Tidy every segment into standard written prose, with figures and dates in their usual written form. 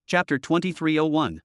Chapter 2301.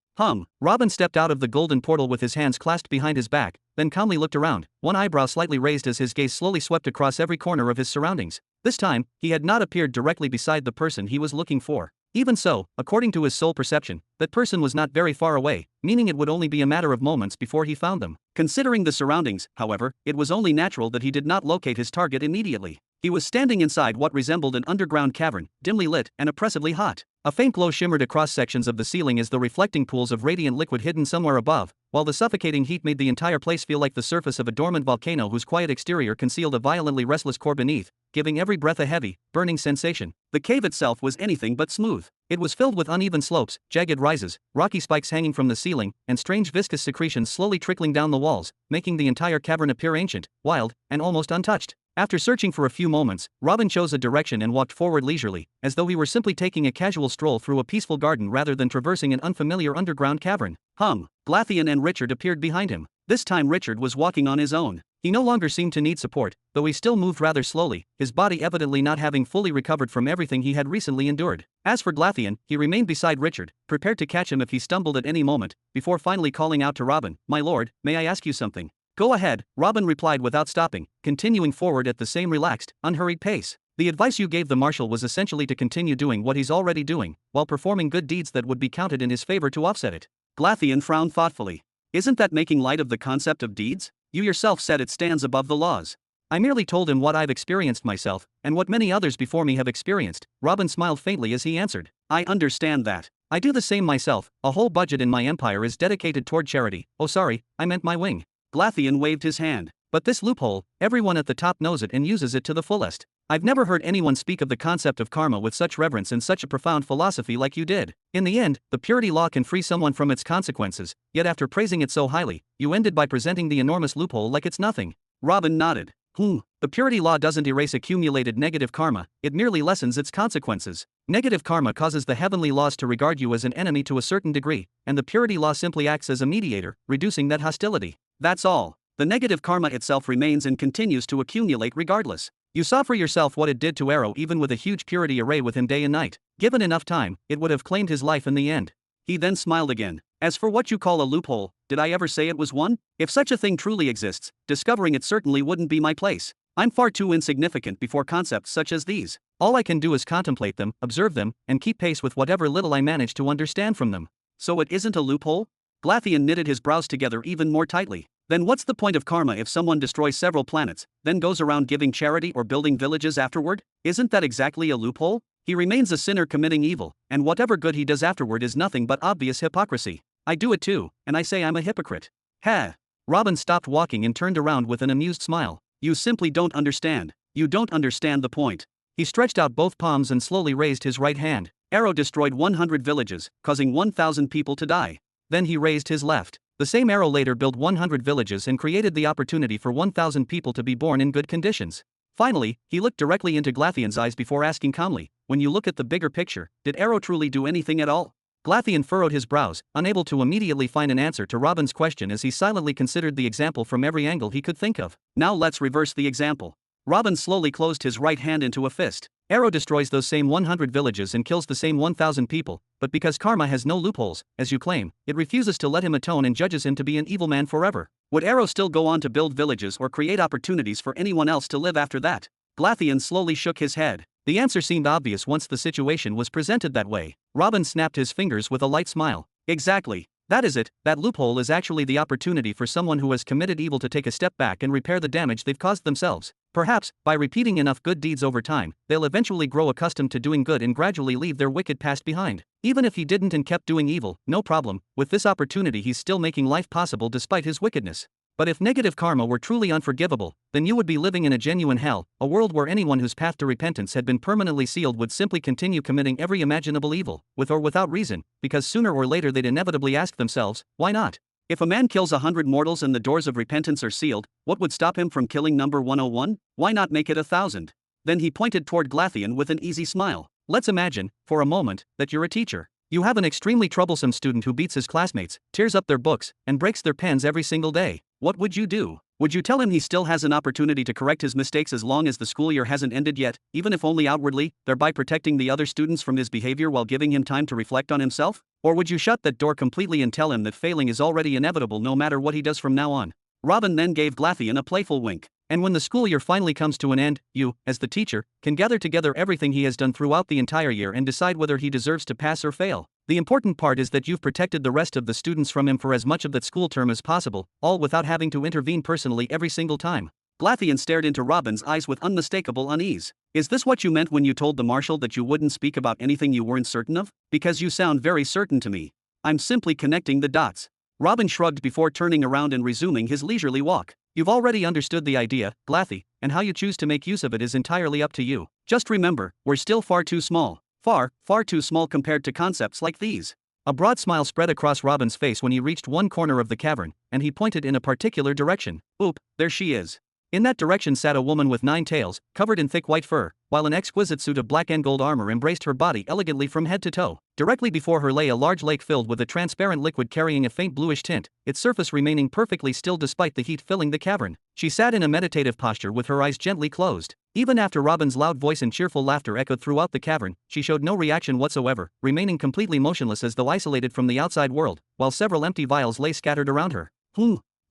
Robin stepped out of the golden portal with his hands clasped behind his back, then calmly looked around, one eyebrow slightly raised as his gaze slowly swept across every corner of his surroundings. This time, he had not appeared directly beside the person he was looking for. Even so, according to his sole perception, that person was not very far away, meaning it would only be a matter of moments before he found them. Considering the surroundings, however, it was only natural that he did not locate his target immediately. He was standing inside what resembled an underground cavern, dimly lit and oppressively hot. A faint glow shimmered across sections of the ceiling as though reflecting pools of radiant liquid hidden somewhere above, while the suffocating heat made the entire place feel like the surface of a dormant volcano whose quiet exterior concealed a violently restless core beneath, giving every breath a heavy, burning sensation. The cave itself was anything but smooth. It was filled with uneven slopes, jagged rises, rocky spikes hanging from the ceiling, and strange viscous secretions slowly trickling down the walls, making the entire cavern appear ancient, wild, and almost untouched. After searching for a few moments, Robin chose a direction and walked forward leisurely, as though he were simply taking a casual stroll through a peaceful garden rather than traversing an unfamiliar underground cavern. Glatheon and Richard appeared behind him. This time Richard was walking on his own. He no longer seemed to need support, though he still moved rather slowly, his body evidently not having fully recovered from everything he had recently endured. As for Glatheon, he remained beside Richard, prepared to catch him if he stumbled at any moment, before finally calling out to Robin, "My lord, may I ask you something?" "Go ahead," Robin replied without stopping, continuing forward at the same relaxed, unhurried pace. "The advice you gave the marshal was essentially to continue doing what he's already doing, while performing good deeds that would be counted in his favor to offset it." Glatheon frowned thoughtfully. "Isn't that making light of the concept of deeds? You yourself said it stands above the laws." "I merely told him what I've experienced myself, and what many others before me have experienced," Robin smiled faintly as he answered. "I understand that. I do the same myself, a whole budget in my empire is dedicated toward charity. Oh sorry, I meant my wing." Glatheon waved his hand. "But this loophole, everyone at the top knows it and uses it to the fullest. I've never heard anyone speak of the concept of karma with such reverence and such a profound philosophy like you did. In the end, the purity law can free someone from its consequences, yet after praising it so highly, you ended by presenting the enormous loophole like it's nothing." Robin nodded. The purity law doesn't erase accumulated negative karma, it merely lessens its consequences. Negative karma causes the heavenly laws to regard you as an enemy to a certain degree, and the purity law simply acts as a mediator, reducing that hostility. That's all. The negative karma itself remains and continues to accumulate regardless. You saw for yourself what it did to Arrow even with a huge purity array with him day and night. Given enough time, it would have claimed his life in the end. He then smiled again. "As for what you call a loophole, did I ever say it was one? If such a thing truly exists, discovering it certainly wouldn't be my place. I'm far too insignificant before concepts such as these. All I can do is contemplate them, observe them, and keep pace with whatever little I manage to understand from them." "So it isn't a loophole?" Glatheon knitted his brows together even more tightly. "Then what's the point of karma if someone destroys several planets, then goes around giving charity or building villages afterward? Isn't that exactly a loophole? He remains a sinner committing evil, and whatever good he does afterward is nothing but obvious hypocrisy. I do it too, and I say I'm a hypocrite." "Heh." Robin stopped walking and turned around with an amused smile. "You simply don't understand. You don't understand the point." He stretched out both palms and slowly raised his right hand. "Arrow destroyed 100 villages, causing 1,000 people to die." Then he raised his left. "The same Arrow later built 100 villages and created the opportunity for 1,000 people to be born in good conditions." Finally, he looked directly into Glatheon's eyes before asking calmly, "When you look at the bigger picture, did Arrow truly do anything at all?" Glatheon furrowed his brows, unable to immediately find an answer to Robin's question as he silently considered the example from every angle he could think of. "Now let's reverse the example." Robin slowly closed his right hand into a fist. "Arrow destroys those same 100 villages and kills the same 1,000 people, but because karma has no loopholes, as you claim, it refuses to let him atone and judges him to be an evil man forever. Would Arrow still go on to build villages or create opportunities for anyone else to live after that?" Glatheon slowly shook his head. The answer seemed obvious once the situation was presented that way. Robin snapped his fingers with a light smile. "Exactly. That is it. That loophole is actually the opportunity for someone who has committed evil to take a step back and repair the damage they've caused themselves. Perhaps, by repeating enough good deeds over time, they'll eventually grow accustomed to doing good and gradually leave their wicked past behind. Even if he didn't and kept doing evil, no problem, with this opportunity he's still making life possible despite his wickedness. But if negative karma were truly unforgivable, then you would be living in a genuine hell, a world where anyone whose path to repentance had been permanently sealed would simply continue committing every imaginable evil, with or without reason, because sooner or later they'd inevitably ask themselves, why not? If a man kills 100 mortals and the doors of repentance are sealed, what would stop him from killing number 101? Why not make it 1,000? Then he pointed toward Glatheon with an easy smile. "Let's imagine, for a moment, that you're a teacher. You have an extremely troublesome student who beats his classmates, tears up their books, and breaks their pens every single day. What would you do? Would you tell him he still has an opportunity to correct his mistakes as long as the school year hasn't ended yet, even if only outwardly, thereby protecting the other students from his behavior while giving him time to reflect on himself? Or would you shut that door completely and tell him that failing is already inevitable no matter what he does from now on? Robin then gave Glatheon a playful wink. And when the school year finally comes to an end, you, as the teacher, can gather together everything he has done throughout the entire year and decide whether he deserves to pass or fail. The important part is that you've protected the rest of the students from him for as much of that school term as possible, all without having to intervene personally every single time. Glatheon stared into Robin's eyes with unmistakable unease. Is this what you meant when you told the marshal that you wouldn't speak about anything you weren't certain of? Because you sound very certain to me. I'm simply connecting the dots. Robin shrugged before turning around and resuming his leisurely walk. You've already understood the idea, Glatheon, and how you choose to make use of it is entirely up to you. Just remember, we're still far too small. Far too small compared to concepts like these. A broad smile spread across Robin's face when he reached one corner of the cavern, and he pointed in a particular direction. Oop, there she is. In that direction sat a woman with 9 tails, covered in thick white fur, while an exquisite suit of black and gold armor embraced her body elegantly from head to toe. Directly before her lay a large lake filled with a transparent liquid carrying a faint bluish tint, its surface remaining perfectly still despite the heat filling the cavern. She sat in a meditative posture with her eyes gently closed. Even after Robin's loud voice and cheerful laughter echoed throughout the cavern, she showed no reaction whatsoever, remaining completely motionless as though isolated from the outside world, while several empty vials lay scattered around her.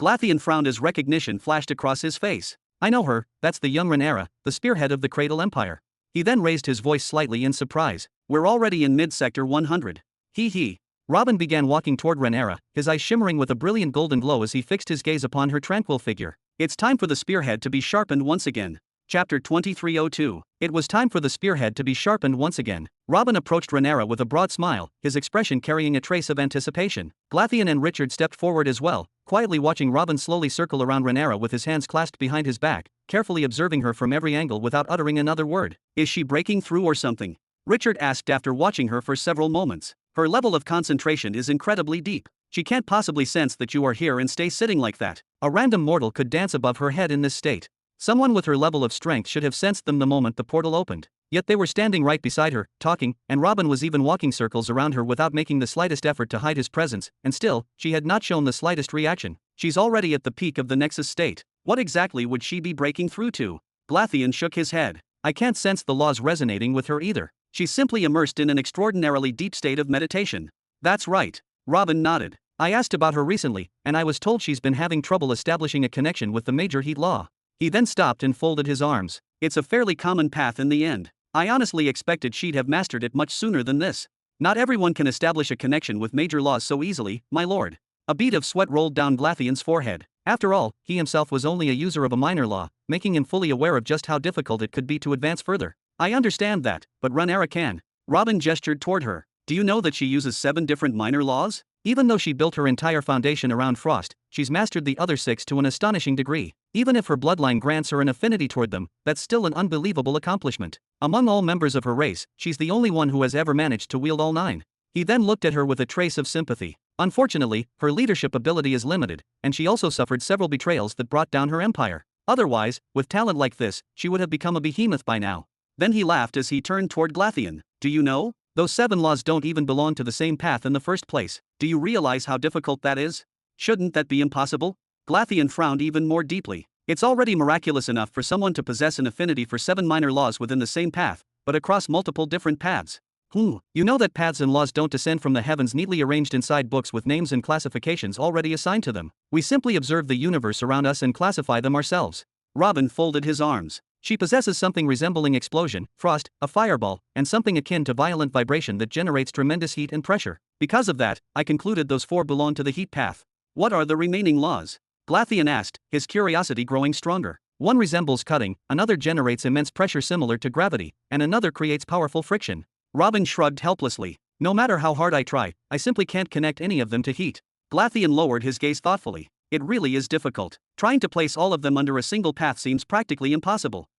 Glatheon frowned as recognition flashed across his face. I know her, that's the young Rhaenyra, the spearhead of the Cradle Empire. He then raised his voice slightly in surprise. We're already in mid-sector 100. He. Robin began walking toward Rhaenyra, his eyes shimmering with a brilliant golden glow as he fixed his gaze upon her tranquil figure. It's time for the spearhead to be sharpened once again. Chapter 2302. It was time for the spearhead to be sharpened once again. Robin approached Rhaenyra with a broad smile, his expression carrying a trace of anticipation. Glatheon and Richard stepped forward as well, quietly watching Robin slowly circle around Rhaenyra with his hands clasped behind his back, carefully observing her from every angle without uttering another word. Is she breaking through or something? Richard asked after watching her for several moments. Her level of concentration is incredibly deep. She can't possibly sense that you are here and stay sitting like that. A random mortal could dance above her head in this state. Someone with her level of strength should have sensed them the moment the portal opened. Yet they were standing right beside her, talking, and Robin was even walking circles around her without making the slightest effort to hide his presence, and still, she had not shown the slightest reaction. She's already at the peak of the Nexus state. What exactly would she be breaking through to? Glatheon shook his head. I can't sense the laws resonating with her either. She's simply immersed in an extraordinarily deep state of meditation. That's right. Robin nodded. I asked about her recently, and I was told she's been having trouble establishing a connection with the major heat law. He then stopped and folded his arms. It's a fairly common path in the end. I honestly expected she'd have mastered it much sooner than this. Not everyone can establish a connection with major laws so easily, my lord. A bead of sweat rolled down Glatheon's forehead. After all, he himself was only a user of a minor law, making him fully aware of just how difficult it could be to advance further. I understand that, but Rhaenyra can. Robin gestured toward her. Do you know that she uses 7 different minor laws? Even though she built her entire foundation around frost, she's mastered the other 6 to an astonishing degree. Even if her bloodline grants her an affinity toward them, that's still an unbelievable accomplishment. Among all members of her race, she's the only one who has ever managed to wield all 9. He then looked at her with a trace of sympathy. Unfortunately, her leadership ability is limited, and she also suffered several betrayals that brought down her empire. Otherwise, with talent like this, she would have become a behemoth by now. Then he laughed as he turned toward Glatheon. Do you know? Those 7 laws don't even belong to the same path in the first place. Do you realize how difficult that is? Shouldn't that be impossible? Glatheon frowned even more deeply. It's already miraculous enough for someone to possess an affinity for 7 minor laws within the same path, but across multiple different paths. You know that paths and laws don't descend from the heavens neatly arranged inside books with names and classifications already assigned to them. We simply observe the universe around us and classify them ourselves. Robin folded his arms. She possesses something resembling explosion, frost, a fireball, and something akin to violent vibration that generates tremendous heat and pressure. Because of that, I concluded those 4 belong to the heat path. What are the remaining laws? Glatheon asked, his curiosity growing stronger. One resembles cutting, another generates immense pressure similar to gravity, and another creates powerful friction. Robin shrugged helplessly. No matter how hard I try, I simply can't connect any of them to heat. Glatheon lowered his gaze thoughtfully. It really is difficult. Trying to place all of them under a single path seems practically impossible.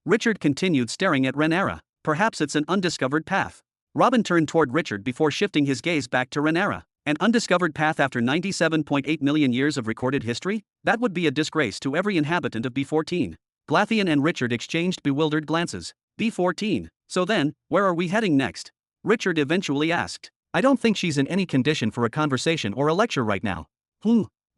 Richard continued staring at Rhaenyra. Perhaps it's an undiscovered path. Robin turned toward Richard before shifting his gaze back to Rhaenyra. An undiscovered path after 97.8 million years of recorded history? That would be a disgrace to every inhabitant of B14. Glatheon and Richard exchanged bewildered glances. B14. So then, where are we heading next? Richard eventually asked. I don't think she's in any condition for a conversation or a lecture right now.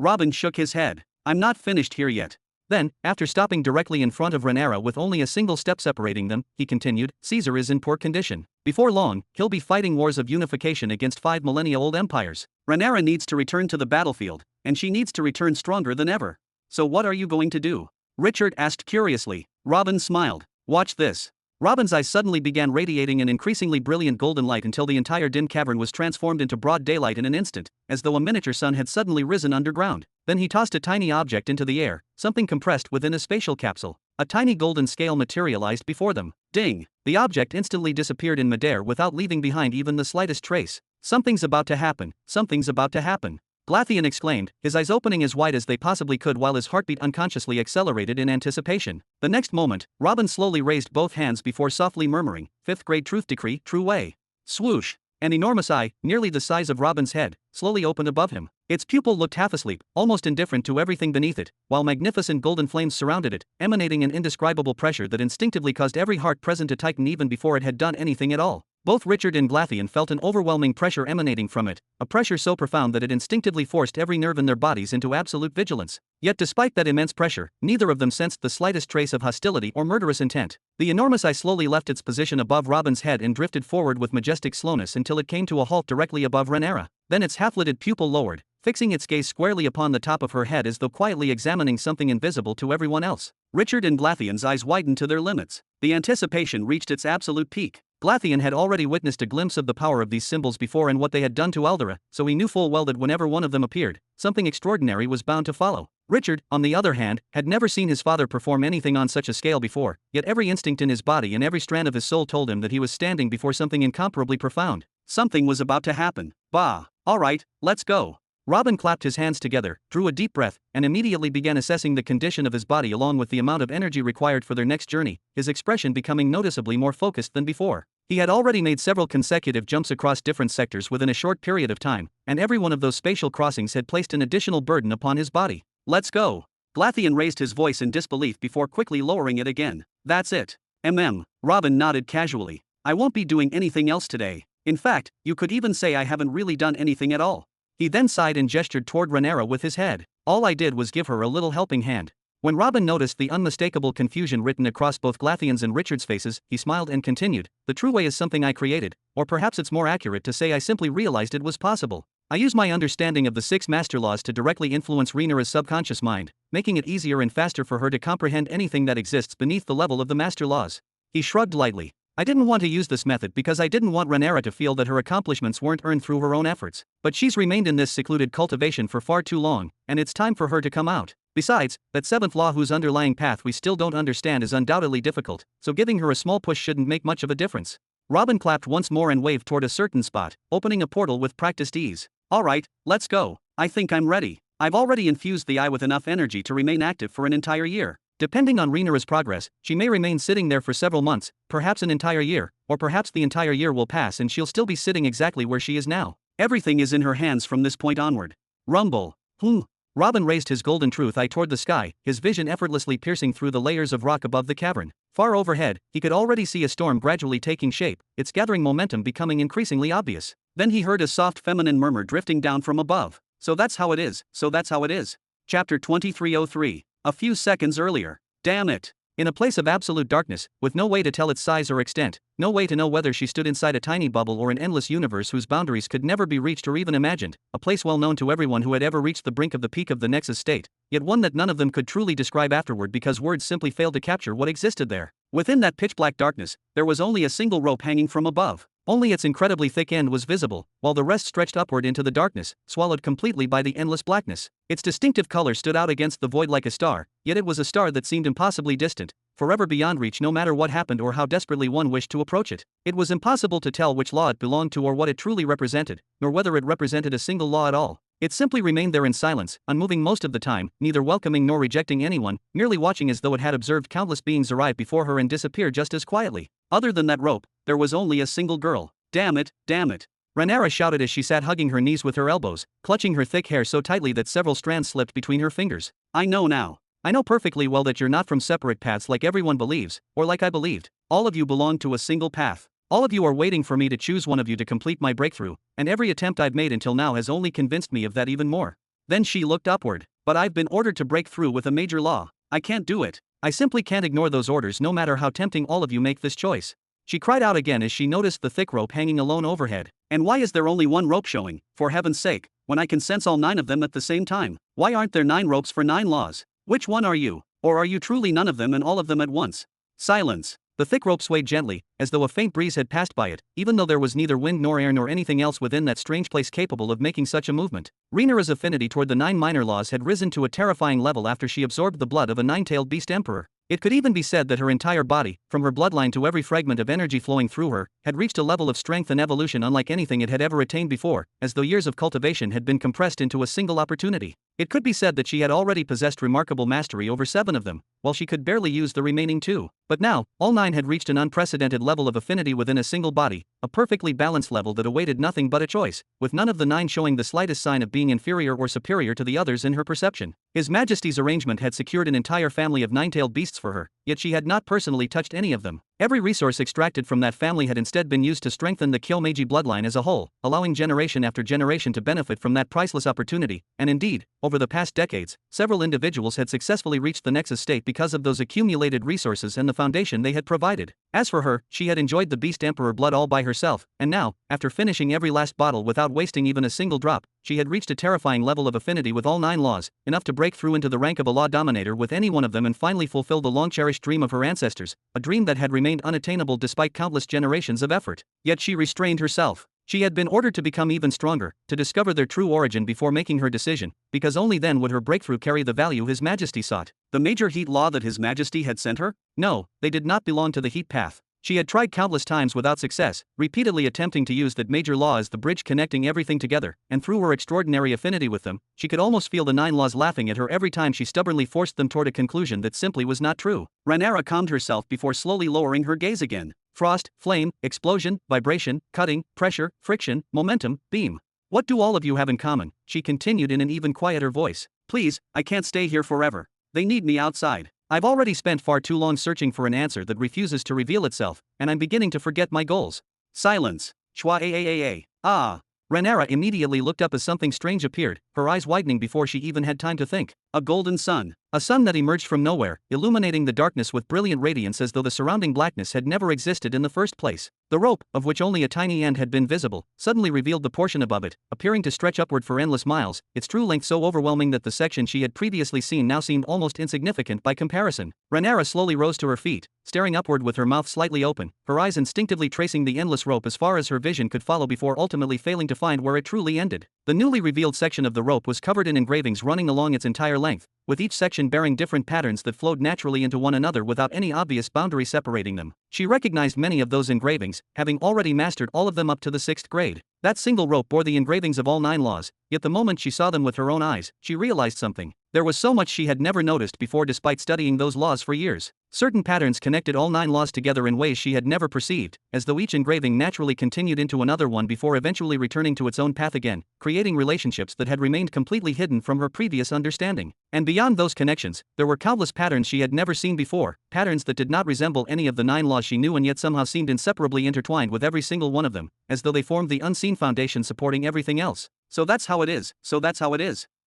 Robin shook his head. I'm not finished here yet. Then, after stopping directly in front of Rhaenyra with only a single step separating them, he continued, Caesar is in poor condition. Before long, he'll be fighting wars of unification against 5 millennia-old empires. Rhaenyra needs to return to the battlefield, and she needs to return stronger than ever. So what are you going to do? Richard asked curiously. Robin smiled. Watch this. Robin's eyes suddenly began radiating an increasingly brilliant golden light until the entire dim cavern was transformed into broad daylight in an instant, as though a miniature sun had suddenly risen underground. Then he tossed a tiny object into the air, something compressed within a spatial capsule. A tiny golden scale materialized before them. Ding! The object instantly disappeared in midair without leaving behind even the slightest trace. Something's about to happen. Something's about to happen. Glatheon exclaimed, his eyes opening as wide as they possibly could while his heartbeat unconsciously accelerated in anticipation. The next moment, Robin slowly raised both hands before softly murmuring, 5th grade truth decree, true way. Swoosh! An enormous eye, nearly the size of Robin's head, slowly opened above him. Its pupil looked half asleep, almost indifferent to everything beneath it, while magnificent golden flames surrounded it, emanating an indescribable pressure that instinctively caused every heart present to tighten even before it had done anything at all. Both Richard and Glatheon felt an overwhelming pressure emanating from it, a pressure so profound that it instinctively forced every nerve in their bodies into absolute vigilance. Yet despite that immense pressure, neither of them sensed the slightest trace of hostility or murderous intent. The enormous eye slowly left its position above Robin's head and drifted forward with majestic slowness until it came to a halt directly above Rhaenyra. Then its half-lidded pupil lowered, fixing its gaze squarely upon the top of her head as though quietly examining something invisible to everyone else. Richard and Glatheon's eyes widened to their limits. The anticipation reached its absolute peak. Glatheon had already witnessed a glimpse of the power of these symbols before and what they had done to Eldera, so he knew full well that whenever one of them appeared, something extraordinary was bound to follow. Richard, on the other hand, had never seen his father perform anything on such a scale before, yet every instinct in his body and every strand of his soul told him that he was standing before something incomparably profound. Something was about to happen. Bah! Alright, let's go. Robin clapped his hands together, drew a deep breath, and immediately began assessing the condition of his body along with the amount of energy required for their next journey, his expression becoming noticeably more focused than before. He had already made several consecutive jumps across different sectors within a short period of time, and every one of those spatial crossings had placed an additional burden upon his body. Let's go. Glatheon raised his voice in disbelief before quickly lowering it again. That's it. Robin nodded casually. I won't be doing anything else today. In fact, you could even say I haven't really done anything at all. He then sighed and gestured toward Rhaenyra with his head. All I did was give her a little helping hand. When Robin noticed the unmistakable confusion written across both Glatheon's and Richard's faces, he smiled and continued, the true way is something I created, or perhaps it's more accurate to say I simply realized it was possible. I use my understanding of the 6 master laws to directly influence Rhaenyra's subconscious mind, making it easier and faster for her to comprehend anything that exists beneath the level of the master laws. He shrugged lightly. I didn't want to use this method because I didn't want Rhaenyra to feel that her accomplishments weren't earned through her own efforts, but she's remained in this secluded cultivation for far too long, and it's time for her to come out. Besides, that 7th law whose underlying path we still don't understand is undoubtedly difficult, so giving her a small push shouldn't make much of a difference. Robin clapped once more and waved toward a certain spot, opening a portal with practiced ease. Alright, let's go. I think I'm ready. I've already infused the eye with enough energy to remain active for an entire year. Depending on Rhaenyra's progress, she may remain sitting there for several months, perhaps an entire year, or perhaps the entire year will pass and she'll still be sitting exactly where she is now. Everything is in her hands from this point onward. Rumble. Robin raised his golden truth eye toward the sky, his vision effortlessly piercing through the layers of rock above the cavern. Far overhead, he could already see a storm gradually taking shape, its gathering momentum becoming increasingly obvious. Then he heard a soft feminine murmur drifting down from above. So that's how it is, so that's how it is. Chapter 2303. A few seconds earlier. Damn it. In a place of absolute darkness, with no way to tell its size or extent, no way to know whether she stood inside a tiny bubble or an endless universe whose boundaries could never be reached or even imagined, a place well known to everyone who had ever reached the brink of the peak of the Nexus state, yet one that none of them could truly describe afterward because words simply failed to capture what existed there. Within that pitch-black darkness, there was only a single rope hanging from above. Only its incredibly thick end was visible, while the rest stretched upward into the darkness, swallowed completely by the endless blackness. Its distinctive color stood out against the void like a star, yet it was a star that seemed impossibly distant, forever beyond reach no matter what happened or how desperately one wished to approach it. It was impossible to tell which law it belonged to or what it truly represented, nor whether it represented a single law at all. It simply remained there in silence, unmoving most of the time, neither welcoming nor rejecting anyone, merely watching as though it had observed countless beings arrive before her and disappear just as quietly. Other than that rope, there was only a single girl. Damn it, damn it. Rhaenyra shouted as she sat hugging her knees with her elbows, clutching her thick hair so tightly that several strands slipped between her fingers. I know now. I know perfectly well that you're not from separate paths like everyone believes, or like I believed. All of you belong to a single path. All of you are waiting for me to choose one of you to complete my breakthrough, and every attempt I've made until now has only convinced me of that even more. Then she looked upward. But I've been ordered to break through with a major law. I can't do it. I simply can't ignore those orders no matter how tempting all of you make this choice. She cried out again as she noticed the thick rope hanging alone overhead. And why is there only one rope showing, for heaven's sake, when I can sense all 9 of them at the same time? Why aren't there 9 ropes for 9 laws? Which one are you? Or are you truly none of them and all of them at once? Silence. The thick rope swayed gently, as though a faint breeze had passed by it, even though there was neither wind nor air nor anything else within that strange place capable of making such a movement. Rhaenyra's affinity toward the 9 minor laws had risen to a terrifying level after she absorbed the blood of a 9-tailed beast emperor. It could even be said that her entire body, from her bloodline to every fragment of energy flowing through her, had reached a level of strength and evolution unlike anything it had ever attained before, as though years of cultivation had been compressed into a single opportunity. It could be said that she had already possessed remarkable mastery over 7 of them, while she could barely use the remaining 2. But now, all 9 had reached an unprecedented level of affinity within a single body, a perfectly balanced level that awaited nothing but a choice, with none of the 9 showing the slightest sign of being inferior or superior to the others in her perception. His Majesty's arrangement had secured an entire family of 9-tailed beasts for her, yet she had not personally touched any of them. Every resource extracted from that family had instead been used to strengthen the Kyomeiji bloodline as a whole, allowing generation after generation to benefit from that priceless opportunity, and indeed, over the past decades, several individuals had successfully reached the Nexus state because of those accumulated resources and the foundation they had provided. As for her, she had enjoyed the Beast Emperor blood all by herself, and now, after finishing every last bottle without wasting even a single drop, she had reached a terrifying level of affinity with all 9 laws, enough to break through into the rank of a law dominator with any one of them and finally fulfill the long-cherished dream of her ancestors, a dream that had remained unattainable despite countless generations of effort. Yet she restrained herself. She had been ordered to become even stronger, to discover their true origin before making her decision, because only then would her breakthrough carry the value His Majesty sought. The major heat law that His Majesty had sent her? No, they did not belong to the heat path. She had tried countless times without success, repeatedly attempting to use that major law as the bridge connecting everything together, and through her extraordinary affinity with them, she could almost feel the 9 laws laughing at her every time she stubbornly forced them toward a conclusion that simply was not true. Rhaenyra calmed herself before slowly lowering her gaze again. Frost, flame, explosion, vibration, cutting, pressure, friction, momentum, beam. What do all of you have in common? She continued in an even quieter voice. Please, I can't stay here forever. They need me outside. I've already spent far too long searching for an answer that refuses to reveal itself, and I'm beginning to forget my goals. Silence. Chua. Ah. Rhaenyra immediately looked up as something strange appeared, her eyes widening before she even had time to think. A golden sun. A sun that emerged from nowhere, illuminating the darkness with brilliant radiance as though the surrounding blackness had never existed in the first place. The rope, of which only a tiny end had been visible, suddenly revealed the portion above it, appearing to stretch upward for endless miles, its true length so overwhelming that the section she had previously seen now seemed almost insignificant by comparison. Rhaenyra slowly rose to her feet, staring upward with her mouth slightly open, her eyes instinctively tracing the endless rope as far as her vision could follow before ultimately failing to find where it truly ended. The newly revealed section of the rope was covered in engravings running along its entire length, with each section bearing different patterns that flowed naturally into one another without any obvious boundary separating them. She recognized many of those engravings, having already mastered all of them up to the 6th grade. That single rope bore the engravings of all 9 laws, yet the moment she saw them with her own eyes, she realized something. There was so much she had never noticed before despite studying those laws for years. Certain patterns connected all 9 laws together in ways she had never perceived, as though each engraving naturally continued into another one before eventually returning to its own path again, creating relationships that had remained completely hidden from her previous understanding. And beyond those connections, there were countless patterns she had never seen before, patterns that did not resemble any of the 9 laws she knew and yet somehow seemed inseparably intertwined with every single one of them, as though they formed the unseen foundation supporting everything else. So that's how it is,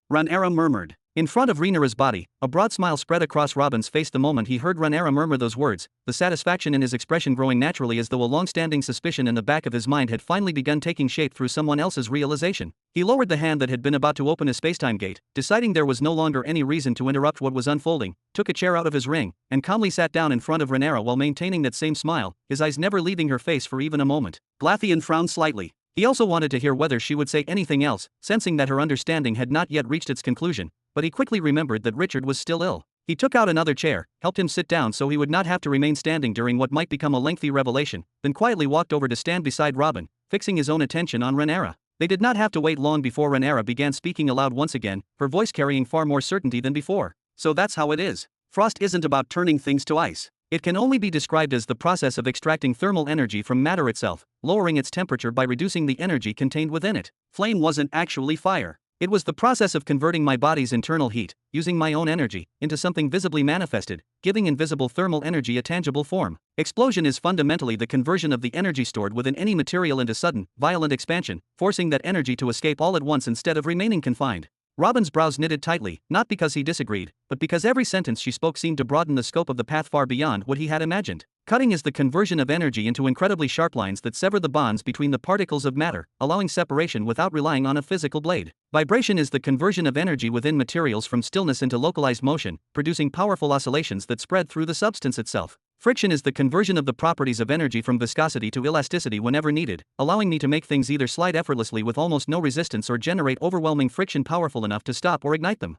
Rhaenyra murmured. In front of Rhaenyra's body, a broad smile spread across Robin's face the moment he heard Rhaenyra murmur those words, the satisfaction in his expression growing naturally as though a long-standing suspicion in the back of his mind had finally begun taking shape through someone else's realization. He lowered the hand that had been about to open a spacetime gate, deciding there was no longer any reason to interrupt what was unfolding, took a chair out of his ring, and calmly sat down in front of Rhaenyra while maintaining that same smile, his eyes never leaving her face for even a moment. Glatheon frowned slightly. He also wanted to hear whether she would say anything else, sensing that her understanding had not yet reached its conclusion, but he quickly remembered that Richard was still ill. He took out another chair, helped him sit down so he would not have to remain standing during what might become a lengthy revelation, then quietly walked over to stand beside Robin, fixing his own attention on Rhaenyra. They did not have to wait long before Rhaenyra began speaking aloud once again, her voice carrying far more certainty than before. So that's how it is. Frost isn't about turning things to ice. It can only be described as the process of extracting thermal energy from matter itself, lowering its temperature by reducing the energy contained within it. Flame wasn't actually fire. It was the process of converting my body's internal heat, using my own energy, into something visibly manifested, giving invisible thermal energy a tangible form. Explosion is fundamentally the conversion of the energy stored within any material into sudden, violent expansion, forcing that energy to escape all at once instead of remaining confined. Robin's brows knitted tightly, not because he disagreed, but because every sentence she spoke seemed to broaden the scope of the path far beyond what he had imagined. Cutting is the conversion of energy into incredibly sharp lines that sever the bonds between the particles of matter, allowing separation without relying on a physical blade. Vibration is the conversion of energy within materials from stillness into localized motion, producing powerful oscillations that spread through the substance itself. Friction is the conversion of the properties of energy from viscosity to elasticity whenever needed, allowing me to make things either slide effortlessly with almost no resistance or generate overwhelming friction powerful enough to stop or ignite them.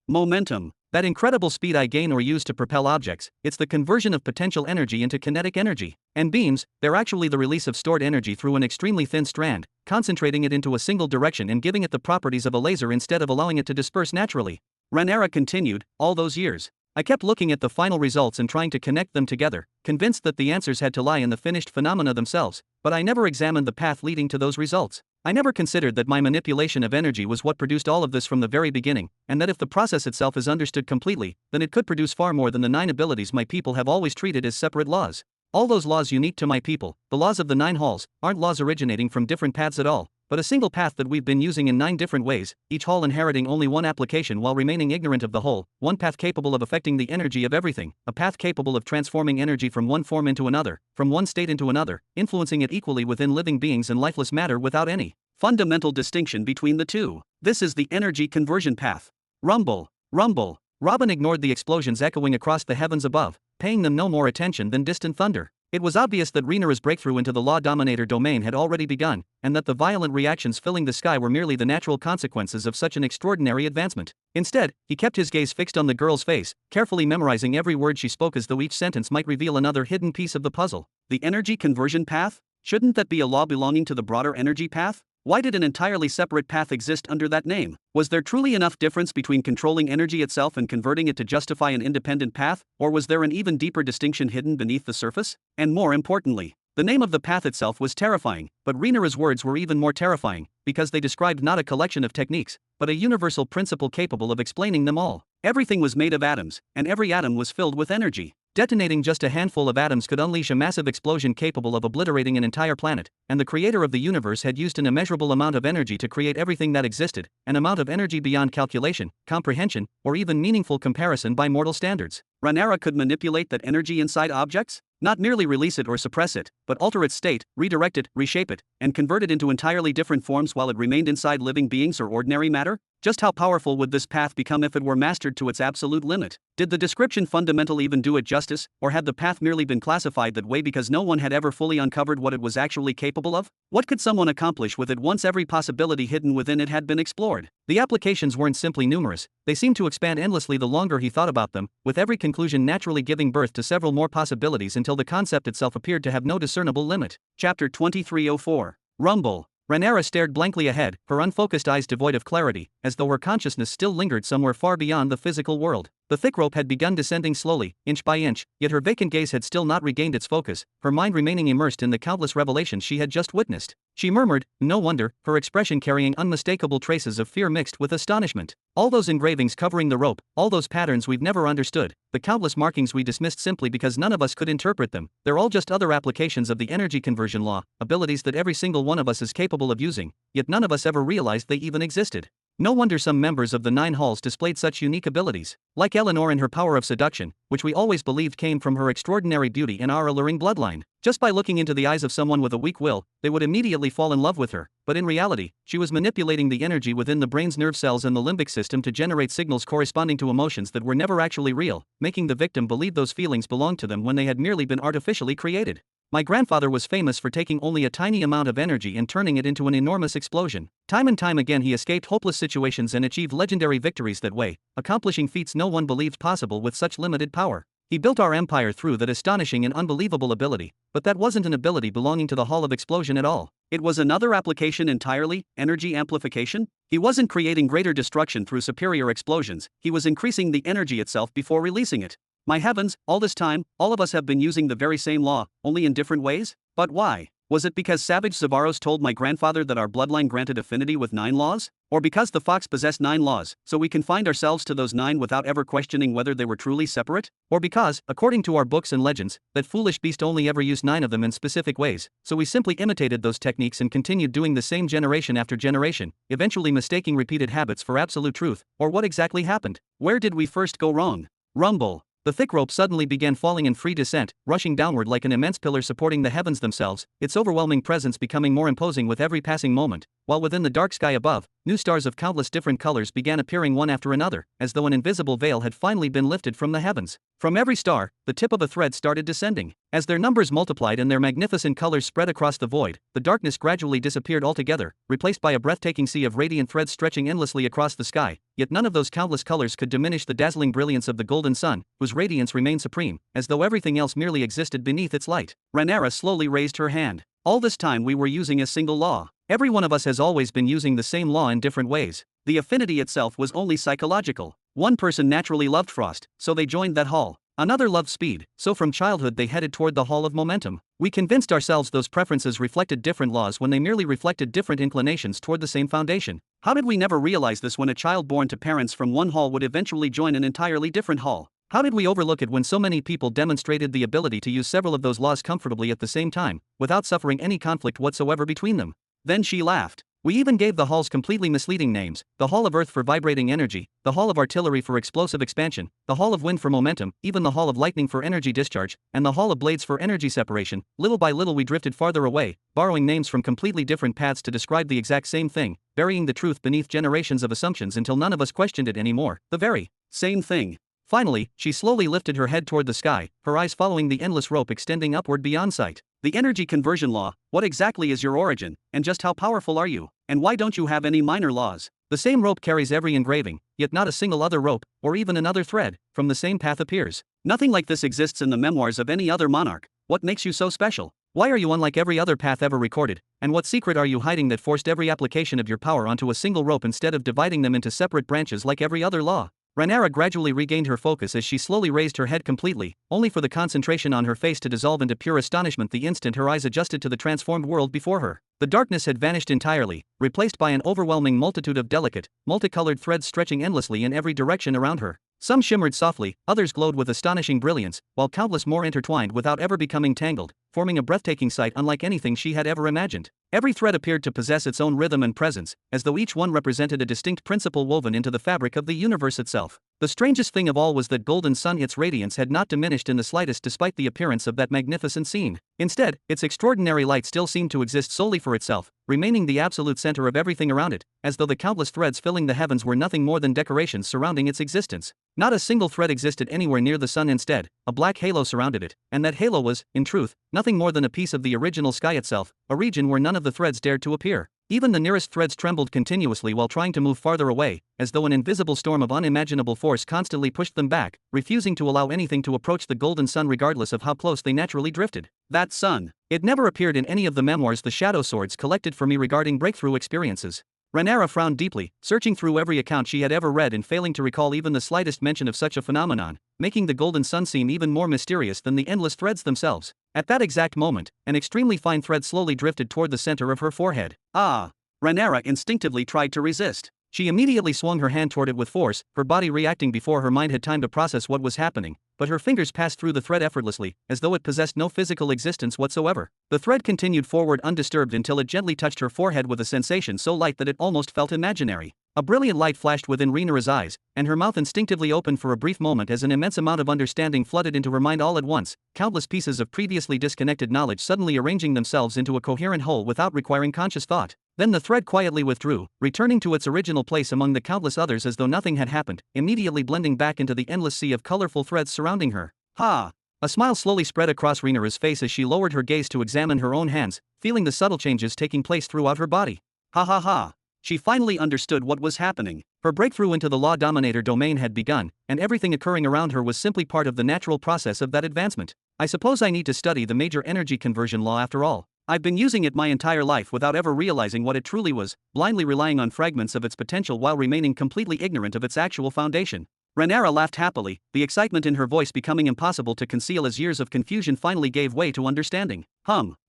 Momentum. That incredible speed I gain or use to propel objects, it's the conversion of potential energy into kinetic energy. And beams, they're actually the release of stored energy through an extremely thin strand, concentrating it into a single direction and giving it the properties of a laser instead of allowing it to disperse naturally. Rhaenyra continued, all those years. I kept looking at the final results and trying to connect them together, convinced that the answers had to lie in the finished phenomena themselves, but I never examined the path leading to those results. I never considered that my manipulation of energy was what produced all of this from the very beginning, and that if the process itself is understood completely, then it could produce far more than the 9 abilities my people have always treated as separate laws. All those laws unique to my people, the laws of the 9 halls, aren't laws originating from different paths at all, but a single path that we've been using in 9 different ways, each hall inheriting only one application while remaining ignorant of the whole, one path capable of affecting the energy of everything, a path capable of transforming energy from one form into another, from one state into another, influencing it equally within living beings and lifeless matter without any fundamental distinction between the two. This is the energy conversion path. Rumble, rumble. Robin ignored the explosions echoing across the heavens above, paying them no more attention than distant thunder. It was obvious that Rhaenyra's breakthrough into the Law Dominator domain had already begun, and that the violent reactions filling the sky were merely the natural consequences of such an extraordinary advancement. Instead, he kept his gaze fixed on the girl's face, carefully memorizing every word she spoke as though each sentence might reveal another hidden piece of the puzzle. The energy conversion path? Shouldn't that be a law belonging to the broader energy path? Why did an entirely separate path exist under that name? Was there truly enough difference between controlling energy itself and converting it to justify an independent path, or was there an even deeper distinction hidden beneath the surface? And more importantly, the name of the path itself was terrifying, but Rhaenyra's words were even more terrifying, because they described not a collection of techniques, but a universal principle capable of explaining them all. Everything was made of atoms, and every atom was filled with energy. Detonating just a handful of atoms could unleash a massive explosion capable of obliterating an entire planet, and the creator of the universe had used an immeasurable amount of energy to create everything that existed, an amount of energy beyond calculation, comprehension, or even meaningful comparison by mortal standards. Rhaenyra could manipulate that energy inside objects? Not merely release it or suppress it, but alter its state, redirect it, reshape it, and convert it into entirely different forms while it remained inside living beings or ordinary matter? Just how powerful would this path become if it were mastered to its absolute limit? Did the description fundamental even do it justice, or had the path merely been classified that way because no one had ever fully uncovered what it was actually capable of? What could someone accomplish with it once every possibility hidden within it had been explored? The applications weren't simply numerous, they seemed to expand endlessly the longer he thought about them, with every conclusion naturally giving birth to several more possibilities until the concept itself appeared to have no discernible limit. Chapter 2304. Rumble. Rhaenyra stared blankly ahead, her unfocused eyes devoid of clarity, as though her consciousness still lingered somewhere far beyond the physical world. The thick rope had begun descending slowly, inch by inch, yet her vacant gaze had still not regained its focus, her mind remaining immersed in the countless revelations she had just witnessed. She murmured, no wonder, her expression carrying unmistakable traces of fear mixed with astonishment. All those engravings covering the rope, all those patterns we've never understood, the countless markings we dismissed simply because none of us could interpret them, they're all just other applications of the energy conversion law, abilities that every single one of us is capable of using, yet none of us ever realized they even existed. No wonder some members of the 9 halls displayed such unique abilities. Like Eleanor and her power of seduction, which we always believed came from her extraordinary beauty and our alluring bloodline. Just by looking into the eyes of someone with a weak will, they would immediately fall in love with her, but in reality, she was manipulating the energy within the brain's nerve cells and the limbic system to generate signals corresponding to emotions that were never actually real, making the victim believe those feelings belonged to them when they had merely been artificially created. My grandfather was famous for taking only a tiny amount of energy and turning it into an enormous explosion. Time and time again he escaped hopeless situations and achieved legendary victories that way, accomplishing feats no one believed possible with such limited power. He built our empire through that astonishing and unbelievable ability, but that wasn't an ability belonging to the Hall of Explosion at all. It was another application entirely, energy amplification? He wasn't creating greater destruction through superior explosions, he was increasing the energy itself before releasing it. My heavens, all this time, all of us have been using the very same law, only in different ways? But why? Was it because savage Zavaros told my grandfather that our bloodline granted affinity with 9 laws? Or because the fox possessed 9 laws, so we confined ourselves to those 9 without ever questioning whether they were truly separate? Or because, according to our books and legends, that foolish beast only ever used 9 of them in specific ways, so we simply imitated those techniques and continued doing the same generation after generation, eventually mistaking repeated habits for absolute truth? Or what exactly happened? Where did we first go wrong? Rumble. The thick rope suddenly began falling in free descent, rushing downward like an immense pillar supporting the heavens themselves, its overwhelming presence becoming more imposing with every passing moment, while within the dark sky above, new stars of countless different colors began appearing one after another, as though an invisible veil had finally been lifted from the heavens. From every star, the tip of a thread started descending. As their numbers multiplied and their magnificent colors spread across the void, the darkness gradually disappeared altogether, replaced by a breathtaking sea of radiant threads stretching endlessly across the sky, yet none of those countless colors could diminish the dazzling brilliance of the golden sun, whose radiance remained supreme, as though everything else merely existed beneath its light. Rhaenyra slowly raised her hand. All this time we were using a single law. Every one of us has always been using the same law in different ways. The affinity itself was only psychological. One person naturally loved frost, so they joined that hall. Another loved speed, so from childhood they headed toward the hall of momentum. We convinced ourselves those preferences reflected different laws when they merely reflected different inclinations toward the same foundation. How did we never realize this when a child born to parents from one hall would eventually join an entirely different hall? How did we overlook it when so many people demonstrated the ability to use several of those laws comfortably at the same time, without suffering any conflict whatsoever between them? Then she laughed. We even gave the halls completely misleading names: the Hall of Earth for vibrating energy, the Hall of Artillery for explosive expansion, the Hall of Wind for momentum, even the Hall of Lightning for energy discharge, and the Hall of Blades for energy separation. Little by little we drifted farther away, borrowing names from completely different paths to describe the exact same thing, burying the truth beneath generations of assumptions until none of us questioned it anymore. The very same thing. Finally, she slowly lifted her head toward the sky, her eyes following the endless rope extending upward beyond sight. The energy conversion law: what exactly is your origin, and just how powerful are you? And why don't you have any minor laws? The same rope carries every engraving, yet not a single other rope, or even another thread, from the same path appears. Nothing like this exists in the memoirs of any other monarch. What makes you so special? Why are you unlike every other path ever recorded, and what secret are you hiding that forced every application of your power onto a single rope instead of dividing them into separate branches like every other law? Rhaenyra gradually regained her focus as she slowly raised her head completely, only for the concentration on her face to dissolve into pure astonishment the instant her eyes adjusted to the transformed world before her. The darkness had vanished entirely, replaced by an overwhelming multitude of delicate, multicolored threads stretching endlessly in every direction around her. Some shimmered softly, others glowed with astonishing brilliance, while countless more intertwined without ever becoming tangled, forming a breathtaking sight unlike anything she had ever imagined. Every thread appeared to possess its own rhythm and presence, as though each one represented a distinct principle woven into the fabric of the universe itself. The strangest thing of all was that golden sun, its radiance had not diminished in the slightest despite the appearance of that magnificent scene. Instead, its extraordinary light still seemed to exist solely for itself, remaining the absolute center of everything around it, as though the countless threads filling the heavens were nothing more than decorations surrounding its existence. Not a single thread existed anywhere near the sun. Instead, a black halo surrounded it, and that halo was, in truth, nothing more than a piece of the original sky itself, a region where none of the threads dared to appear. Even the nearest threads trembled continuously while trying to move farther away, as though an invisible storm of unimaginable force constantly pushed them back, refusing to allow anything to approach the golden sun regardless of how close they naturally drifted. That sun. It never appeared in any of the memoirs the shadow swords collected for me regarding breakthrough experiences. Rhaenyra frowned deeply, searching through every account she had ever read and failing to recall even the slightest mention of such a phenomenon, making the golden sun seem even more mysterious than the endless threads themselves. At that exact moment, an extremely fine thread slowly drifted toward the center of her forehead. Ah! Rhaenyra instinctively tried to resist. She immediately swung her hand toward it with force, her body reacting before her mind had time to process what was happening, but her fingers passed through the thread effortlessly, as though it possessed no physical existence whatsoever. The thread continued forward undisturbed until it gently touched her forehead with a sensation so light that it almost felt imaginary. A brilliant light flashed within Rhaenyra's eyes, and her mouth instinctively opened for a brief moment as an immense amount of understanding flooded into her mind all at once, countless pieces of previously disconnected knowledge suddenly arranging themselves into a coherent whole without requiring conscious thought. Then the thread quietly withdrew, returning to its original place among the countless others as though nothing had happened, immediately blending back into the endless sea of colorful threads surrounding her. Ha! A smile slowly spread across Rhaenyra's face as she lowered her gaze to examine her own hands, feeling the subtle changes taking place throughout her body. Ha ha ha! She finally understood what was happening. Her breakthrough into the Law Dominator domain had begun, and everything occurring around her was simply part of the natural process of that advancement. I suppose I need to study the major energy conversion law after all. I've been using it my entire life without ever realizing what it truly was, blindly relying on fragments of its potential while remaining completely ignorant of its actual foundation. Rhaenyra laughed happily, the excitement in her voice becoming impossible to conceal as years of confusion finally gave way to understanding.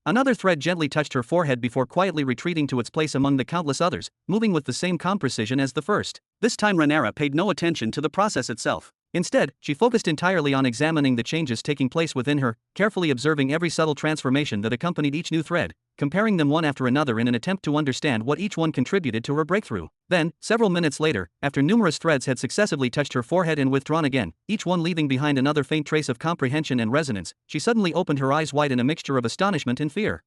Another thread gently touched her forehead before quietly retreating to its place among the countless others, moving with the same calm precision as the first. This time Rhaenyra paid no attention to the process itself. Instead, she focused entirely on examining the changes taking place within her, carefully observing every subtle transformation that accompanied each new thread, comparing them one after another in an attempt to understand what each one contributed to her breakthrough. Then, several minutes later, after numerous threads had successively touched her forehead and withdrawn again, each one leaving behind another faint trace of comprehension and resonance, she suddenly opened her eyes wide in a mixture of astonishment and fear.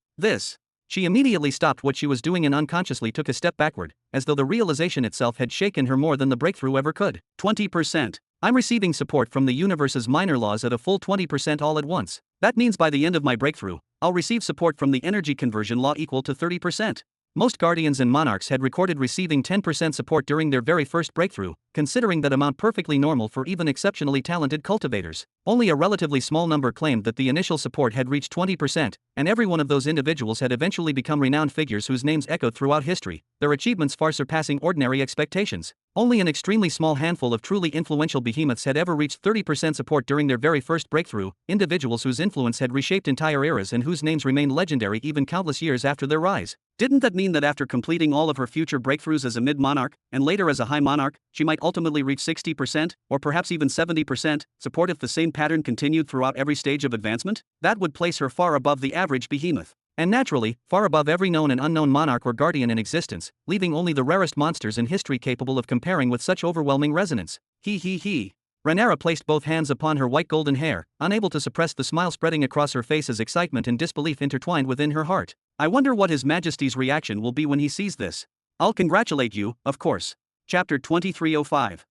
She immediately stopped what she was doing and unconsciously took a step backward, as though the realization itself had shaken her more than the breakthrough ever could. 20%. I'm receiving support from the universe's minor laws at a full 20% all at once. That means by the end of my breakthrough, I'll receive support from the energy conversion law equal to 30%. Most guardians and monarchs had recorded receiving 10% support during their very first breakthrough, considering that amount perfectly normal for even exceptionally talented cultivators. Only a relatively small number claimed that the initial support had reached 20%, and every one of those individuals had eventually become renowned figures whose names echoed throughout history, their achievements far surpassing ordinary expectations. Only an extremely small handful of truly influential behemoths had ever reached 30% support during their very first breakthrough, individuals whose influence had reshaped entire eras and whose names remained legendary even countless years after their rise. Didn't that mean that after completing all of her future breakthroughs as a mid-monarch, and later as a high monarch, she might ultimately reach 60%, or perhaps even 70%, support if the same pattern continued throughout every stage of advancement? That would place her far above the average behemoth. And naturally, far above every known and unknown monarch or guardian in existence, leaving only the rarest monsters in history capable of comparing with such overwhelming resonance. Rhaenyra placed both hands upon her white golden hair, unable to suppress the smile spreading across her face as excitement and disbelief intertwined within her heart. I wonder what His Majesty's reaction will be when he sees this. I'll congratulate you, of course. Chapter 2305.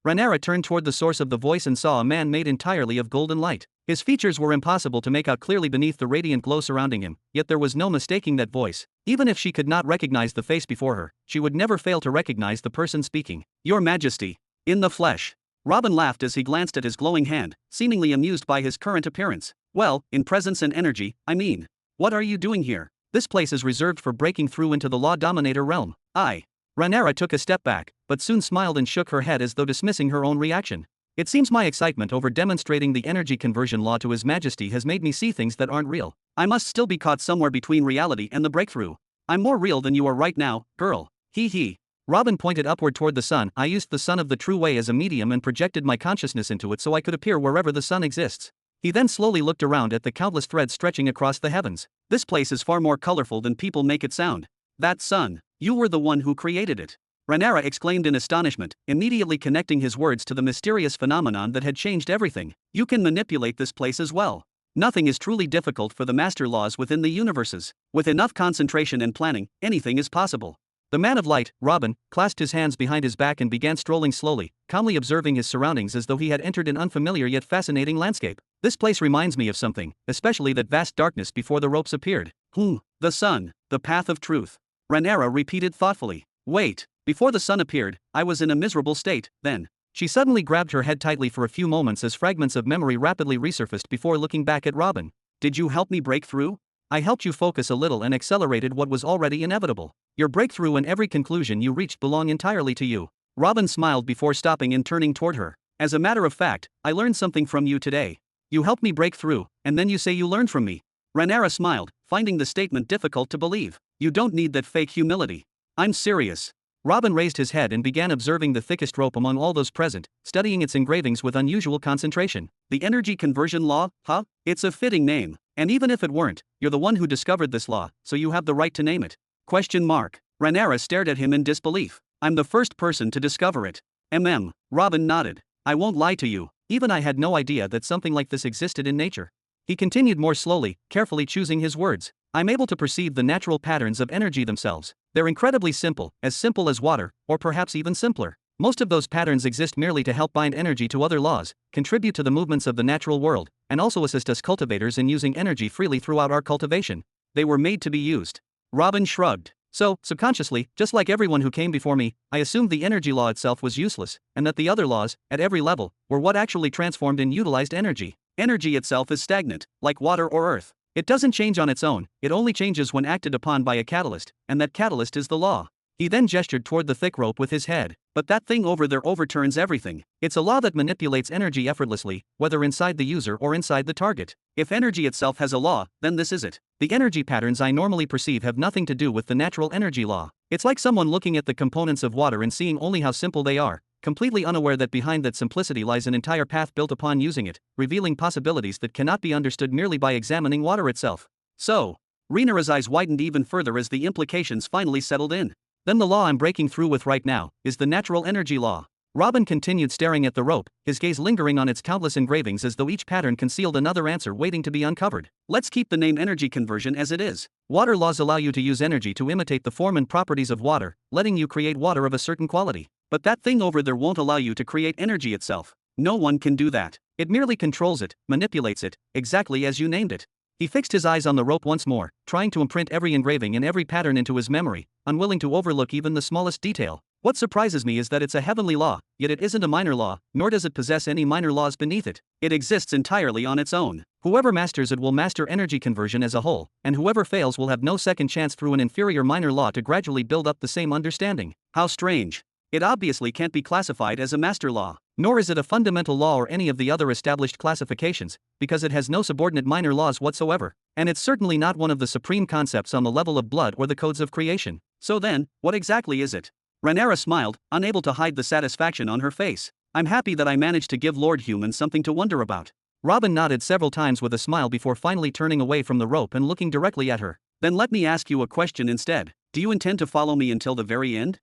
Rhaenyra turned toward the source of the voice and saw a man made entirely of golden light. His features were impossible to make out clearly beneath the radiant glow surrounding him, yet there was no mistaking that voice. Even if she could not recognize the face before her, she would never fail to recognize the person speaking. Your Majesty. In the flesh. Robin laughed as he glanced at his glowing hand, seemingly amused by his current appearance. Well, in presence and energy, I mean. What are you doing here? This place is reserved for breaking through into the Law Dominator realm. Rhaenyra took a step back, but soon smiled and shook her head as though dismissing her own reaction. It seems my excitement over demonstrating the energy conversion law to His Majesty has made me see things that aren't real. I must still be caught somewhere between reality and the breakthrough. I'm more real than you are right now, girl. Robin pointed upward toward the sun. I used the sun of the true way as a medium and projected my consciousness into it so I could appear wherever the sun exists. He then slowly looked around at the countless threads stretching across the heavens. This place is far more colorful than people make it sound. That sun, you were the one who created it. Rhaenyra exclaimed in astonishment, immediately connecting his words to the mysterious phenomenon that had changed everything. You can manipulate this place as well. Nothing is truly difficult for the master laws within the universes. With enough concentration and planning, anything is possible. The man of light, Robin, clasped his hands behind his back and began strolling slowly, calmly observing his surroundings as though he had entered an unfamiliar yet fascinating landscape. This place reminds me of something, especially that vast darkness before the ropes appeared. The sun, the path of truth. Rhaenyra repeated thoughtfully. Wait, before the sun appeared, I was in a miserable state, then. She suddenly grabbed her head tightly for a few moments as fragments of memory rapidly resurfaced before looking back at Robin. Did you help me break through? I helped you focus a little and accelerated what was already inevitable. Your breakthrough and every conclusion you reached belong entirely to you. Robin smiled before stopping and turning toward her. As a matter of fact, I learned something from you today. You helped me break through, and then you say you learned from me. Rhaenyra smiled, finding the statement difficult to believe. You don't need that fake humility. I'm serious. Robin raised his head and began observing the thickest rope among all those present, studying its engravings with unusual concentration. The energy conversion law, huh? It's a fitting name. And even if it weren't, you're the one who discovered this law, so you have the right to name it. Rhaenyra stared at him in disbelief. I'm the first person to discover it. Robin nodded. I won't lie to you, even I had no idea that something like this existed in nature. He continued more slowly, carefully choosing his words. I'm able to perceive the natural patterns of energy themselves. They're incredibly simple as water, or perhaps even simpler. Most of those patterns exist merely to help bind energy to other laws, contribute to the movements of the natural world, and also assist us cultivators in using energy freely throughout our cultivation. They were made to be used. Robin shrugged. So, subconsciously, just like everyone who came before me, I assumed the energy law itself was useless, and that the other laws, at every level, were what actually transformed and utilized energy. Energy itself is stagnant, like water or earth. It doesn't change on its own, it only changes when acted upon by a catalyst, and that catalyst is the law. He then gestured toward the thick rope with his head. But that thing over there overturns everything. It's a law that manipulates energy effortlessly, whether inside the user or inside the target. If energy itself has a law, then this is it. The energy patterns I normally perceive have nothing to do with the natural energy law. It's like someone looking at the components of water and seeing only how simple they are, completely unaware that behind that simplicity lies an entire path built upon using it, revealing possibilities that cannot be understood merely by examining water itself. So, Rhaenyra's eyes widened even further as the implications finally settled in. Then the law I'm breaking through with right now is the natural energy law. Robin continued staring at the rope, his gaze lingering on its countless engravings as though each pattern concealed another answer waiting to be uncovered. Let's keep the name energy conversion as it is. Water laws allow you to use energy to imitate the form and properties of water, letting you create water of a certain quality. But that thing over there won't allow you to create energy itself. No one can do that. It merely controls it, manipulates it, exactly as you named it. He fixed his eyes on the rope once more, trying to imprint every engraving and every pattern into his memory, unwilling to overlook even the smallest detail. What surprises me is that it's a heavenly law, yet it isn't a minor law, nor does it possess any minor laws beneath it. It exists entirely on its own. Whoever masters it will master energy conversion as a whole, and whoever fails will have no second chance through an inferior minor law to gradually build up the same understanding. How strange. It obviously can't be classified as a master law, nor is it a fundamental law or any of the other established classifications, because it has no subordinate minor laws whatsoever, and it's certainly not one of the supreme concepts on the level of blood or the codes of creation. So then, what exactly is it? Rhaenyra smiled, unable to hide the satisfaction on her face. I'm happy that I managed to give Lord Human something to wonder about. Robin nodded several times with a smile before finally turning away from the rope and looking directly at her. Then let me ask you a question instead. Do you intend to follow me until the very end?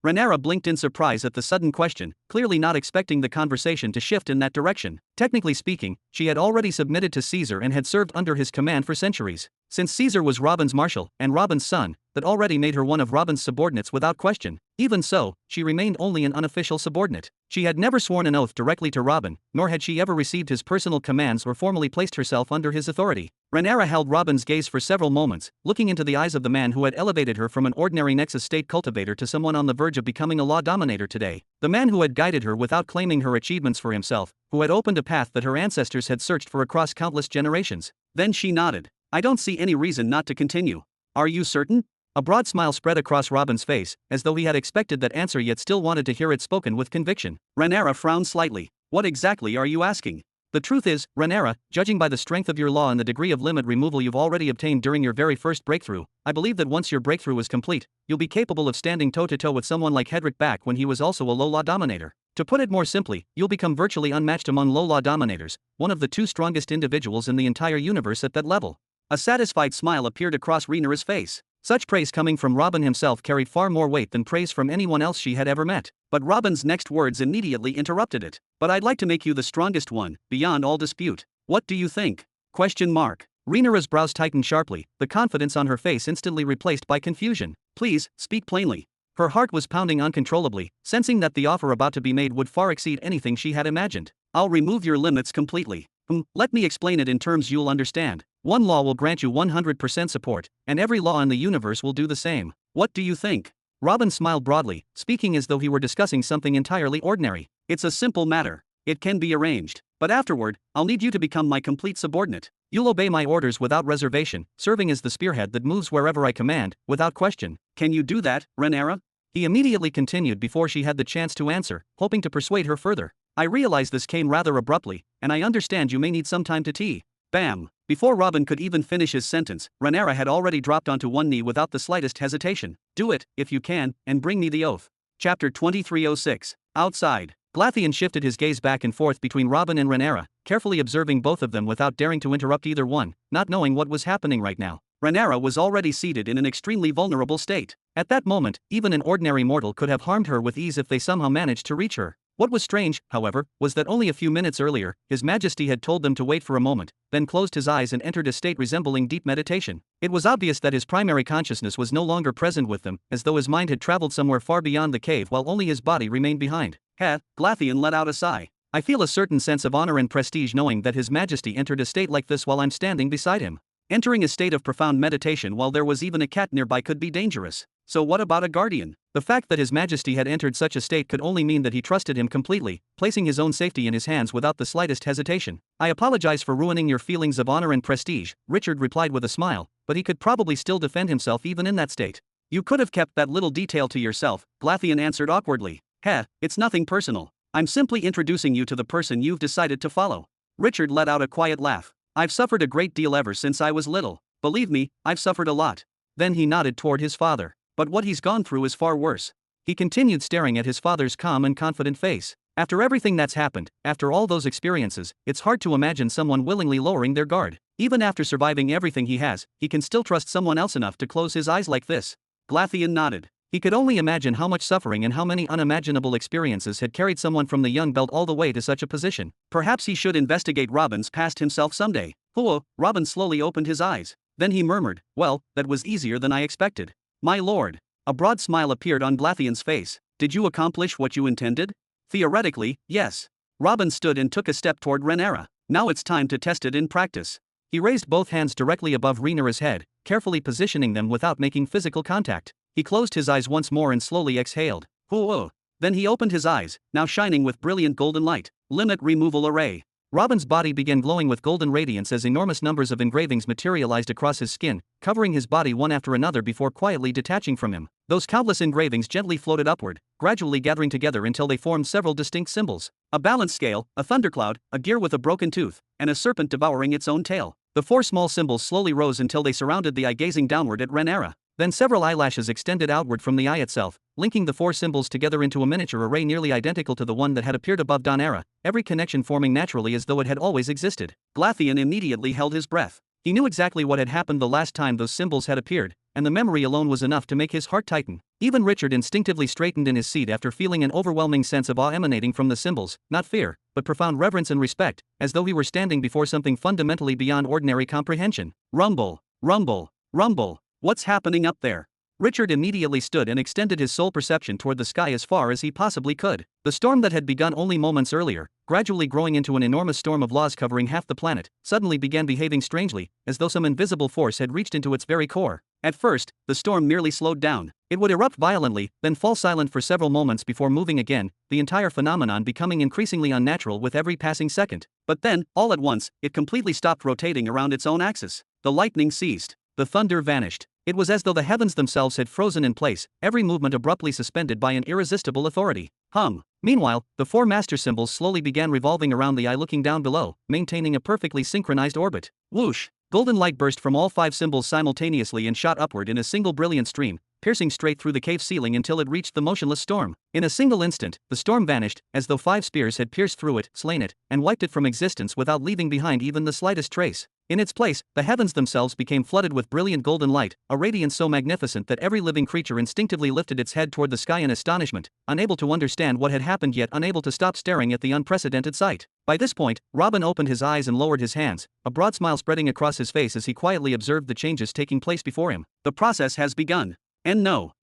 Rhaenyra blinked in surprise at the sudden question, clearly not expecting the conversation to shift in that direction. Technically speaking, she had already submitted to Caesar and had served under his command for centuries. Since Caesar was Robin's marshal and Robin's son, that already made her one of Robin's subordinates without question. Even so, she remained only an unofficial subordinate. She had never sworn an oath directly to Robin, nor had she ever received his personal commands or formally placed herself under his authority. Rhaenyra held Robin's gaze for several moments, looking into the eyes of the man who had elevated her from an ordinary Nexus state cultivator to someone on the verge of becoming a law dominator today. The man who had guided her without claiming her achievements for himself, who had opened a path that her ancestors had searched for across countless generations. Then she nodded. I don't see any reason not to continue. Are you certain? A broad smile spread across Robin's face, as though he had expected that answer yet still wanted to hear it spoken with conviction. Rhaenyra frowned slightly. What exactly are you asking? The truth is, Rhaenyra, judging by the strength of your law and the degree of limit removal you've already obtained during your very first breakthrough, I believe that once your breakthrough is complete, you'll be capable of standing toe-to-toe with someone like Hedrick back when he was also a low-law dominator. To put it more simply, you'll become virtually unmatched among low-law dominators, one of the two strongest individuals in the entire universe at that level. A satisfied smile appeared across Rhaenyra's face. Such praise coming from Robin himself carried far more weight than praise from anyone else she had ever met. But Robin's next words immediately interrupted it. But I'd like to make you the strongest one, beyond all dispute. What do you think? Rhaenyra's brows tightened sharply, the confidence on her face instantly replaced by confusion. Please, speak plainly. Her heart was pounding uncontrollably, sensing that the offer about to be made would far exceed anything she had imagined. I'll remove your limits completely. Let me explain it in terms you'll understand. One law will grant you 100% support, and every law in the universe will do the same. What do you think? Robin smiled broadly, speaking as though he were discussing something entirely ordinary. It's a simple matter. It can be arranged. But afterward, I'll need you to become my complete subordinate. You'll obey my orders without reservation, serving as the spearhead that moves wherever I command, without question. Can you do that, Rhaenyra? He immediately continued before she had the chance to answer, hoping to persuade her further. I realize this came rather abruptly, and I understand you may need some time to tea. Bam! Before Robin could even finish his sentence, Rhaenyra had already dropped onto one knee without the slightest hesitation. Do it, if you can, and bring me the oath. Chapter 2306. Outside. Glatheon shifted his gaze back and forth between Robin and Rhaenyra, carefully observing both of them without daring to interrupt either one, not knowing what was happening right now. Rhaenyra was already seated in an extremely vulnerable state. At that moment, even an ordinary mortal could have harmed her with ease if they somehow managed to reach her. What was strange, however, was that only a few minutes earlier, His Majesty had told them to wait for a moment, then closed his eyes and entered a state resembling deep meditation. It was obvious that his primary consciousness was no longer present with them, as though his mind had traveled somewhere far beyond the cave while only his body remained behind. Glatheon let out a sigh. I feel a certain sense of honor and prestige knowing that His Majesty entered a state like this while I'm standing beside him. Entering a state of profound meditation while there was even a cat nearby could be dangerous. So what about a guardian? The fact that His Majesty had entered such a state could only mean that he trusted him completely, placing his own safety in his hands without the slightest hesitation. I apologize for ruining your feelings of honor and prestige, Richard replied with a smile, but he could probably still defend himself even in that state. You could have kept that little detail to yourself, Glatheon answered awkwardly. Heh, it's nothing personal. I'm simply introducing you to the person you've decided to follow. Richard let out a quiet laugh. I've suffered a great deal ever since I was little. Believe me, I've suffered a lot. Then he nodded toward his father. But what he's gone through is far worse. He continued staring at his father's calm and confident face. After everything that's happened, after all those experiences, it's hard to imagine someone willingly lowering their guard. Even after surviving everything he has, he can still trust someone else enough to close his eyes like this. Glatheon nodded. He could only imagine how much suffering and how many unimaginable experiences had carried someone from the young belt all the way to such a position. Perhaps he should investigate Robin's past himself someday. Oh, Robin slowly opened his eyes. Then he murmured, well, that was easier than I expected. My lord. A broad smile appeared on Glatheon's face. Did you accomplish what you intended? Theoretically, yes. Robin stood and took a step toward Rhaenyra. Now it's time to test it in practice. He raised both hands directly above Rhaenyra's head, carefully positioning them without making physical contact. He closed his eyes once more and slowly exhaled. Oh. Then he opened his eyes, now shining with brilliant golden light. Limit removal array. Robin's body began glowing with golden radiance as enormous numbers of engravings materialized across his skin, covering his body one after another before quietly detaching from him. Those countless engravings gently floated upward, gradually gathering together until they formed several distinct symbols. A balance scale, a thundercloud, a gear with a broken tooth, and a serpent devouring its own tail. The four small symbols slowly rose until they surrounded the eye, gazing downward at Rhaenyra. Then several eyelashes extended outward from the eye itself, linking the four symbols together into a miniature array nearly identical to the one that had appeared above Rhaenyra, every connection forming naturally as though it had always existed. Glatheon immediately held his breath. He knew exactly what had happened the last time those symbols had appeared, and the memory alone was enough to make his heart tighten. Even Richard instinctively straightened in his seat after feeling an overwhelming sense of awe emanating from the symbols, not fear, but profound reverence and respect, as though he were standing before something fundamentally beyond ordinary comprehension. Rumble, rumble, rumble. What's happening up there? Richard immediately stood and extended his soul perception toward the sky as far as he possibly could. The storm that had begun only moments earlier, gradually growing into an enormous storm of laws covering half the planet, suddenly began behaving strangely, as though some invisible force had reached into its very core. At first, the storm merely slowed down. It would erupt violently, then fall silent for several moments before moving again, the entire phenomenon becoming increasingly unnatural with every passing second. But then, all at once, it completely stopped rotating around its own axis. The lightning ceased. The thunder vanished. It was as though the heavens themselves had frozen in place, every movement abruptly suspended by an irresistible authority. Meanwhile, the four master symbols slowly began revolving around the eye, looking down below, maintaining a perfectly synchronized orbit. Whoosh! Golden light burst from all five symbols simultaneously and shot upward in a single brilliant stream, piercing straight through the cave ceiling until it reached the motionless storm. In a single instant, the storm vanished, as though 5 spears had pierced through it, slain it, and wiped it from existence without leaving behind even the slightest trace. In its place, the heavens themselves became flooded with brilliant golden light, a radiance so magnificent that every living creature instinctively lifted its head toward the sky in astonishment, unable to understand what had happened yet unable to stop staring at the unprecedented sight. By this point, Robin opened his eyes and lowered his hands, a broad smile spreading across his face as he quietly observed the changes taking place before him. The process has begun. And no,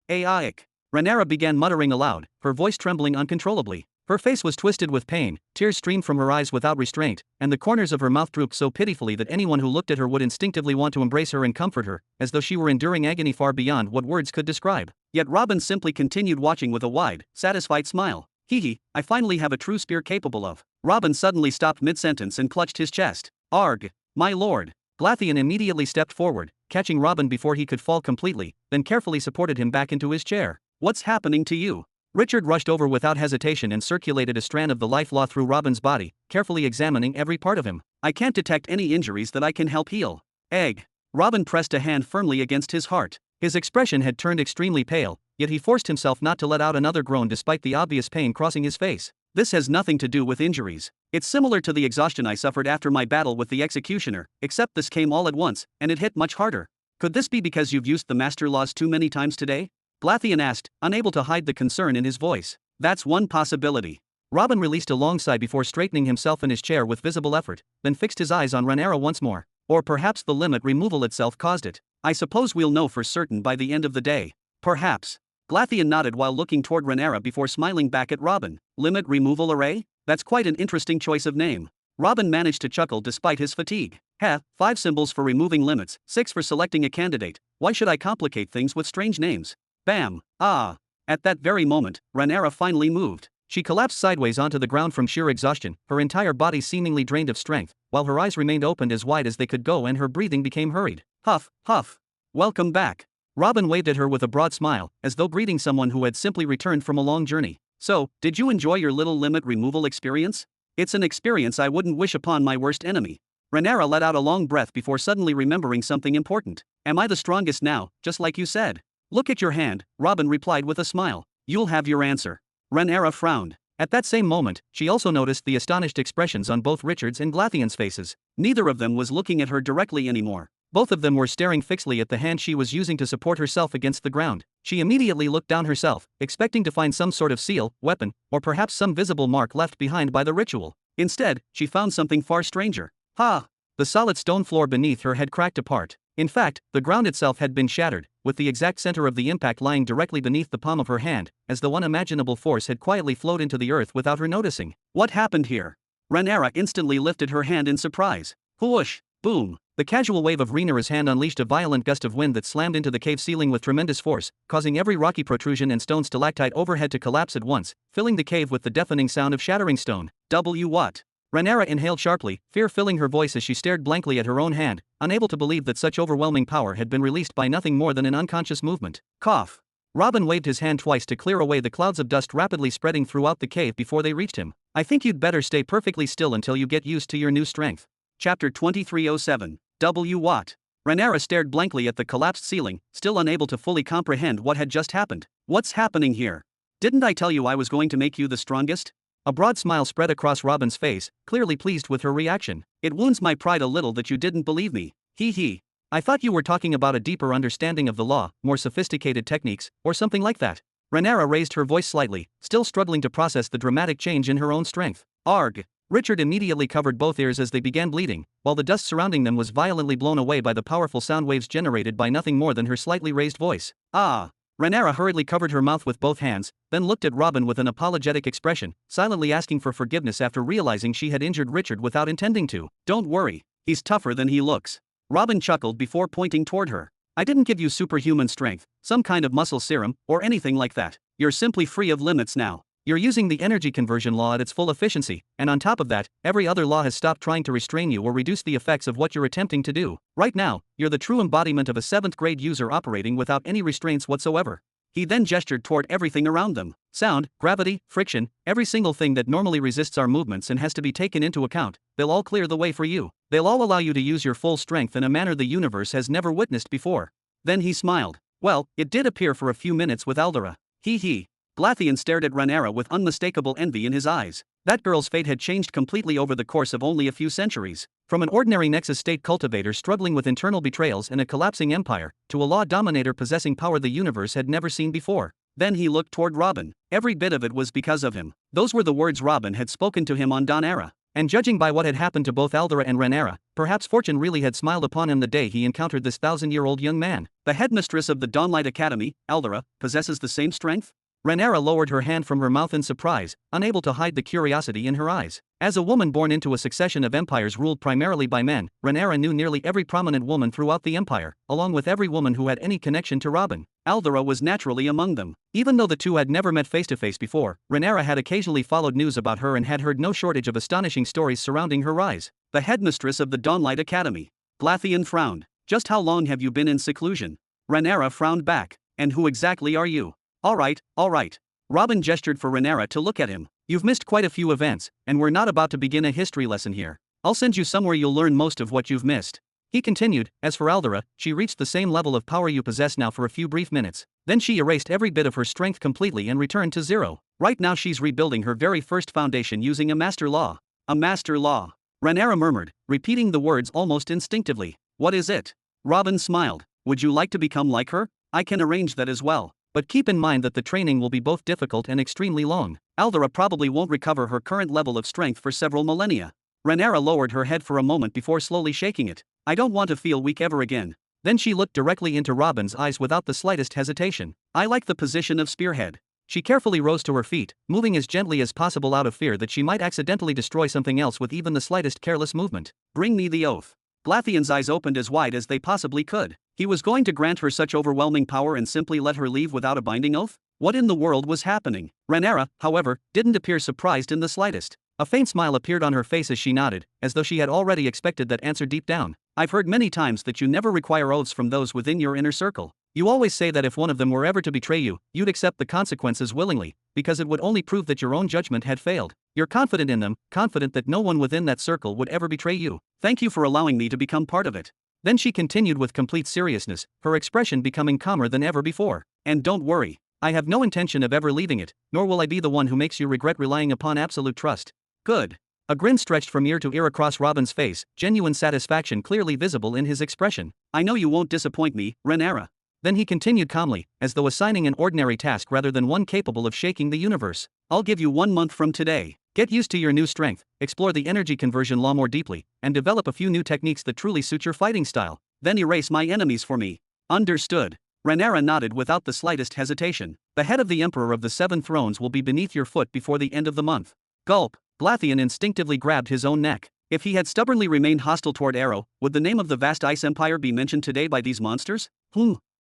Aic. Rhaenyra began muttering aloud, her voice trembling uncontrollably. Her face was twisted with pain, tears streamed from her eyes without restraint, and the corners of her mouth drooped so pitifully that anyone who looked at her would instinctively want to embrace her and comfort her, as though she were enduring agony far beyond what words could describe. Yet Robin simply continued watching with a wide, satisfied smile. I finally have a true spear capable of. Robin suddenly stopped mid-sentence and clutched his chest. Arg! My lord! Glatheon immediately stepped forward, catching Robin before he could fall completely, then carefully supported him back into his chair. What's happening to you? Richard rushed over without hesitation and circulated a strand of the life law through Robin's body, carefully examining every part of him. I can't detect any injuries that I can help heal. Egg. Robin pressed a hand firmly against his heart. His expression had turned extremely pale, yet he forced himself not to let out another groan despite the obvious pain crossing his face. This has nothing to do with injuries. It's similar to the exhaustion I suffered after my battle with the executioner, except this came all at once, and it hit much harder. Could this be because you've used the master laws too many times today? Glatheon asked, unable to hide the concern in his voice. That's one possibility. Robin released a long sigh before straightening himself in his chair with visible effort, then fixed his eyes on Rhaenyra once more. Or perhaps the limit removal itself caused it. I suppose we'll know for certain by the end of the day. Perhaps. Glatheon nodded while looking toward Rhaenyra before smiling back at Robin. Limit removal array? That's quite an interesting choice of name. Robin managed to chuckle despite his fatigue. 5 symbols for removing limits, 6 for selecting a candidate. Why should I complicate things with strange names? Bam! Ah! At that very moment, Rhaenyra finally moved. She collapsed sideways onto the ground from sheer exhaustion, her entire body seemingly drained of strength, while her eyes remained opened as wide as they could go and her breathing became hurried. Huff, huff. Welcome back. Robin waved at her with a broad smile, as though greeting someone who had simply returned from a long journey. So, did you enjoy your little limit removal experience? It's an experience I wouldn't wish upon my worst enemy. Rhaenyra let out a long breath before suddenly remembering something important. Am I the strongest now, just like you said? Look at your hand, Robin replied with a smile. You'll have your answer. Rhaenyra frowned. At that same moment, she also noticed the astonished expressions on both Richard's and Glatheon's faces. Neither of them was looking at her directly anymore. Both of them were staring fixedly at the hand she was using to support herself against the ground. She immediately looked down herself, expecting to find some sort of seal, weapon, or perhaps some visible mark left behind by the ritual. Instead, she found something far stranger. Ha! The solid stone floor beneath her had cracked apart. In fact, the ground itself had been shattered, with the exact center of the impact lying directly beneath the palm of her hand, as though unimaginable force had quietly flowed into the earth without her noticing. What happened here? Rhaenyra instantly lifted her hand in surprise. Whoosh! Boom! The casual wave of Rhaenyra's hand unleashed a violent gust of wind that slammed into the cave ceiling with tremendous force, causing every rocky protrusion and stone stalactite overhead to collapse at once, filling the cave with the deafening sound of shattering stone. What? Rhaenyra inhaled sharply, fear filling her voice as she stared blankly at her own hand, unable to believe that such overwhelming power had been released by nothing more than an unconscious movement. Cough. Robin waved his hand twice to clear away the clouds of dust rapidly spreading throughout the cave before they reached him. I think you'd better stay perfectly still until you get used to your new strength. Chapter 2307. What? Rhaenyra stared blankly at the collapsed ceiling, still unable to fully comprehend what had just happened. What's happening here? Didn't I tell you I was going to make you the strongest? A broad smile spread across Robin's face, clearly pleased with her reaction. It wounds my pride a little that you didn't believe me. Hee. I thought you were talking about a deeper understanding of the law, more sophisticated techniques, or something like that. Rhaenyra raised her voice slightly, still struggling to process the dramatic change in her own strength. Arg! Richard immediately covered both ears as they began bleeding, while the dust surrounding them was violently blown away by the powerful sound waves generated by nothing more than her slightly raised voice. Ah! Rhaenyra hurriedly covered her mouth with both hands, then looked at Robin with an apologetic expression, silently asking for forgiveness after realizing she had injured Richard without intending to. Don't worry, he's tougher than he looks. Robin chuckled before pointing toward her. I didn't give you superhuman strength, some kind of muscle serum, or anything like that. You're simply free of limits now. You're using the energy conversion law at its full efficiency, and on top of that, every other law has stopped trying to restrain you or reduce the effects of what you're attempting to do. Right now, you're the true embodiment of a 7th grade user operating without any restraints whatsoever. He then gestured toward everything around them. Sound, gravity, friction, every single thing that normally resists our movements and has to be taken into account, they'll all clear the way for you. They'll all allow you to use your full strength in a manner the universe has never witnessed before. Then he smiled. Well, it did appear for a few minutes with Eldera. Hee. Glatheon stared at Rhaenyra with unmistakable envy in his eyes. That girl's fate had changed completely over the course of only a few centuries. From an ordinary Nexus state cultivator struggling with internal betrayals and a collapsing empire, to a law dominator possessing power the universe had never seen before. Then he looked toward Robin. Every bit of it was because of him. Those were the words Robin had spoken to him on Dawnera. And judging by what had happened to both Eldera and Rhaenyra, perhaps fortune really had smiled upon him the day he encountered this 1,000-year-old young man. The headmistress of the Dawnlight Academy, Eldera, possesses the same strength? Rhaenyra lowered her hand from her mouth in surprise, unable to hide the curiosity in her eyes. As a woman born into a succession of empires ruled primarily by men, Rhaenyra knew nearly every prominent woman throughout the empire, along with every woman who had any connection to Robin. Eldera was naturally among them. Even though the two had never met face-to-face before, Rhaenyra had occasionally followed news about her and had heard no shortage of astonishing stories surrounding her rise. The headmistress of the Dawnlight Academy. Glatheon frowned. Just how long have you been in seclusion? Rhaenyra frowned back. And who exactly are you? All right. Robin gestured for Rhaenyra to look at him. You've missed quite a few events, and we're not about to begin a history lesson here. I'll send you somewhere you'll learn most of what you've missed. He continued. As for Eldera, she reached the same level of power you possess now for a few brief minutes. Then she erased every bit of her strength completely and returned to zero. Right now she's rebuilding her very first foundation using a master law. A master law. Rhaenyra murmured, repeating the words almost instinctively. What is it? Robin smiled. Would you like to become like her? I can arrange that as well. But keep in mind that the training will be both difficult and extremely long. Eldera probably won't recover her current level of strength for several millennia. Rhaenyra lowered her head for a moment before slowly shaking it. I don't want to feel weak ever again. Then she looked directly into Robin's eyes without the slightest hesitation. I like the position of spearhead. She carefully rose to her feet, moving as gently as possible out of fear that she might accidentally destroy something else with even the slightest careless movement. Bring me the oath. Glatheon's eyes opened as wide as they possibly could. He was going to grant her such overwhelming power and simply let her leave without a binding oath? What in the world was happening? Rhaenyra, however, didn't appear surprised in the slightest. A faint smile appeared on her face as she nodded, as though she had already expected that answer deep down. I've heard many times that you never require oaths from those within your inner circle. You always say that if one of them were ever to betray you, you'd accept the consequences willingly, because it would only prove that your own judgment had failed. You're confident in them, confident that no one within that circle would ever betray you. Thank you for allowing me to become part of it. Then she continued with complete seriousness, her expression becoming calmer than ever before. And don't worry. I have no intention of ever leaving it, nor will I be the one who makes you regret relying upon absolute trust. Good. A grin stretched from ear to ear across Robin's face, genuine satisfaction clearly visible in his expression. I know you won't disappoint me, Rhaenyra. Then he continued calmly, as though assigning an ordinary task rather than one capable of shaking the universe. I'll give you 1 month from today. Get used to your new strength, explore the energy conversion law more deeply, and develop a few new techniques that truly suit your fighting style. Then erase my enemies for me. Understood. Rhaenyra nodded without the slightest hesitation. The head of the Emperor of the Seven Thrones will be beneath your foot before the end of the month. Gulp. Glatheon instinctively grabbed his own neck. If he had stubbornly remained hostile toward Arrow, would the name of the vast ice empire be mentioned today by these monsters?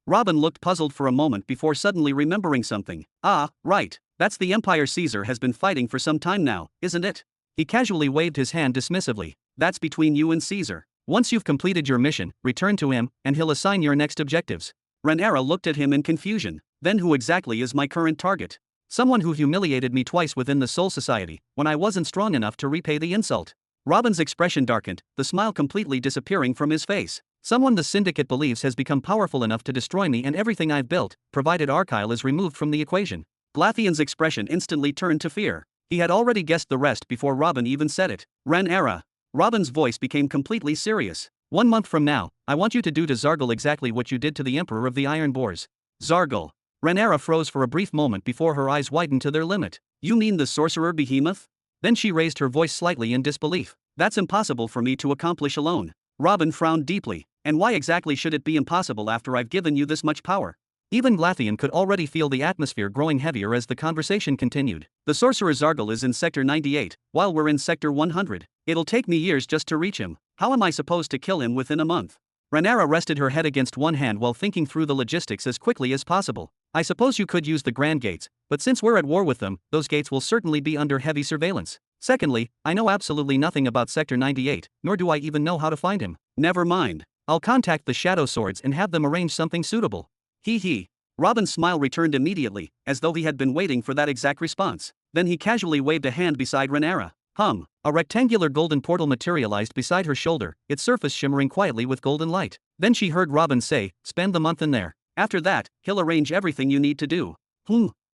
Robin looked puzzled for a moment before suddenly remembering something. Ah, right. That's the empire Caesar has been fighting for some time now, isn't it? He casually waved his hand dismissively. That's between you and Caesar. Once you've completed your mission, return to him, and he'll assign your next objectives. Rhaenyra looked at him in confusion. Then who exactly is my current target? Someone who humiliated me twice within the Soul Society, when I wasn't strong enough to repay the insult. Robin's expression darkened, the smile completely disappearing from his face. Someone the Syndicate believes has become powerful enough to destroy me and everything I've built, provided Arkyle is removed from the equation. Glatheon's expression instantly turned to fear. He had already guessed the rest before Robin even said it. Rhaenyra. Robin's voice became completely serious. 1 month from now, I want you to do to Zargal exactly what you did to the Emperor of the Iron Boars. Zargal. Rhaenyra froze for a brief moment before her eyes widened to their limit. You mean the sorcerer behemoth? Then she raised her voice slightly in disbelief. That's impossible for me to accomplish alone. Robin frowned deeply. And why exactly should it be impossible after I've given you this much power? Even Glatheon could already feel the atmosphere growing heavier as the conversation continued. The sorcerer Zargal is in Sector 98, while we're in Sector 100. It'll take me years just to reach him. How am I supposed to kill him within a month? Rhaenyra rested her head against one hand while thinking through the logistics as quickly as possible. I suppose you could use the Grand Gates, but since we're at war with them, those gates will certainly be under heavy surveillance. Secondly, I know absolutely nothing about Sector 98, nor do I even know how to find him. Never mind. I'll contact the Shadow Swords and have them arrange something suitable. Hee. Robin's smile returned immediately, as though he had been waiting for that exact response. Then he casually waved a hand beside Rhaenyra. A rectangular golden portal materialized beside her shoulder, its surface shimmering quietly with golden light. Then she heard Robin say, spend the month in there. After that, he'll arrange everything you need to do.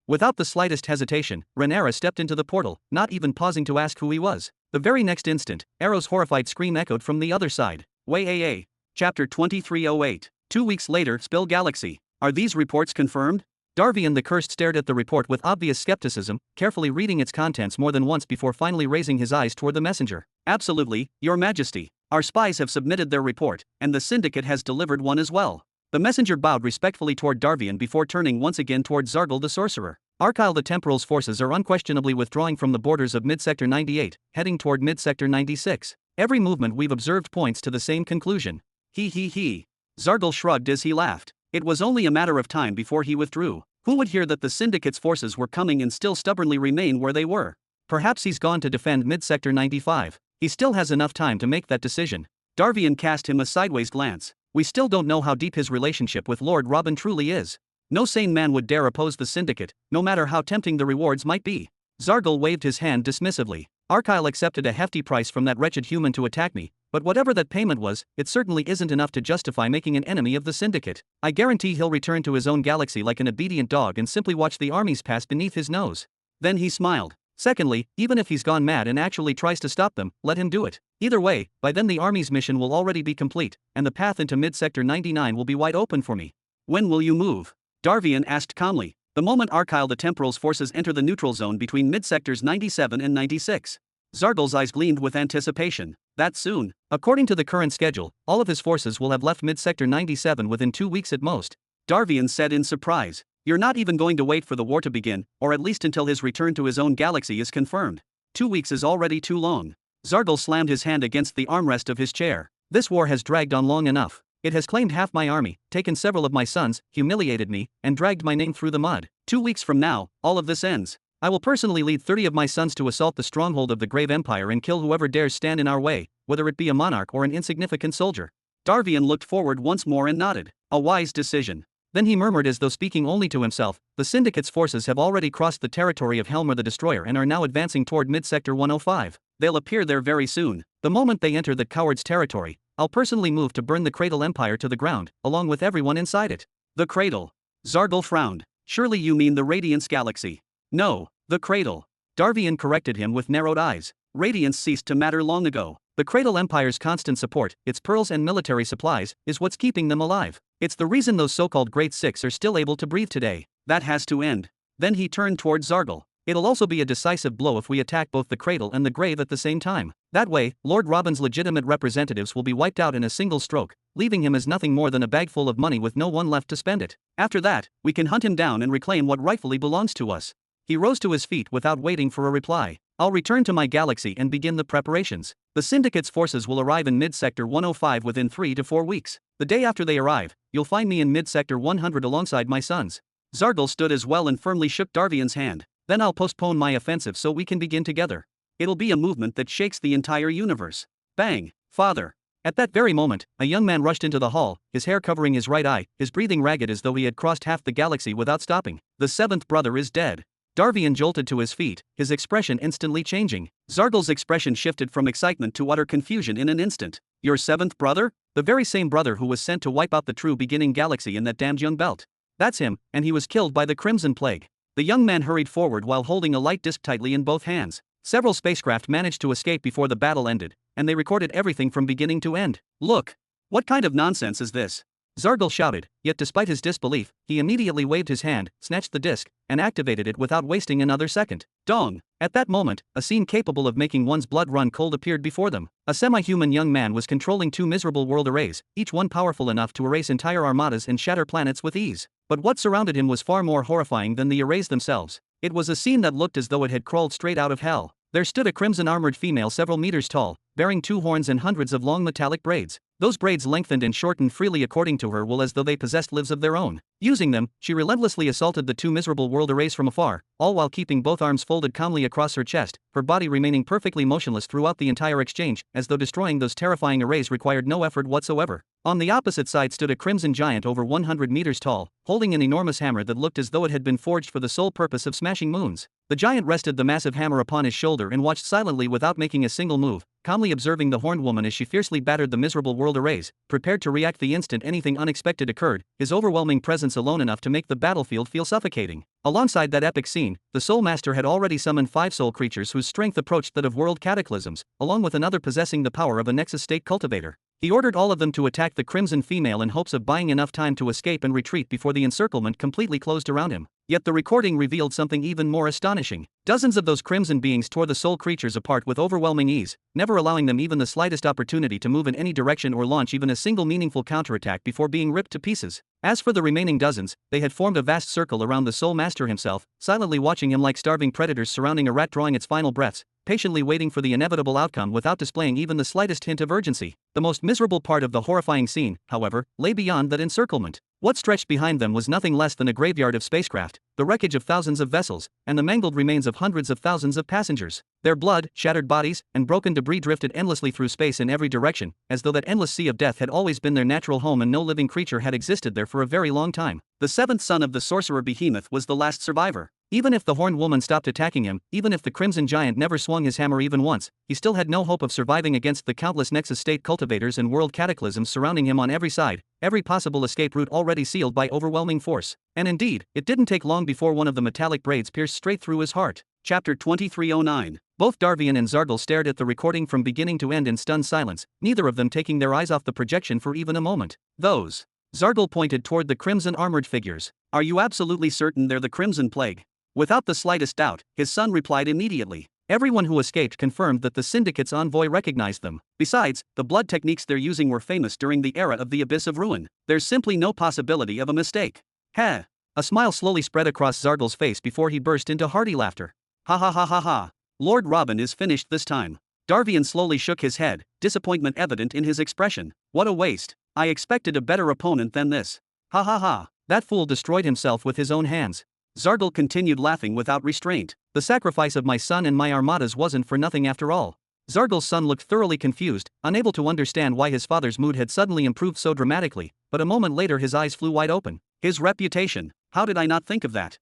Without the slightest hesitation, Rhaenyra stepped into the portal, not even pausing to ask who he was. The very next instant, Arrow's horrified scream echoed from the other side. Way. Chapter 2308. 2 weeks later, Spill Galaxy. Are these reports confirmed? Darvian the Cursed stared at the report with obvious skepticism, carefully reading its contents more than once before finally raising his eyes toward the messenger. Absolutely, Your Majesty. Our spies have submitted their report, and the Syndicate has delivered one as well. The messenger bowed respectfully toward Darvian before turning once again toward Zargal the Sorcerer. Arkyle the Temporal's forces are unquestionably withdrawing from the borders of Mid-Sector 98, heading toward Mid-Sector 96. Every movement we've observed points to the same conclusion. He. Zargal shrugged as he laughed. It was only a matter of time before he withdrew. Who would hear that the Syndicate's forces were coming and still stubbornly remain where they were? Perhaps he's gone to defend Mid-Sector 95. He still has enough time to make that decision. Darvian cast him a sideways glance. We still don't know how deep his relationship with Lord Robin truly is. No sane man would dare oppose the Syndicate, no matter how tempting the rewards might be. Zargal waved his hand dismissively. Arkyle accepted a hefty price from that wretched human to attack me, but whatever that payment was, it certainly isn't enough to justify making an enemy of the Syndicate. I guarantee he'll return to his own galaxy like an obedient dog and simply watch the armies pass beneath his nose. Then he smiled. Secondly, even if he's gone mad and actually tries to stop them, let him do it. Either way, by then the army's mission will already be complete, and the path into Mid-Sector 99 will be wide open for me. When will you move? Darvian asked calmly. The moment Arkyle the Temporal's forces enter the neutral zone between Mid-Sectors 97 and 96. Zargal's eyes gleamed with anticipation. That soon? According to the current schedule, all of his forces will have left Mid-Sector 97 within 2 weeks at most. Darvian said in surprise. You're not even going to wait for the war to begin, or at least until his return to his own galaxy is confirmed. 2 weeks is already too long. Zargal slammed his hand against the armrest of his chair. This war has dragged on long enough. It has claimed half my army, taken several of my sons, humiliated me, and dragged my name through the mud. 2 weeks from now, all of this ends. I will personally lead 30 of my sons to assault the stronghold of the Grave Empire and kill whoever dares stand in our way, whether it be a monarch or an insignificant soldier. Darvian looked forward once more and nodded. A wise decision. Then he murmured as though speaking only to himself, the Syndicate's forces have already crossed the territory of Helmer the Destroyer and are now advancing toward mid-sector 105. They'll appear there very soon. The moment they enter the coward's territory, I'll personally move to burn the Cradle Empire to the ground, along with everyone inside it. The Cradle. Zargle frowned. Surely you mean the Radiance Galaxy. No, the Cradle. Darvian corrected him with narrowed eyes. Radiance ceased to matter long ago. The Cradle Empire's constant support, its pearls and military supplies, is what's keeping them alive. It's the reason those so-called Great Six are still able to breathe today. That has to end. Then he turned toward Zargle. It'll also be a decisive blow if we attack both the Cradle and the Grave at the same time. That way, Lord Robin's legitimate representatives will be wiped out in a single stroke, leaving him as nothing more than a bag full of money with no one left to spend it. After that, we can hunt him down and reclaim what rightfully belongs to us. He rose to his feet without waiting for a reply. I'll return to my galaxy and begin the preparations. The Syndicate's forces will arrive in mid-sector 105 within 3 to 4 weeks. The day after they arrive, you'll find me in mid-sector 100 alongside my sons. Zargle stood as well and firmly shook Darvian's hand. Then I'll postpone my offensive so we can begin together. It'll be a movement that shakes the entire universe. Bang, father. At that very moment, a young man rushed into the hall, his hair covering his right eye, his breathing ragged as though he had crossed half the galaxy without stopping. The seventh brother is dead. Darvian jolted to his feet, his expression instantly changing. Zargle's expression shifted from excitement to utter confusion in an instant. Your seventh brother? The very same brother who was sent to wipe out the true beginning galaxy in that damned young belt. That's him, and he was killed by the Crimson Plague. The young man hurried forward while holding a light disc tightly in both hands. Several spacecraft managed to escape before the battle ended, and they recorded everything from beginning to end. Look! What kind of nonsense is this? Zargle shouted, yet despite his disbelief, he immediately waved his hand, snatched the disc, and activated it without wasting another second. Dong! At that moment, a scene capable of making one's blood run cold appeared before them. A semi-human young man was controlling two miserable world arrays, each one powerful enough to erase entire armadas and shatter planets with ease. But what surrounded him was far more horrifying than the arrays themselves. It was a scene that looked as though it had crawled straight out of hell. There stood a crimson-armored female several meters tall, bearing two horns and hundreds of long metallic braids. Those braids lengthened and shortened freely according to her will as though they possessed lives of their own. Using them, she relentlessly assaulted the two miserable world arrays from afar, all while keeping both arms folded calmly across her chest, her body remaining perfectly motionless throughout the entire exchange, as though destroying those terrifying arrays required no effort whatsoever. On the opposite side stood a crimson giant over 100 meters tall, holding an enormous hammer that looked as though it had been forged for the sole purpose of smashing moons. The giant rested the massive hammer upon his shoulder and watched silently without making a single move, calmly observing the horned woman as she fiercely battered the miserable world arrays, prepared to react the instant anything unexpected occurred, his overwhelming presence alone enough to make the battlefield feel suffocating. Alongside that epic scene, the Soul Master had already summoned 5 soul creatures whose strength approached that of world cataclysms, along with another possessing the power of a Nexus State cultivator. He ordered all of them to attack the Crimson female in hopes of buying enough time to escape and retreat before the encirclement completely closed around him. Yet the recording revealed something even more astonishing. Dozens of those Crimson beings tore the soul creatures apart with overwhelming ease, never allowing them even the slightest opportunity to move in any direction or launch even a single meaningful counterattack before being ripped to pieces. As for the remaining dozens, they had formed a vast circle around the Soul Master himself, silently watching him like starving predators surrounding a rat drawing its final breaths, patiently waiting for the inevitable outcome without displaying even the slightest hint of urgency. The most miserable part of the horrifying scene, however, lay beyond that encirclement. What stretched behind them was nothing less than a graveyard of spacecraft, the wreckage of thousands of vessels, and the mangled remains of hundreds of thousands of passengers. Their blood, shattered bodies, and broken debris drifted endlessly through space in every direction, as though that endless sea of death had always been their natural home and no living creature had existed there for a very long time. The seventh son of the sorcerer Behemoth was the last survivor. Even if the horned woman stopped attacking him, even if the Crimson Giant never swung his hammer even once, he still had no hope of surviving against the countless Nexus State cultivators and world cataclysms surrounding him on every side, every possible escape route already sealed by overwhelming force. And indeed, it didn't take long before one of the metallic braids pierced straight through his heart. Chapter 2309. Both Darvian and Zargle stared at the recording from beginning to end in stunned silence, neither of them taking their eyes off the projection for even a moment. Those. Zargle pointed toward the crimson armored figures. Are you absolutely certain they're the Crimson Plague? Without the slightest doubt, his son replied immediately. Everyone who escaped confirmed that the Syndicate's envoy recognized them. Besides, the blood techniques they're using were famous during the era of the Abyss of Ruin. There's simply no possibility of a mistake. Heh. A smile slowly spread across Zargle's face before he burst into hearty laughter. Ha ha ha ha ha. Lord Robin is finished this time. Darvian slowly shook his head, disappointment evident in his expression. What a waste. I expected a better opponent than this. Ha ha ha. That fool destroyed himself with his own hands. Zargle continued laughing without restraint. The sacrifice of my son and my armadas wasn't for nothing after all. Zargle's son looked thoroughly confused, unable to understand why his father's mood had suddenly improved so dramatically, but a moment later his eyes flew wide open. His reputation. How did I not think of that?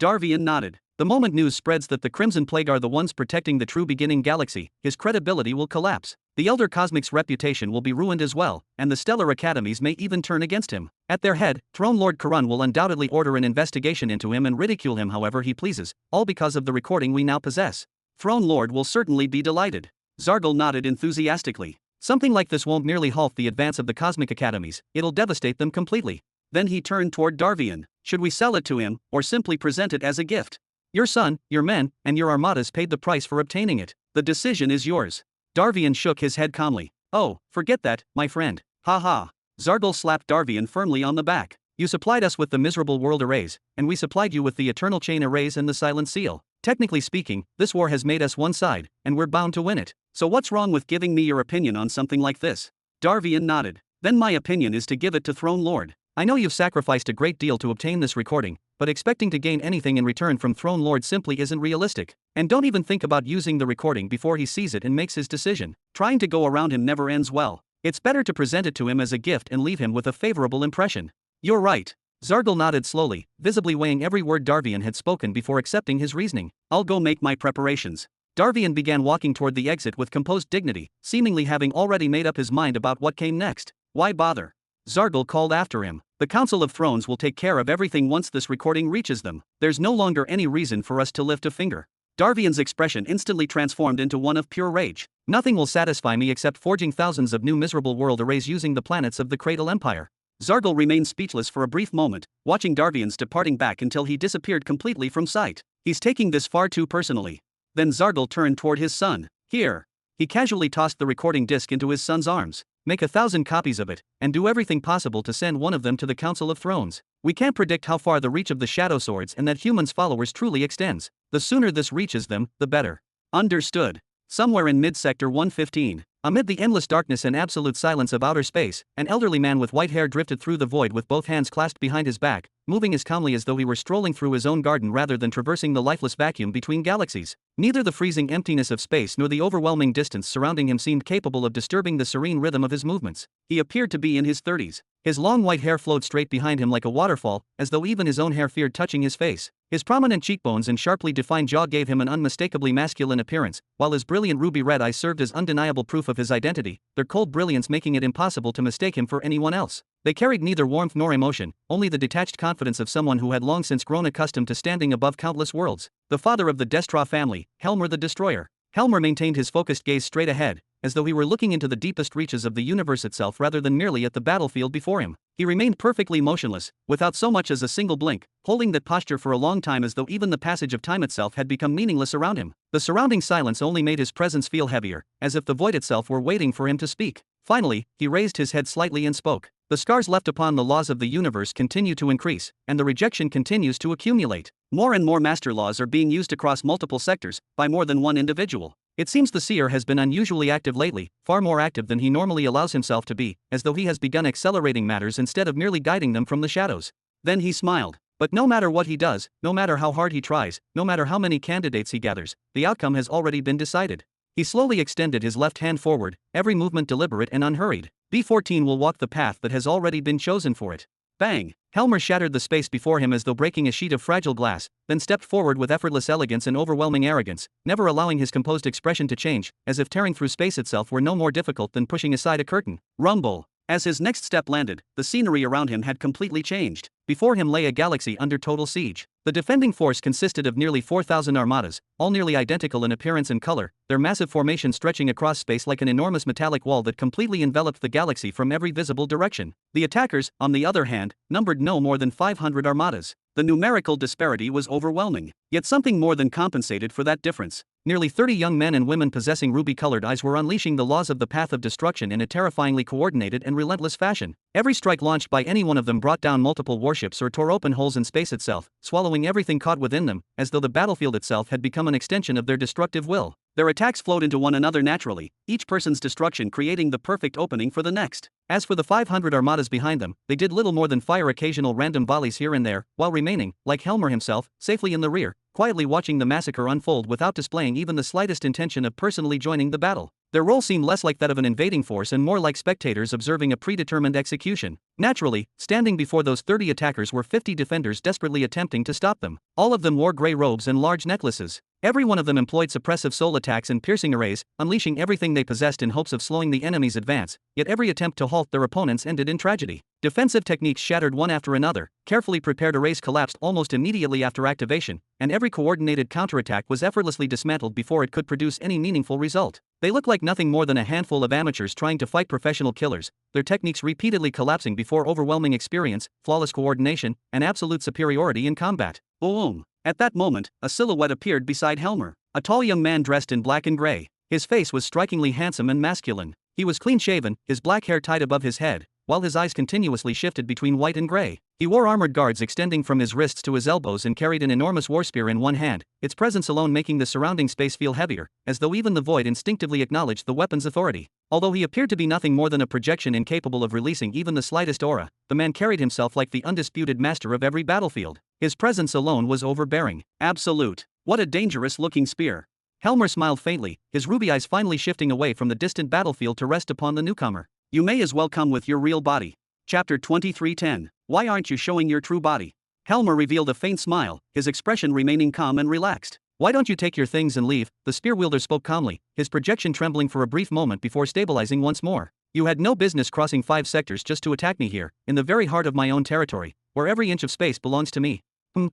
Darvian nodded. The moment news spreads that the Crimson Plague are the ones protecting the true beginning galaxy, his credibility will collapse. The Elder Cosmic's reputation will be ruined as well, and the Stellar Academies may even turn against him. At their head, Throne Lord Karun will undoubtedly order an investigation into him and ridicule him however he pleases, all because of the recording we now possess. Throne Lord will certainly be delighted. Zargal nodded enthusiastically. Something like this won't merely halt the advance of the Cosmic Academies, it'll devastate them completely. Then he turned toward Darvian. Should we sell it to him, or simply present it as a gift? Your son, your men, and your armadas paid the price for obtaining it. The decision is yours. Darvian shook his head calmly. Oh, forget that, my friend. Ha ha. Zargal slapped Darvian firmly on the back. You supplied us with the miserable world arrays, and we supplied you with the eternal chain arrays and the silent seal. Technically speaking, this war has made us one side, and we're bound to win it. So what's wrong with giving me your opinion on something like this? Darvian nodded. Then my opinion is to give it to Throne Lord. I know you've sacrificed a great deal to obtain this recording, but expecting to gain anything in return from Throne Lord simply isn't realistic. And don't even think about using the recording before he sees it and makes his decision. Trying to go around him never ends well. It's better to present it to him as a gift and leave him with a favorable impression. You're right. Zargal nodded slowly, visibly weighing every word Darvian had spoken before accepting his reasoning. I'll go make my preparations. Darvian began walking toward the exit with composed dignity, seemingly having already made up his mind about what came next. Why bother? Zargal called after him. The Council of Thrones will take care of everything once this recording reaches them. There's no longer any reason for us to lift a finger. Darvian's expression instantly transformed into one of pure rage. Nothing will satisfy me except forging thousands of new miserable world arrays using the planets of the Cradle Empire. Zargal remained speechless for a brief moment, watching Darvian's departing back until he disappeared completely from sight. He's taking this far too personally. Then Zargal turned toward his son. Here. He casually tossed the recording disc into his son's arms. Make 1,000 copies of it, and do everything possible to send one of them to the Council of Thrones. We can't predict how far the reach of the Shadow Swords and that humans' followers truly extends. The sooner this reaches them, the better. Understood. Somewhere in mid-sector 115, amid the endless darkness and absolute silence of outer space, an elderly man with white hair drifted through the void with both hands clasped behind his back, moving as calmly as though he were strolling through his own garden rather than traversing the lifeless vacuum between galaxies. Neither the freezing emptiness of space nor the overwhelming distance surrounding him seemed capable of disturbing the serene rhythm of his movements. He appeared to be in his 30s. His long white hair flowed straight behind him like a waterfall, as though even his own hair feared touching his face. His prominent cheekbones and sharply defined jaw gave him an unmistakably masculine appearance, while his brilliant ruby red eyes served as undeniable proof of his identity, their cold brilliance making it impossible to mistake him for anyone else. They carried neither warmth nor emotion, only the detached confidence of someone who had long since grown accustomed to standing above countless worlds. The father of the Destra family, Helmer the Destroyer. Helmer maintained his focused gaze straight ahead, as though he were looking into the deepest reaches of the universe itself rather than merely at the battlefield before him. He remained perfectly motionless, without so much as a single blink, holding that posture for a long time as though even the passage of time itself had become meaningless around him. The surrounding silence only made his presence feel heavier, as if the void itself were waiting for him to speak. Finally, he raised his head slightly and spoke. The scars left upon the laws of the universe continue to increase, and the rejection continues to accumulate. More and more master laws are being used across multiple sectors, by more than one individual. It seems the seer has been unusually active lately, far more active than he normally allows himself to be, as though he has begun accelerating matters instead of merely guiding them from the shadows. Then he smiled. But no matter what he does, no matter how hard he tries, no matter how many candidates he gathers, the outcome has already been decided. He slowly extended his left hand forward, every movement deliberate and unhurried. B14 will walk the path that has already been chosen for it. Bang! Helmer shattered the space before him as though breaking a sheet of fragile glass, then stepped forward with effortless elegance and overwhelming arrogance, never allowing his composed expression to change, as if tearing through space itself were no more difficult than pushing aside a curtain. Rumble! As his next step landed, the scenery around him had completely changed. Before him lay a galaxy under total siege. The defending force consisted of nearly 4,000 armadas, all nearly identical in appearance and color, their massive formation stretching across space like an enormous metallic wall that completely enveloped the galaxy from every visible direction. The attackers, on the other hand, numbered no more than 500 armadas. The numerical disparity was overwhelming, yet something more than compensated for that difference. Nearly 30 young men and women possessing ruby-colored eyes were unleashing the laws of the path of destruction in a terrifyingly coordinated and relentless fashion. Every strike launched by any one of them brought down multiple warships or tore open holes in space itself, swallowing everything caught within them, as though the battlefield itself had become an extension of their destructive will. Their attacks flowed into one another naturally, each person's destruction creating the perfect opening for the next. As for the 500 armadas behind them, they did little more than fire occasional random volleys here and there, while remaining, like Helmer himself, safely in the rear, quietly watching the massacre unfold without displaying even the slightest intention of personally joining the battle. Their role seemed less like that of an invading force and more like spectators observing a predetermined execution. Naturally, standing before those 30 attackers were 50 defenders desperately attempting to stop them. All of them wore grey robes and large necklaces. Every one of them employed suppressive soul attacks and piercing arrays, unleashing everything they possessed in hopes of slowing the enemy's advance, yet every attempt to halt their opponents ended in tragedy. Defensive techniques shattered one after another, carefully prepared arrays collapsed almost immediately after activation, and every coordinated counterattack was effortlessly dismantled before it could produce any meaningful result. They looked like nothing more than a handful of amateurs trying to fight professional killers, their techniques repeatedly collapsing before overwhelming experience, flawless coordination, and absolute superiority in combat. Boom! At that moment, a silhouette appeared beside Helmer, a tall young man dressed in black and gray. His face was strikingly handsome and masculine. He was clean-shaven, his black hair tied above his head, while his eyes continuously shifted between white and gray. He wore armored guards extending from his wrists to his elbows and carried an enormous war spear in one hand, its presence alone making the surrounding space feel heavier, as though even the void instinctively acknowledged the weapon's authority. Although he appeared to be nothing more than a projection incapable of releasing even the slightest aura, the man carried himself like the undisputed master of every battlefield. His presence alone was overbearing. Absolute. What a dangerous-looking spear. Helmer smiled faintly, his ruby eyes finally shifting away from the distant battlefield to rest upon the newcomer. You may as well come with your real body. Chapter 23:10. Why aren't you showing your true body? Helmer revealed a faint smile, his expression remaining calm and relaxed. Why don't you take your things and leave? The spear wielder spoke calmly, his projection trembling for a brief moment before stabilizing once more. You had no business crossing 5 sectors just to attack me here, in the very heart of my own territory, where every inch of space belongs to me.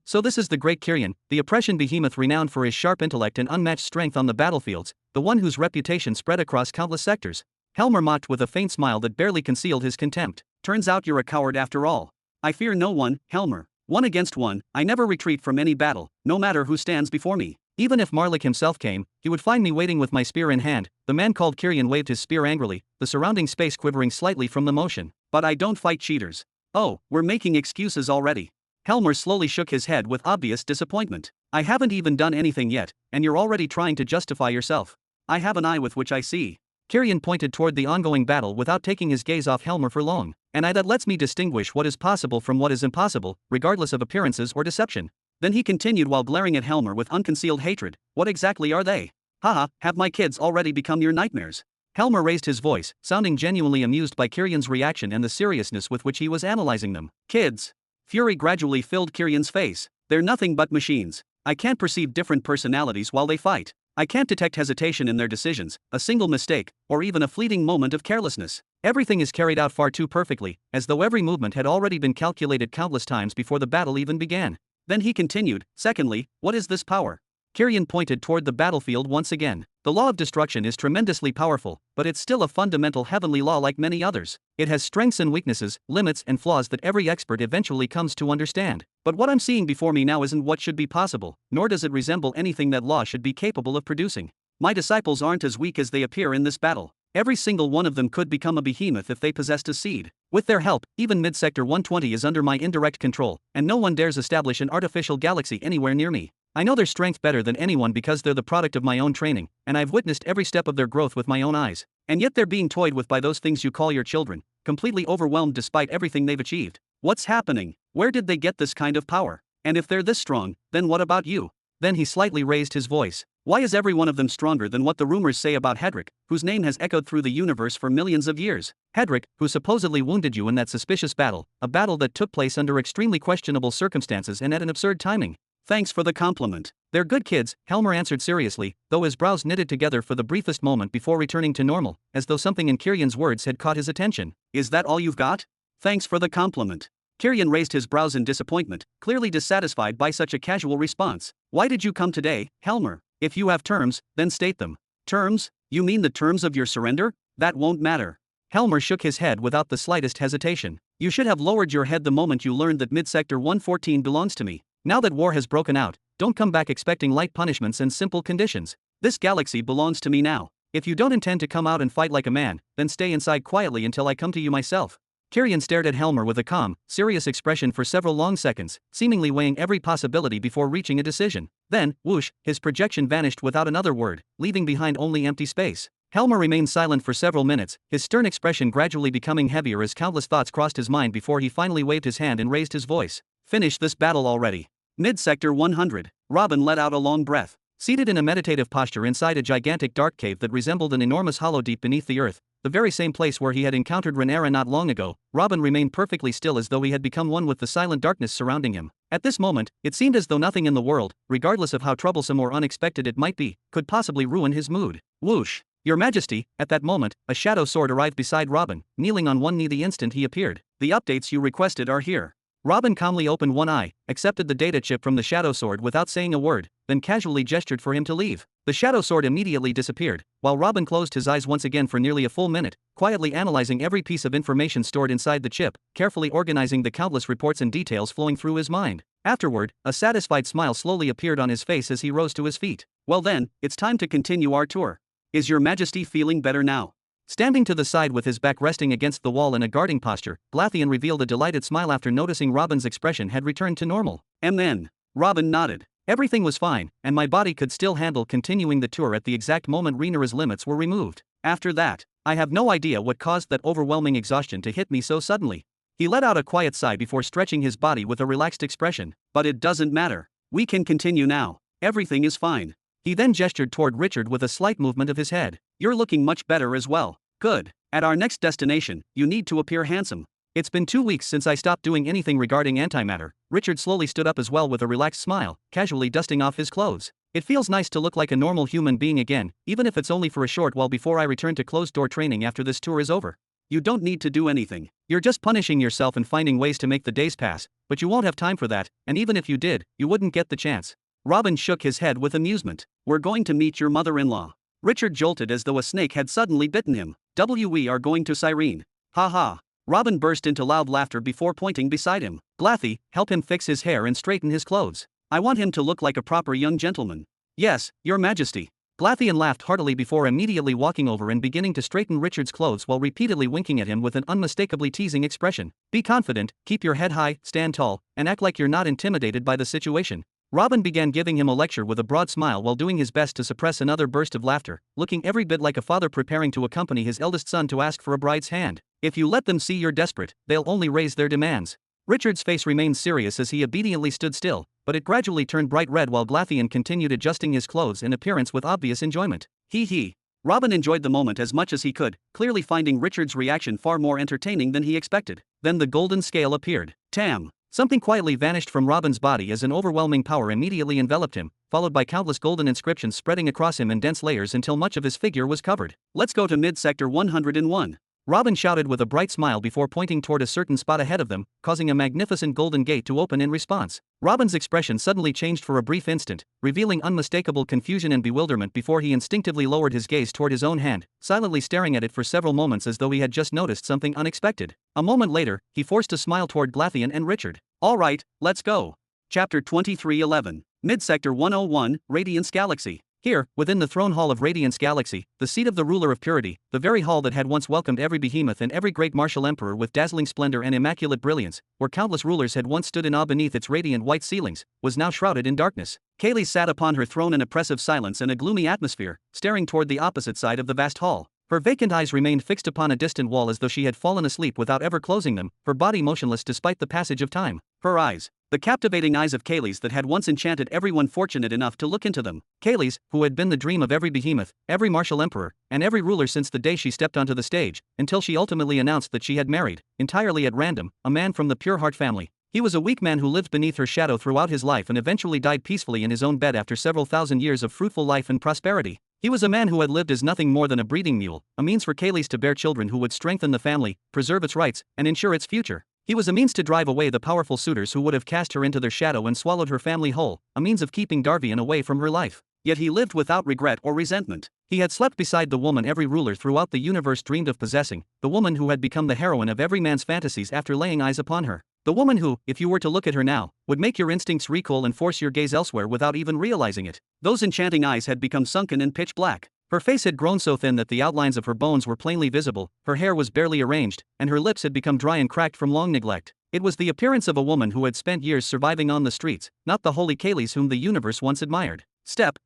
So this is the great Kyrian, the oppression behemoth renowned for his sharp intellect and unmatched strength on the battlefields, the one whose reputation spread across countless sectors. Helmer mocked with a faint smile that barely concealed his contempt. Turns out you're a coward after all. I fear no one, Helmer. 1 against 1, I never retreat from any battle, no matter who stands before me. Even if Marlik himself came, he would find me waiting with my spear in hand. The man called Kyrian waved his spear angrily, the surrounding space quivering slightly from the motion. But I don't fight cheaters. Oh, we're making excuses already. Helmer slowly shook his head with obvious disappointment. I haven't even done anything yet, and you're already trying to justify yourself. I have an eye with which I see. Kyrian pointed toward the ongoing battle without taking his gaze off Helmer for long. An eye that lets me distinguish what is possible from what is impossible, regardless of appearances or deception. Then he continued while glaring at Helmer with unconcealed hatred. What exactly are they? Haha, have my kids already become your nightmares? Helmer raised his voice, sounding genuinely amused by Kyrian's reaction and the seriousness with which he was analyzing them. Kids. Fury gradually filled Kyrian's face. They're nothing but machines. I can't perceive different personalities while they fight. I can't detect hesitation in their decisions, a single mistake, or even a fleeting moment of carelessness. Everything is carried out far too perfectly, as though every movement had already been calculated countless times before the battle even began. Then he continued, secondly, what is this power? Kyrian pointed toward the battlefield once again. The law of destruction is tremendously powerful, but it's still a fundamental heavenly law like many others. It has strengths and weaknesses, limits and flaws that every expert eventually comes to understand. But what I'm seeing before me now isn't what should be possible, nor does it resemble anything that law should be capable of producing. My disciples aren't as weak as they appear in this battle. Every single one of them could become a behemoth if they possessed a seed. With their help, even mid-sector 120 is under my indirect control, and no one dares establish an artificial galaxy anywhere near me. I know their strength better than anyone because they're the product of my own training, and I've witnessed every step of their growth with my own eyes. And yet they're being toyed with by those things you call your children, completely overwhelmed despite everything they've achieved. What's happening? Where did they get this kind of power? And if they're this strong, then what about you? Then he slightly raised his voice. Why is every one of them stronger than what the rumors say about Hedrick, whose name has echoed through the universe for millions of years? Hedrick, who supposedly wounded you in that suspicious battle, a battle that took place under extremely questionable circumstances and at an absurd timing. Thanks for the compliment. They're good kids, Helmer answered seriously, though his brows knitted together for the briefest moment before returning to normal, as though something in Kyrian's words had caught his attention. Is that all you've got? Thanks for the compliment. Kyrian raised his brows in disappointment, clearly dissatisfied by such a casual response. Why did you come today, Helmer? If you have terms, then state them. Terms? You mean the terms of your surrender? That won't matter. Helmer shook his head without the slightest hesitation. You should have lowered your head the moment you learned that mid-sector 114 belongs to me. Now that war has broken out, don't come back expecting light punishments and simple conditions. This galaxy belongs to me now. If you don't intend to come out and fight like a man, then stay inside quietly until I come to you myself. Kyrian stared at Helmer with a calm, serious expression for several long seconds, seemingly weighing every possibility before reaching a decision. Then, whoosh, his projection vanished without another word, leaving behind only empty space. Helmer remained silent for several minutes, his stern expression gradually becoming heavier as countless thoughts crossed his mind before he finally waved his hand and raised his voice. Finish this battle already. Mid-sector 100. Robin let out a long breath. Seated in a meditative posture inside a gigantic dark cave that resembled an enormous hollow deep beneath the earth, the very same place where he had encountered Rhaenyra not long ago, Robin remained perfectly still as though he had become one with the silent darkness surrounding him. At this moment, it seemed as though nothing in the world, regardless of how troublesome or unexpected it might be, could possibly ruin his mood. Whoosh! Your Majesty, at that moment, a shadow sword arrived beside Robin, kneeling on one knee the instant he appeared. The updates you requested are here. Robin calmly opened one eye, accepted the data chip from the shadow sword without saying a word, then casually gestured for him to leave. The shadow sword immediately disappeared, while Robin closed his eyes once again for nearly a full minute, quietly analyzing every piece of information stored inside the chip, carefully organizing the countless reports and details flowing through his mind. Afterward, a satisfied smile slowly appeared on his face as he rose to his feet. Well then, it's time to continue our tour. Is your Majesty feeling better now? Standing to the side with his back resting against the wall in a guarding posture, Glatheon revealed a delighted smile after noticing Robin's expression had returned to normal. MN. Robin nodded. Everything was fine, and my body could still handle continuing the tour at the exact moment Rhaenyra's limits were removed. After that, I have no idea what caused that overwhelming exhaustion to hit me so suddenly. He let out a quiet sigh before stretching his body with a relaxed expression. But it doesn't matter. We can continue now. Everything is fine. He then gestured toward Richard with a slight movement of his head. You're looking much better as well. Good. At our next destination, you need to appear handsome. It's been 2 weeks since I stopped doing anything regarding antimatter. Richard slowly stood up as well with a relaxed smile, casually dusting off his clothes. It feels nice to look like a normal human being again, even if it's only for a short while before I return to closed-door training after this tour is over. You don't need to do anything. You're just punishing yourself and finding ways to make the days pass, but you won't have time for that, and even if you did, you wouldn't get the chance. Robin shook his head with amusement. We're going to meet your mother-in-law. Richard jolted as though a snake had suddenly bitten him. We are going to Cyrene. Ha ha. Robin burst into loud laughter before pointing beside him. Glathi, help him fix his hair and straighten his clothes. I want him to look like a proper young gentleman. Yes, your Majesty. Glatheon laughed heartily before immediately walking over and beginning to straighten Richard's clothes while repeatedly winking at him with an unmistakably teasing expression. Be confident, keep your head high, stand tall, and act like you're not intimidated by the situation. Robin began giving him a lecture with a broad smile while doing his best to suppress another burst of laughter, looking every bit like a father preparing to accompany his eldest son to ask for a bride's hand. If you let them see you're desperate, they'll only raise their demands. Richard's face remained serious as he obediently stood still, but it gradually turned bright red while Glatheon continued adjusting his clothes and appearance with obvious enjoyment. He. Robin enjoyed the moment as much as he could, clearly finding Richard's reaction far more entertaining than he expected. Then the golden scale appeared. Tam! Something quietly vanished from Robin's body as an overwhelming power immediately enveloped him, followed by countless golden inscriptions spreading across him in dense layers until much of his figure was covered. Let's go to mid-sector 101. Robin shouted with a bright smile before pointing toward a certain spot ahead of them, causing a magnificent golden gate to open in response. Robin's expression suddenly changed for a brief instant, revealing unmistakable confusion and bewilderment before he instinctively lowered his gaze toward his own hand, silently staring at it for several moments as though he had just noticed something unexpected. A moment later, he forced a smile toward Glatheon and Richard. All right, let's go. Chapter 2311. Mid-Sector 101, Radiance Galaxy. Here, within the throne hall of Radiance Galaxy, the seat of the ruler of purity, the very hall that had once welcomed every behemoth and every great martial emperor with dazzling splendor and immaculate brilliance, where countless rulers had once stood in awe beneath its radiant white ceilings, was now shrouded in darkness. Kaylee sat upon her throne in oppressive silence and a gloomy atmosphere, staring toward the opposite side of the vast hall. Her vacant eyes remained fixed upon a distant wall as though she had fallen asleep without ever closing them, her body motionless despite the passage of time. Her eyes. The captivating eyes of Kaylee's that had once enchanted everyone fortunate enough to look into them. Kaylee's, who had been the dream of every behemoth, every martial emperor, and every ruler since the day she stepped onto the stage, until she ultimately announced that she had married, entirely at random, a man from the Pure Heart family. He was a weak man who lived beneath her shadow throughout his life and eventually died peacefully in his own bed after several thousand years of fruitful life and prosperity. He was a man who had lived as nothing more than a breeding mule, a means for Kaylee's to bear children who would strengthen the family, preserve its rights, and ensure its future. He was a means to drive away the powerful suitors who would have cast her into their shadow and swallowed her family whole, a means of keeping Darvian away from her life. Yet he lived without regret or resentment. He had slept beside the woman every ruler throughout the universe dreamed of possessing, the woman who had become the heroine of every man's fantasies after laying eyes upon her. The woman who, if you were to look at her now, would make your instincts recoil and force your gaze elsewhere without even realizing it. Those enchanting eyes had become sunken and pitch black. Her face had grown so thin that the outlines of her bones were plainly visible, her hair was barely arranged, and her lips had become dry and cracked from long neglect. It was the appearance of a woman who had spent years surviving on the streets, not the holy Kaylee's whom the universe once admired. Step.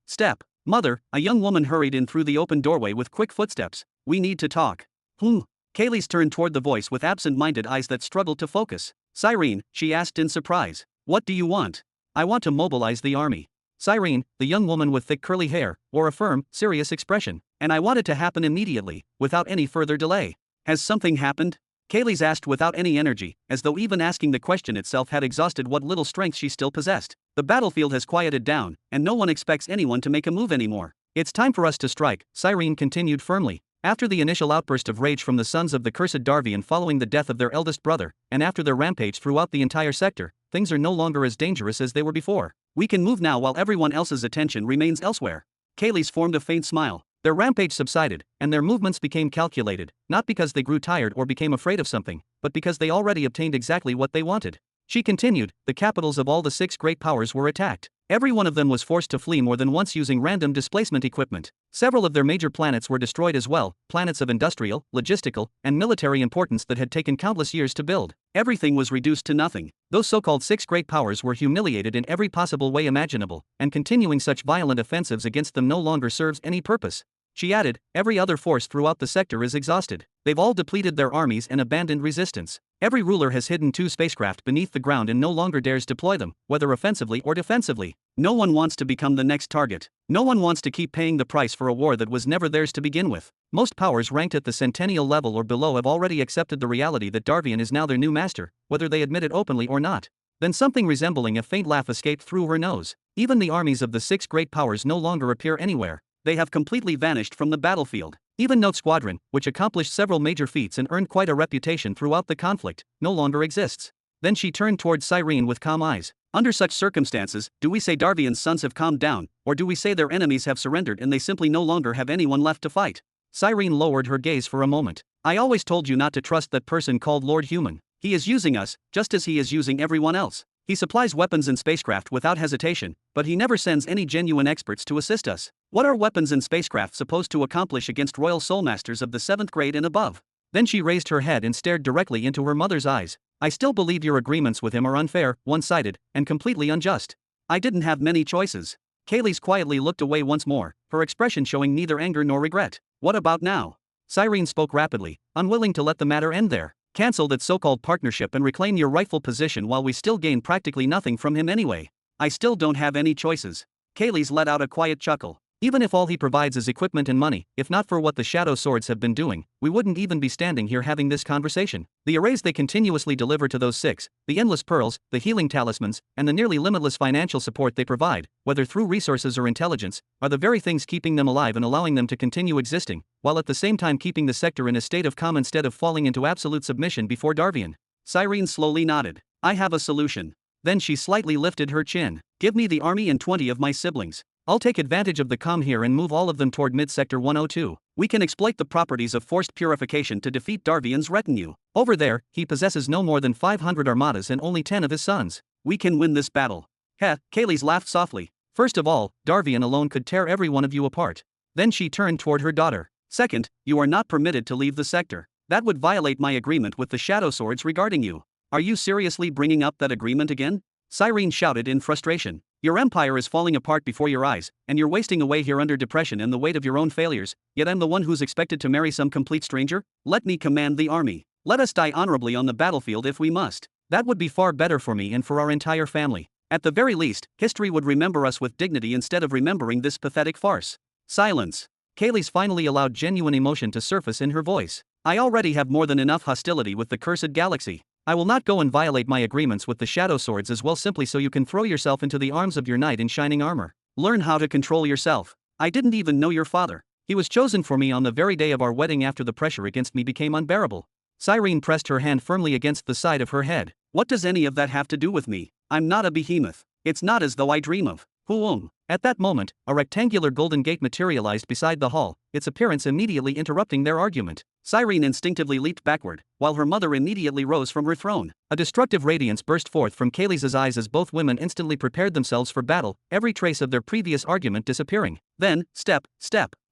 Mother, a young woman hurried in through the open doorway with quick footsteps. We need to talk. Kaylee's turned toward the voice with absent-minded eyes that struggled to focus. Cyrene, she asked in surprise. What do you want? I want to mobilize the army. Cyrene, the young woman with thick curly hair, wore a firm, serious expression. And I want it to happen immediately, without any further delay. Has something happened? Kaylee's asked without any energy, as though even asking the question itself had exhausted what little strength she still possessed. The battlefield has quieted down, and no one expects anyone to make a move anymore. It's time for us to strike, Cyrene continued firmly. After the initial outburst of rage from the sons of the cursed Darvian following the death of their eldest brother, and after their rampage throughout the entire sector, things are no longer as dangerous as they were before. We can move now while everyone else's attention remains elsewhere. Kaylee's formed a faint smile. Their rampage subsided, and their movements became calculated, not because they grew tired or became afraid of something, but because they already obtained exactly what they wanted. She continued, the capitals of all the 6 great powers were attacked. Every one of them was forced to flee more than once using random displacement equipment. Several of their major planets were destroyed as well, planets of industrial, logistical, and military importance that had taken countless years to build. Everything was reduced to nothing. Those so-called 6 great powers were humiliated in every possible way imaginable, and continuing such violent offensives against them no longer serves any purpose. She added, every other force throughout the sector is exhausted. They've all depleted their armies and abandoned resistance. Every ruler has hidden 2 spacecraft beneath the ground and no longer dares deploy them, whether offensively or defensively. No one wants to become the next target. No one wants to keep paying the price for a war that was never theirs to begin with. Most powers ranked at the centennial level or below have already accepted the reality that Darvian is now their new master, whether they admit it openly or not. Then something resembling a faint laugh escaped through her nose. Even the armies of the 6 great powers no longer appear anywhere. They have completely vanished from the battlefield. Even Note Squadron, which accomplished several major feats and earned quite a reputation throughout the conflict, no longer exists. Then she turned towards Cyrene with calm eyes. Under such circumstances, do we say Darvian's sons have calmed down, or do we say their enemies have surrendered and they simply no longer have anyone left to fight? Cyrene lowered her gaze for a moment. I always told you not to trust that person called Lord Human. He is using us, just as he is using everyone else. He supplies weapons and spacecraft without hesitation, but he never sends any genuine experts to assist us. What are weapons and spacecraft supposed to accomplish against royal soulmasters of the 7th grade and above? Then she raised her head and stared directly into her mother's eyes. I still believe your agreements with him are unfair, one-sided, and completely unjust. I didn't have many choices. Kaylee's quietly looked away once more, her expression showing neither anger nor regret. What about now? Cyrene spoke rapidly, unwilling to let the matter end there. Cancel that so-called partnership and reclaim your rightful position while we still gain practically nothing from him anyway. I still don't have any choices. Kaylee's let out a quiet chuckle. Even if all he provides is equipment and money, if not for what the Shadow Swords have been doing, we wouldn't even be standing here having this conversation. The arrays they continuously deliver to those 6, the endless pearls, the healing talismans, and the nearly limitless financial support they provide, whether through resources or intelligence, are the very things keeping them alive and allowing them to continue existing, while at the same time keeping the sector in a state of calm instead of falling into absolute submission before Darvian. Cyrene slowly nodded. I have a solution. Then she slightly lifted her chin. Give me the army and 20 of my siblings. I'll take advantage of the calm here and move all of them toward mid-sector 102. We can exploit the properties of forced purification to defeat Darvian's retinue. Over there, he possesses no more than 500 armadas and only 10 of his sons. We can win this battle. Heh, Kaylee's laughed softly. First of all, Darvian alone could tear every one of you apart. Then she turned toward her daughter. Second, you are not permitted to leave the sector. That would violate my agreement with the Shadow Swords regarding you. Are you seriously bringing up that agreement again? Cyrene shouted in frustration. Your empire is falling apart before your eyes, and you're wasting away here under depression and the weight of your own failures, yet I'm the one who's expected to marry some complete stranger? Let me command the army. Let us die honorably on the battlefield if we must. That would be far better for me and for our entire family. At the very least, history would remember us with dignity instead of remembering this pathetic farce. Silence. Kaylee's finally allowed genuine emotion to surface in her voice. I already have more than enough hostility with the cursed galaxy. I will not go and violate my agreements with the Shadow Swords as well simply so you can throw yourself into the arms of your knight in shining armor. Learn how to control yourself. I didn't even know your father. He was chosen for me on the very day of our wedding after the pressure against me became unbearable. Cyrene pressed her hand firmly against the side of her head. What does any of that have to do with me? I'm not a behemoth. It's not as though I dream of. Huum. At that moment, a rectangular golden gate materialized beside the hall, its appearance immediately interrupting their argument. Cyrene instinctively leaped backward, while her mother immediately rose from her throne. A destructive radiance burst forth from Kaylee's eyes as both women instantly prepared themselves for battle, every trace of their previous argument disappearing. Then, step.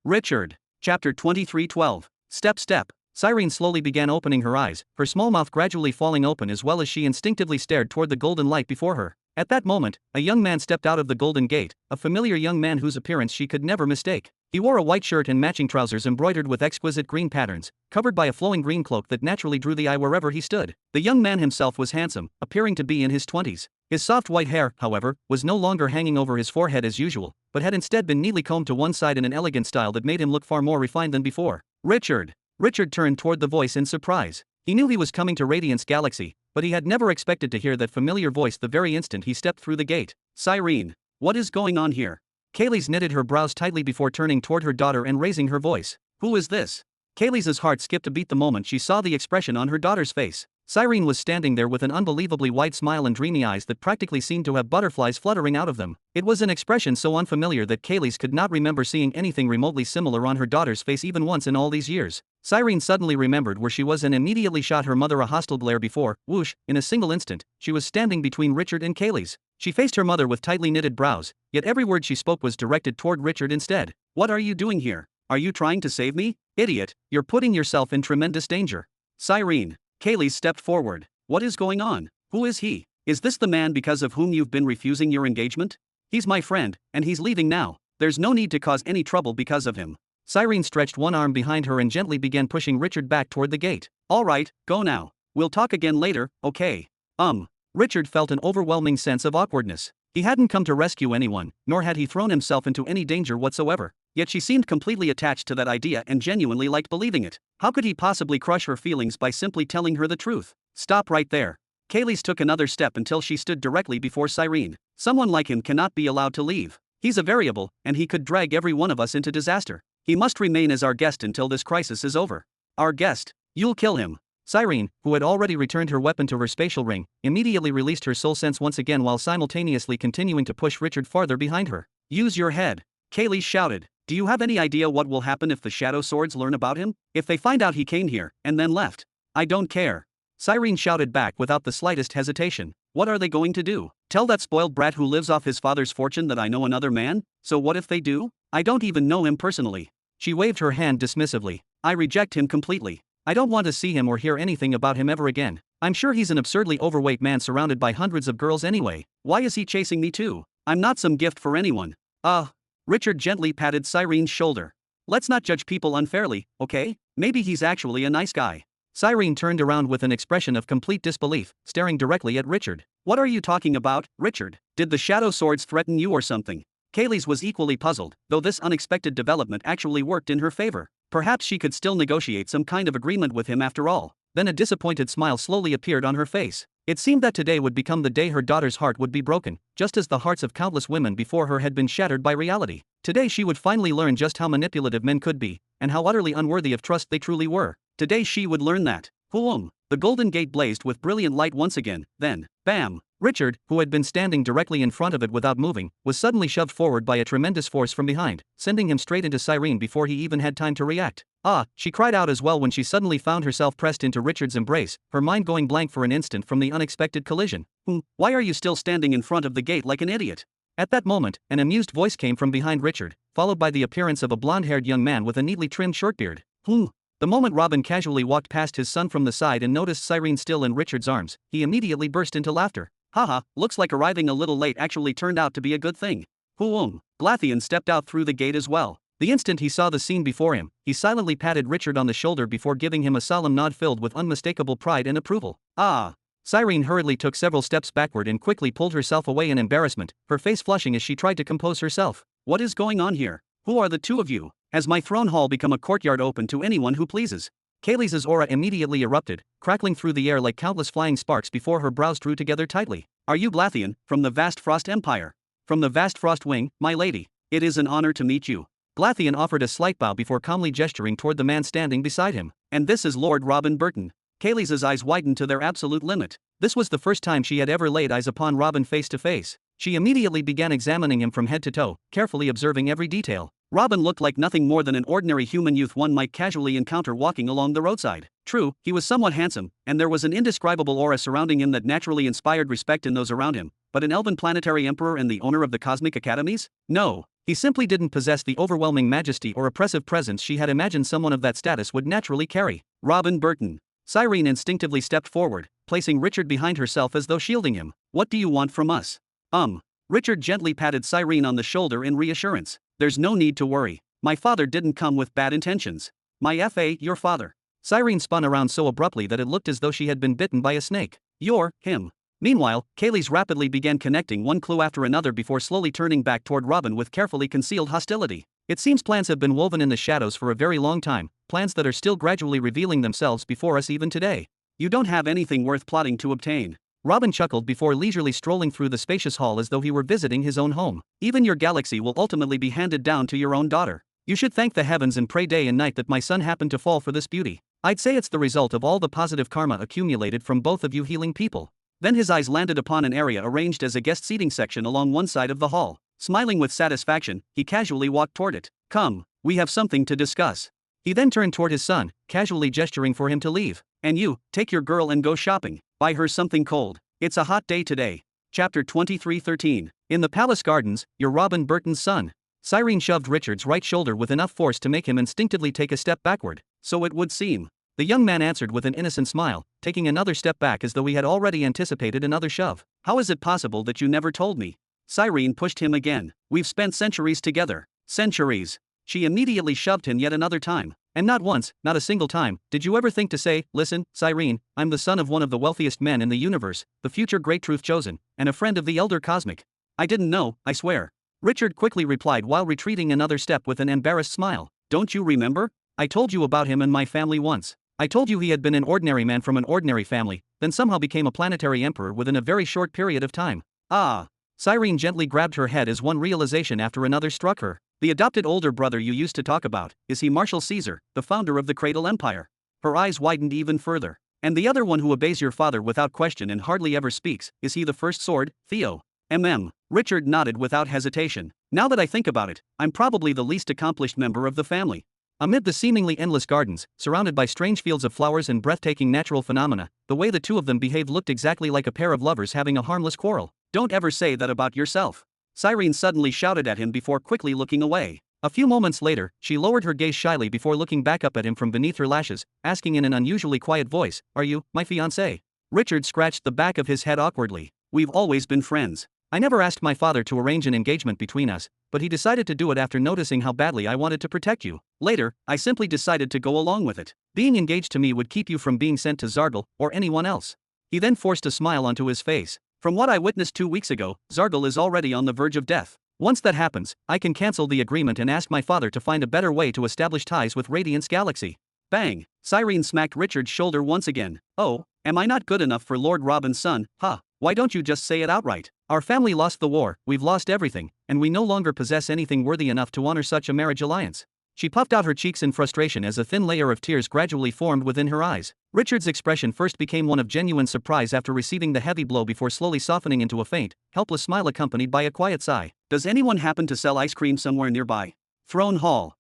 Richard. Chapter 23:12. Step. Cyrene slowly began opening her eyes, her small mouth gradually falling open as well as she instinctively stared toward the golden light before her. At that moment, a young man stepped out of the golden gate, a familiar young man whose appearance she could never mistake. He wore a white shirt and matching trousers embroidered with exquisite green patterns, covered by a flowing green cloak that naturally drew the eye wherever he stood. The young man himself was handsome, appearing to be in his 20s. His soft white hair, however, was no longer hanging over his forehead as usual, but had instead been neatly combed to one side in an elegant style that made him look far more refined than before. Richard. Richard turned toward the voice in surprise. He knew he was coming to Radiance Galaxy, but he had never expected to hear that familiar voice the very instant he stepped through the gate. Cyrene. What is going on here? Kaylee's knitted her brows tightly before turning toward her daughter and raising her voice. Who is this? Kaylee's heart skipped a beat the moment she saw the expression on her daughter's face. Cyrene was standing there with an unbelievably wide smile and dreamy eyes that practically seemed to have butterflies fluttering out of them. It was an expression so unfamiliar that Kaylee's could not remember seeing anything remotely similar on her daughter's face even once in all these years. Cyrene suddenly remembered where she was and immediately shot her mother a hostile glare before, whoosh, in a single instant, she was standing between Richard and Kaylee's. She faced her mother with tightly knitted brows, yet every word she spoke was directed toward Richard instead. What are you doing here? Are you trying to save me? Idiot, you're putting yourself in tremendous danger. Cyrene. Kaylee stepped forward. What is going on? Who is he? Is this the man because of whom you've been refusing your engagement? He's my friend, and he's leaving now. There's no need to cause any trouble because of him. Cyrene stretched one arm behind her and gently began pushing Richard back toward the gate. All right, go now. We'll talk again later, okay? Richard felt an overwhelming sense of awkwardness. He hadn't come to rescue anyone, nor had he thrown himself into any danger whatsoever. Yet she seemed completely attached to that idea and genuinely liked believing it. How could he possibly crush her feelings by simply telling her the truth? Stop right there. Kaylee's took another step until she stood directly before Cyrene. Someone like him cannot be allowed to leave. He's a variable, and he could drag every one of us into disaster. He must remain as our guest until this crisis is over. Our guest? You'll kill him. Cyrene, who had already returned her weapon to her spatial ring, immediately released her soul sense once again while simultaneously continuing to push Richard farther behind her. Use your head. Kaylee shouted. Do you have any idea what will happen if the Shadow Swords learn about him? If they find out he came here, and then left? I don't care. Cyrene shouted back without the slightest hesitation. What are they going to do? Tell that spoiled brat who lives off his father's fortune that I know another man? So what if they do? I don't even know him personally. She waved her hand dismissively. I reject him completely. I don't want to see him or hear anything about him ever again. I'm sure he's an absurdly overweight man surrounded by hundreds of girls anyway. Why is he chasing me too? I'm not some gift for anyone. Richard gently patted Cyrene's shoulder. Let's not judge people unfairly, okay? Maybe he's actually a nice guy. Cyrene turned around with an expression of complete disbelief, staring directly at Richard. What are you talking about, Richard? Did the Shadow Swords threaten you or something? Kaylee's was equally puzzled, though this unexpected development actually worked in her favor. Perhaps she could still negotiate some kind of agreement with him after all. Then a disappointed smile slowly appeared on her face. It seemed that today would become the day her daughter's heart would be broken, just as the hearts of countless women before her had been shattered by reality. Today she would finally learn just how manipulative men could be, and how utterly unworthy of trust they truly were. Today she would learn that. Boom! The golden gate blazed with brilliant light once again, then, bam! Richard, who had been standing directly in front of it without moving, was suddenly shoved forward by a tremendous force from behind, sending him straight into Cyrene before he even had time to react. She cried out as well when she suddenly found herself pressed into Richard's embrace, her mind going blank for an instant from the unexpected collision. Why are you still standing in front of the gate like an idiot? At that moment, an amused voice came from behind Richard, followed by the appearance of a blonde-haired young man with a neatly trimmed short beard. The moment Robin casually walked past his son from the side and noticed Cyrene still in Richard's arms, he immediately burst into laughter. Haha, looks like arriving a little late actually turned out to be a good thing. Glatheon stepped out through the gate as well. The instant he saw the scene before him, he silently patted Richard on the shoulder before giving him a solemn nod filled with unmistakable pride and approval. Cyrene hurriedly took several steps backward and quickly pulled herself away in embarrassment, her face flushing as she tried to compose herself. What is going on here? Who are the two of you? Has my throne hall become a courtyard open to anyone who pleases? Kaylee's aura immediately erupted, crackling through the air like countless flying sparks before her brows drew together tightly. Are you Glatheon, from the vast Frost Empire? From the vast Frost Wing, my lady. It is an honor to meet you. Glatheon offered a slight bow before calmly gesturing toward the man standing beside him. And this is Lord Robin Burton. Kaylee's eyes widened to their absolute limit. This was the first time she had ever laid eyes upon Robin face to face. She immediately began examining him from head to toe, carefully observing every detail. Robin looked like nothing more than an ordinary human youth one might casually encounter walking along the roadside. True, he was somewhat handsome, and there was an indescribable aura surrounding him that naturally inspired respect in those around him, but an elven planetary emperor and the owner of the cosmic academies? No, he simply didn't possess the overwhelming majesty or oppressive presence she had imagined someone of that status would naturally carry. Robin Burton. Cyrene instinctively stepped forward, placing Richard behind herself as though shielding him. What do you want from us? Richard gently patted Cyrene on the shoulder in reassurance. There's no need to worry. My father didn't come with bad intentions. Your father. Cyrene spun around so abruptly that it looked as though she had been bitten by a snake. Him. Meanwhile, Kaylee's rapidly began connecting one clue after another before slowly turning back toward Robin with carefully concealed hostility. It seems plans have been woven in the shadows for a very long time, plans that are still gradually revealing themselves before us even today. You don't have anything worth plotting to obtain. Robin chuckled before leisurely strolling through the spacious hall as though he were visiting his own home. Even your galaxy will ultimately be handed down to your own daughter. You should thank the heavens and pray day and night that my son happened to fall for this beauty. I'd say it's the result of all the positive karma accumulated from both of you healing people. Then his eyes landed upon an area arranged as a guest seating section along one side of the hall. Smiling with satisfaction, he casually walked toward it. Come, we have something to discuss. He then turned toward his son, casually gesturing for him to leave. And you, take your girl and go shopping. Buy her something cold. It's a hot day today. Chapter 23:13. In the palace gardens, you're Robin Burton's son. Cyrene shoved Richard's right shoulder with enough force to make him instinctively take a step backward. So it would seem. The young man answered with an innocent smile, taking another step back as though he had already anticipated another shove. How is it possible that you never told me? Cyrene pushed him again. We've spent centuries together. Centuries. She immediately shoved him yet another time. And not once, not a single time, did you ever think to say, listen, Cyrene, I'm the son of one of the wealthiest men in the universe, the future great truth chosen, and a friend of the elder cosmic. I didn't know, I swear. Richard quickly replied while retreating another step with an embarrassed smile. Don't you remember? I told you about him and my family once. I told you he had been an ordinary man from an ordinary family, then somehow became a planetary emperor within a very short period of time. Ah. Cyrene gently grabbed her head as one realization after another struck her. The adopted older brother you used to talk about, is he Marshal Caesar, the founder of the Cradle Empire? Her eyes widened even further. And the other one who obeys your father without question and hardly ever speaks, is he the first sword, Theo? Richard nodded without hesitation. Now that I think about it, I'm probably the least accomplished member of the family. Amid the seemingly endless gardens, surrounded by strange fields of flowers and breathtaking natural phenomena, the way the two of them behaved looked exactly like a pair of lovers having a harmless quarrel. Don't ever say that about yourself. Cyrene suddenly shouted at him before quickly looking away. A few moments later, she lowered her gaze shyly before looking back up at him from beneath her lashes, asking in an unusually quiet voice, "Are you, my fiancé?" Richard scratched the back of his head awkwardly. "We've always been friends. I never asked my father to arrange an engagement between us, but he decided to do it after noticing how badly I wanted to protect you. Later, I simply decided to go along with it. Being engaged to me would keep you from being sent to Zargle, or anyone else." He then forced a smile onto his face. "From what I witnessed 2 weeks ago, Zargle is already on the verge of death. Once that happens, I can cancel the agreement and ask my father to find a better way to establish ties with Radiance Galaxy." Bang! Cyrene smacked Richard's shoulder once again. "Oh, am I not good enough for Lord Robin's son, huh? Why don't you just say it outright? Our family lost the war, we've lost everything, and we no longer possess anything worthy enough to honor such a marriage alliance." She puffed out her cheeks in frustration as a thin layer of tears gradually formed within her eyes. Richard's expression first became one of genuine surprise after receiving the heavy blow before slowly softening into a faint, helpless smile accompanied by a quiet sigh. "Does anyone happen to sell ice cream somewhere nearby?" Throne Hall.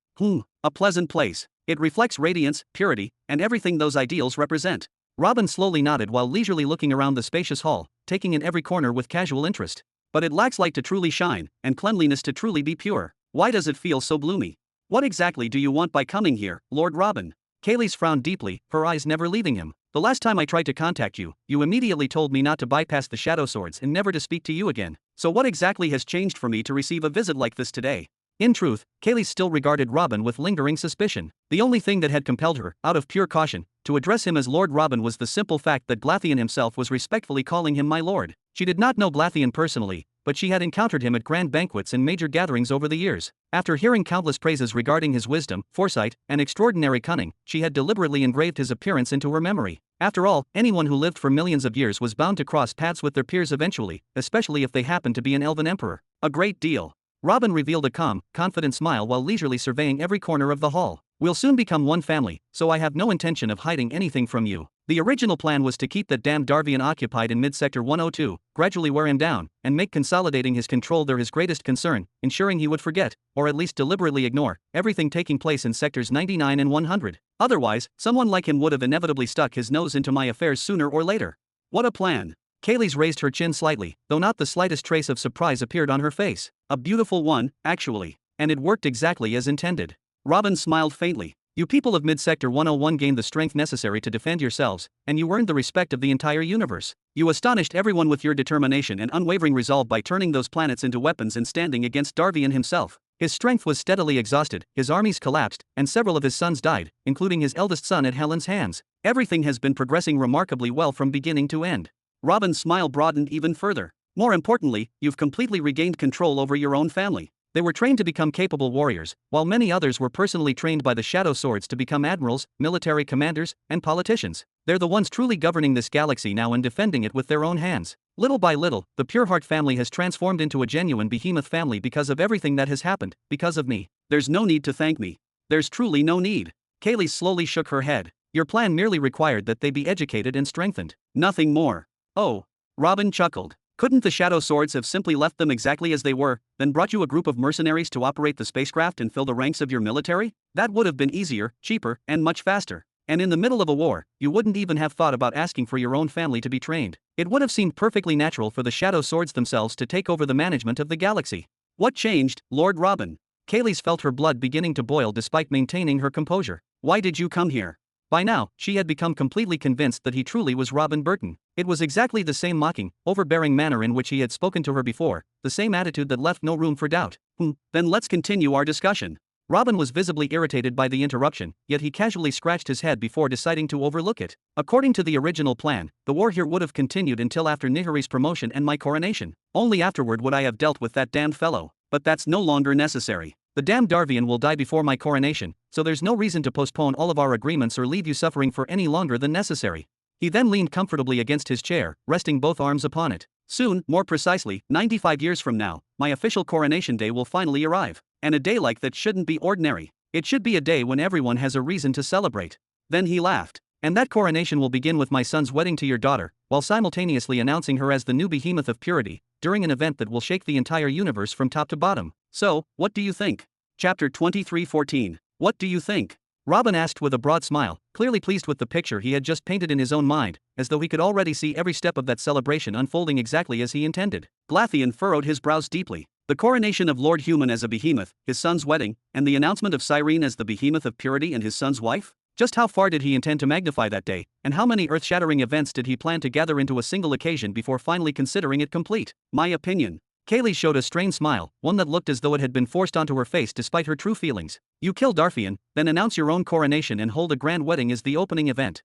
A pleasant place. It reflects radiance, purity, and everything those ideals represent. Robin slowly nodded while leisurely looking around the spacious hall, taking in every corner with casual interest. "But it lacks light to truly shine, and cleanliness to truly be pure. Why does it feel so gloomy? What exactly do you want by coming here, Lord Robin?" Kaylee's frowned deeply, her eyes never leaving him. "The last time I tried to contact you, you immediately told me not to bypass the Shadow Swords and never to speak to you again. So what exactly has changed for me to receive a visit like this today?" In truth, Kaylee still regarded Robin with lingering suspicion. The only thing that had compelled her, out of pure caution, to address him as Lord Robin was the simple fact that Glatheon himself was respectfully calling him my lord. She did not know Glatheon personally, but she had encountered him at grand banquets and major gatherings over the years. After hearing countless praises regarding his wisdom, foresight, and extraordinary cunning, she had deliberately engraved his appearance into her memory. After all, anyone who lived for millions of years was bound to cross paths with their peers eventually, especially if they happened to be an elven emperor. A great deal. Robin revealed a calm, confident smile while leisurely surveying every corner of the hall. "We'll soon become one family, so I have no intention of hiding anything from you. The original plan was to keep that damned Darvian occupied in mid-sector 102, gradually wear him down, and make consolidating his control there his greatest concern, ensuring he would forget, or at least deliberately ignore, everything taking place in sectors 99 and 100. Otherwise, someone like him would have inevitably stuck his nose into my affairs sooner or later." What a plan. Kaylee's raised her chin slightly, though not the slightest trace of surprise appeared on her face. "A beautiful one, actually. And it worked exactly as intended." Robin smiled faintly. "You people of Mid-Sector 101 gained the strength necessary to defend yourselves, and you earned the respect of the entire universe. You astonished everyone with your determination and unwavering resolve by turning those planets into weapons and standing against Darvian himself. His strength was steadily exhausted, his armies collapsed, and several of his sons died, including his eldest son at Helen's hands. Everything has been progressing remarkably well from beginning to end. Robin's smile broadened even further. More importantly, you've completely regained control over your own family. They were trained to become capable warriors, while many others were personally trained by the Shadow Swords to become admirals, military commanders, and politicians. They're the ones truly governing this galaxy now and defending it with their own hands. Little by little, the Pureheart family has transformed into a genuine behemoth family because of everything that has happened, because of me. There's no need to thank me. There's truly no need. Kaylee slowly shook her head. Your plan merely required that they be educated and strengthened. Nothing more. Oh. Robin chuckled. Couldn't the Shadow Swords have simply left them exactly as they were, then brought you a group of mercenaries to operate the spacecraft and fill the ranks of your military? That would have been easier, cheaper, and much faster. And in the middle of a war, you wouldn't even have thought about asking for your own family to be trained. It would have seemed perfectly natural for the Shadow Swords themselves to take over the management of the galaxy. What changed, Lord Robin? Kaylee's felt her blood beginning to boil despite maintaining her composure. Why did you come here? By now, she had become completely convinced that he truly was Robin Burton. It was exactly the same mocking, overbearing manner in which he had spoken to her before, the same attitude that left no room for doubt. Then let's continue our discussion. Robin was visibly irritated by the interruption, yet he casually scratched his head before deciding to overlook it. According to the original plan, the war here would have continued until after Nihari's promotion and my coronation. Only afterward would I have dealt with that damned fellow. But that's no longer necessary. The damned Darvian will die before my coronation, so there's no reason to postpone all of our agreements or leave you suffering for any longer than necessary. He then leaned comfortably against his chair, resting both arms upon it. Soon, more precisely, 95 years from now, my official coronation day will finally arrive. And a day like that shouldn't be ordinary. It should be a day when everyone has a reason to celebrate. Then he laughed. And that coronation will begin with my son's wedding to your daughter, while simultaneously announcing her as the new behemoth of purity, during an event that will shake the entire universe from top to bottom. So, what do you think? Chapter 23:14. What do you think? Robin asked with a broad smile, clearly pleased with the picture he had just painted in his own mind, as though he could already see every step of that celebration unfolding exactly as he intended. Glatheon furrowed his brows deeply. The coronation of Lord Human as a behemoth, his son's wedding, and the announcement of Cyrene as the behemoth of purity and his son's wife? Just how far did he intend to magnify that day, and how many earth-shattering events did he plan to gather into a single occasion before finally considering it complete? My opinion. Kaylee showed a strained smile, one that looked as though it had been forced onto her face despite her true feelings. You kill Darvian, then announce your own coronation and hold a grand wedding as the opening event.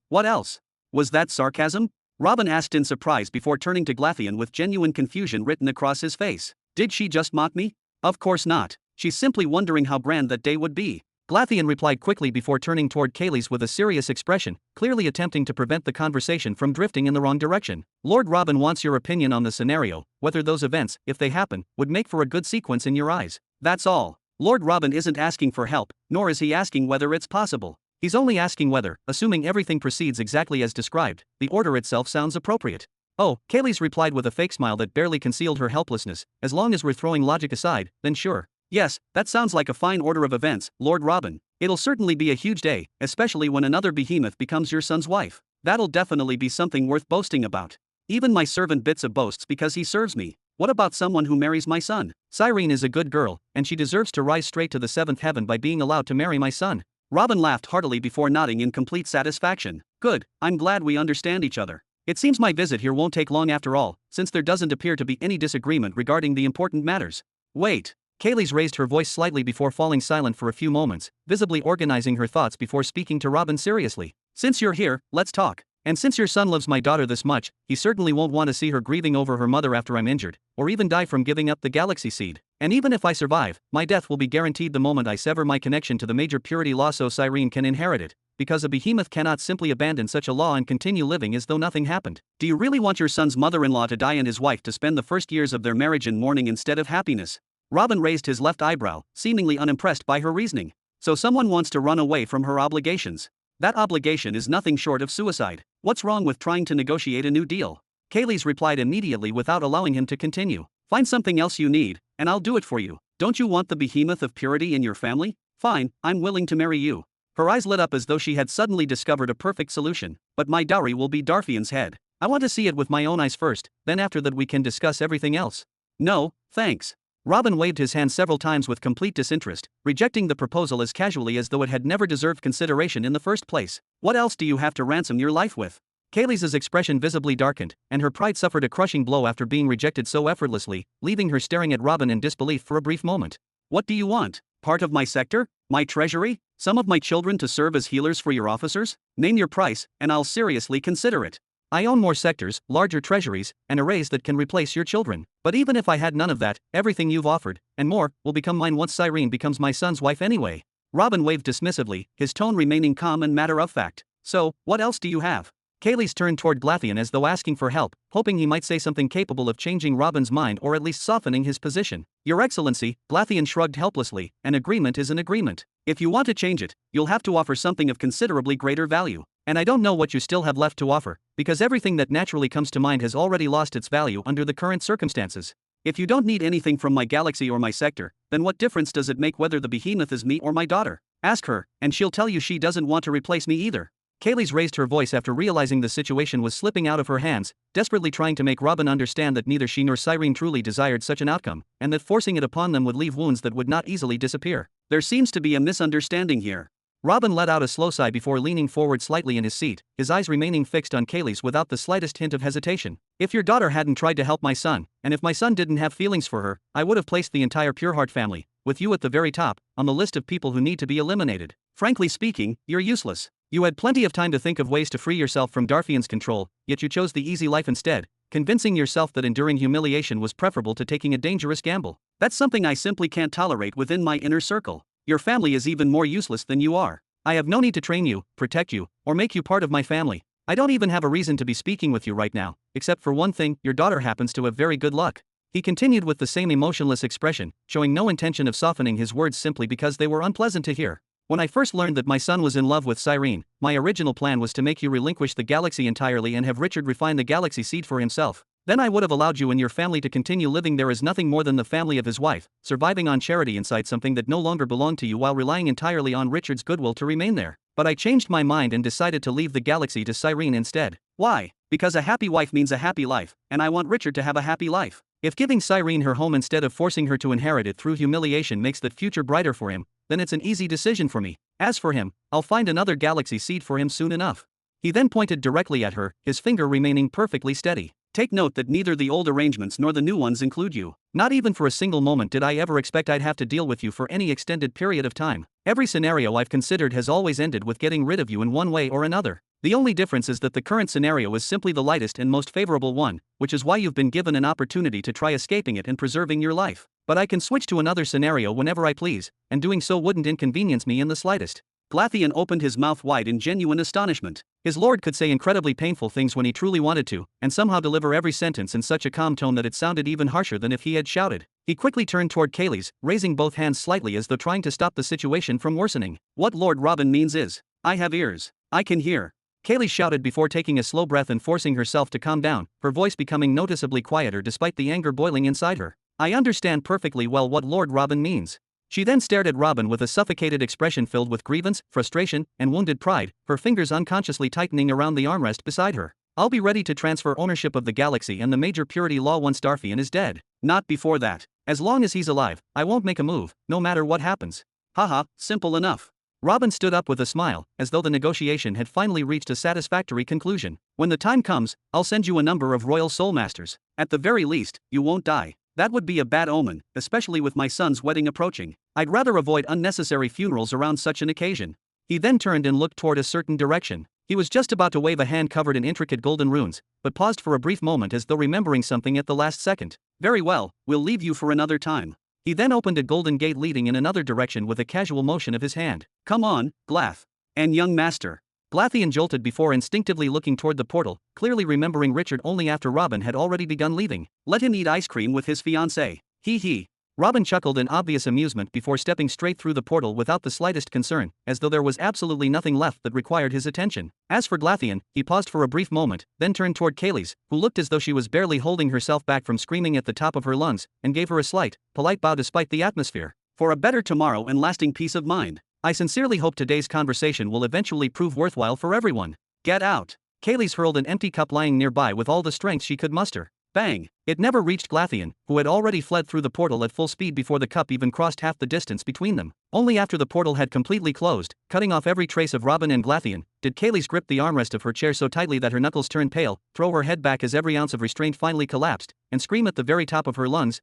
What else? Was that sarcasm? Robin asked in surprise before turning to Glatheon with genuine confusion written across his face. Did she just mock me? Of course not. She's simply wondering how grand that day would be. Glatheon replied quickly before turning toward Kaylee's with a serious expression, clearly attempting to prevent the conversation from drifting in the wrong direction. Lord Robin wants your opinion on the scenario, whether those events, if they happen, would make for a good sequence in your eyes. That's all. Lord Robin isn't asking for help, nor is he asking whether it's possible. He's only asking whether, assuming everything proceeds exactly as described, the order itself sounds appropriate. Oh, Kaylee's replied with a fake smile that barely concealed her helplessness. As long as we're throwing logic aside, then sure. Yes, that sounds like a fine order of events, Lord Robin. It'll certainly be a huge day, especially when another behemoth becomes your son's wife. That'll definitely be something worth boasting about. Even my servant Bitsa boasts because he serves me. What about someone who marries my son? Cyrene is a good girl, and she deserves to rise straight to the seventh heaven by being allowed to marry my son. Robin laughed heartily before nodding in complete satisfaction. Good, I'm glad we understand each other. It seems my visit here won't take long after all, since there doesn't appear to be any disagreement regarding the important matters. Wait. Kaylee's raised her voice slightly before falling silent for a few moments, visibly organizing her thoughts before speaking to Robin seriously. Since you're here, let's talk. And since your son loves my daughter this much, he certainly won't want to see her grieving over her mother after I'm injured, or even die from giving up the galaxy seed. And even if I survive, my death will be guaranteed the moment I sever my connection to the major purity law so Cyrene can inherit it, because a behemoth cannot simply abandon such a law and continue living as though nothing happened. Do you really want your son's mother-in-law to die and his wife to spend the first years of their marriage in mourning instead of happiness? Robin raised his left eyebrow, seemingly unimpressed by her reasoning. So someone wants to run away from her obligations. That obligation is nothing short of suicide. What's wrong with trying to negotiate a new deal? Kaylee's replied immediately without allowing him to continue. Find something else you need, and I'll do it for you. Don't you want the behemoth of purity in your family? Fine, I'm willing to marry you. Her eyes lit up as though she had suddenly discovered a perfect solution. But my dowry will be Darvian's head. I want to see it with my own eyes first, then after that we can discuss everything else. No, thanks. Robin waved his hand several times with complete disinterest, rejecting the proposal as casually as though it had never deserved consideration in the first place. What else do you have to ransom your life with? Kaylee's expression visibly darkened, and her pride suffered a crushing blow after being rejected so effortlessly, leaving her staring at Robin in disbelief for a brief moment. What do you want? Part of my sector? My treasury? Some of my children to serve as healers for your officers? Name your price, and I'll seriously consider it. I own more sectors, larger treasuries, and arrays that can replace your children. But even if I had none of that, everything you've offered, and more, will become mine once Cyrene becomes my son's wife anyway. Robin waved dismissively, his tone remaining calm and matter-of-fact. So, what else do you have? Kayleigh turned toward Glatheon as though asking for help, hoping he might say something capable of changing Robin's mind or at least softening his position. Your Excellency, Glatheon shrugged helplessly, an agreement is an agreement. If you want to change it, you'll have to offer something of considerably greater value. And I don't know what you still have left to offer, because everything that naturally comes to mind has already lost its value under the current circumstances. If you don't need anything from my galaxy or my sector, then what difference does it make whether the behemoth is me or my daughter? Ask her, and she'll tell you she doesn't want to replace me either. Kayleigh raised her voice after realizing the situation was slipping out of her hands, desperately trying to make Robin understand that neither she nor Cyrene truly desired such an outcome, and that forcing it upon them would leave wounds that would not easily disappear. There seems to be a misunderstanding here. Robin let out a slow sigh before leaning forward slightly in his seat, his eyes remaining fixed on Kayleigh's without the slightest hint of hesitation. If your daughter hadn't tried to help my son, and if my son didn't have feelings for her, I would have placed the entire Pureheart family, with you at the very top, on the list of people who need to be eliminated. Frankly speaking, you're useless. You had plenty of time to think of ways to free yourself from Darfion's control, yet you chose the easy life instead, convincing yourself that enduring humiliation was preferable to taking a dangerous gamble. That's something I simply can't tolerate within my inner circle. Your family is even more useless than you are. I have no need to train you, protect you, or make you part of my family. I don't even have a reason to be speaking with you right now, except for one thing, your daughter happens to have very good luck. He continued with the same emotionless expression, showing no intention of softening his words simply because they were unpleasant to hear. When I first learned that my son was in love with Cyrene, my original plan was to make you relinquish the galaxy entirely and have Richard refine the galaxy seed for himself. Then I would have allowed you and your family to continue living there as nothing more than the family of his wife, surviving on charity inside something that no longer belonged to you while relying entirely on Richard's goodwill to remain there. But I changed my mind and decided to leave the galaxy to Cyrene instead. Why? Because a happy wife means a happy life, and I want Richard to have a happy life. If giving Cyrene her home instead of forcing her to inherit it through humiliation makes the future brighter for him, then it's an easy decision for me. As for him, I'll find another galaxy seed for him soon enough. He then pointed directly at her, his finger remaining perfectly steady. Take note that neither the old arrangements nor the new ones include you. Not even for a single moment did I ever expect I'd have to deal with you for any extended period of time. Every scenario I've considered has always ended with getting rid of you in one way or another. The only difference is that the current scenario is simply the lightest and most favorable one, which is why you've been given an opportunity to try escaping it and preserving your life. But I can switch to another scenario whenever I please, and doing so wouldn't inconvenience me in the slightest. Glatheon opened his mouth wide in genuine astonishment. His lord could say incredibly painful things when he truly wanted to, and somehow deliver every sentence in such a calm tone that it sounded even harsher than if he had shouted. He quickly turned toward Kayleigh, raising both hands slightly as though trying to stop the situation from worsening. What Lord Robin means is, I have ears. I can hear. Kayleigh shouted before taking a slow breath and forcing herself to calm down, her voice becoming noticeably quieter despite the anger boiling inside her. I understand perfectly well what Lord Robin means. She then stared at Robin with a suffocated expression filled with grievance, frustration, and wounded pride, her fingers unconsciously tightening around the armrest beside her. I'll be ready to transfer ownership of the galaxy and the major purity law once Darfian is dead. Not before that. As long as he's alive, I won't make a move, no matter what happens. Haha, simple enough. Robin stood up with a smile, as though the negotiation had finally reached a satisfactory conclusion. When the time comes, I'll send you a number of royal soulmasters. At the very least, you won't die. That would be a bad omen, especially with my son's wedding approaching. I'd rather avoid unnecessary funerals around such an occasion. He then turned and looked toward a certain direction. He was just about to wave a hand covered in intricate golden runes, but paused for a brief moment as though remembering something at the last second. Very well, we'll leave you for another time. He then opened a golden gate leading in another direction with a casual motion of his hand. Come on, Glath. And young master. Glatheon jolted before instinctively looking toward the portal, clearly remembering Richard only after Robin had already begun leaving. Let him eat ice cream with his fiancée. He. Robin chuckled in obvious amusement before stepping straight through the portal without the slightest concern, as though there was absolutely nothing left that required his attention. As for Glatheon, he paused for a brief moment, then turned toward Kayleigh, who looked as though she was barely holding herself back from screaming at the top of her lungs, and gave her a slight, polite bow despite the atmosphere. For a better tomorrow and lasting peace of mind. I sincerely hope today's conversation will eventually prove worthwhile for everyone. Get out. Kayleigh hurled an empty cup lying nearby with all the strength she could muster. Bang! It never reached Glatheon, who had already fled through the portal at full speed before the cup even crossed half the distance between them. Only after the portal had completely closed, cutting off every trace of Robin and Glatheon, did Kayleigh grip the armrest of her chair so tightly that her knuckles turned pale, throw her head back as every ounce of restraint finally collapsed, and scream at the very top of her lungs,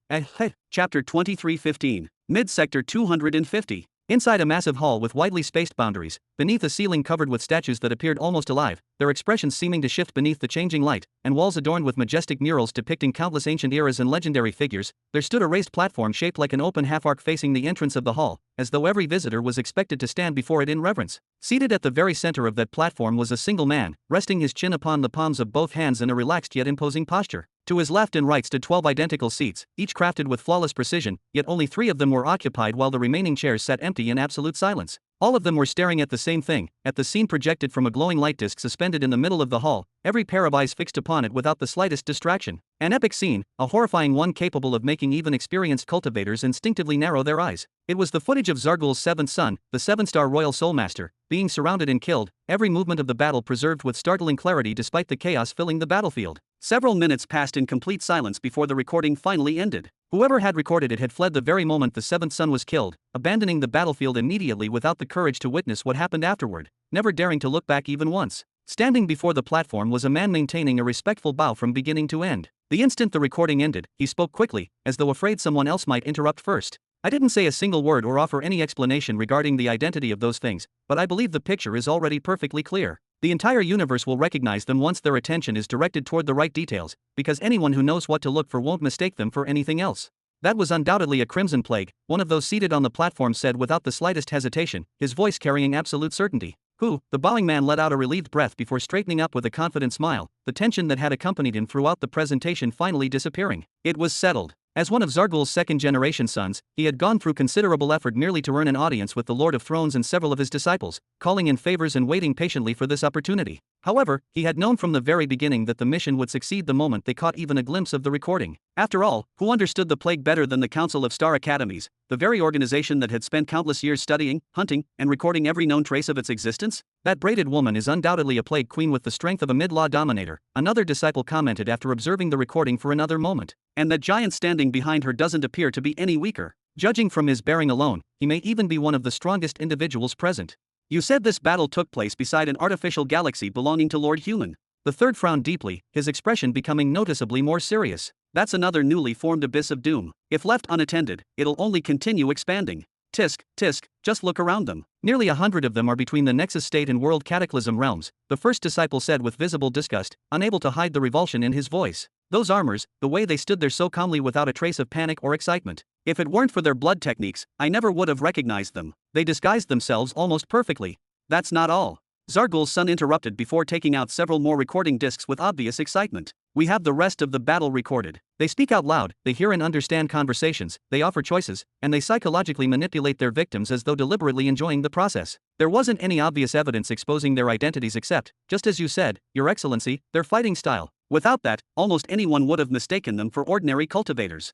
Chapter 23:15. Mid-sector 250. Inside a massive hall with widely spaced boundaries, beneath a ceiling covered with statues that appeared almost alive, their expressions seeming to shift beneath the changing light, and walls adorned with majestic murals depicting countless ancient eras and legendary figures, there stood a raised platform shaped like an open half-arc facing the entrance of the hall, as though every visitor was expected to stand before it in reverence. Seated at the very center of that platform was a single man, resting his chin upon the palms of both hands in a relaxed yet imposing posture. To his left and right stood 12 identical seats, each crafted with flawless precision, yet only 3 of them were occupied while the remaining chairs sat empty in absolute silence. All of them were staring at the same thing, at the scene projected from a glowing light disc suspended in the middle of the hall, every pair of eyes fixed upon it without the slightest distraction. An epic scene, a horrifying one capable of making even experienced cultivators instinctively narrow their eyes. It was the footage of Zargul's 7th son, the 7-star Royal Soulmaster, being surrounded and killed, every movement of the battle preserved with startling clarity despite the chaos filling the battlefield. Several minutes passed in complete silence before the recording finally ended. Whoever had recorded it had fled the very moment the 7th son was killed, abandoning the battlefield immediately without the courage to witness what happened afterward, never daring to look back even once. Standing before the platform was a man maintaining a respectful bow from beginning to end. The instant the recording ended, he spoke quickly, as though afraid someone else might interrupt first. I didn't say a single word or offer any explanation regarding the identity of those things, but I believe the picture is already perfectly clear. The entire universe will recognize them once their attention is directed toward the right details, because anyone who knows what to look for won't mistake them for anything else. That was undoubtedly a crimson plague, one of those seated on the platform said without the slightest hesitation, his voice carrying absolute certainty. Who? The bowing man let out a relieved breath before straightening up with a confident smile, the tension that had accompanied him throughout the presentation finally disappearing. It was settled. As one of Zargul's second-generation sons, he had gone through considerable effort merely to earn an audience with the Lord of Thrones and several of his disciples, calling in favors and waiting patiently for this opportunity. However, he had known from the very beginning that the mission would succeed the moment they caught even a glimpse of the recording. After all, who understood the plague better than the Council of Star Academies, the very organization that had spent countless years studying, hunting, and recording every known trace of its existence? That braided woman is undoubtedly a plague queen with the strength of a mid-law dominator, another disciple commented after observing the recording for another moment. And that giant standing behind her doesn't appear to be any weaker. Judging from his bearing alone, he may even be one of the strongest individuals present. You said this battle took place beside an artificial galaxy belonging to Lord Human. The third frowned deeply, his expression becoming noticeably more serious. That's another newly formed abyss of doom. If left unattended, it'll only continue expanding. Tisk, tisk, just look around them. Nearly 100 of them are between the Nexus State and World Cataclysm realms, the first disciple said with visible disgust, unable to hide the revulsion in his voice. Those armors, the way they stood there so calmly without a trace of panic or excitement. If it weren't for their blood techniques, I never would have recognized them. They disguised themselves almost perfectly. That's not all. Zargul's son interrupted before taking out several more recording discs with obvious excitement. We have the rest of the battle recorded. They speak out loud, they hear and understand conversations, they offer choices, and they psychologically manipulate their victims as though deliberately enjoying the process. There wasn't any obvious evidence exposing their identities except, just as you said, Your Excellency, their fighting style. Without that, almost anyone would have mistaken them for ordinary cultivators.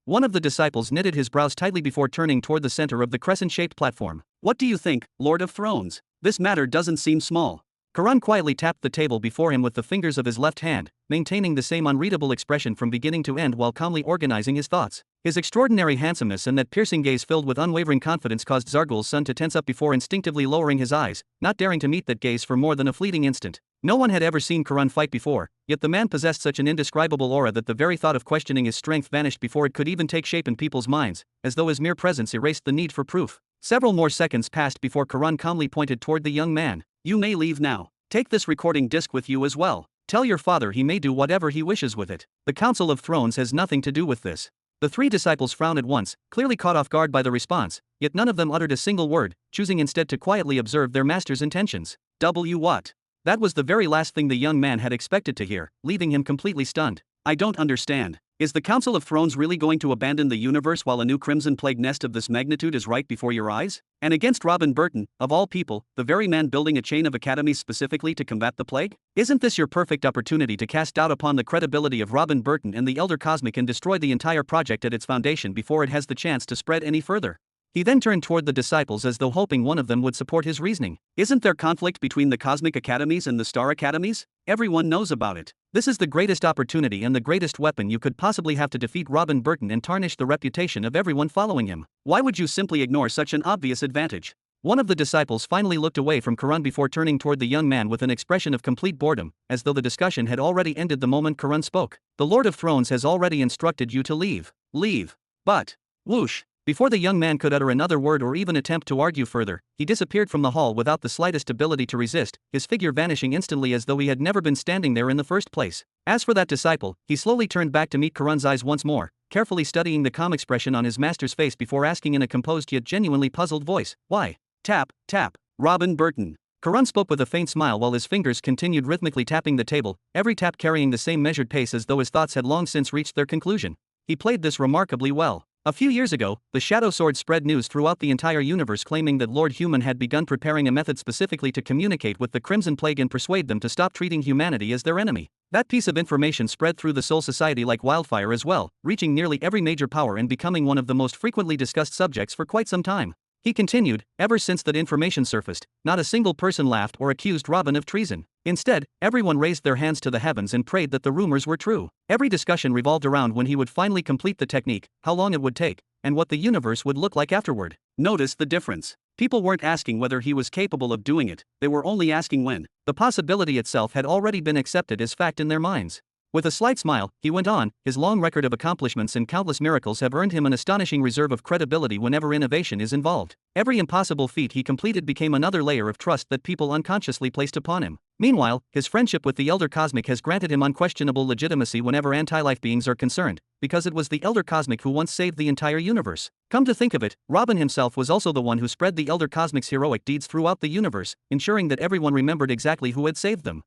One of the disciples knitted his brows tightly before turning toward the center of the crescent-shaped platform. What do you think, Lord of Thrones? This matter doesn't seem small. Karan quietly tapped the table before him with the fingers of his left hand, maintaining the same unreadable expression from beginning to end while calmly organizing his thoughts. His extraordinary handsomeness and that piercing gaze filled with unwavering confidence caused Zargul's son to tense up before instinctively lowering his eyes, not daring to meet that gaze for more than a fleeting instant. No one had ever seen Karan fight before, yet the man possessed such an indescribable aura that the very thought of questioning his strength vanished before it could even take shape in people's minds, as though his mere presence erased the need for proof. Several more seconds passed before Karan calmly pointed toward the young man. You may leave now. Take this recording disc with you as well. Tell your father he may do whatever he wishes with it. The Council of Thrones has nothing to do with this. The 3 disciples frowned at once, clearly caught off guard by the response, yet none of them uttered a single word, choosing instead to quietly observe their master's intentions. What? That was the very last thing the young man had expected to hear, leaving him completely stunned. I don't understand. Is the Council of Thrones really going to abandon the universe while a new Crimson Plague nest of this magnitude is right before your eyes? And against Robin Burton, of all people, the very man building a chain of academies specifically to combat the plague? Isn't this your perfect opportunity to cast doubt upon the credibility of Robin Burton and the Elder Cosmic and destroy the entire project at its foundation before it has the chance to spread any further? He then turned toward the disciples as though hoping one of them would support his reasoning. Isn't there conflict between the Cosmic Academies and the Star Academies? Everyone knows about it. This is the greatest opportunity and the greatest weapon you could possibly have to defeat Robin Burton and tarnish the reputation of everyone following him. Why would you simply ignore such an obvious advantage? One of the disciples finally looked away from Karan before turning toward the young man with an expression of complete boredom, as though the discussion had already ended the moment Karan spoke. The Lord of Thrones has already instructed you to leave. Leave. But, whoosh. Before the young man could utter another word or even attempt to argue further, he disappeared from the hall without the slightest ability to resist, his figure vanishing instantly as though he had never been standing there in the first place. As for that disciple, he slowly turned back to meet Karan's eyes once more, carefully studying the calm expression on his master's face before asking in a composed yet genuinely puzzled voice, "Why? Tap, tap, Robin Burton." Karan spoke with a faint smile while his fingers continued rhythmically tapping the table, every tap carrying the same measured pace as though his thoughts had long since reached their conclusion. He played this remarkably well. A few years ago, the Shadow Sword spread news throughout the entire universe claiming that Lord Human had begun preparing a method specifically to communicate with the Crimson Plague and persuade them to stop treating humanity as their enemy. That piece of information spread through the Soul Society like wildfire as well, reaching nearly every major power and becoming one of the most frequently discussed subjects for quite some time. He continued, ever since that information surfaced, not a single person laughed or accused Robin of treason. Instead, everyone raised their hands to the heavens and prayed that the rumors were true. Every discussion revolved around when he would finally complete the technique, how long it would take, and what the universe would look like afterward. Notice the difference. People weren't asking whether he was capable of doing it, they were only asking when. The possibility itself had already been accepted as fact in their minds. With a slight smile, he went on, his long record of accomplishments and countless miracles have earned him an astonishing reserve of credibility whenever innovation is involved. Every impossible feat he completed became another layer of trust that people unconsciously placed upon him. Meanwhile, his friendship with the Elder Cosmic has granted him unquestionable legitimacy whenever anti-life beings are concerned, because it was the Elder Cosmic who once saved the entire universe. Come to think of it, Robin himself was also the one who spread the Elder Cosmic's heroic deeds throughout the universe, ensuring that everyone remembered exactly who had saved them.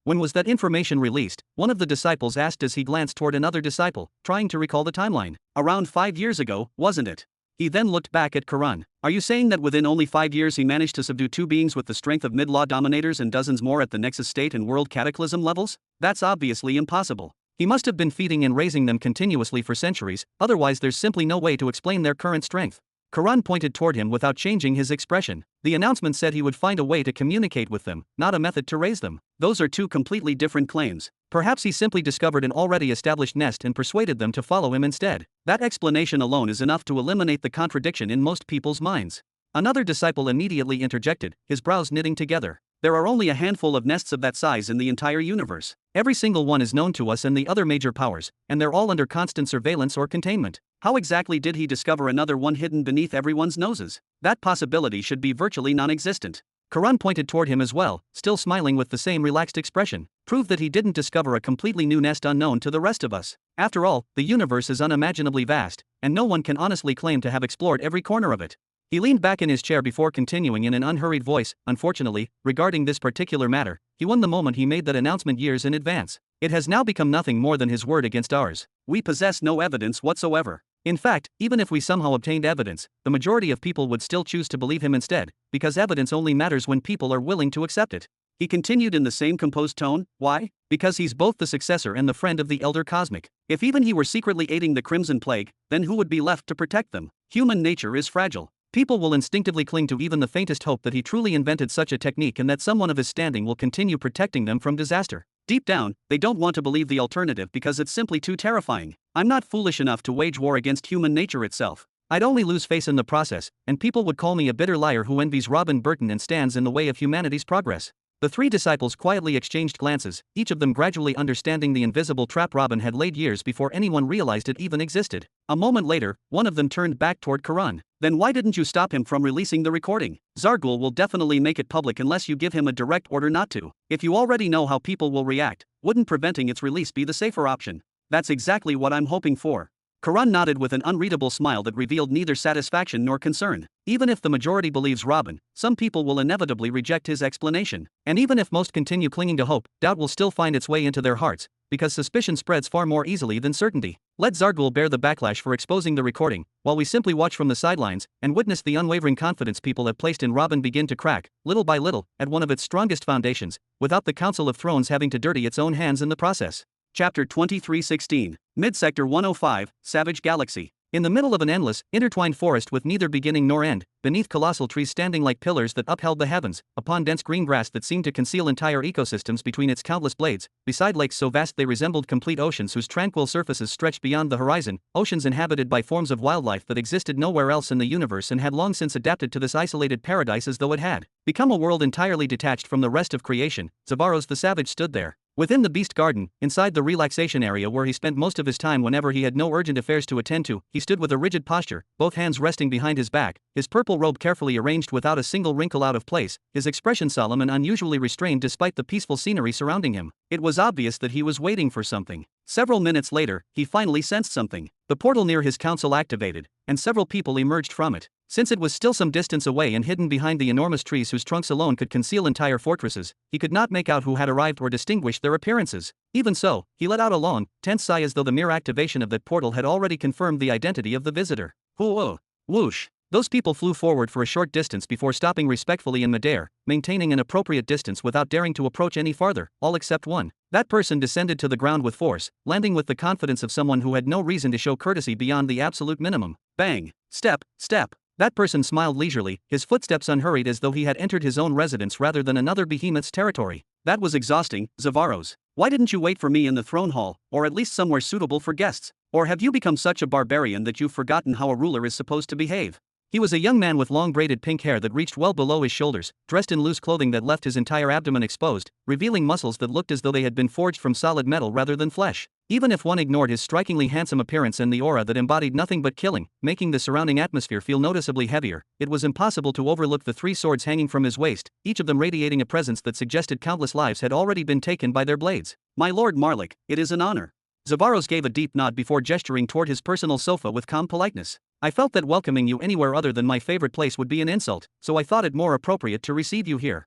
When was that information released? One of the disciples asked as he glanced toward another disciple, trying to recall the timeline. Around 5 years ago, wasn't it? He then looked back at Karan. Are you saying that within only 5 years he managed to subdue 2 beings with the strength of mid-law dominators and dozens more at the Nexus State and World Cataclysm levels? That's obviously impossible. He must have been feeding and raising them continuously for centuries, otherwise there's simply no way to explain their current strength. Karan pointed toward him without changing his expression. The announcement said he would find a way to communicate with them, not a method to raise them. Those are two completely different claims. Perhaps he simply discovered an already established nest and persuaded them to follow him instead. That explanation alone is enough to eliminate the contradiction in most people's minds. Another disciple immediately interjected, his brows knitting together. There are only a handful of nests of that size in the entire universe. Every single one is known to us and the other major powers, and they're all under constant surveillance or containment. How exactly did he discover another one hidden beneath everyone's noses? That possibility should be virtually non-existent. Karan pointed toward him as well, still smiling with the same relaxed expression. Prove that he didn't discover a completely new nest unknown to the rest of us. After all, the universe is unimaginably vast, and no one can honestly claim to have explored every corner of it. He leaned back in his chair before continuing in an unhurried voice. Unfortunately, regarding this particular matter, he won the moment he made that announcement years in advance. It has now become nothing more than his word against ours. We possess no evidence whatsoever. In fact, even if we somehow obtained evidence, the majority of people would still choose to believe him instead, because evidence only matters when people are willing to accept it. He continued in the same composed tone. Why? Because he's both the successor and the friend of the Elder Cosmic. If even he were secretly aiding the Crimson Plague, then who would be left to protect them? Human nature is fragile. People will instinctively cling to even the faintest hope that he truly invented such a technique and that someone of his standing will continue protecting them from disaster. Deep down, they don't want to believe the alternative because it's simply too terrifying. I'm not foolish enough to wage war against human nature itself. I'd only lose face in the process, and people would call me a bitter liar who envies Robin Burton and stands in the way of humanity's progress. The three disciples quietly exchanged glances, each of them gradually understanding the invisible trap Robin had laid years before anyone realized it even existed. A moment later, one of them turned back toward Karan. Then why didn't you stop him from releasing the recording? Zargul will definitely make it public unless you give him a direct order not to. If you already know how people will react, wouldn't preventing its release be the safer option? That's exactly what I'm hoping for. Karan nodded with an unreadable smile that revealed neither satisfaction nor concern. Even if the majority believes Robin, some people will inevitably reject his explanation. And even if most continue clinging to hope, doubt will still find its way into their hearts, because suspicion spreads far more easily than certainty. Let Zargul bear the backlash for exposing the recording, while we simply watch from the sidelines and witness the unwavering confidence people have placed in Robin begin to crack, little by little, at one of its strongest foundations, without the Council of Thrones having to dirty its own hands in the process. Chapter 23:16. Mid-Sector 105, Savage Galaxy. In the middle of an endless, intertwined forest with neither beginning nor end, beneath colossal trees standing like pillars that upheld the heavens, upon dense green grass that seemed to conceal entire ecosystems between its countless blades, beside lakes so vast they resembled complete oceans whose tranquil surfaces stretched beyond the horizon, oceans inhabited by forms of wildlife that existed nowhere else in the universe and had long since adapted to this isolated paradise as though it had become a world entirely detached from the rest of creation, Zavaros the Savage stood there. Within the Beast Garden, inside the relaxation area where he spent most of his time whenever he had no urgent affairs to attend to, he stood with a rigid posture, both hands resting behind his back, his purple robe carefully arranged without a single wrinkle out of place, his expression solemn and unusually restrained despite the peaceful scenery surrounding him. It was obvious that he was waiting for something. Several minutes later, he finally sensed something. The portal near his council activated, and several people emerged from it. Since it was still some distance away and hidden behind the enormous trees whose trunks alone could conceal entire fortresses, he could not make out who had arrived or distinguish their appearances. Even so, he let out a long, tense sigh as though the mere activation of that portal had already confirmed the identity of the visitor. Whoa! Whoosh! Those people flew forward for a short distance before stopping respectfully in midair, maintaining an appropriate distance without daring to approach any farther, all except one. That person descended to the ground with force, landing with the confidence of someone who had no reason to show courtesy beyond the absolute minimum. Bang! Step! Step! That person smiled leisurely, his footsteps unhurried as though he had entered his own residence rather than another behemoth's territory. That was exhausting, Zavaros. Why didn't you wait for me in the throne hall, or at least somewhere suitable for guests? Or have you become such a barbarian that you've forgotten how a ruler is supposed to behave? He was a young man with long braided pink hair that reached well below his shoulders, dressed in loose clothing that left his entire abdomen exposed, revealing muscles that looked as though they had been forged from solid metal rather than flesh. Even if one ignored his strikingly handsome appearance and the aura that embodied nothing but killing, making the surrounding atmosphere feel noticeably heavier, it was impossible to overlook the 3 swords hanging from his waist, each of them radiating a presence that suggested countless lives had already been taken by their blades. My lord Marlik, it is an honor. Zavaros gave a deep nod before gesturing toward his personal sofa with calm politeness. I felt that welcoming you anywhere other than my favorite place would be an insult, so I thought it more appropriate to receive you here.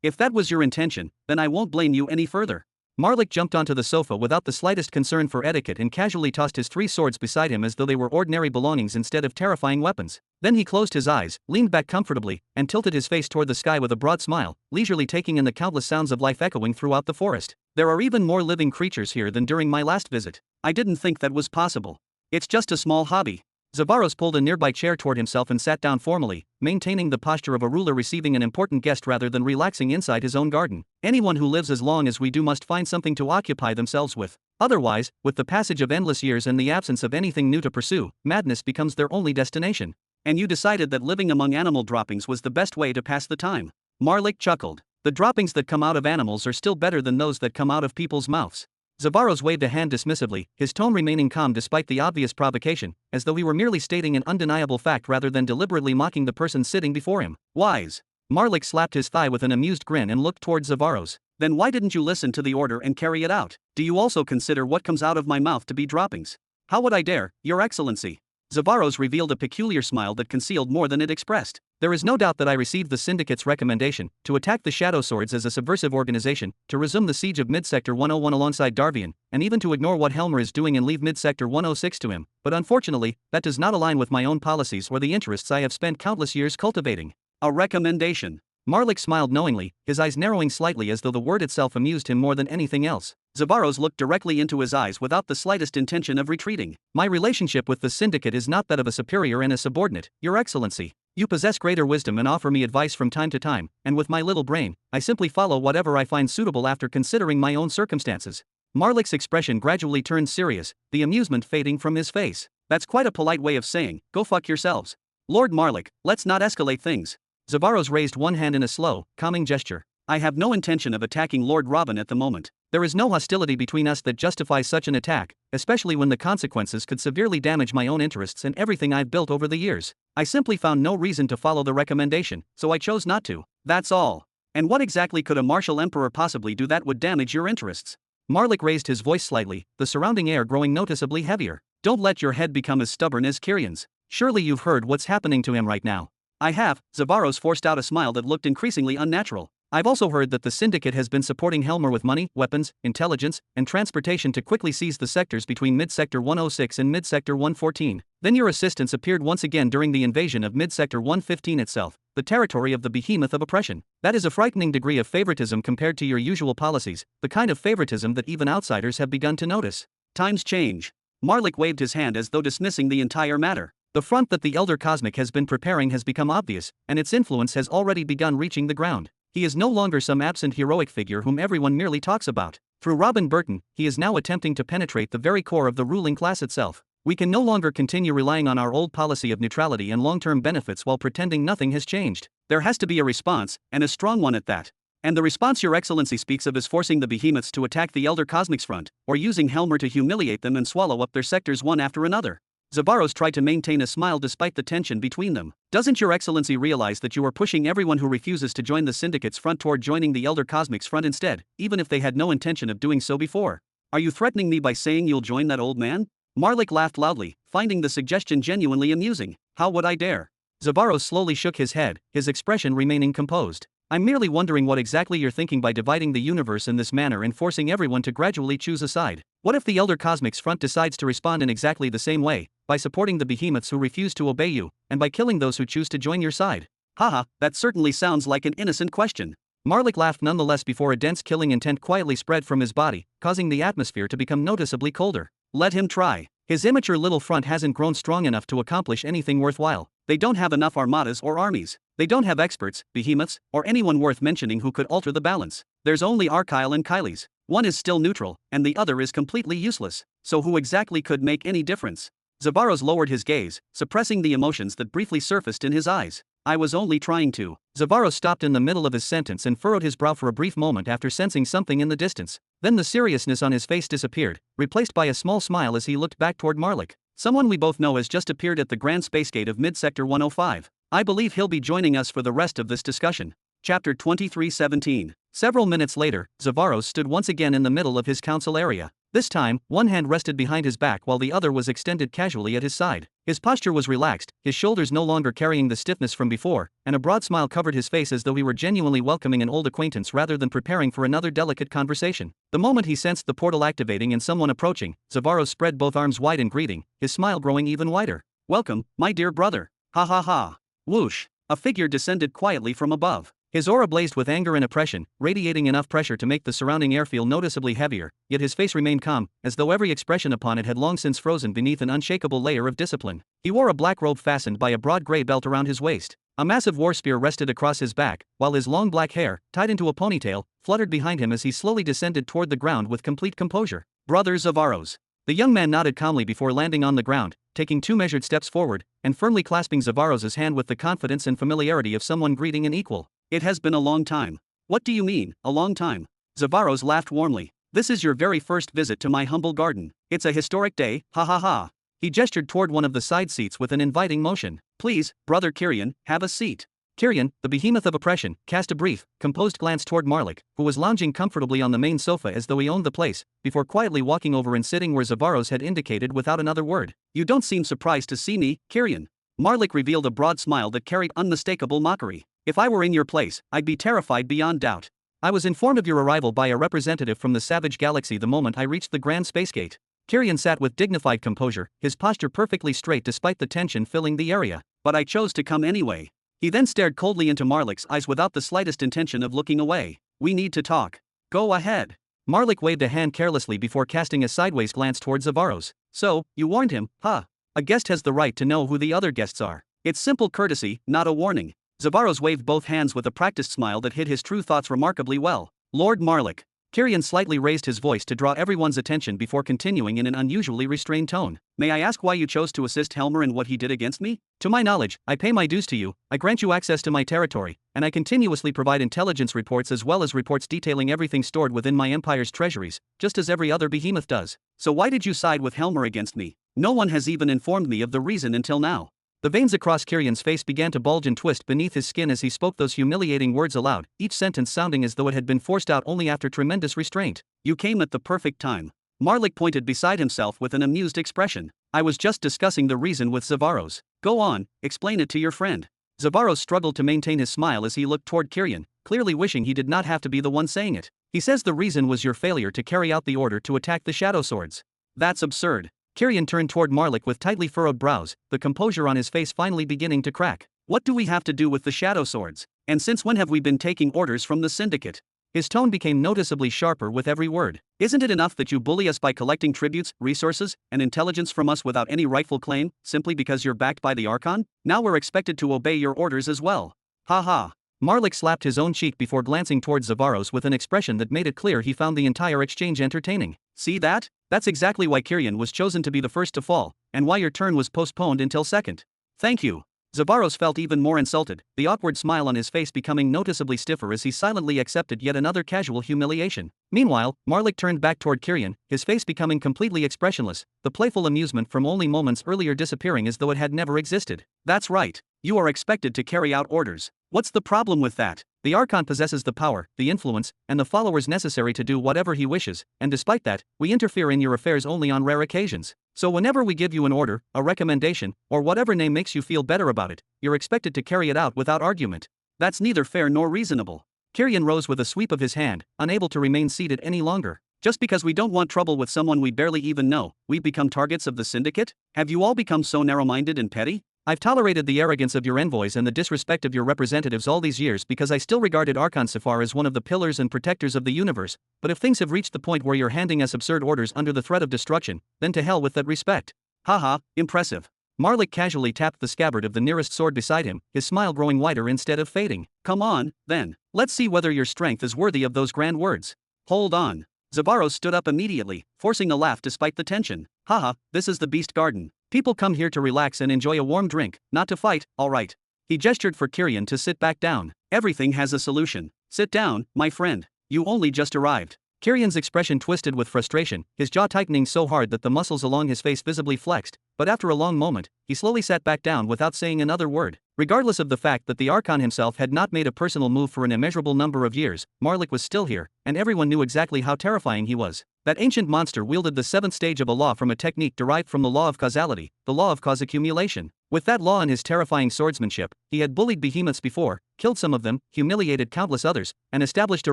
If that was your intention, then I won't blame you any further. Marlik jumped onto the sofa without the slightest concern for etiquette and casually tossed his 3 swords beside him as though they were ordinary belongings instead of terrifying weapons. Then he closed his eyes, leaned back comfortably, and tilted his face toward the sky with a broad smile, leisurely taking in the countless sounds of life echoing throughout the forest. There are even more living creatures here than during my last visit. I didn't think that was possible. It's just a small hobby. Zavaros pulled a nearby chair toward himself and sat down formally, maintaining the posture of a ruler receiving an important guest rather than relaxing inside his own garden. Anyone who lives as long as we do must find something to occupy themselves with. Otherwise, with the passage of endless years and the absence of anything new to pursue, madness becomes their only destination. And you decided that living among animal droppings was the best way to pass the time. Marlik chuckled. The droppings that come out of animals are still better than those that come out of people's mouths. Zavaros waved a hand dismissively, his tone remaining calm despite the obvious provocation, as though he were merely stating an undeniable fact rather than deliberately mocking the person sitting before him. Wise. Marlik slapped his thigh with an amused grin and looked towards Zavaros. Then why didn't you listen to the order and carry it out? Do you also consider what comes out of my mouth to be droppings? How would I dare, Your Excellency? Zavaros revealed a peculiar smile that concealed more than it expressed. There is no doubt that I received the Syndicate's recommendation to attack the Shadow Swords as a subversive organization, to resume the siege of Mid-Sector 101 alongside Darvian, and even to ignore what Helmer is doing and leave Mid-Sector 106 to him, but unfortunately, that does not align with my own policies or the interests I have spent countless years cultivating. A recommendation. Marlik smiled knowingly, his eyes narrowing slightly as though the word itself amused him more than anything else. Zavaros looked directly into his eyes without the slightest intention of retreating. My relationship with the Syndicate is not that of a superior and a subordinate, Your Excellency. You possess greater wisdom and offer me advice from time to time, and with my little brain, I simply follow whatever I find suitable after considering my own circumstances. Marlik's expression gradually turned serious, the amusement fading from his face. That's quite a polite way of saying, go fuck yourselves. Lord Marlik, let's not escalate things. Zavaros raised one hand in a slow, calming gesture. I have no intention of attacking Lord Robin at the moment. There is no hostility between us that justifies such an attack, especially when the consequences could severely damage my own interests and everything I've built over the years. I simply found no reason to follow the recommendation, so I chose not to. That's all. And what exactly could a martial emperor possibly do that would damage your interests? Marlik raised his voice slightly, the surrounding air growing noticeably heavier. Don't let your head become as stubborn as Kyrion's. Surely you've heard what's happening to him right now. I have. Zavaros forced out a smile that looked increasingly unnatural. I've also heard that the Syndicate has been supporting Helmer with money, weapons, intelligence, and transportation to quickly seize the sectors between Mid-Sector 106 and Mid-Sector 114. Then your assistance appeared once again during the invasion of Mid-Sector 115 itself, the territory of the behemoth of oppression. That is a frightening degree of favoritism compared to your usual policies, the kind of favoritism that even outsiders have begun to notice. Times change. Marlik waved his hand as though dismissing the entire matter. The front that the Elder Cosmic has been preparing has become obvious, and its influence has already begun reaching the ground. He is no longer some absent heroic figure whom everyone merely talks about. Through Robin Burton, he is now attempting to penetrate the very core of the ruling class itself. We can no longer continue relying on our old policy of neutrality and long-term benefits while pretending nothing has changed. There has to be a response, and a strong one at that. And the response Your Excellency speaks of is forcing the behemoths to attack the Elder Cosmic's front, or using Helmer to humiliate them and swallow up their sectors one after another. Zavaros tried to maintain a smile despite the tension between them. Doesn't Your Excellency realize that you are pushing everyone who refuses to join the Syndicate's front toward joining the Elder Cosmic's front instead, even if they had no intention of doing so before? Are you threatening me by saying you'll join that old man? Marlik laughed loudly, finding the suggestion genuinely amusing. How would I dare? Zavaros slowly shook his head, his expression remaining composed. I'm merely wondering what exactly you're thinking by dividing the universe in this manner and forcing everyone to gradually choose a side. What if the Elder Cosmic's front decides to respond in exactly the same way, by supporting the behemoths who refuse to obey you, and by killing those who choose to join your side? Haha, that certainly sounds like an innocent question. Marlik laughed nonetheless before a dense killing intent quietly spread from his body, causing the atmosphere to become noticeably colder. Let him try. His immature little front hasn't grown strong enough to accomplish anything worthwhile. They don't have enough armadas or armies. They don't have experts, behemoths, or anyone worth mentioning who could alter the balance. There's only Arkyle and Kyles. One is still neutral, and the other is completely useless. So who exactly could make any difference? Zavaros lowered his gaze, suppressing the emotions that briefly surfaced in his eyes. I was only trying to. Zavaros stopped in the middle of his sentence and furrowed his brow for a brief moment after sensing something in the distance. Then the seriousness on his face disappeared, replaced by a small smile as he looked back toward Marlik. Someone we both know has just appeared at the Grand Space Gate of Mid-Sector 105. I believe he'll be joining us for the rest of this discussion. Chapter 23:17. Several minutes later, Zavaros stood once again in the middle of his council area. This time, one hand rested behind his back while the other was extended casually at his side. His posture was relaxed, his shoulders no longer carrying the stiffness from before, and a broad smile covered his face as though he were genuinely welcoming an old acquaintance rather than preparing for another delicate conversation. The moment he sensed the portal activating and someone approaching, Zavaros spread both arms wide in greeting, his smile growing even wider. Welcome, my dear brother. Ha ha ha. Whoosh. A figure descended quietly from above. His aura blazed with anger and oppression, radiating enough pressure to make the surrounding air feel noticeably heavier, yet his face remained calm, as though every expression upon it had long since frozen beneath an unshakable layer of discipline. He wore a black robe fastened by a broad gray belt around his waist. A massive war spear rested across his back, while his long black hair, tied into a ponytail, fluttered behind him as he slowly descended toward the ground with complete composure. Brother Zavaros. The young man nodded calmly before landing on the ground, taking 2 measured steps forward, and firmly clasping Zavaros's hand with the confidence and familiarity of someone greeting an equal. It has been a long time. What do you mean, a long time? Zavaros laughed warmly. This is your very first visit to my humble garden. It's a historic day, ha ha ha. He gestured toward one of the side seats with an inviting motion. Please, Brother Kyrian, have a seat. Kyrian, the behemoth of oppression, cast a brief, composed glance toward Marlik, who was lounging comfortably on the main sofa as though he owned the place, before quietly walking over and sitting where Zavaros had indicated without another word. You don't seem surprised to see me, Kyrian. Marlik revealed a broad smile that carried unmistakable mockery. If I were in your place, I'd be terrified beyond doubt. I was informed of your arrival by a representative from the Savage Galaxy the moment I reached the Grand Space Gate. Kyrian sat with dignified composure, his posture perfectly straight despite the tension filling the area. But I chose to come anyway. He then stared coldly into Marlik's eyes without the slightest intention of looking away. We need to talk. Go ahead. Marlik waved a hand carelessly before casting a sideways glance towards Zavaros. So, you warned him, huh? A guest has the right to know who the other guests are. It's simple courtesy, not a warning. Zavaros waved both hands with a practiced smile that hid his true thoughts remarkably well. Lord Marlik. Kyrian slightly raised his voice to draw everyone's attention before continuing in an unusually restrained tone. May I ask why you chose to assist Helmer in what he did against me? To my knowledge, I pay my dues to you, I grant you access to my territory, and I continuously provide intelligence reports as well as reports detailing everything stored within my empire's treasuries, just as every other behemoth does. So why did you side with Helmer against me? No one has even informed me of the reason until now. The veins across Kyrian's face began to bulge and twist beneath his skin as he spoke those humiliating words aloud, each sentence sounding as though it had been forced out only after tremendous restraint. You came at the perfect time. Marlik pointed beside himself with an amused expression. I was just discussing the reason with Zavaros. Go on, explain it to your friend. Zavaros struggled to maintain his smile as he looked toward Kyrian, clearly wishing he did not have to be the one saying it. He says the reason was your failure to carry out the order to attack the Shadow Swords. That's absurd. Kyrian turned toward Marlik with tightly furrowed brows, the composure on his face finally beginning to crack. What do we have to do with the Shadow Swords? And since when have we been taking orders from the Syndicate? His tone became noticeably sharper with every word. Isn't it enough that you bully us by collecting tributes, resources, and intelligence from us without any rightful claim, simply because you're backed by the Archon? Now we're expected to obey your orders as well. Ha ha. Marlik slapped his own cheek before glancing towards Zavaros with an expression that made it clear he found the entire exchange entertaining. See that? That's exactly why Kyrian was chosen to be the first to fall, and why your turn was postponed until second. Thank you. Zavaros felt even more insulted, the awkward smile on his face becoming noticeably stiffer as he silently accepted yet another casual humiliation. Meanwhile, Marlik turned back toward Kyrian, his face becoming completely expressionless, the playful amusement from only moments earlier disappearing as though it had never existed. That's right. You are expected to carry out orders. What's the problem with that? The Archon possesses the power, the influence, and the followers necessary to do whatever he wishes, and despite that, we interfere in your affairs only on rare occasions. So whenever we give you an order, a recommendation, or whatever name makes you feel better about it, you're expected to carry it out without argument. That's neither fair nor reasonable. Kyrian rose with a sweep of his hand, unable to remain seated any longer. Just because we don't want trouble with someone we barely even know, we've become targets of the syndicate? Have you all become so narrow-minded and petty? I've tolerated the arrogance of your envoys and the disrespect of your representatives all these years because I still regarded Archon Sephar as one of the pillars and protectors of the universe, but if things have reached the point where you're handing us absurd orders under the threat of destruction, then to hell with that respect. Haha, impressive. Marlik casually tapped the scabbard of the nearest sword beside him, his smile growing wider instead of fading. Come on, then. Let's see whether your strength is worthy of those grand words. Hold on. Zavaros stood up immediately, forcing a laugh despite the tension. Haha, this is the Beast Garden. People come here to relax and enjoy a warm drink, not to fight, alright. He gestured for Kyrian to sit back down. Everything has a solution. Sit down, my friend. You only just arrived. Kyrian's expression twisted with frustration, his jaw tightening so hard that the muscles along his face visibly flexed, but after a long moment, he slowly sat back down without saying another word. Regardless of the fact that the Archon himself had not made a personal move for an immeasurable number of years, Marlik was still here, and everyone knew exactly how terrifying he was. That ancient monster wielded the seventh stage of a law from a technique derived from the law of causality, the law of cause accumulation. With that law and his terrifying swordsmanship, he had bullied behemoths before, killed some of them, humiliated countless others, and established a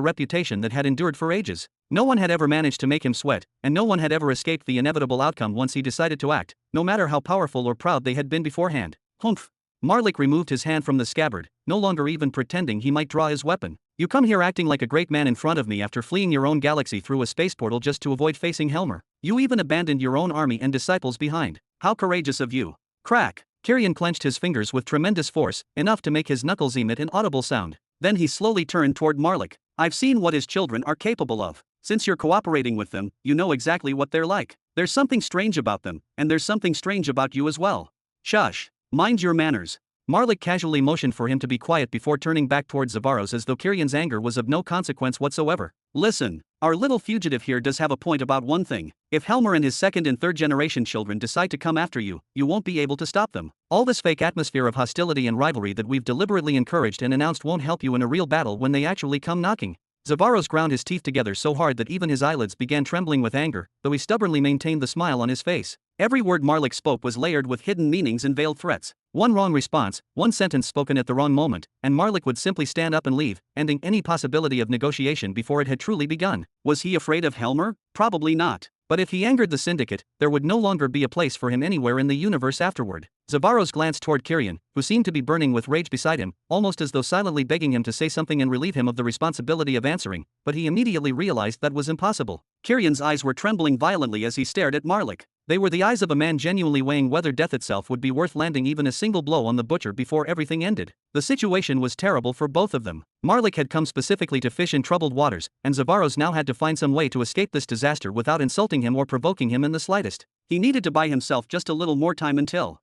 reputation that had endured for ages. No one had ever managed to make him sweat, and no one had ever escaped the inevitable outcome once he decided to act, no matter how powerful or proud they had been beforehand. Humph. Marlik removed his hand from the scabbard, no longer even pretending he might draw his weapon. You come here acting like a great man in front of me after fleeing your own galaxy through a space portal just to avoid facing Helmer. You even abandoned your own army and disciples behind. How courageous of you. Crack. Kyrian clenched his fingers with tremendous force, enough to make his knuckles emit an audible sound. Then he slowly turned toward Marlik. I've seen what his children are capable of. Since you're cooperating with them, you know exactly what they're like. There's something strange about them, and there's something strange about you as well. Shush. Mind your manners. Marlik casually motioned for him to be quiet before turning back towards Zavaros as though Kyrian's anger was of no consequence whatsoever. Listen, our little fugitive here does have a point about one thing. If Helmer and his second and third generation children decide to come after you, you won't be able to stop them. All this fake atmosphere of hostility and rivalry that we've deliberately encouraged and announced won't help you in a real battle when they actually come knocking. Zavaros ground his teeth together so hard that even his eyelids began trembling with anger, though he stubbornly maintained the smile on his face. Every word Marlik spoke was layered with hidden meanings and veiled threats. One wrong response, one sentence spoken at the wrong moment, and Marlik would simply stand up and leave, ending any possibility of negotiation before it had truly begun. Was he afraid of Helmer? Probably not. But if he angered the syndicate, there would no longer be a place for him anywhere in the universe afterward. Zavaros glanced toward Kyrian, who seemed to be burning with rage beside him, almost as though silently begging him to say something and relieve him of the responsibility of answering, but he immediately realized that was impossible. Kyrian's eyes were trembling violently as he stared at Marlik. They were the eyes of a man genuinely weighing whether death itself would be worth landing even a single blow on the butcher before everything ended. The situation was terrible for both of them. Marlik had come specifically to fish in troubled waters, and Zavaros now had to find some way to escape this disaster without insulting him or provoking him in the slightest. He needed to buy himself just a little more time until,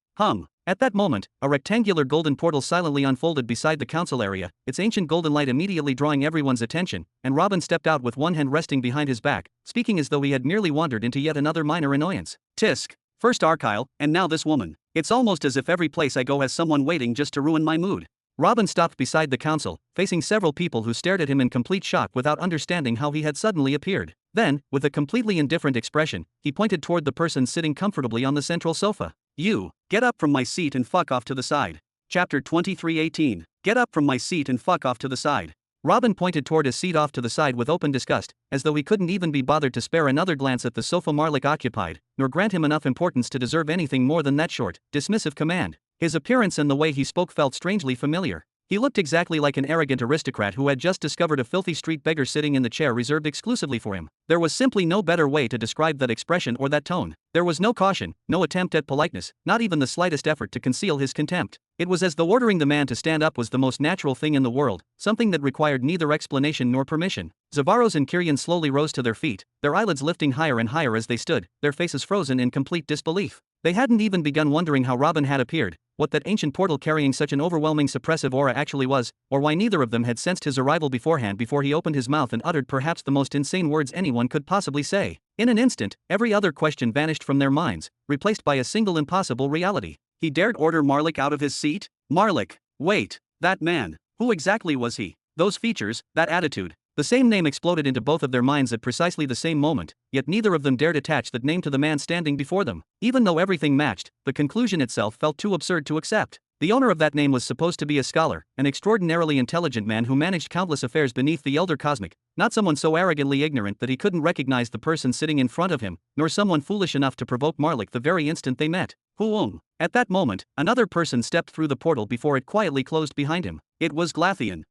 At that moment, a rectangular golden portal silently unfolded beside the council area, its ancient golden light immediately drawing everyone's attention, and Robin stepped out with one hand resting behind his back, speaking as though he had merely wandered into yet another minor annoyance. Tisk. First Archyle, and now this woman. It's almost as if every place I go has someone waiting just to ruin my mood. Robin stopped beside the council, facing several people who stared at him in complete shock without understanding how he had suddenly appeared. Then, with a completely indifferent expression, he pointed toward the person sitting comfortably on the central sofa. You, get up from my seat and fuck off to the side. Chapter 23:18. Get up from my seat and fuck off to the side. Robin pointed toward his seat off to the side with open disgust, as though he couldn't even be bothered to spare another glance at the sofa Marlik occupied, nor grant him enough importance to deserve anything more than that short, dismissive command. His appearance and the way he spoke felt strangely familiar. He looked exactly like an arrogant aristocrat who had just discovered a filthy street beggar sitting in the chair reserved exclusively for him. There was simply no better way to describe that expression or that tone. There was no caution, no attempt at politeness, not even the slightest effort to conceal his contempt. It was as though ordering the man to stand up was the most natural thing in the world, something that required neither explanation nor permission. Zavaros and Kyrian slowly rose to their feet, their eyelids lifting higher and higher as they stood, their faces frozen in complete disbelief. They hadn't even begun wondering how Robin had appeared, what that ancient portal carrying such an overwhelming suppressive aura actually was, or why neither of them had sensed his arrival beforehand before he opened his mouth and uttered perhaps the most insane words anyone could possibly say. In an instant, every other question vanished from their minds, replaced by a single impossible reality. He dared order Marlik out of his seat? Marlik! Wait! That man! Who exactly was he? Those features, that attitude. The same name exploded into both of their minds at precisely the same moment, yet neither of them dared attach that name to the man standing before them. Even though everything matched, the conclusion itself felt too absurd to accept. The owner of that name was supposed to be a scholar, an extraordinarily intelligent man who managed countless affairs beneath the Elder Cosmic, not someone so arrogantly ignorant that he couldn't recognize the person sitting in front of him, nor someone foolish enough to provoke Marlik the very instant they met. Whoom! At that moment, another person stepped through the portal before it quietly closed behind him. It was Glatheon.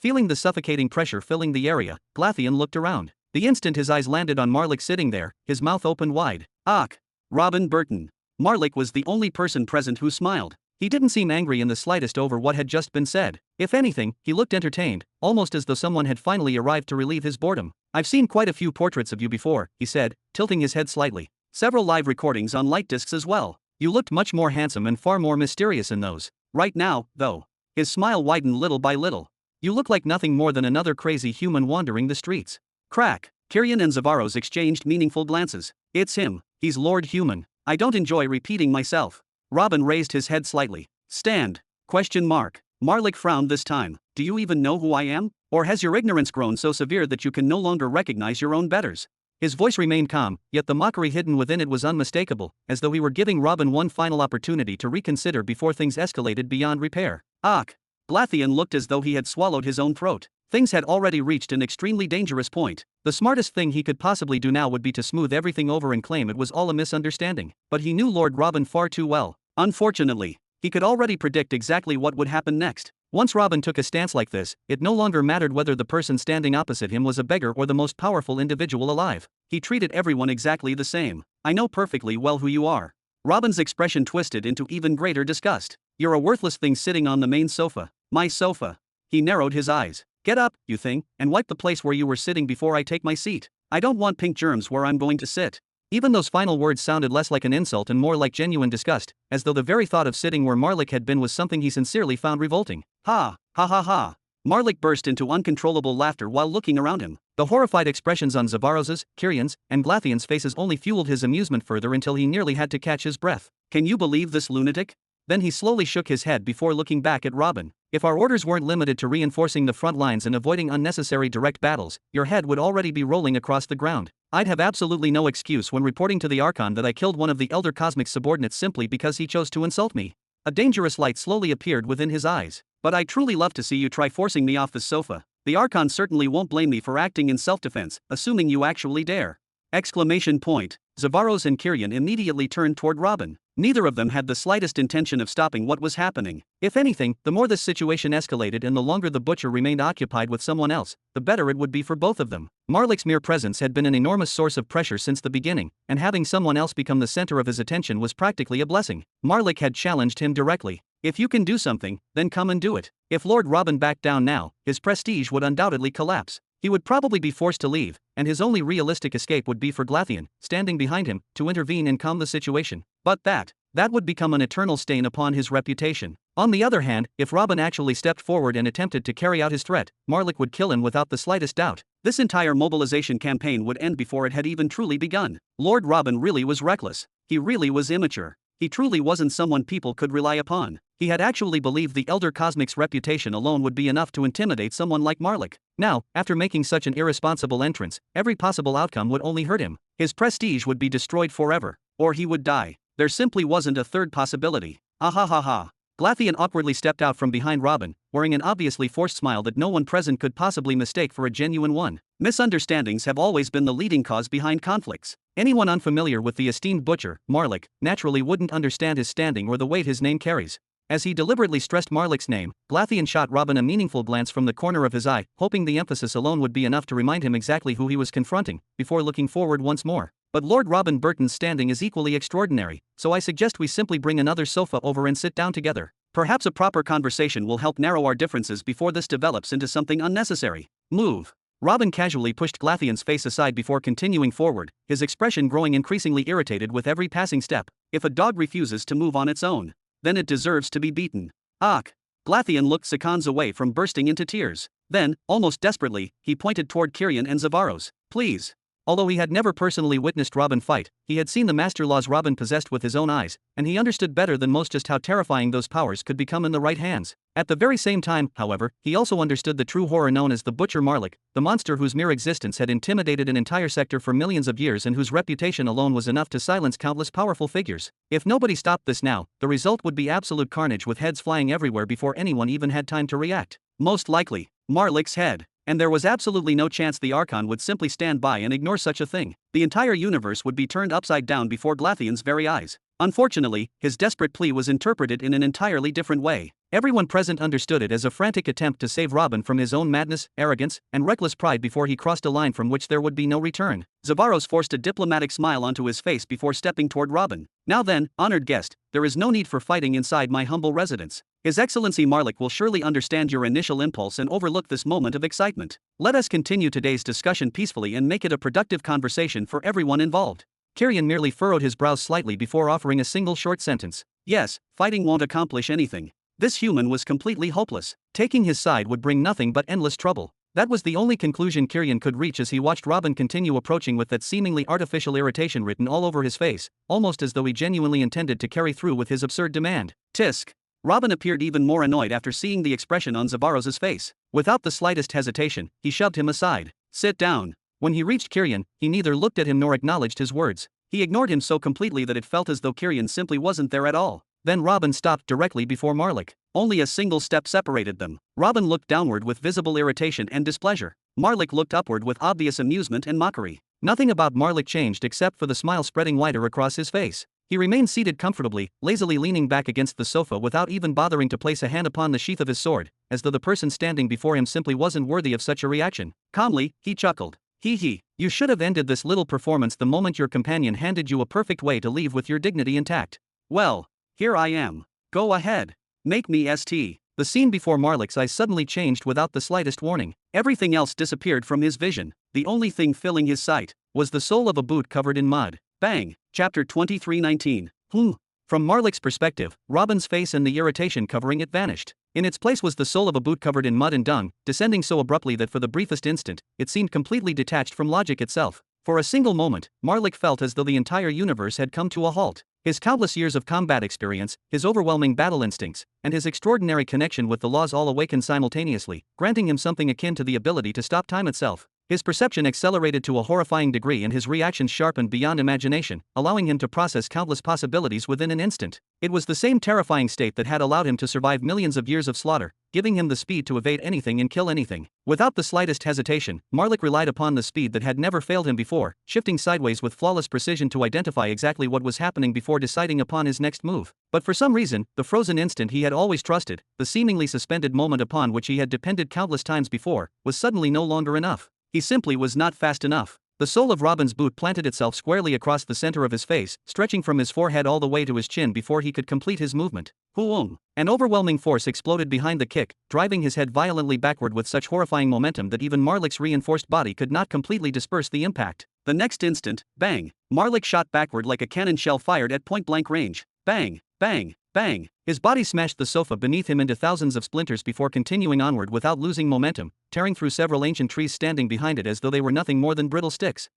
Feeling the suffocating pressure filling the area, Glatheon looked around. The instant his eyes landed on Marlik sitting there, his mouth opened wide. Ach! Robin Burton. Marlik was the only person present who smiled. He didn't seem angry in the slightest over what had just been said. If anything, he looked entertained, almost as though someone had finally arrived to relieve his boredom. I've seen quite a few portraits of you before, he said, tilting his head slightly. Several live recordings on light discs as well. You looked much more handsome and far more mysterious in those. Right now, though. His smile widened little by little. You look like nothing more than another crazy human wandering the streets. Crack. Kyrian and Zavaros exchanged meaningful glances. It's him. He's Lord Human. I don't enjoy repeating myself. Robin raised his head slightly. Stand. Question mark. Marlik frowned this time. Do you even know who I am? Or has your ignorance grown so severe that you can no longer recognize your own betters? His voice remained calm, yet the mockery hidden within it was unmistakable, as though he were giving Robin one final opportunity to reconsider before things escalated beyond repair. Ach! Glatheon looked as though he had swallowed his own throat. Things had already reached an extremely dangerous point. The smartest thing he could possibly do now would be to smooth everything over and claim it was all a misunderstanding. But he knew Lord Robin far too well. Unfortunately, he could already predict exactly what would happen next. Once Robin took a stance like this, it no longer mattered whether the person standing opposite him was a beggar or the most powerful individual alive. He treated everyone exactly the same. I know perfectly well who you are. Robin's expression twisted into even greater disgust. You're a worthless thing sitting on the main sofa. My sofa. He narrowed his eyes. Get up, you thing, and wipe the place where you were sitting before I take my seat. I don't want pink germs where I'm going to sit. Even those final words sounded less like an insult and more like genuine disgust, as though the very thought of sitting where Marlik had been was something he sincerely found revolting. Ha! Ha ha ha! Marlik burst into uncontrollable laughter while looking around him. The horrified expressions on Zavaros's, Kyrian's, and Glatheon's faces only fueled his amusement further until he nearly had to catch his breath. Can you believe this lunatic? Then he slowly shook his head before looking back at Robin. If our orders weren't limited to reinforcing the front lines and avoiding unnecessary direct battles, your head would already be rolling across the ground. I'd have absolutely no excuse when reporting to the Archon that I killed one of the Elder Cosmic subordinates simply because he chose to insult me. A dangerous light slowly appeared within his eyes. But I'd truly love to see you try forcing me off the sofa. The Archon certainly won't blame me for acting in self-defense, assuming you actually dare. Exclamation point. Zavaros and Kyrian immediately turned toward Robin. Neither of them had the slightest intention of stopping what was happening. If anything, the more this situation escalated and the longer the butcher remained occupied with someone else, the better it would be for both of them. Marlik's mere presence had been an enormous source of pressure since the beginning, and having someone else become the center of his attention was practically a blessing. Marlik had challenged him directly. If you can do something, then come and do it. If Lord Robin backed down now, his prestige would undoubtedly collapse. He would probably be forced to leave, and his only realistic escape would be for Glatheon, standing behind him, to intervene and calm the situation. But that would become an eternal stain upon his reputation. On the other hand, if Robin actually stepped forward and attempted to carry out his threat, Marlik would kill him without the slightest doubt. This entire mobilization campaign would end before it had even truly begun. Lord Robin really was reckless. He really was immature. He truly wasn't someone people could rely upon. He had actually believed the Elder Cosmic's reputation alone would be enough to intimidate someone like Marlik. Now, after making such an irresponsible entrance, every possible outcome would only hurt him. His prestige would be destroyed forever. Or he would die. There simply wasn't a third possibility. Ha. Glatheon awkwardly stepped out from behind Robin, wearing an obviously forced smile that no one present could possibly mistake for a genuine one. Misunderstandings have always been the leading cause behind conflicts. Anyone unfamiliar with the esteemed butcher, Marlik, naturally wouldn't understand his standing or the weight his name carries. As he deliberately stressed Marlik's name, Glatheon shot Robin a meaningful glance from the corner of his eye, hoping the emphasis alone would be enough to remind him exactly who he was confronting, before looking forward once more. But Lord Robin Burton's standing is equally extraordinary, so I suggest we simply bring another sofa over and sit down together. Perhaps a proper conversation will help narrow our differences before this develops into something unnecessary. Move. Robin casually pushed Glatheon's face aside before continuing forward, his expression growing increasingly irritated with every passing step. If a dog refuses to move on its own, then it deserves to be beaten. Ach! Glatheon looked seconds away from bursting into tears. Then, almost desperately, he pointed toward Kyrian and Zavaros. Please. Although he had never personally witnessed Robin fight, he had seen the Master Laws Robin possessed with his own eyes, and he understood better than most just how terrifying those powers could become in the right hands. At the very same time, however, he also understood the true horror known as the Butcher Marlik, the monster whose mere existence had intimidated an entire sector for millions of years and whose reputation alone was enough to silence countless powerful figures. If nobody stopped this now, the result would be absolute carnage with heads flying everywhere before anyone even had time to react. Most likely, Marlik's head. And there was absolutely no chance the Archon would simply stand by and ignore such a thing. The entire universe would be turned upside down before Glatheon's very eyes. Unfortunately, his desperate plea was interpreted in an entirely different way. Everyone present understood it as a frantic attempt to save Robin from his own madness, arrogance, and reckless pride before he crossed a line from which there would be no return. Zavaros forced a diplomatic smile onto his face before stepping toward Robin. Now then, honored guest, there is no need for fighting inside my humble residence. His Excellency Marlik will surely understand your initial impulse and overlook this moment of excitement. Let us continue today's discussion peacefully and make it a productive conversation for everyone involved. Kyrian merely furrowed his brows slightly before offering a single short sentence. Yes, fighting won't accomplish anything. This human was completely hopeless. Taking his side would bring nothing but endless trouble. That was the only conclusion Kyrian could reach as he watched Robin continue approaching with that seemingly artificial irritation written all over his face, almost as though he genuinely intended to carry through with his absurd demand. Tisk. Robin appeared even more annoyed after seeing the expression on Zavaros's face. Without the slightest hesitation, he shoved him aside. Sit down. When he reached Kyrian, he neither looked at him nor acknowledged his words. He ignored him so completely that it felt as though Kyrian simply wasn't there at all. Then Robin stopped directly before Marlik. Only a single step separated them. Robin looked downward with visible irritation and displeasure. Marlik looked upward with obvious amusement and mockery. Nothing about Marlik changed except for the smile spreading wider across his face. He remained seated comfortably, lazily leaning back against the sofa without even bothering to place a hand upon the sheath of his sword, as though the person standing before him simply wasn't worthy of such a reaction. Calmly, he chuckled. Hee, you should have ended this little performance the moment your companion handed you a perfect way to leave with your dignity intact. Well, here I am. Go ahead. Make me st. The scene before Marlik's eyes suddenly changed without the slightest warning. Everything else disappeared from his vision. The only thing filling his sight was the sole of a boot covered in mud. Bang! Chapter 23:19. From Marlik's perspective, Robin's face and the irritation covering it vanished. In its place was the sole of a boot covered in mud and dung, descending so abruptly that for the briefest instant, it seemed completely detached from logic itself. For a single moment, Marlik felt as though the entire universe had come to a halt. His countless years of combat experience, his overwhelming battle instincts, and his extraordinary connection with the laws all awakened simultaneously, granting him something akin to the ability to stop time itself. His perception accelerated to a horrifying degree and his reactions sharpened beyond imagination, allowing him to process countless possibilities within an instant. It was the same terrifying state that had allowed him to survive millions of years of slaughter, giving him the speed to evade anything and kill anything. Without the slightest hesitation, Marlik relied upon the speed that had never failed him before, shifting sideways with flawless precision to identify exactly what was happening before deciding upon his next move. But for some reason, the frozen instant he had always trusted, the seemingly suspended moment upon which he had depended countless times before, was suddenly no longer enough. He simply was not fast enough. The sole of Robin's boot planted itself squarely across the center of his face, stretching from his forehead all the way to his chin before he could complete his movement. Hooong! An overwhelming force exploded behind the kick, driving his head violently backward with such horrifying momentum that even Marlik's reinforced body could not completely disperse the impact. The next instant, bang! Marlik shot backward like a cannon shell fired at point-blank range. Bang! Bang! Bang! His body smashed the sofa beneath him into thousands of splinters before continuing onward without losing momentum, tearing through several ancient trees standing behind it as though they were nothing more than brittle sticks.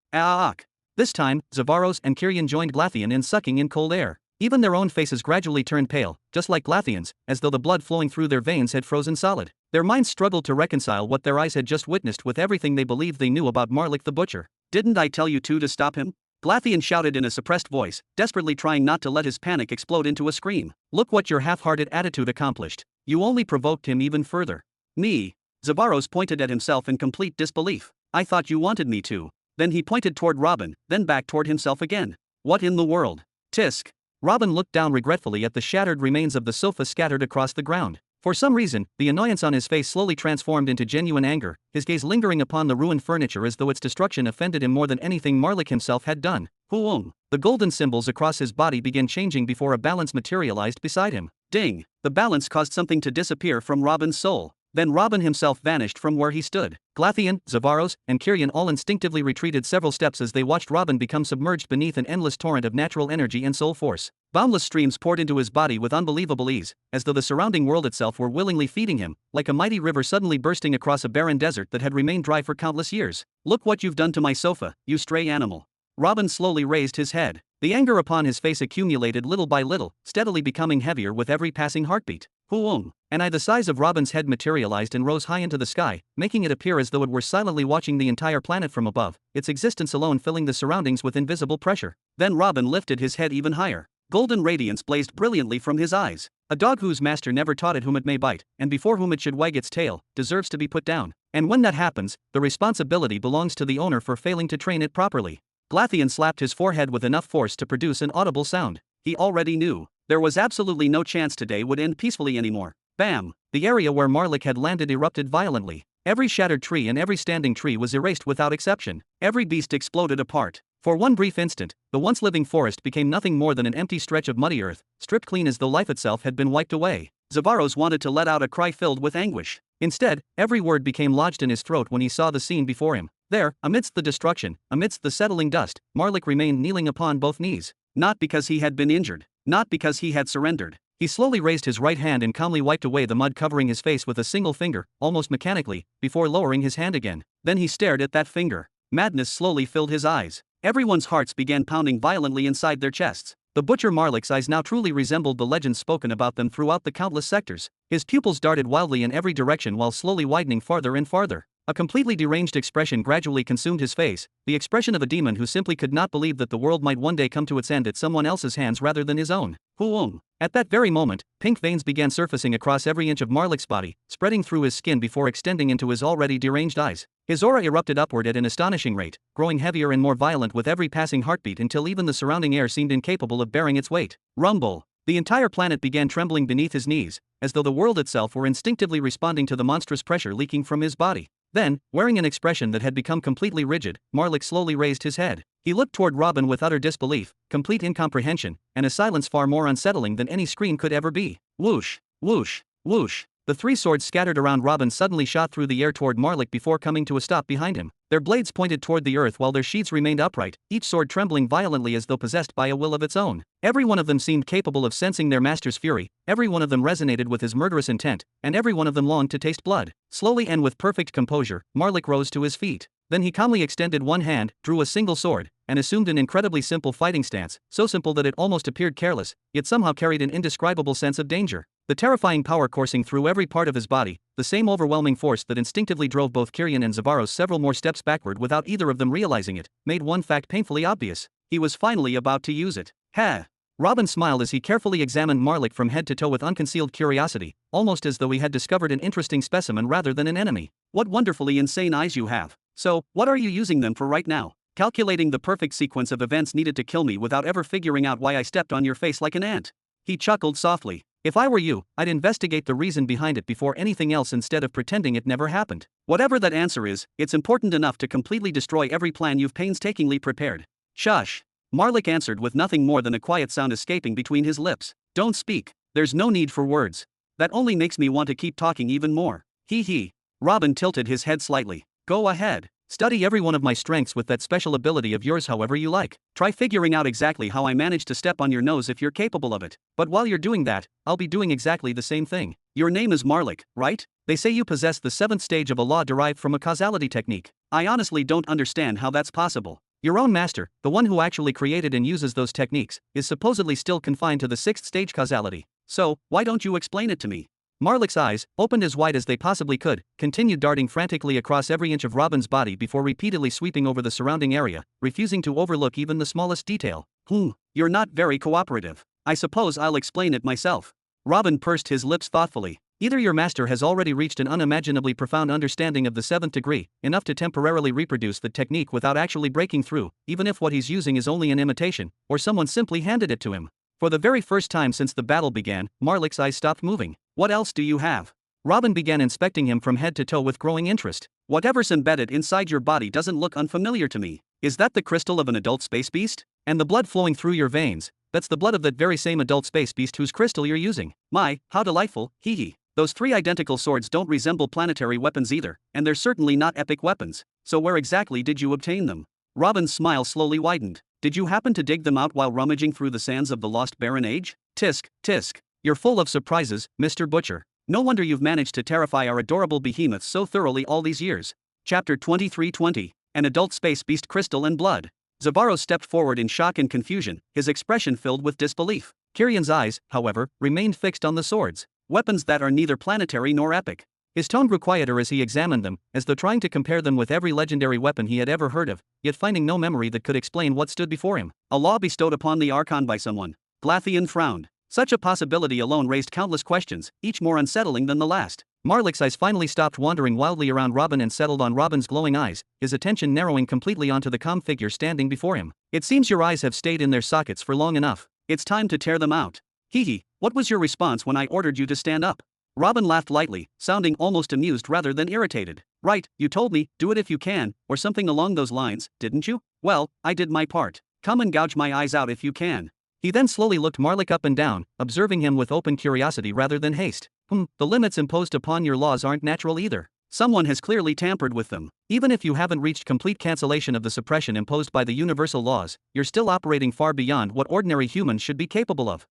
This time, Zavaros and Kyrian joined Glatheon in sucking in cold air. Even their own faces gradually turned pale, just like Glatheon's, as though the blood flowing through their veins had frozen solid. Their minds struggled to reconcile what their eyes had just witnessed with everything they believed they knew about Marlik the Butcher. Didn't I tell you to stop him? Glatheon shouted in a suppressed voice, desperately trying not to let his panic explode into a scream. Look what your half-hearted attitude accomplished. You only provoked him even further. Me? Zavaros pointed at himself in complete disbelief. I thought you wanted me to. Then he pointed toward Robin, then back toward himself again. What in the world? Tisk. Robin looked down regretfully at the shattered remains of the sofa scattered across the ground. For some reason, the annoyance on his face slowly transformed into genuine anger, his gaze lingering upon the ruined furniture as though its destruction offended him more than anything Marlik himself had done. Hooong! The golden symbols across his body began changing before a balance materialized beside him. Ding! The balance caused something to disappear from Robin's soul. Then Robin himself vanished from where he stood. Glatheon, Zavaros, and Kirian all instinctively retreated several steps as they watched Robin become submerged beneath an endless torrent of natural energy and soul force. Boundless streams poured into his body with unbelievable ease, as though the surrounding world itself were willingly feeding him, like a mighty river suddenly bursting across a barren desert that had remained dry for countless years. "Look what you've done to my sofa, you stray animal." Robin slowly raised his head. The anger upon his face accumulated little by little, steadily becoming heavier with every passing heartbeat. Whoom! An eye the size of Robin's head materialized and rose high into the sky, making it appear as though it were silently watching the entire planet from above, its existence alone filling the surroundings with invisible pressure. Then Robin lifted his head even higher. Golden radiance blazed brilliantly from his eyes. A dog whose master never taught it whom it may bite, and before whom it should wag its tail, deserves to be put down. And when that happens, the responsibility belongs to the owner for failing to train it properly. Glatheon slapped his forehead with enough force to produce an audible sound. He already knew. There was absolutely no chance today would end peacefully anymore. Bam! The area where Marlik had landed erupted violently. Every shattered tree and every standing tree was erased without exception. Every beast exploded apart. For one brief instant, the once living forest became nothing more than an empty stretch of muddy earth, stripped clean as though life itself had been wiped away. Zavaros wanted to let out a cry filled with anguish. Instead, every word became lodged in his throat when he saw the scene before him. There, amidst the destruction, amidst the settling dust, Marlik remained kneeling upon both knees. Not because he had been injured. Not because he had surrendered. He slowly raised his right hand and calmly wiped away the mud covering his face with a single finger, almost mechanically, before lowering his hand again. Then he stared at that finger. Madness slowly filled his eyes. Everyone's hearts began pounding violently inside their chests. The butcher Marlik's eyes now truly resembled the legends spoken about them throughout the countless sectors. His pupils darted wildly in every direction while slowly widening farther and farther. A completely deranged expression gradually consumed his face, the expression of a demon who simply could not believe that the world might one day come to its end at someone else's hands rather than his own. Whoom! At that very moment, pink veins began surfacing across every inch of Marlik's body, spreading through his skin before extending into his already deranged eyes. His aura erupted upward at an astonishing rate, growing heavier and more violent with every passing heartbeat until even the surrounding air seemed incapable of bearing its weight. Rumble! The entire planet began trembling beneath his knees, as though the world itself were instinctively responding to the monstrous pressure leaking from his body. Then, wearing an expression that had become completely rigid, Marlik slowly raised his head. He looked toward Robin with utter disbelief, complete incomprehension, and a silence far more unsettling than any scream could ever be. Whoosh! Whoosh! Whoosh! The three swords scattered around Robin suddenly shot through the air toward Marlik before coming to a stop behind him. Their blades pointed toward the earth while their sheaths remained upright, each sword trembling violently as though possessed by a will of its own. Every one of them seemed capable of sensing their master's fury, every one of them resonated with his murderous intent, and every one of them longed to taste blood. Slowly and with perfect composure, Marlik rose to his feet. Then he calmly extended one hand, drew a single sword, and assumed an incredibly simple fighting stance, so simple that it almost appeared careless, yet somehow carried an indescribable sense of danger. The terrifying power coursing through every part of his body, the same overwhelming force that instinctively drove both Kirian and Zavaros several more steps backward without either of them realizing it, made one fact painfully obvious. He was finally about to use it. Ha! Robin smiled as he carefully examined Marlik from head to toe with unconcealed curiosity, almost as though he had discovered an interesting specimen rather than an enemy. What wonderfully insane eyes you have. So, what are you using them for right now? Calculating the perfect sequence of events needed to kill me without ever figuring out why I stepped on your face like an ant. He chuckled softly. If I were you, I'd investigate the reason behind it before anything else instead of pretending it never happened. Whatever that answer is, it's important enough to completely destroy every plan you've painstakingly prepared. Shush! Marlik answered with nothing more than a quiet sound escaping between his lips. Don't speak. There's no need for words. That only makes me want to keep talking even more. Hee. Robin tilted his head slightly. Go ahead. Study every one of my strengths with that special ability of yours however you like. Try figuring out exactly how I managed to step on your nose if you're capable of it. But while you're doing that, I'll be doing exactly the same thing. Your name is Marlik, right? They say you possess the 7th stage of a law derived from a causality technique. I honestly don't understand how that's possible. Your own master, the one who actually created and uses those techniques, is supposedly still confined to the 6th stage causality. So, why don't you explain it to me? Marlik's eyes, opened as wide as they possibly could, continued darting frantically across every inch of Robin's body before repeatedly sweeping over the surrounding area, refusing to overlook even the smallest detail. You're not very cooperative. I suppose I'll explain it myself. Robin pursed his lips thoughtfully. Either your master has already reached an unimaginably profound understanding of the 7th degree, enough to temporarily reproduce the technique without actually breaking through, even if what he's using is only an imitation, or someone simply handed it to him. For the very first time since the battle began, Marlik's eyes stopped moving. What else do you have? Robin began inspecting him from head to toe with growing interest. Whatever's embedded inside your body doesn't look unfamiliar to me. Is that the crystal of an adult space beast? And the blood flowing through your veins, that's the blood of that very same adult space beast whose crystal you're using. My, how delightful, hee. Those three identical swords don't resemble planetary weapons either, and they're certainly not epic weapons. So where exactly did you obtain them? Robin's smile slowly widened. Did you happen to dig them out while rummaging through the sands of the lost Barren Age? Tisk, tisk. You're full of surprises, Mr. Butcher. No wonder you've managed to terrify our adorable behemoths so thoroughly all these years. Chapter 2320. An adult space beast, crystal and blood. Zavaros stepped forward in shock and confusion, his expression filled with disbelief. Kyrion's eyes, however, remained fixed on the swords. Weapons that are neither planetary nor epic. His tone grew quieter as he examined them, as though trying to compare them with every legendary weapon he had ever heard of, yet finding no memory that could explain what stood before him. A law bestowed upon the Archon by someone. Glatheon frowned. Such a possibility alone raised countless questions, each more unsettling than the last. Marlik's eyes finally stopped wandering wildly around Robin and settled on Robin's glowing eyes, his attention narrowing completely onto the calm figure standing before him. It seems your eyes have stayed in their sockets for long enough. It's time to tear them out. Hee, what was your response when I ordered you to stand up? Robin laughed lightly, sounding almost amused rather than irritated. Right, you told me, do it if you can, or something along those lines, didn't you? Well, I did my part. Come and gouge my eyes out if you can. He then slowly looked Marlik up and down, observing him with open curiosity rather than haste. The limits imposed upon your laws aren't natural either. Someone has clearly tampered with them. Even if you haven't reached complete cancellation of the suppression imposed by the universal laws, you're still operating far beyond what ordinary humans should be capable of.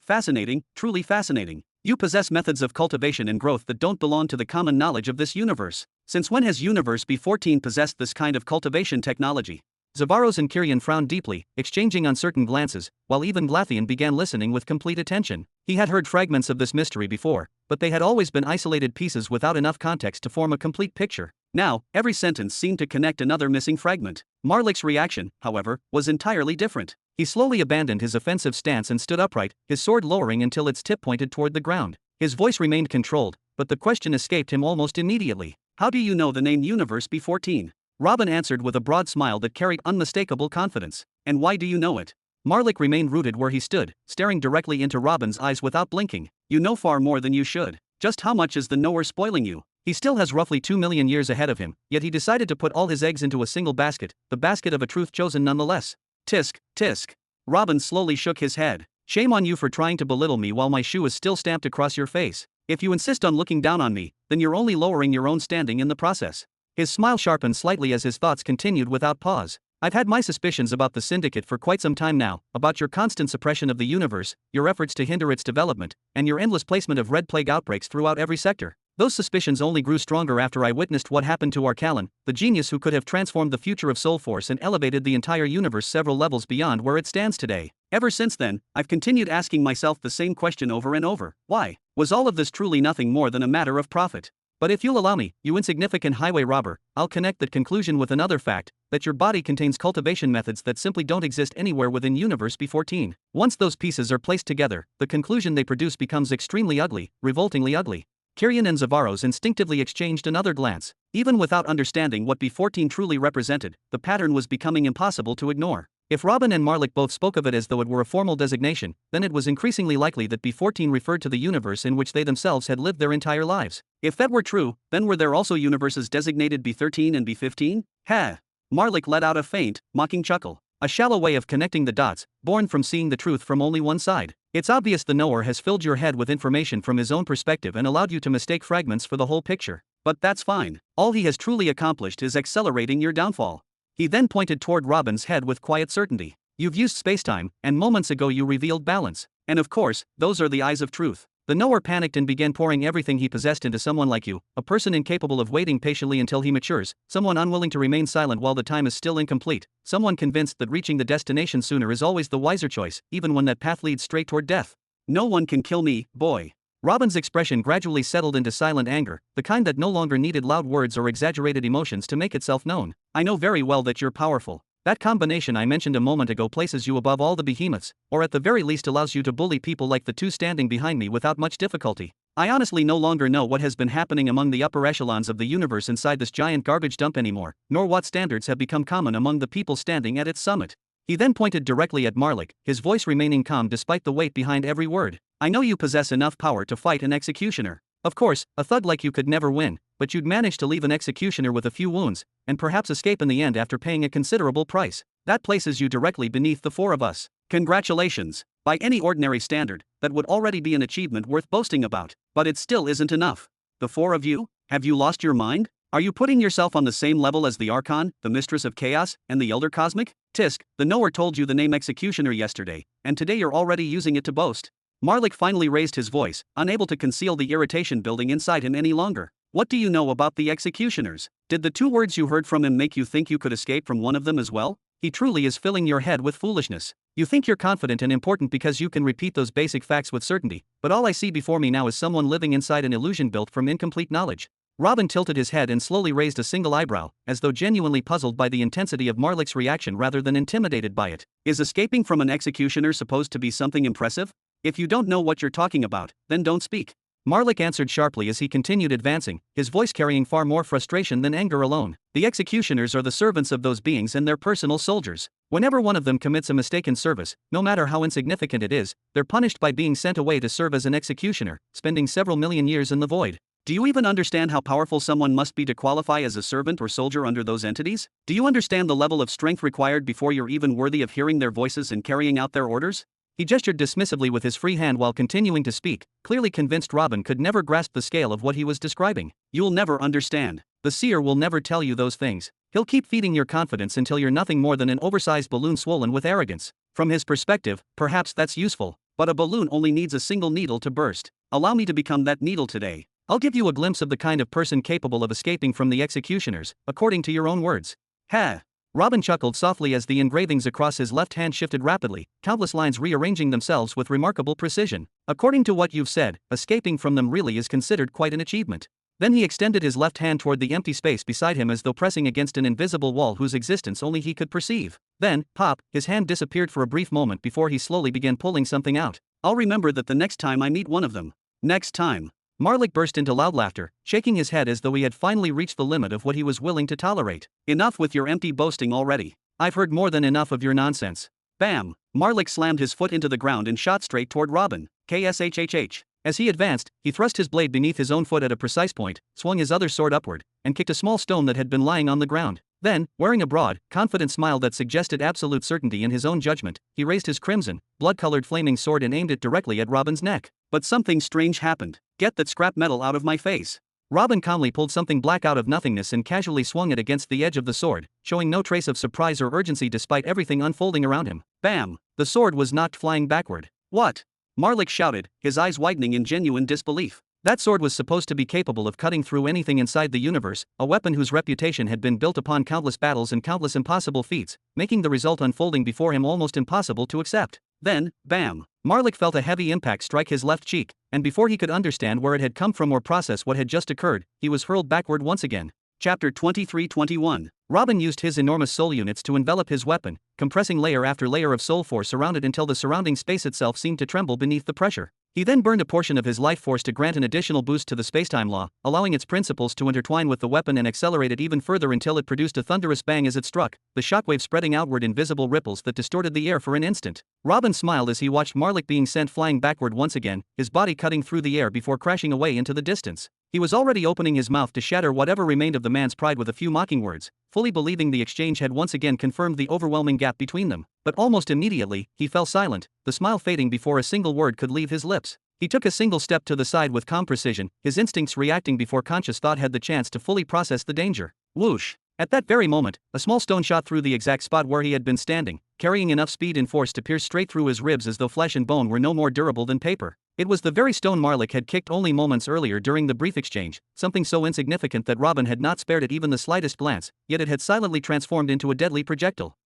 Fascinating, truly fascinating. You possess methods of cultivation and growth that don't belong to the common knowledge of this universe. Since when has Universe B14 possessed this kind of cultivation technology? Zavaros and Kyrion frowned deeply, exchanging uncertain glances, while even Glatheon began listening with complete attention. He had heard fragments of this mystery before, but they had always been isolated pieces without enough context to form a complete picture. Now, every sentence seemed to connect another missing fragment. Marlik's reaction, however, was entirely different. He slowly abandoned his offensive stance and stood upright, his sword lowering until its tip pointed toward the ground. His voice remained controlled, but the question escaped him almost immediately. How do you know the name Universe B14? Robin answered with a broad smile that carried unmistakable confidence. And why do you know it? Marlik remained rooted where he stood, staring directly into Robin's eyes without blinking. You know far more than you should. Just how much is the knower spoiling you? He still has roughly 2 million years ahead of him, yet he decided to put all his eggs into a single basket, the basket of a truth chosen nonetheless. Tisk, tisk. Robin slowly shook his head. Shame on you for trying to belittle me while my shoe is still stamped across your face. If you insist on looking down on me, then you're only lowering your own standing in the process. His smile sharpened slightly as his thoughts continued without pause. I've had my suspicions about the Syndicate for quite some time now, about your constant suppression of the universe, your efforts to hinder its development, and your endless placement of red plague outbreaks throughout every sector. Those suspicions only grew stronger after I witnessed what happened to Arcalon, the genius who could have transformed the future of Soulforce and elevated the entire universe several levels beyond where it stands today. Ever since then, I've continued asking myself the same question over and over. Why? Was all of this truly nothing more than a matter of profit? But if you'll allow me, you insignificant highway robber, I'll connect that conclusion with another fact, that your body contains cultivation methods that simply don't exist anywhere within Universe B14. Once those pieces are placed together, the conclusion they produce becomes extremely ugly, revoltingly ugly. Kyrion and Zavaros instinctively exchanged another glance. Even without understanding what B14 truly represented, the pattern was becoming impossible to ignore. If Robin and Marlik both spoke of it as though it were a formal designation, then it was increasingly likely that B14 referred to the universe in which they themselves had lived their entire lives. If that were true, then were there also universes designated B13 and B15? Ha! Marlik let out a faint, mocking chuckle. A shallow way of connecting the dots, born from seeing the truth from only one side. It's obvious the knower has filled your head with information from his own perspective and allowed you to mistake fragments for the whole picture. But that's fine. All he has truly accomplished is accelerating your downfall. He then pointed toward Robin's head with quiet certainty. You've used spacetime, and moments ago you revealed balance. And of course, those are the eyes of truth. The knower panicked and began pouring everything he possessed into someone like you, a person incapable of waiting patiently until he matures, someone unwilling to remain silent while the time is still incomplete, someone convinced that reaching the destination sooner is always the wiser choice, even when that path leads straight toward death. No one can kill me, boy. Robin's expression gradually settled into silent anger, the kind that no longer needed loud words or exaggerated emotions to make itself known. I know very well that you're powerful. That combination I mentioned a moment ago places you above all the behemoths, or at the very least allows you to bully people like the two standing behind me without much difficulty. I honestly no longer know what has been happening among the upper echelons of the universe inside this giant garbage dump anymore, nor what standards have become common among the people standing at its summit. He then pointed directly at Marlik, his voice remaining calm despite the weight behind every word. I know you possess enough power to fight an executioner. Of course, a thug like you could never win, but you'd manage to leave an executioner with a few wounds, and perhaps escape in the end after paying a considerable price. That places you directly beneath the four of us. Congratulations. By any ordinary standard, that would already be an achievement worth boasting about. But it still isn't enough. The four of you? Have you lost your mind? Are you putting yourself on the same level as the Archon, the Mistress of Chaos, and the Elder Cosmic? Tisk, the knower told you the name Executioner yesterday, and today you're already using it to boast. Marlik finally raised his voice, unable to conceal the irritation building inside him any longer. What do you know about the Executioners? Did the 2 words you heard from him make you think you could escape from one of them as well? He truly is filling your head with foolishness. You think you're confident and important because you can repeat those basic facts with certainty, but all I see before me now is someone living inside an illusion built from incomplete knowledge. Robin tilted his head and slowly raised a single eyebrow, as though genuinely puzzled by the intensity of Marlik's reaction rather than intimidated by it. Is escaping from an executioner supposed to be something impressive? If you don't know what you're talking about, then don't speak. Marlik answered sharply as he continued advancing, his voice carrying far more frustration than anger alone. The executioners are the servants of those beings and their personal soldiers. Whenever one of them commits a mistake in service, no matter how insignificant it is, they're punished by being sent away to serve as an executioner, spending several million years in the void. Do you even understand how powerful someone must be to qualify as a servant or soldier under those entities? Do you understand the level of strength required before you're even worthy of hearing their voices and carrying out their orders? He gestured dismissively with his free hand while continuing to speak, clearly convinced Robin could never grasp the scale of what he was describing. You'll never understand. The seer will never tell you those things. He'll keep feeding your confidence until you're nothing more than an oversized balloon swollen with arrogance. From his perspective, perhaps that's useful, but a balloon only needs a single needle to burst. Allow me to become that needle today. I'll give you a glimpse of the kind of person capable of escaping from the executioners, according to your own words. Ha! Robin chuckled softly as the engravings across his left hand shifted rapidly, countless lines rearranging themselves with remarkable precision. According to what you've said, escaping from them really is considered quite an achievement. Then he extended his left hand toward the empty space beside him as though pressing against an invisible wall whose existence only he could perceive. Then, pop, his hand disappeared for a brief moment before he slowly began pulling something out. I'll remember that the next time I meet one of them. Next time. Marlik burst into loud laughter, shaking his head as though he had finally reached the limit of what he was willing to tolerate. Enough with your empty boasting already. I've heard more than enough of your nonsense. Bam! Marlik slammed his foot into the ground and shot straight toward Robin. KSHHH. As he advanced, he thrust his blade beneath his own foot at a precise point, swung his other sword upward, and kicked a small stone that had been lying on the ground. Then, wearing a broad, confident smile that suggested absolute certainty in his own judgment, he raised his crimson, blood-colored flaming sword and aimed it directly at Robin's neck. But something strange happened. Get that scrap metal out of my face. Robin calmly pulled something black out of nothingness and casually swung it against the edge of the sword, showing no trace of surprise or urgency despite everything unfolding around him. Bam! The sword was knocked flying backward. What? Marlik shouted, his eyes widening in genuine disbelief. That sword was supposed to be capable of cutting through anything inside the universe, a weapon whose reputation had been built upon countless battles and countless impossible feats, making the result unfolding before him almost impossible to accept. Then, bam! Marlik felt a heavy impact strike his left cheek, and before he could understand where it had come from or process what had just occurred, he was hurled backward once again. Chapter 23-21. Robin used his enormous soul units to envelop his weapon, compressing layer after layer of soul force around it until the surrounding space itself seemed to tremble beneath the pressure. He then burned a portion of his life force to grant an additional boost to the spacetime law, allowing its principles to intertwine with the weapon and accelerate it even further until it produced a thunderous bang as it struck, the shockwave spreading outward in visible ripples that distorted the air for an instant. Robin smiled as he watched Marlik being sent flying backward once again, his body cutting through the air before crashing away into the distance. He was already opening his mouth to shatter whatever remained of the man's pride with a few mocking words, fully believing the exchange had once again confirmed the overwhelming gap between them. But almost immediately, he fell silent, the smile fading before a single word could leave his lips. He took a single step to the side with calm precision, his instincts reacting before conscious thought had the chance to fully process the danger. Whoosh! At that very moment, a small stone shot through the exact spot where he had been standing, carrying enough speed and force to pierce straight through his ribs as though flesh and bone were no more durable than paper. It was the very stone Marlik had kicked only moments earlier during the brief exchange, something so insignificant that Robin had not spared it even the slightest glance, yet it had silently transformed into a deadly projectile.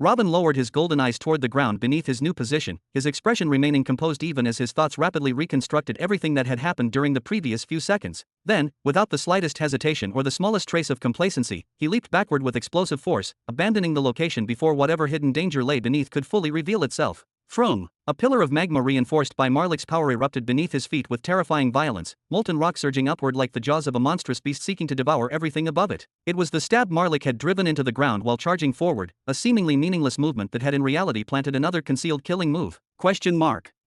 Robin lowered his golden eyes toward the ground beneath his new position, his expression remaining composed even as his thoughts rapidly reconstructed everything that had happened during the previous few seconds. Then, without the slightest hesitation or the smallest trace of complacency, he leaped backward with explosive force, abandoning the location before whatever hidden danger lay beneath could fully reveal itself. From a pillar of magma reinforced by Marlik's power erupted beneath his feet with terrifying violence, molten rock surging upward like the jaws of a monstrous beast seeking to devour everything above it. It was the stab Marlik had driven into the ground while charging forward, a seemingly meaningless movement that had in reality planted another concealed killing move.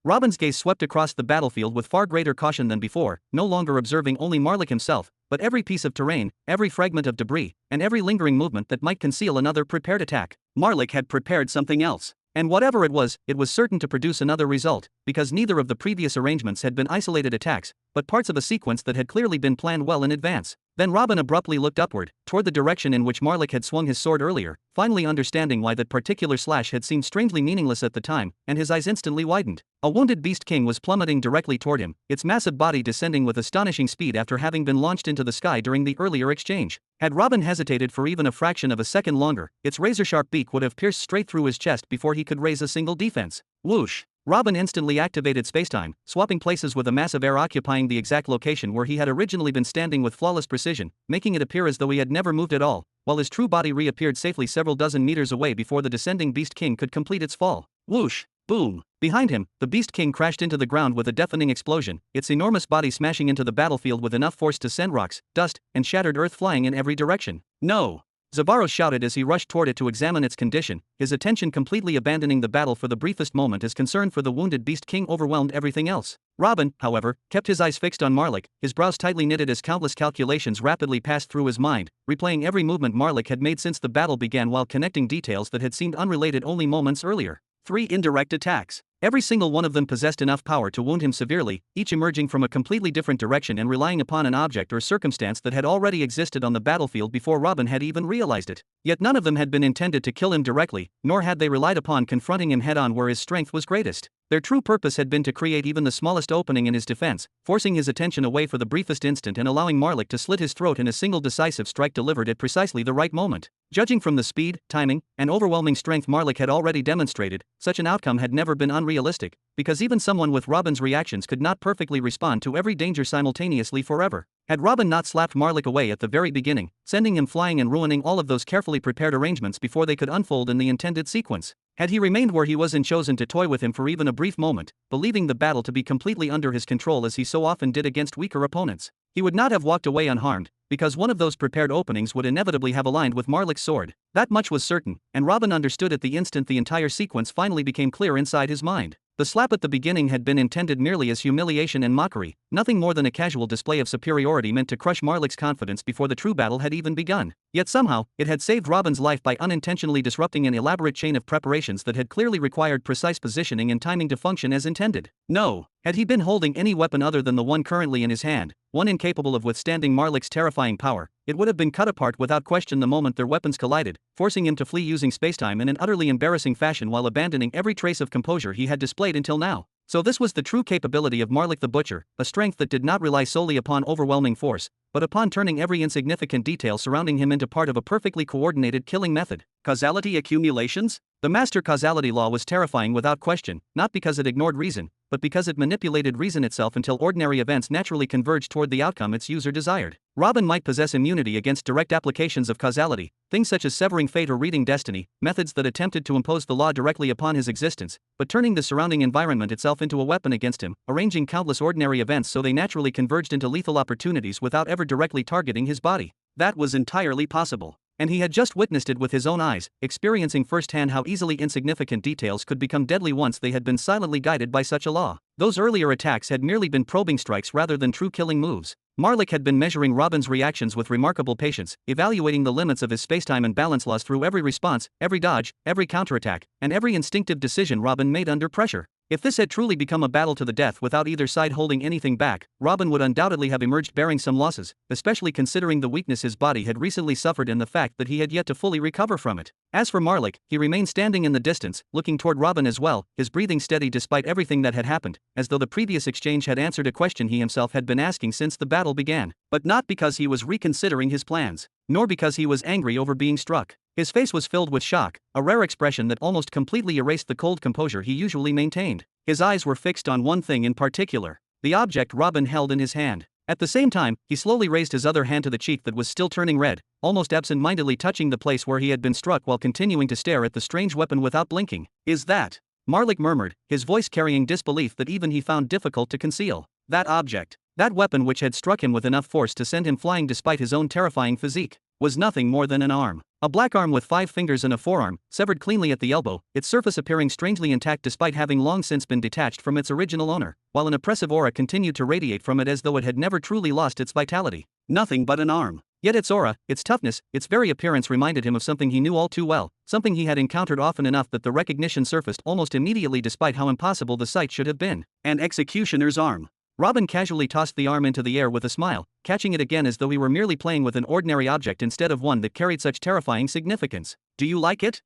Robin's gaze swept across the battlefield with far greater caution than before, no longer observing only Marlik himself, but every piece of terrain, every fragment of debris, and every lingering movement that might conceal another prepared attack. Marlik had prepared something else. And whatever it was certain to produce another result, because neither of the previous arrangements had been isolated attacks, but parts of a sequence that had clearly been planned well in advance. Then Robin abruptly looked upward, toward the direction in which Marlik had swung his sword earlier, finally understanding why that particular slash had seemed strangely meaningless at the time, and his eyes instantly widened. A wounded Beast King was plummeting directly toward him, its massive body descending with astonishing speed after having been launched into the sky during the earlier exchange. Had Robin hesitated for even a fraction of a second longer, its razor-sharp beak would have pierced straight through his chest before he could raise a single defense. Whoosh! Robin instantly activated spacetime, swapping places with a massive air occupying the exact location where he had originally been standing with flawless precision, making it appear as though he had never moved at all, while his true body reappeared safely several dozen meters away before the descending Beast King could complete its fall. Whoosh! Boom! Behind him, the Beast King crashed into the ground with a deafening explosion, its enormous body smashing into the battlefield with enough force to send rocks, dust, and shattered earth flying in every direction. No! Zabaros shouted as he rushed toward it to examine its condition, his attention completely abandoning the battle for the briefest moment as concern for the wounded Beast King overwhelmed everything else. Robin, however, kept his eyes fixed on Marlik, his brows tightly knitted as countless calculations rapidly passed through his mind, replaying every movement Marlik had made since the battle began while connecting details that had seemed unrelated only moments earlier. 3 indirect attacks. Every single one of them possessed enough power to wound him severely, each emerging from a completely different direction and relying upon an object or circumstance that had already existed on the battlefield before Robin had even realized it. Yet none of them had been intended to kill him directly, nor had they relied upon confronting him head-on where his strength was greatest. Their true purpose had been to create even the smallest opening in his defense, forcing his attention away for the briefest instant and allowing Marlik to slit his throat in a single decisive strike delivered at precisely the right moment. Judging from the speed, timing, and overwhelming strength Marlik had already demonstrated, such an outcome had never been unrealistic, because even someone with Robin's reactions could not perfectly respond to every danger simultaneously forever. Had Robin not slapped Marlik away at the very beginning, sending him flying and ruining all of those carefully prepared arrangements before they could unfold in the intended sequence? Had he remained where he was and chosen to toy with him for even a brief moment, believing the battle to be completely under his control as he so often did against weaker opponents, he would not have walked away unharmed, because one of those prepared openings would inevitably have aligned with Marlik's sword. That much was certain, and Robin understood at the instant the entire sequence finally became clear inside his mind. The slap at the beginning had been intended merely as humiliation and mockery, nothing more than a casual display of superiority meant to crush Marlik's confidence before the true battle had even begun. Yet somehow, it had saved Robin's life by unintentionally disrupting an elaborate chain of preparations that had clearly required precise positioning and timing to function as intended. No, had he been holding any weapon other than the one currently in his hand, one incapable of withstanding Marlik's terrifying power, it would have been cut apart without question the moment their weapons collided, forcing him to flee using spacetime in an utterly embarrassing fashion while abandoning every trace of composure he had displayed until now. So this was the true capability of Marlik the Butcher, a strength that did not rely solely upon overwhelming force, but upon turning every insignificant detail surrounding him into part of a perfectly coordinated killing method. Causality accumulations? The master causality law was terrifying without question, not because it ignored reason, but because it manipulated reason itself until ordinary events naturally converged toward the outcome its user desired. Robin might possess immunity against direct applications of causality, things such as severing fate or reading destiny, methods that attempted to impose the law directly upon his existence, but turning the surrounding environment itself into a weapon against him, arranging countless ordinary events so they naturally converged into lethal opportunities without ever directly targeting his body. That was entirely possible. And he had just witnessed it with his own eyes, experiencing firsthand how easily insignificant details could become deadly once they had been silently guided by such a law. Those earlier attacks had merely been probing strikes rather than true killing moves. Marlik had been measuring Robin's reactions with remarkable patience, evaluating the limits of his spacetime and balance laws through every response, every dodge, every counterattack, and every instinctive decision Robin made under pressure. If this had truly become a battle to the death without either side holding anything back, Robin would undoubtedly have emerged bearing some losses, especially considering the weakness his body had recently suffered and the fact that he had yet to fully recover from it. As for Marlik, he remained standing in the distance, looking toward Robin as well, his breathing steady despite everything that had happened, as though the previous exchange had answered a question he himself had been asking since the battle began. But not because he was reconsidering his plans, nor because he was angry over being struck. His face was filled with shock, a rare expression that almost completely erased the cold composure he usually maintained. His eyes were fixed on one thing in particular, the object Robin held in his hand. At the same time, he slowly raised his other hand to the cheek that was still turning red, almost absent-mindedly touching the place where he had been struck while continuing to stare at the strange weapon without blinking. "Is that?" Marlik murmured, his voice carrying disbelief that even he found difficult to conceal. That object, that weapon which had struck him with enough force to send him flying despite his own terrifying physique, was nothing more than an arm. A black arm with 5 fingers and a forearm, severed cleanly at the elbow, its surface appearing strangely intact despite having long since been detached from its original owner, while an oppressive aura continued to radiate from it as though it had never truly lost its vitality. Nothing but an arm. Yet its aura, its toughness, its very appearance reminded him of something he knew all too well, something he had encountered often enough that the recognition surfaced almost immediately despite how impossible the sight should have been. An executioner's arm. Robin casually tossed the arm into the air with a smile, catching it again as though he were merely playing with an ordinary object instead of one that carried such terrifying significance. Do you like it? ?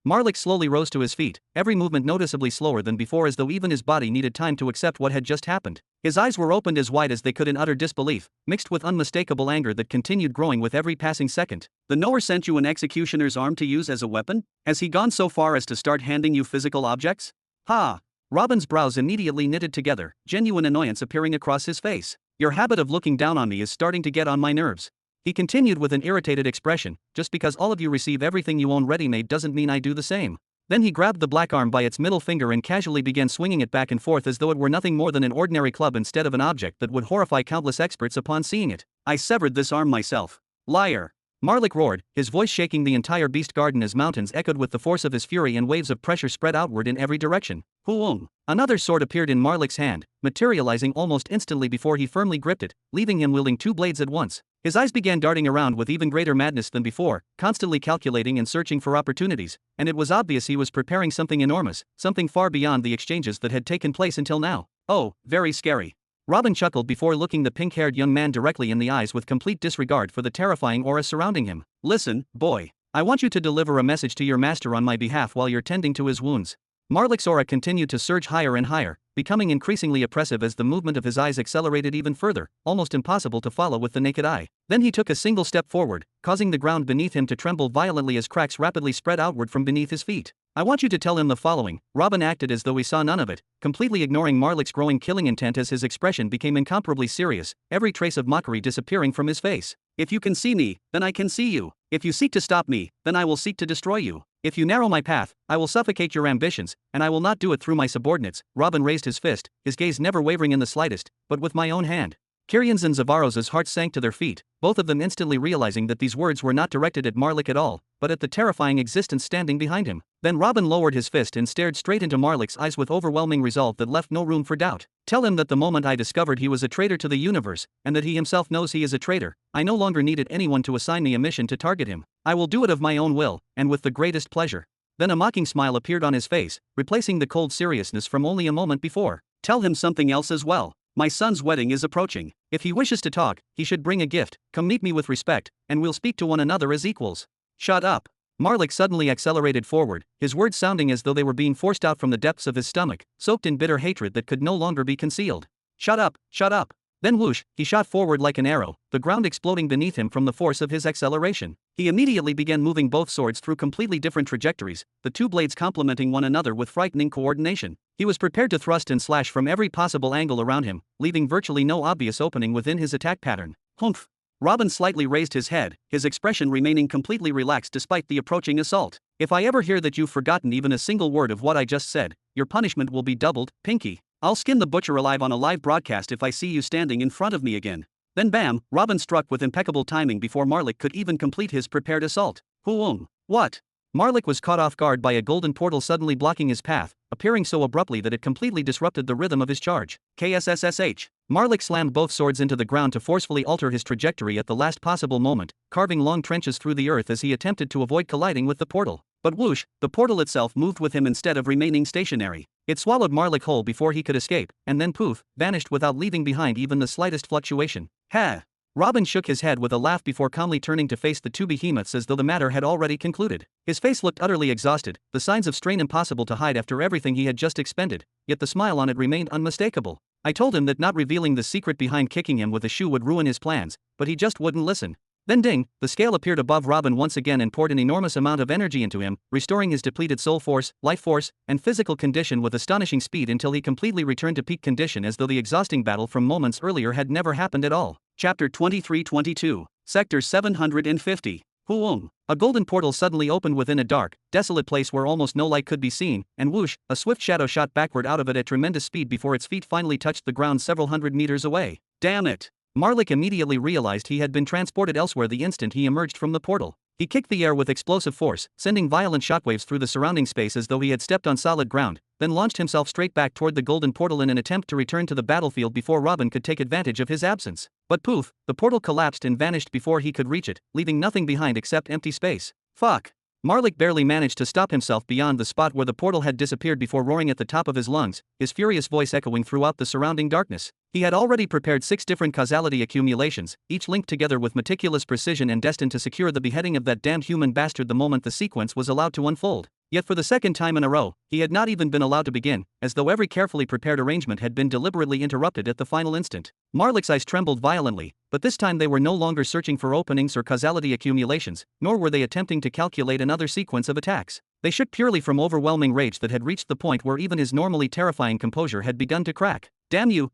Marlik slowly rose to his feet, every movement noticeably slower than before as though even his body needed time to accept what had just happened. His eyes were opened as wide as they could in utter disbelief, mixed with unmistakable anger that continued growing with every passing second. The knower sent you an executioner's arm to use as a weapon? Has he gone so far as to start handing you physical objects? Ha! Robin's brows immediately knitted together, genuine annoyance appearing across his face. Your habit of looking down on me is starting to get on my nerves. He continued with an irritated expression, just because all of you receive everything you own ready-made doesn't mean I do the same. Then he grabbed the black arm by its middle finger and casually began swinging it back and forth as though it were nothing more than an ordinary club instead of an object that would horrify countless experts upon seeing it. I severed this arm myself. Liar! Marlik roared, his voice shaking the entire beast garden as mountains echoed with the force of his fury and waves of pressure spread outward in every direction. Huung! Another sword appeared in Marlik's hand, materializing almost instantly before he firmly gripped it, leaving him wielding two blades at once. His eyes began darting around with even greater madness than before, constantly calculating and searching for opportunities, and it was obvious he was preparing something enormous, something far beyond the exchanges that had taken place until now. Oh, very scary. Robin chuckled before looking the pink-haired young man directly in the eyes with complete disregard for the terrifying aura surrounding him. Listen, boy. I want you to deliver a message to your master on my behalf while you're tending to his wounds. Marlik's aura continued to surge higher and higher, becoming increasingly oppressive as the movement of his eyes accelerated even further, almost impossible to follow with the naked eye. Then he took a single step forward, causing the ground beneath him to tremble violently as cracks rapidly spread outward from beneath his feet. I want you to tell him the following. Robin acted as though he saw none of it, completely ignoring Marlik's growing killing intent as his expression became incomparably serious, every trace of mockery disappearing from his face. If you can see me, then I can see you. If you seek to stop me, then I will seek to destroy you. If you narrow my path, I will suffocate your ambitions, and I will not do it through my subordinates. Robin raised his fist, his gaze never wavering in the slightest, but with my own hand. Kyrion's and Zavaros' hearts sank to their feet, both of them instantly realizing that these words were not directed at Marlik at all, but at the terrifying existence standing behind him. Then Robin lowered his fist and stared straight into Marlik's eyes with overwhelming resolve that left no room for doubt. Tell him that the moment I discovered he was a traitor to the universe, and that he himself knows he is a traitor, I no longer needed anyone to assign me a mission to target him. I will do it of my own will, and with the greatest pleasure. Then a mocking smile appeared on his face, replacing the cold seriousness from only a moment before. Tell him something else as well. My son's wedding is approaching. If he wishes to talk, he should bring a gift. Come meet me with respect, and we'll speak to one another as equals. Shut up. Marlik suddenly accelerated forward, his words sounding as though they were being forced out from the depths of his stomach, soaked in bitter hatred that could no longer be concealed. Shut up, shut up. Then whoosh, he shot forward like an arrow, the ground exploding beneath him from the force of his acceleration. He immediately began moving both swords through completely different trajectories, the two blades complementing one another with frightening coordination. He was prepared to thrust and slash from every possible angle around him, leaving virtually no obvious opening within his attack pattern. Humph! Robin slightly raised his head, his expression remaining completely relaxed despite the approaching assault. If I ever hear that you've forgotten even a single word of what I just said, your punishment will be doubled, Pinky. I'll skin the butcher alive on a live broadcast if I see you standing in front of me again. Then bam, Robin struck with impeccable timing before Marlik could even complete his prepared assault. Huung! What? Marlik was caught off guard by a golden portal suddenly blocking his path, appearing so abruptly that it completely disrupted the rhythm of his charge. KSSSH. Marlik slammed both swords into the ground to forcefully alter his trajectory at the last possible moment, carving long trenches through the earth as he attempted to avoid colliding with the portal. But whoosh, the portal itself moved with him instead of remaining stationary. It swallowed Marlik whole before he could escape, and then poof, vanished without leaving behind even the slightest fluctuation. Ha! Robin shook his head with a laugh before calmly turning to face the two behemoths as though the matter had already concluded. His face looked utterly exhausted, the signs of strain impossible to hide after everything he had just expended, yet the smile on it remained unmistakable. I told him that not revealing the secret behind kicking him with a shoe would ruin his plans, but he just wouldn't listen. Then ding, the scale appeared above Robin once again and poured an enormous amount of energy into him, restoring his depleted soul force, life force, and physical condition with astonishing speed until he completely returned to peak condition as though the exhausting battle from moments earlier had never happened at all. Chapter 23-22. Sector 750. Huung. A golden portal suddenly opened within a dark, desolate place where almost no light could be seen, and whoosh, a swift shadow shot backward out of it at tremendous speed before its feet finally touched the ground several hundred meters away. Damn it! Marlik immediately realized he had been transported elsewhere the instant he emerged from the portal. He kicked the air with explosive force, sending violent shockwaves through the surrounding space as though he had stepped on solid ground, then launched himself straight back toward the golden portal in an attempt to return to the battlefield before Robin could take advantage of his absence. But poof, the portal collapsed and vanished before he could reach it, leaving nothing behind except empty space. Fuck. Marlik barely managed to stop himself beyond the spot where the portal had disappeared before roaring at the top of his lungs, his furious voice echoing throughout the surrounding darkness. He had already prepared 6 different causality accumulations, each linked together with meticulous precision and destined to secure the beheading of that damned human bastard the moment the sequence was allowed to unfold. Yet for the second time in a row, he had not even been allowed to begin, as though every carefully prepared arrangement had been deliberately interrupted at the final instant. Marlik's eyes trembled violently, but this time they were no longer searching for openings or causality accumulations, nor were they attempting to calculate another sequence of attacks. They shook purely from overwhelming rage that had reached the point where even his normally terrifying composure had begun to crack. Damn you,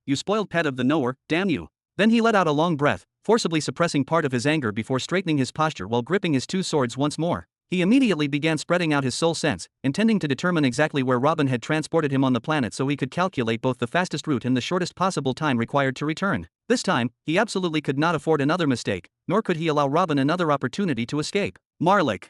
you spoiled pet of the knower, damn you. Then he let out a long breath, forcibly suppressing part of his anger before straightening his posture while gripping his 2 swords once more. He immediately began spreading out his soul sense, intending to determine exactly where Robin had transported him on the planet so he could calculate both the fastest route and the shortest possible time required to return. This time, he absolutely could not afford another mistake, nor could he allow Robin another opportunity to escape. Marlik.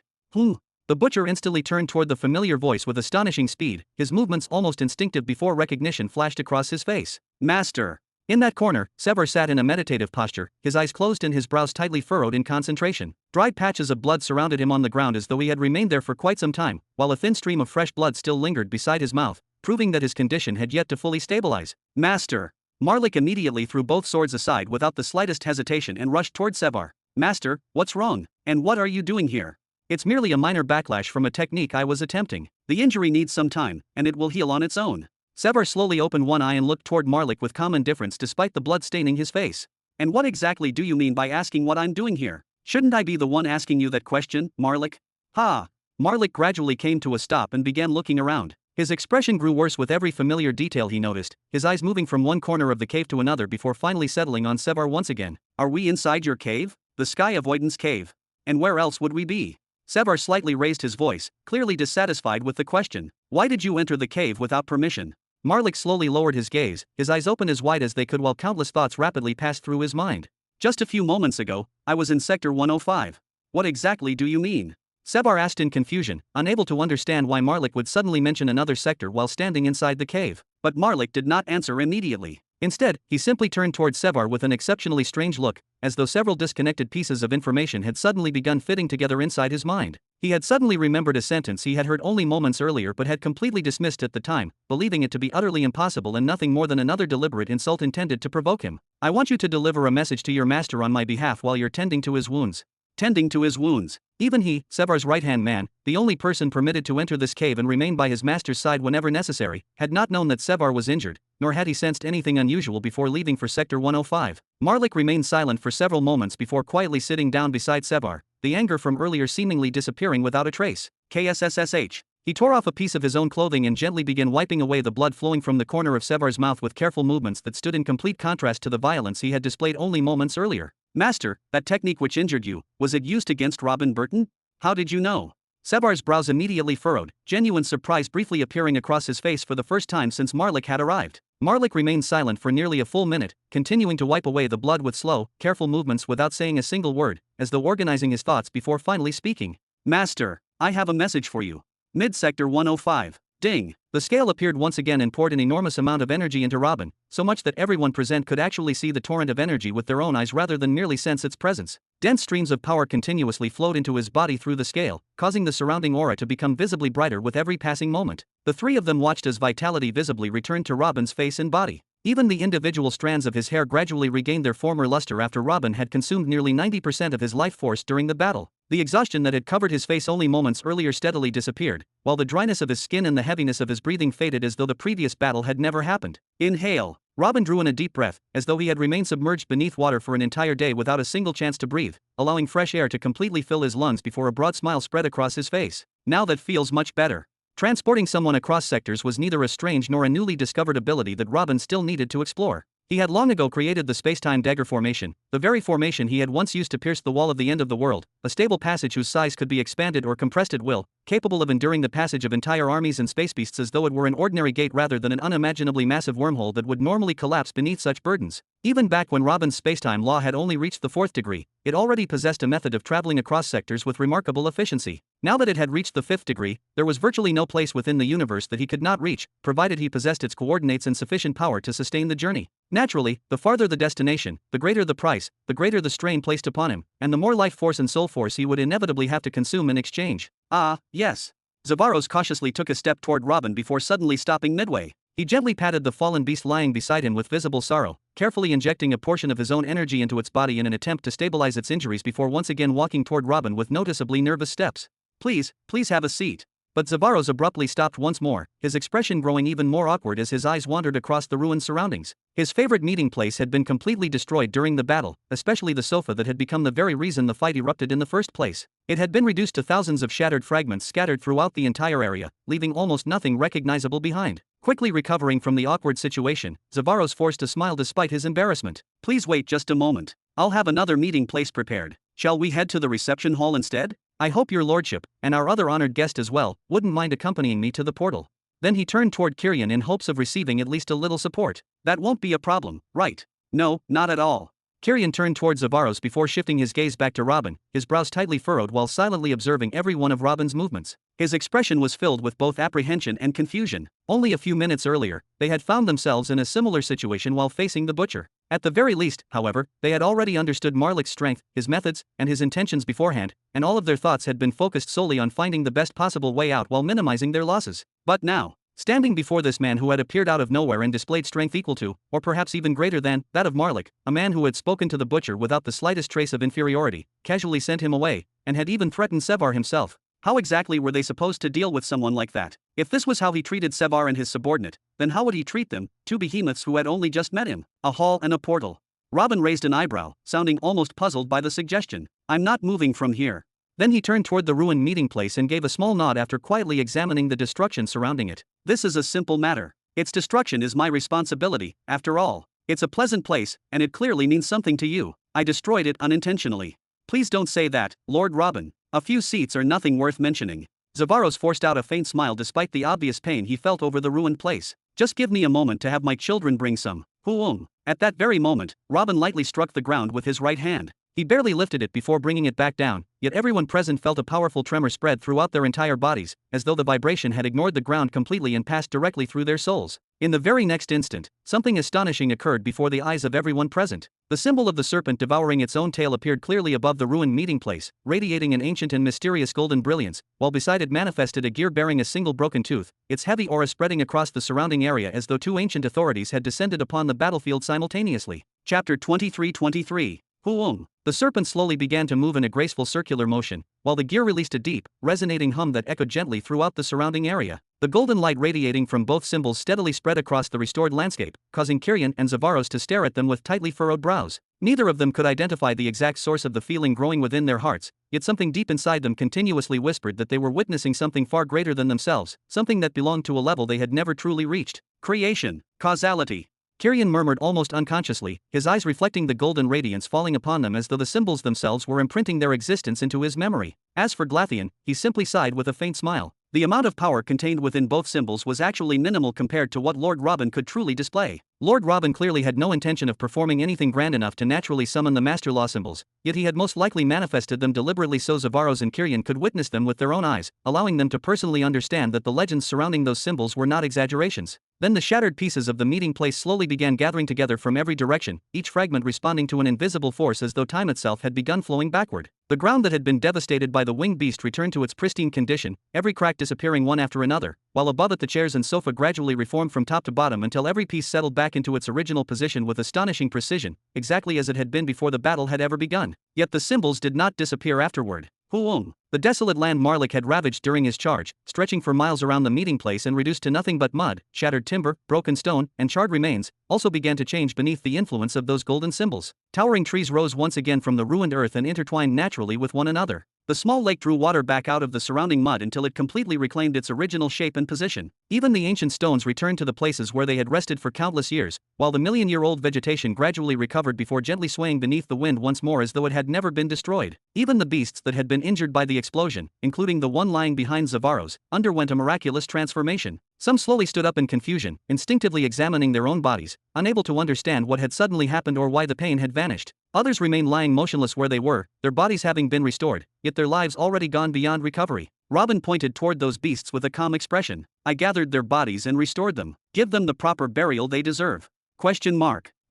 The butcher instantly turned toward the familiar voice with astonishing speed, his movements almost instinctive before recognition flashed across his face. Master. In that corner, Sever sat in a meditative posture, his eyes closed and his brows tightly furrowed in concentration. Dried patches of blood surrounded him on the ground as though he had remained there for quite some time, while a thin stream of fresh blood still lingered beside his mouth, proving that his condition had yet to fully stabilize. Master. Marlik immediately threw both swords aside without the slightest hesitation and rushed toward Sevar. Master, what's wrong? And what are you doing here? It's merely a minor backlash from a technique I was attempting. The injury needs some time, and it will heal on its own. Sevar slowly opened one eye and looked toward Marlik with calm indifference despite the blood staining his face. And what exactly do you mean by asking what I'm doing here? Shouldn't I be the one asking you that question, Marlik? Ha! Marlik gradually came to a stop and began looking around. His expression grew worse with every familiar detail he noticed, his eyes moving from one corner of the cave to another before finally settling on Sevar once again. Are we inside your cave? The Sky Avoidance Cave. And where else would we be? Sevar slightly raised his voice, clearly dissatisfied with the question. Why did you enter the cave without permission? Marlik slowly lowered his gaze, his eyes open as wide as they could while countless thoughts rapidly passed through his mind. Just a few moments ago, I was in Sector 105. What exactly do you mean? Sevar asked in confusion, unable to understand why Marlik would suddenly mention another sector while standing inside the cave. But Marlik did not answer immediately. Instead, he simply turned toward Sevar with an exceptionally strange look, as though several disconnected pieces of information had suddenly begun fitting together inside his mind. He had suddenly remembered a sentence he had heard only moments earlier but had completely dismissed at the time, believing it to be utterly impossible and nothing more than another deliberate insult intended to provoke him. I want you to deliver a message to your master on my behalf while you're tending to his wounds. Tending to his wounds. Even he, Sevar's right-hand man, the only person permitted to enter this cave and remain by his master's side whenever necessary, had not known that Sevar was injured, nor had he sensed anything unusual before leaving for Sector 105. Marlik remained silent for several moments before quietly sitting down beside Sevar, the anger from earlier seemingly disappearing without a trace. KSSSH. He tore off a piece of his own clothing and gently began wiping away the blood flowing from the corner of Sevar's mouth with careful movements that stood in complete contrast to the violence he had displayed only moments earlier. Master, that technique which injured you, was it used against Robin Burton? How did you know? Sevar's brows immediately furrowed, genuine surprise briefly appearing across his face for the first time since Marlik had arrived. Marlik remained silent for nearly a full minute, continuing to wipe away the blood with slow, careful movements without saying a single word, as though organizing his thoughts before finally speaking. Master, I have a message for you. Mid-Sector 105. Ding! The scale appeared once again and poured an enormous amount of energy into Robin, so much that everyone present could actually see the torrent of energy with their own eyes rather than merely sense its presence. Dense streams of power continuously flowed into his body through the scale, causing the surrounding aura to become visibly brighter with every passing moment. The three of them watched as vitality visibly returned to Robin's face and body. Even the individual strands of his hair gradually regained their former luster after Robin had consumed nearly 90% of his life force during the battle. The exhaustion that had covered his face only moments earlier steadily disappeared, while the dryness of his skin and the heaviness of his breathing faded as though the previous battle had never happened. Inhale. Robin drew in a deep breath, as though he had remained submerged beneath water for an entire day without a single chance to breathe, allowing fresh air to completely fill his lungs before a broad smile spread across his face. Now that feels much better. Transporting someone across sectors was neither a strange nor a newly discovered ability that Robin still needed to explore. He had long ago created the space-time dagger formation, the very formation he had once used to pierce the wall of the end of the world, a stable passage whose size could be expanded or compressed at will, capable of enduring the passage of entire armies and space beasts as though it were an ordinary gate rather than an unimaginably massive wormhole that would normally collapse beneath such burdens. Even back when Robin's spacetime law had only reached the 4th degree, it already possessed a method of traveling across sectors with remarkable efficiency. Now that it had reached the 5th degree, there was virtually no place within the universe that he could not reach, provided he possessed its coordinates and sufficient power to sustain the journey. Naturally, the farther the destination, the greater the price, the greater the strain placed upon him, and the more life force and soul force he would inevitably have to consume in exchange. Ah, yes. Zavaros cautiously took a step toward Robin before suddenly stopping midway. He gently patted the fallen beast lying beside him with visible sorrow, carefully injecting a portion of his own energy into its body in an attempt to stabilize its injuries before once again walking toward Robin with noticeably nervous steps. Please have a seat. But Zavaros abruptly stopped once more, his expression growing even more awkward as his eyes wandered across the ruined surroundings. His favorite meeting place had been completely destroyed during the battle, especially the sofa that had become the very reason the fight erupted in the first place. It had been reduced to thousands of shattered fragments scattered throughout the entire area, leaving almost nothing recognizable behind. Quickly recovering from the awkward situation, Zavaros forced a smile despite his embarrassment. Please wait just a moment. I'll have another meeting place prepared. Shall we head to the reception hall instead? I hope your lordship, and our other honored guest as well, wouldn't mind accompanying me to the portal. Then he turned toward Kirian in hopes of receiving at least a little support. That won't be a problem, right? No, not at all. Kirian turned toward Zavaros before shifting his gaze back to Robin, his brows tightly furrowed while silently observing every one of Robin's movements. His expression was filled with both apprehension and confusion. Only a few minutes earlier, they had found themselves in a similar situation while facing the butcher. At the very least, however, they had already understood Marlik's strength, his methods, and his intentions beforehand, and all of their thoughts had been focused solely on finding the best possible way out while minimizing their losses. But now, standing before this man who had appeared out of nowhere and displayed strength equal to, or perhaps even greater than, that of Marlik, a man who had spoken to the butcher without the slightest trace of inferiority, casually sent him away, and had even threatened Sevar himself. How exactly were they supposed to deal with someone like that? If this was how he treated Sevar and his subordinate, then how would he treat them, two behemoths who had only just met him? A hall and a portal. Robin raised an eyebrow, sounding almost puzzled by the suggestion. I'm not moving from here. Then he turned toward the ruined meeting place and gave a small nod after quietly examining the destruction surrounding it. This is a simple matter. Its destruction is my responsibility, after all. It's a pleasant place, and it clearly means something to you. I destroyed it unintentionally. Please don't say that, Lord Robin. A few seats are nothing worth mentioning. Zavaros forced out a faint smile despite the obvious pain he felt over the ruined place. Just give me a moment to have my children bring some. Huum. At that very moment, Robin lightly struck the ground with his right hand. He barely lifted it before bringing it back down, yet everyone present felt a powerful tremor spread throughout their entire bodies, as though the vibration had ignored the ground completely and passed directly through their souls. In the very next instant, something astonishing occurred before the eyes of everyone present. The symbol of the serpent devouring its own tail appeared clearly above the ruined meeting place, radiating an ancient and mysterious golden brilliance, while beside it manifested a gear bearing a single broken tooth, its heavy aura spreading across the surrounding area as though two ancient authorities had descended upon the battlefield simultaneously. Chapter 23:23. Huum. The serpent slowly began to move in a graceful circular motion, while the gear released a deep, resonating hum that echoed gently throughout the surrounding area. The golden light radiating from both symbols steadily spread across the restored landscape, causing Kirian and Zavaros to stare at them with tightly furrowed brows. Neither of them could identify the exact source of the feeling growing within their hearts, yet something deep inside them continuously whispered that they were witnessing something far greater than themselves, something that belonged to a level they had never truly reached. Creation. Causality. Kirian murmured almost unconsciously, his eyes reflecting the golden radiance falling upon them as though the symbols themselves were imprinting their existence into his memory. As for Glatheon, he simply sighed with a faint smile. The amount of power contained within both symbols was actually minimal compared to what Lord Robin could truly display. Lord Robin clearly had no intention of performing anything grand enough to naturally summon the Master Law symbols, yet he had most likely manifested them deliberately so Zavaros and Kirian could witness them with their own eyes, allowing them to personally understand that the legends surrounding those symbols were not exaggerations. Then the shattered pieces of the meeting place slowly began gathering together from every direction, each fragment responding to an invisible force as though time itself had begun flowing backward. The ground that had been devastated by the winged beast returned to its pristine condition, every crack disappearing one after another, while above it the chairs and sofa gradually reformed from top to bottom until every piece settled back into its original position with astonishing precision, exactly as it had been before the battle had ever begun. Yet the symbols did not disappear afterward. Huum. The desolate land Marlik had ravaged during his charge, stretching for miles around the meeting place and reduced to nothing but mud, shattered timber, broken stone, and charred remains, also began to change beneath the influence of those golden symbols. Towering trees rose once again from the ruined earth and intertwined naturally with one another. The small lake drew water back out of the surrounding mud until it completely reclaimed its original shape and position. Even the ancient stones returned to the places where they had rested for countless years, while the million-year-old vegetation gradually recovered before gently swaying beneath the wind once more as though it had never been destroyed. Even the beasts that had been injured by the explosion, including the one lying behind Zavaros, underwent a miraculous transformation. Some slowly stood up in confusion, instinctively examining their own bodies, unable to understand what had suddenly happened or why the pain had vanished. Others remained lying motionless where they were, their bodies having been restored, yet their lives already gone beyond recovery. Robin pointed toward those beasts with a calm expression. I gathered their bodies and restored them. Give them the proper burial they deserve. ?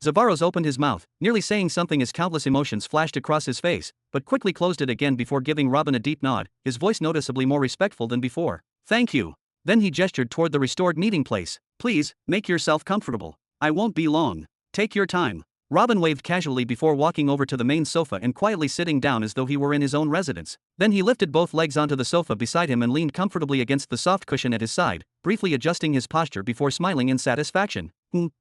Zavaros opened his mouth, nearly saying something as countless emotions flashed across his face, but quickly closed it again before giving Robin a deep nod, his voice noticeably more respectful than before. Thank you. Then he gestured toward the restored meeting place. Please, make yourself comfortable. I won't be long. Take your time. Robin waved casually before walking over to the main sofa and quietly sitting down as though he were in his own residence. Then he lifted both legs onto the sofa beside him and leaned comfortably against the soft cushion at his side, briefly adjusting his posture before smiling in satisfaction.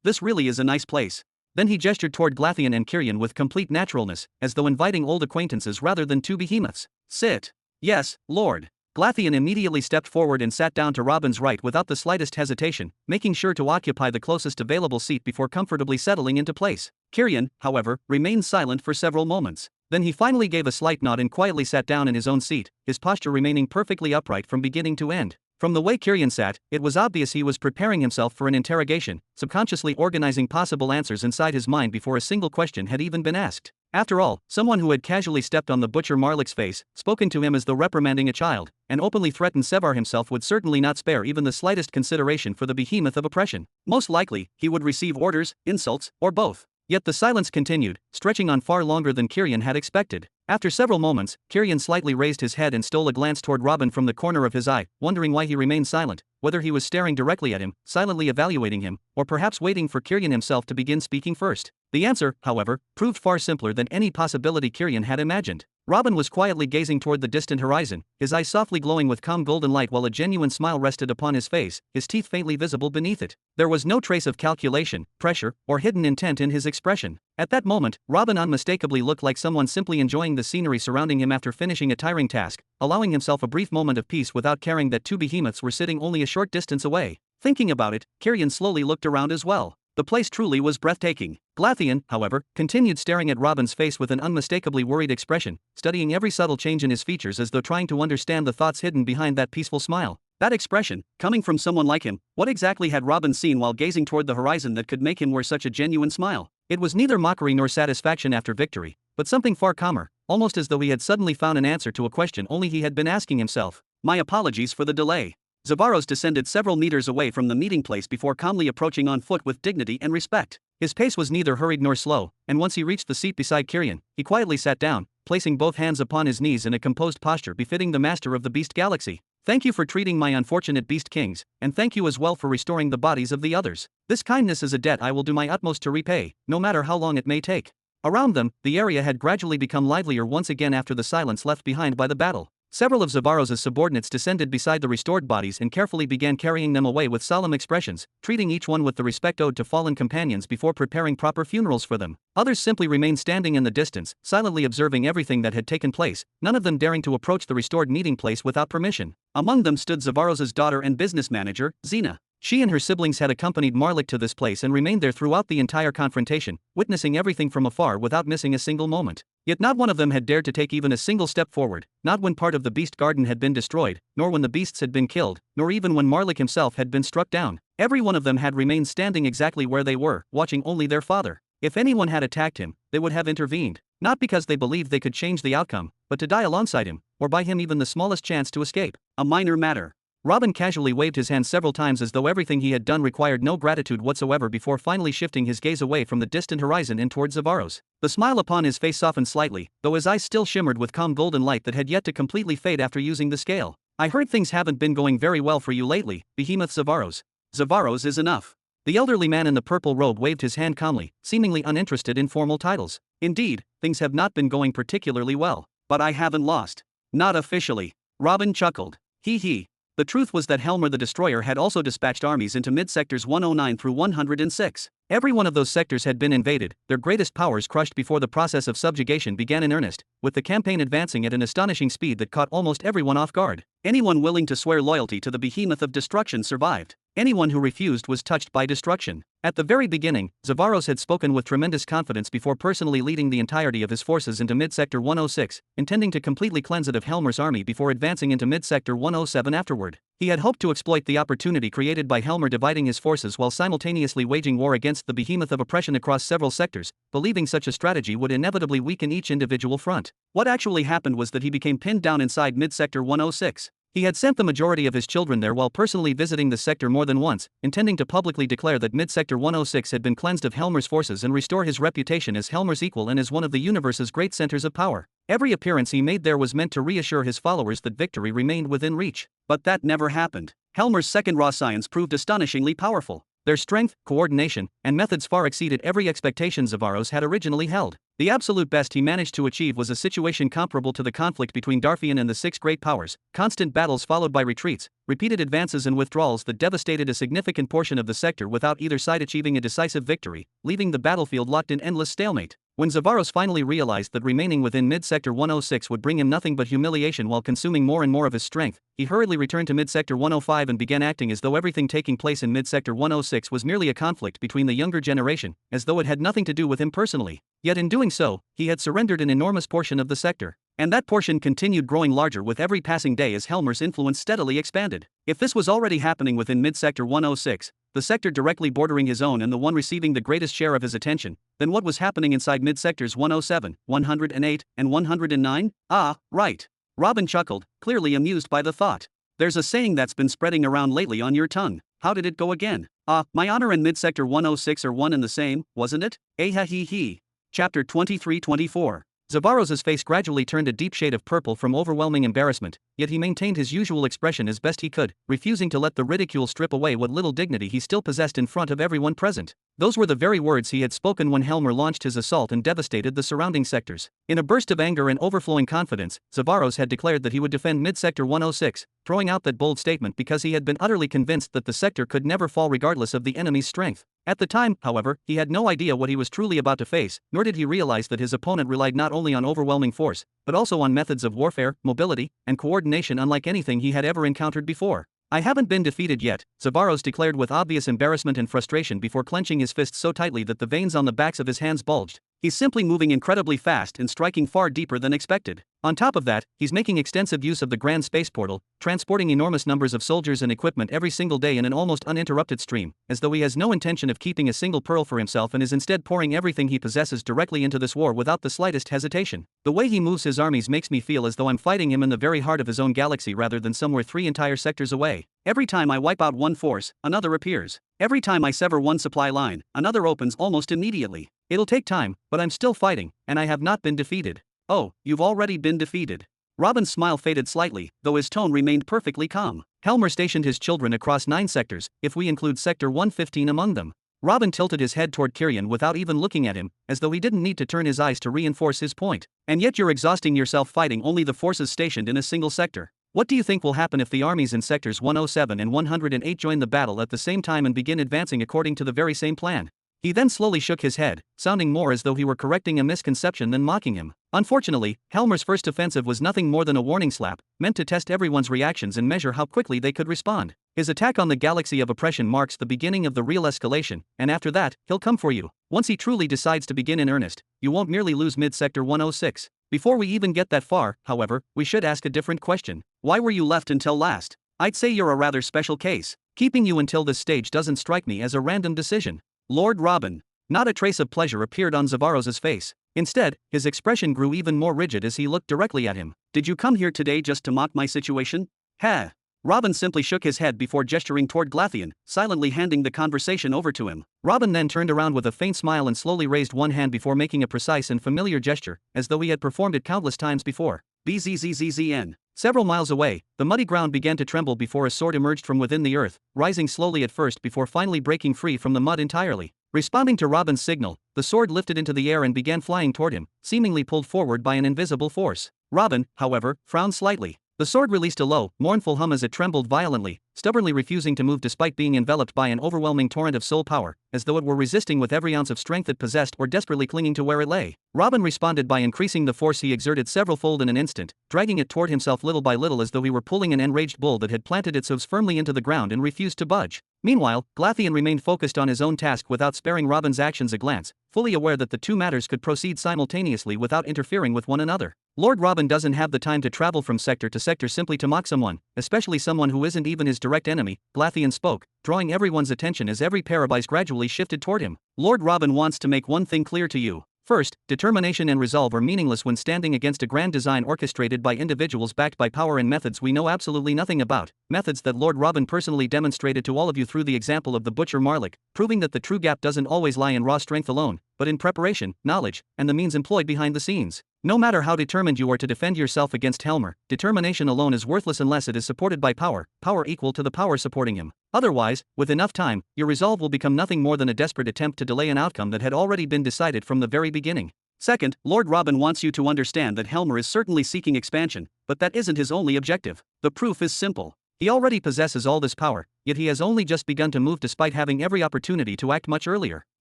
This really is a nice place. Then he gestured toward Glatheon and Kirian with complete naturalness, as though inviting old acquaintances rather than two behemoths. Sit. Yes, Lord. Glatheon immediately stepped forward and sat down to Robin's right without the slightest hesitation, making sure to occupy the closest available seat before comfortably settling into place. Kirian, however, remained silent for several moments. Then he finally gave a slight nod and quietly sat down in his own seat, his posture remaining perfectly upright from beginning to end. From the way Kirian sat, it was obvious he was preparing himself for an interrogation, subconsciously organizing possible answers inside his mind before a single question had even been asked. After all, someone who had casually stepped on the butcher Marlik's face, spoken to him as though reprimanding a child, and openly threatened Sevar himself would certainly not spare even the slightest consideration for the behemoth of oppression. Most likely, he would receive orders, insults, or both. Yet the silence continued, stretching on far longer than Kirian had expected. After several moments, Kirian slightly raised his head and stole a glance toward Robin from the corner of his eye, wondering why he remained silent, whether he was staring directly at him, silently evaluating him, or perhaps waiting for Kirian himself to begin speaking first. The answer, however, proved far simpler than any possibility Kirian had imagined. Robin was quietly gazing toward the distant horizon, his eyes softly glowing with calm golden light while a genuine smile rested upon his face, his teeth faintly visible beneath it. There was no trace of calculation, pressure, or hidden intent in his expression. At that moment, Robin unmistakably looked like someone simply enjoying the scenery surrounding him after finishing a tiring task, allowing himself a brief moment of peace without caring that two behemoths were sitting only a short distance away. Thinking about it, Kirian slowly looked around as well. The place truly was breathtaking. Glatheon, however, continued staring at Robin's face with an unmistakably worried expression, studying every subtle change in his features as though trying to understand the thoughts hidden behind that peaceful smile. That expression, coming from someone like him, what exactly had Robin seen while gazing toward the horizon that could make him wear such a genuine smile? It was neither mockery nor satisfaction after victory, but something far calmer, almost as though he had suddenly found an answer to a question only he had been asking himself. My apologies for the delay. Zavaros descended several meters away from the meeting place before calmly approaching on foot with dignity and respect. His pace was neither hurried nor slow, and once he reached the seat beside Kirian, he quietly sat down, placing both hands upon his knees in a composed posture befitting the master of the beast galaxy. Thank you for treating my unfortunate beast kings, and thank you as well for restoring the bodies of the others. This kindness is a debt I will do my utmost to repay, no matter how long it may take. Around them, the area had gradually become livelier once again after the silence left behind by the battle. Several of Zavaros' subordinates descended beside the restored bodies and carefully began carrying them away with solemn expressions, treating each one with the respect owed to fallen companions before preparing proper funerals for them. Others simply remained standing in the distance, silently observing everything that had taken place, none of them daring to approach the restored meeting place without permission. Among them stood Zavaros' daughter and business manager, Xena. She and her siblings had accompanied Marlik to this place and remained there throughout the entire confrontation, witnessing everything from afar without missing a single moment. Yet not one of them had dared to take even a single step forward, not when part of the beast garden had been destroyed, nor when the beasts had been killed, nor even when Marlik himself had been struck down. Every one of them had remained standing exactly where they were, watching only their father. If anyone had attacked him, they would have intervened, not because they believed they could change the outcome, but to die alongside him, or buy him even the smallest chance to escape. A minor matter. Robin casually waved his hand several times as though everything he had done required no gratitude whatsoever before finally shifting his gaze away from the distant horizon and towards Zavaros. The smile upon his face softened slightly, though his eyes still shimmered with calm golden light that had yet to completely fade after using the scale. I heard things haven't been going very well for you lately, behemoth Zavaros. Zavaros is enough. The elderly man in the purple robe waved his hand calmly, seemingly uninterested in formal titles. Indeed, things have not been going particularly well. But I haven't lost. Not officially. Robin chuckled. Hee hee. The truth was that Helmer the Destroyer had also dispatched armies into mid-sectors 109 through 106. Every one of those sectors had been invaded, their greatest powers crushed before the process of subjugation began in earnest, with the campaign advancing at an astonishing speed that caught almost everyone off guard. Anyone willing to swear loyalty to the behemoth of destruction survived. Anyone who refused was touched by destruction. At the very beginning, Zavaros had spoken with tremendous confidence before personally leading the entirety of his forces into mid-sector 106, intending to completely cleanse it of Helmer's army before advancing into mid-sector 107 afterward. He had hoped to exploit the opportunity created by Helmer dividing his forces while simultaneously waging war against the behemoth of oppression across several sectors, believing such a strategy would inevitably weaken each individual front. What actually happened was that he became pinned down inside mid-sector 106. He had sent the majority of his children there while personally visiting the sector more than once, intending to publicly declare that mid-sector 106 had been cleansed of Helmer's forces and restore his reputation as Helmer's equal and as one of the universe's great centers of power. Every appearance he made there was meant to reassure his followers that victory remained within reach. But that never happened. Helmer's second raw scions proved astonishingly powerful. Their strength, coordination, and methods far exceeded every expectation Zavaros had originally held. The absolute best he managed to achieve was a situation comparable to the conflict between Darthian and the six great powers, constant battles followed by retreats, repeated advances and withdrawals that devastated a significant portion of the sector without either side achieving a decisive victory, leaving the battlefield locked in endless stalemate. When Zavaros finally realized that remaining within mid-sector 106 would bring him nothing but humiliation while consuming more and more of his strength, he hurriedly returned to mid-sector 105 and began acting as though everything taking place in mid-sector 106 was merely a conflict between the younger generation, as though it had nothing to do with him personally. Yet in doing so, he had surrendered an enormous portion of the sector. And that portion continued growing larger with every passing day as Helmer's influence steadily expanded. If this was already happening within mid-sector 106, the sector directly bordering his own and the one receiving the greatest share of his attention, then what was happening inside mid-sectors 107, 108, and 109? Ah, right. Robin chuckled, clearly amused by the thought. There's a saying that's been spreading around lately on your tongue. How did it go again? My honor and mid-sector 106 are one and the same, wasn't it? Eh-ha-he-he. Chapter 23-24. Zavaros's face gradually turned a deep shade of purple from overwhelming embarrassment, yet he maintained his usual expression as best he could, refusing to let the ridicule strip away what little dignity he still possessed in front of everyone present. Those were the very words he had spoken when Helmer launched his assault and devastated the surrounding sectors. In a burst of anger and overflowing confidence, Zavaros had declared that he would defend mid-sector 106, throwing out that bold statement because he had been utterly convinced that the sector could never fall regardless of the enemy's strength. At the time, however, he had no idea what he was truly about to face, nor did he realize that his opponent relied not only on overwhelming force, but also on methods of warfare, mobility, and coordination unlike anything he had ever encountered before. I haven't been defeated yet, Zavaros declared with obvious embarrassment and frustration before clenching his fists so tightly that the veins on the backs of his hands bulged. He's simply moving incredibly fast and striking far deeper than expected. On top of that, he's making extensive use of the Grand Space Portal, transporting enormous numbers of soldiers and equipment every single day in an almost uninterrupted stream, as though he has no intention of keeping a single pearl for himself and is instead pouring everything he possesses directly into this war without the slightest hesitation. The way he moves his armies makes me feel as though I'm fighting him in the very heart of his own galaxy rather than somewhere 3 entire sectors away. Every time I wipe out one force, another appears. Every time I sever one supply line, another opens almost immediately. It'll take time, but I'm still fighting, and I have not been defeated. Oh, you've already been defeated. Robin's smile faded slightly, though his tone remained perfectly calm. Helmer stationed his children across 9 sectors, if we include Sector 115 among them. Robin tilted his head toward Kyrian without even looking at him, as though he didn't need to turn his eyes to reinforce his point. And yet you're exhausting yourself fighting only the forces stationed in a single sector. What do you think will happen if the armies in sectors 107 and 108 join the battle at the same time and begin advancing according to the very same plan? He then slowly shook his head, sounding more as though he were correcting a misconception than mocking him. Unfortunately, Helmer's first offensive was nothing more than a warning slap, meant to test everyone's reactions and measure how quickly they could respond. His attack on the galaxy of oppression marks the beginning of the real escalation, and after that, he'll come for you. Once he truly decides to begin in earnest, you won't merely lose mid-sector 106. Before we even get that far, however, we should ask a different question. Why were you left until last? I'd say you're a rather special case. Keeping you until this stage doesn't strike me as a random decision. Lord Robin. Not a trace of pleasure appeared on Zavaros's face. Instead, his expression grew even more rigid as he looked directly at him. Did you come here today just to mock my situation? Ha! Robin simply shook his head before gesturing toward Glatheon, silently handing the conversation over to him. Robin then turned around with a faint smile and slowly raised one hand before making a precise and familiar gesture, as though he had performed it countless times before. Bzzzzn. Several miles away, the muddy ground began to tremble before a sword emerged from within the earth, rising slowly at first before finally breaking free from the mud entirely. Responding to Robin's signal, the sword lifted into the air and began flying toward him, seemingly pulled forward by an invisible force. Robin, however, frowned slightly. The sword released a low, mournful hum as it trembled violently, stubbornly refusing to move despite being enveloped by an overwhelming torrent of soul power, as though it were resisting with every ounce of strength it possessed or desperately clinging to where it lay. Robin responded by increasing the force he exerted several-fold in an instant, dragging it toward himself little by little as though he were pulling an enraged bull that had planted its hooves firmly into the ground and refused to budge. Meanwhile, Glatheon remained focused on his own task without sparing Robin's actions a glance, fully aware that the two matters could proceed simultaneously without interfering with one another. Lord Robin doesn't have the time to travel from sector to sector simply to mock someone, especially someone who isn't even his direct enemy, Glatheon spoke, drawing everyone's attention as every pair of eyes gradually shifted toward him. Lord Robin wants to make one thing clear to you. First, determination and resolve are meaningless when standing against a grand design orchestrated by individuals backed by power and methods we know absolutely nothing about, methods that Lord Robin personally demonstrated to all of you through the example of the Butcher Marlick, proving that the true gap doesn't always lie in raw strength alone, but in preparation, knowledge, and the means employed behind the scenes. No matter how determined you are to defend yourself against Helmer, determination alone is worthless unless it is supported by power equal to the power supporting him. Otherwise, with enough time, your resolve will become nothing more than a desperate attempt to delay an outcome that had already been decided from the very beginning. Second, Lord Robin wants you to understand that Helmer is certainly seeking expansion, but that isn't his only objective. The proof is simple. He already possesses all this power, yet he has only just begun to move despite having every opportunity to act much earlier.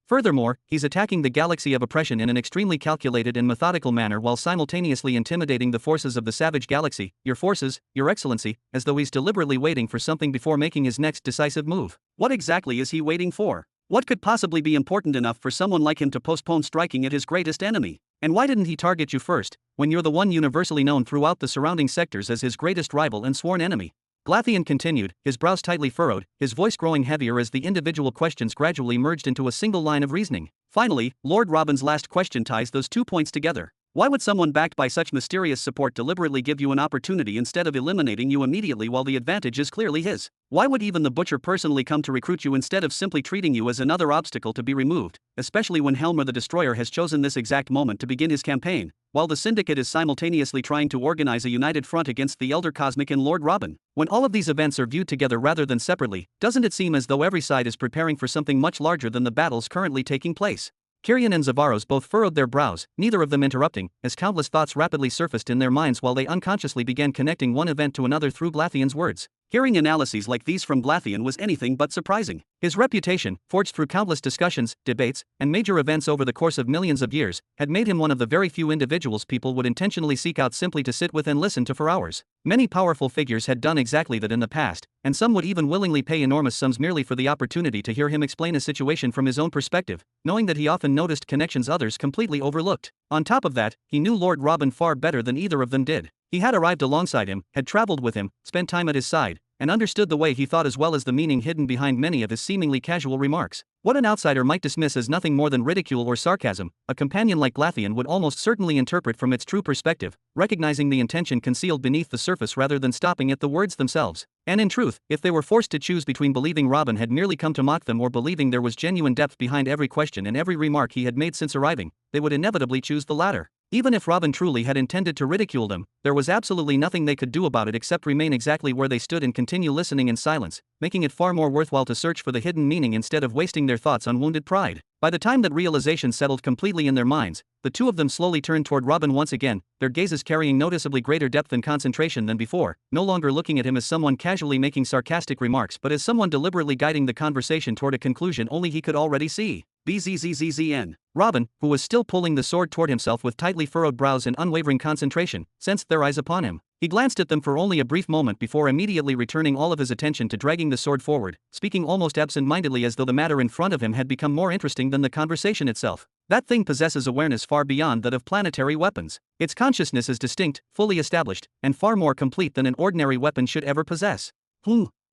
Furthermore, he's attacking the galaxy of oppression in an extremely calculated and methodical manner while simultaneously intimidating the forces of the savage galaxy, your forces, your excellency, as though he's deliberately waiting for something before making his next decisive move. What exactly is he waiting for? What could possibly be important enough for someone like him to postpone striking at his greatest enemy? And why didn't he target you first, when you're the one universally known throughout the surrounding sectors as his greatest rival and sworn enemy? Glatheon continued, his brows tightly furrowed, his voice growing heavier as the individual questions gradually merged into a single line of reasoning. Finally, Lord Robin's last question ties those 2 points together. Why would someone backed by such mysterious support deliberately give you an opportunity instead of eliminating you immediately while the advantage is clearly his? Why would even the Butcher personally come to recruit you instead of simply treating you as another obstacle to be removed, especially when Helmer the Destroyer has chosen this exact moment to begin his campaign, while the Syndicate is simultaneously trying to organize a united front against the Elder Cosmic and Lord Robin? When all of these events are viewed together rather than separately, doesn't it seem as though every side is preparing for something much larger than the battles currently taking place? Kirian and Zavaros both furrowed their brows, neither of them interrupting, as countless thoughts rapidly surfaced in their minds while they unconsciously began connecting one event to another through Glatheon's words. Hearing analyses like these from Glatheon was anything but surprising. His reputation, forged through countless discussions, debates, and major events over the course of millions of years, had made him one of the very few individuals people would intentionally seek out simply to sit with and listen to for hours. Many powerful figures had done exactly that in the past, and some would even willingly pay enormous sums merely for the opportunity to hear him explain a situation from his own perspective, knowing that he often noticed connections others completely overlooked. On top of that, he knew Lord Robin far better than either of them did. He had arrived alongside him, had traveled with him, spent time at his side, and understood the way he thought as well as the meaning hidden behind many of his seemingly casual remarks. What an outsider might dismiss as nothing more than ridicule or sarcasm, a companion like Glatheon would almost certainly interpret from its true perspective, recognizing the intention concealed beneath the surface rather than stopping at the words themselves. And in truth, if they were forced to choose between believing Robin had merely come to mock them or believing there was genuine depth behind every question and every remark he had made since arriving, they would inevitably choose the latter. Even if Robin truly had intended to ridicule them, there was absolutely nothing they could do about it except remain exactly where they stood and continue listening in silence, making it far more worthwhile to search for the hidden meaning instead of wasting their thoughts on wounded pride. By the time that realization settled completely in their minds, the two of them slowly turned toward Robin once again, their gazes carrying noticeably greater depth and concentration than before, no longer looking at him as someone casually making sarcastic remarks but as someone deliberately guiding the conversation toward a conclusion only he could already see. BZZZZN. Robin, who was still pulling the sword toward himself with tightly furrowed brows and unwavering concentration, sensed their eyes upon him. He glanced at them for only a brief moment before immediately returning all of his attention to dragging the sword forward, speaking almost absent-mindedly as though the matter in front of him had become more interesting than the conversation itself. That thing possesses awareness far beyond that of planetary weapons. Its consciousness is distinct, fully established, and far more complete than an ordinary weapon should ever possess.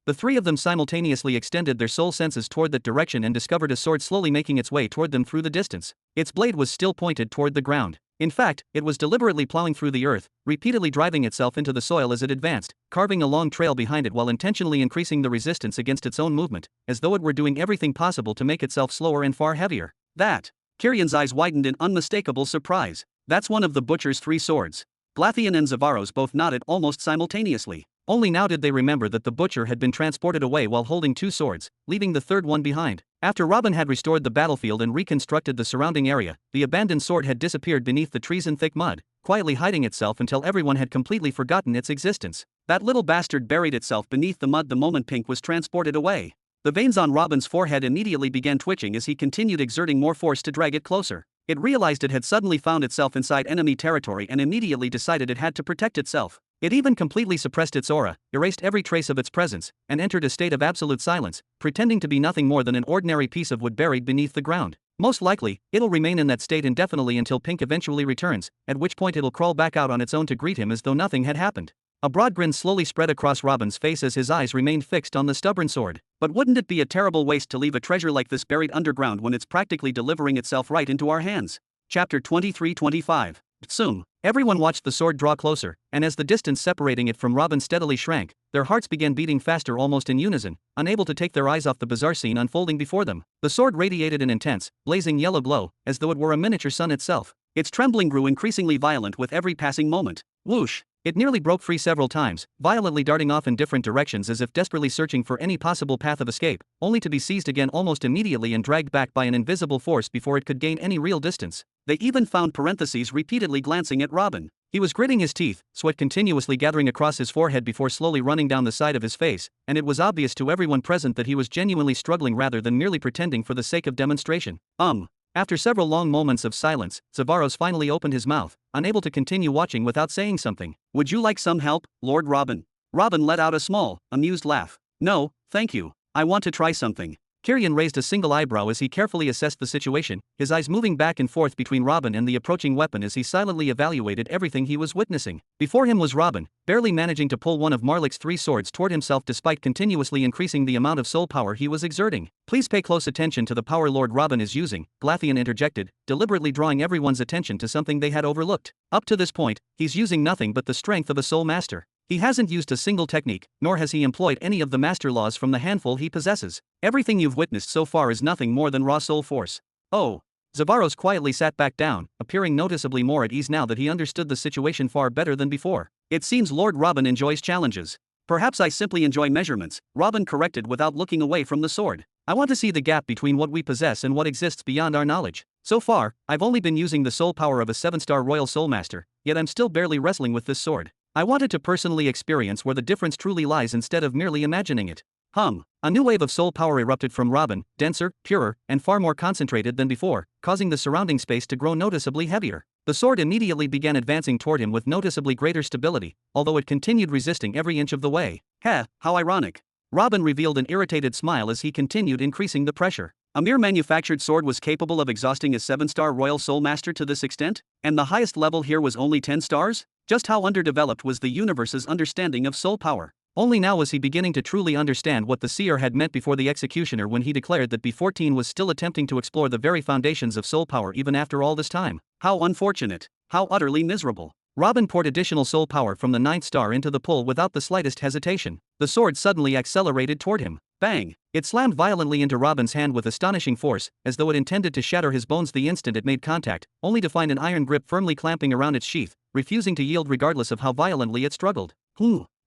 The three of them simultaneously extended their soul senses toward that direction and discovered a sword slowly making its way toward them through the distance. Its blade was still pointed toward the ground. In fact, it was deliberately plowing through the earth, repeatedly driving itself into the soil as it advanced, carving a long trail behind it while intentionally increasing the resistance against its own movement, as though it were doing everything possible to make itself slower and far heavier. That. Kirian's eyes widened in unmistakable surprise. That's one of the Butcher's 3 swords. Glatheon and Zavaros both nodded almost simultaneously. Only now did they remember that the Butcher had been transported away while holding 2 swords, leaving the third one behind. After Robin had restored the battlefield and reconstructed the surrounding area, the abandoned sword had disappeared beneath the trees and thick mud. quietly hiding itself until everyone had completely forgotten its existence. That little bastard buried itself beneath the mud the moment Pink was transported away. The veins on Robin's forehead immediately began twitching as he continued exerting more force to drag it closer. It realized it had suddenly found itself inside enemy territory and immediately decided it had to protect itself. It even completely suppressed its aura, erased every trace of its presence, and entered a state of absolute silence, pretending to be nothing more than an ordinary piece of wood buried beneath the ground. Most likely, it'll remain in that state indefinitely until Pink eventually returns, at which point it'll crawl back out on its own to greet him as though nothing had happened. A broad grin slowly spread across Robin's face as his eyes remained fixed on the stubborn sword. But wouldn't it be a terrible waste to leave a treasure like this buried underground when it's practically delivering itself right into our hands? Chapter 23-25. Soon, everyone watched the sword draw closer, and as the distance separating it from Robin steadily shrank, their hearts began beating faster almost in unison, unable to take their eyes off the bizarre scene unfolding before them. The sword radiated an intense, blazing yellow glow, as though it were a miniature sun itself. Its trembling grew increasingly violent with every passing moment. Whoosh! It nearly broke free several times, violently darting off in different directions as if desperately searching for any possible path of escape, only to be seized again almost immediately and dragged back by an invisible force before it could gain any real distance. They even found parentheses repeatedly glancing at Robin. He was gritting his teeth, sweat continuously gathering across his forehead before slowly running down the side of his face, and it was obvious to everyone present that he was genuinely struggling rather than merely pretending for the sake of demonstration. After several long moments of silence, Zavaros finally opened his mouth, unable to continue watching without saying something. "Would you like some help, Lord Robin?" Robin let out a small, amused laugh. "No, thank you. I want to try something." Kyrian raised a single eyebrow as he carefully assessed the situation, his eyes moving back and forth between Robin and the approaching weapon as he silently evaluated everything he was witnessing. Before him was Robin, barely managing to pull one of Marlik's 3 swords toward himself despite continuously increasing the amount of soul power he was exerting. "Please pay close attention to the power Lord Robin is using," Glatheon interjected, deliberately drawing everyone's attention to something they had overlooked. "Up to this point, he's using nothing but the strength of a soul master. He hasn't used a single technique, nor has he employed any of the master laws from the handful he possesses. Everything you've witnessed so far is nothing more than raw soul force." "Oh." Zavaros quietly sat back down, appearing noticeably more at ease now that he understood the situation far better than before. "It seems Lord Robin enjoys challenges." "Perhaps I simply enjoy measurements," Robin corrected without looking away from the sword. "I want to see the gap between what we possess and what exists beyond our knowledge. So far, I've only been using the soul power of a 7-star Royal Soul Master, yet I'm still barely wrestling with this sword. I wanted to personally experience where the difference truly lies instead of merely imagining it." A new wave of soul power erupted from Robin, denser, purer, and far more concentrated than before, causing the surrounding space to grow noticeably heavier. The sword immediately began advancing toward him with noticeably greater stability, although it continued resisting every inch of the way. "Heh, how ironic." Robin revealed an irritated smile as he continued increasing the pressure. A mere manufactured sword was capable of exhausting a 7-star Royal Soul Master to this extent? And the highest level here was only 10 stars? Just how underdeveloped was the universe's understanding of soul power? Only now was he beginning to truly understand what the seer had meant before the executioner when he declared that B14 was still attempting to explore the very foundations of soul power even after all this time. How unfortunate. How utterly miserable. Robin poured additional soul power from the 9th star into the pull without the slightest hesitation. The sword suddenly accelerated toward him. Bang! It slammed violently into Robin's hand with astonishing force, as though it intended to shatter his bones the instant it made contact, only to find an iron grip firmly clamping around its sheath, refusing to yield regardless of how violently it struggled.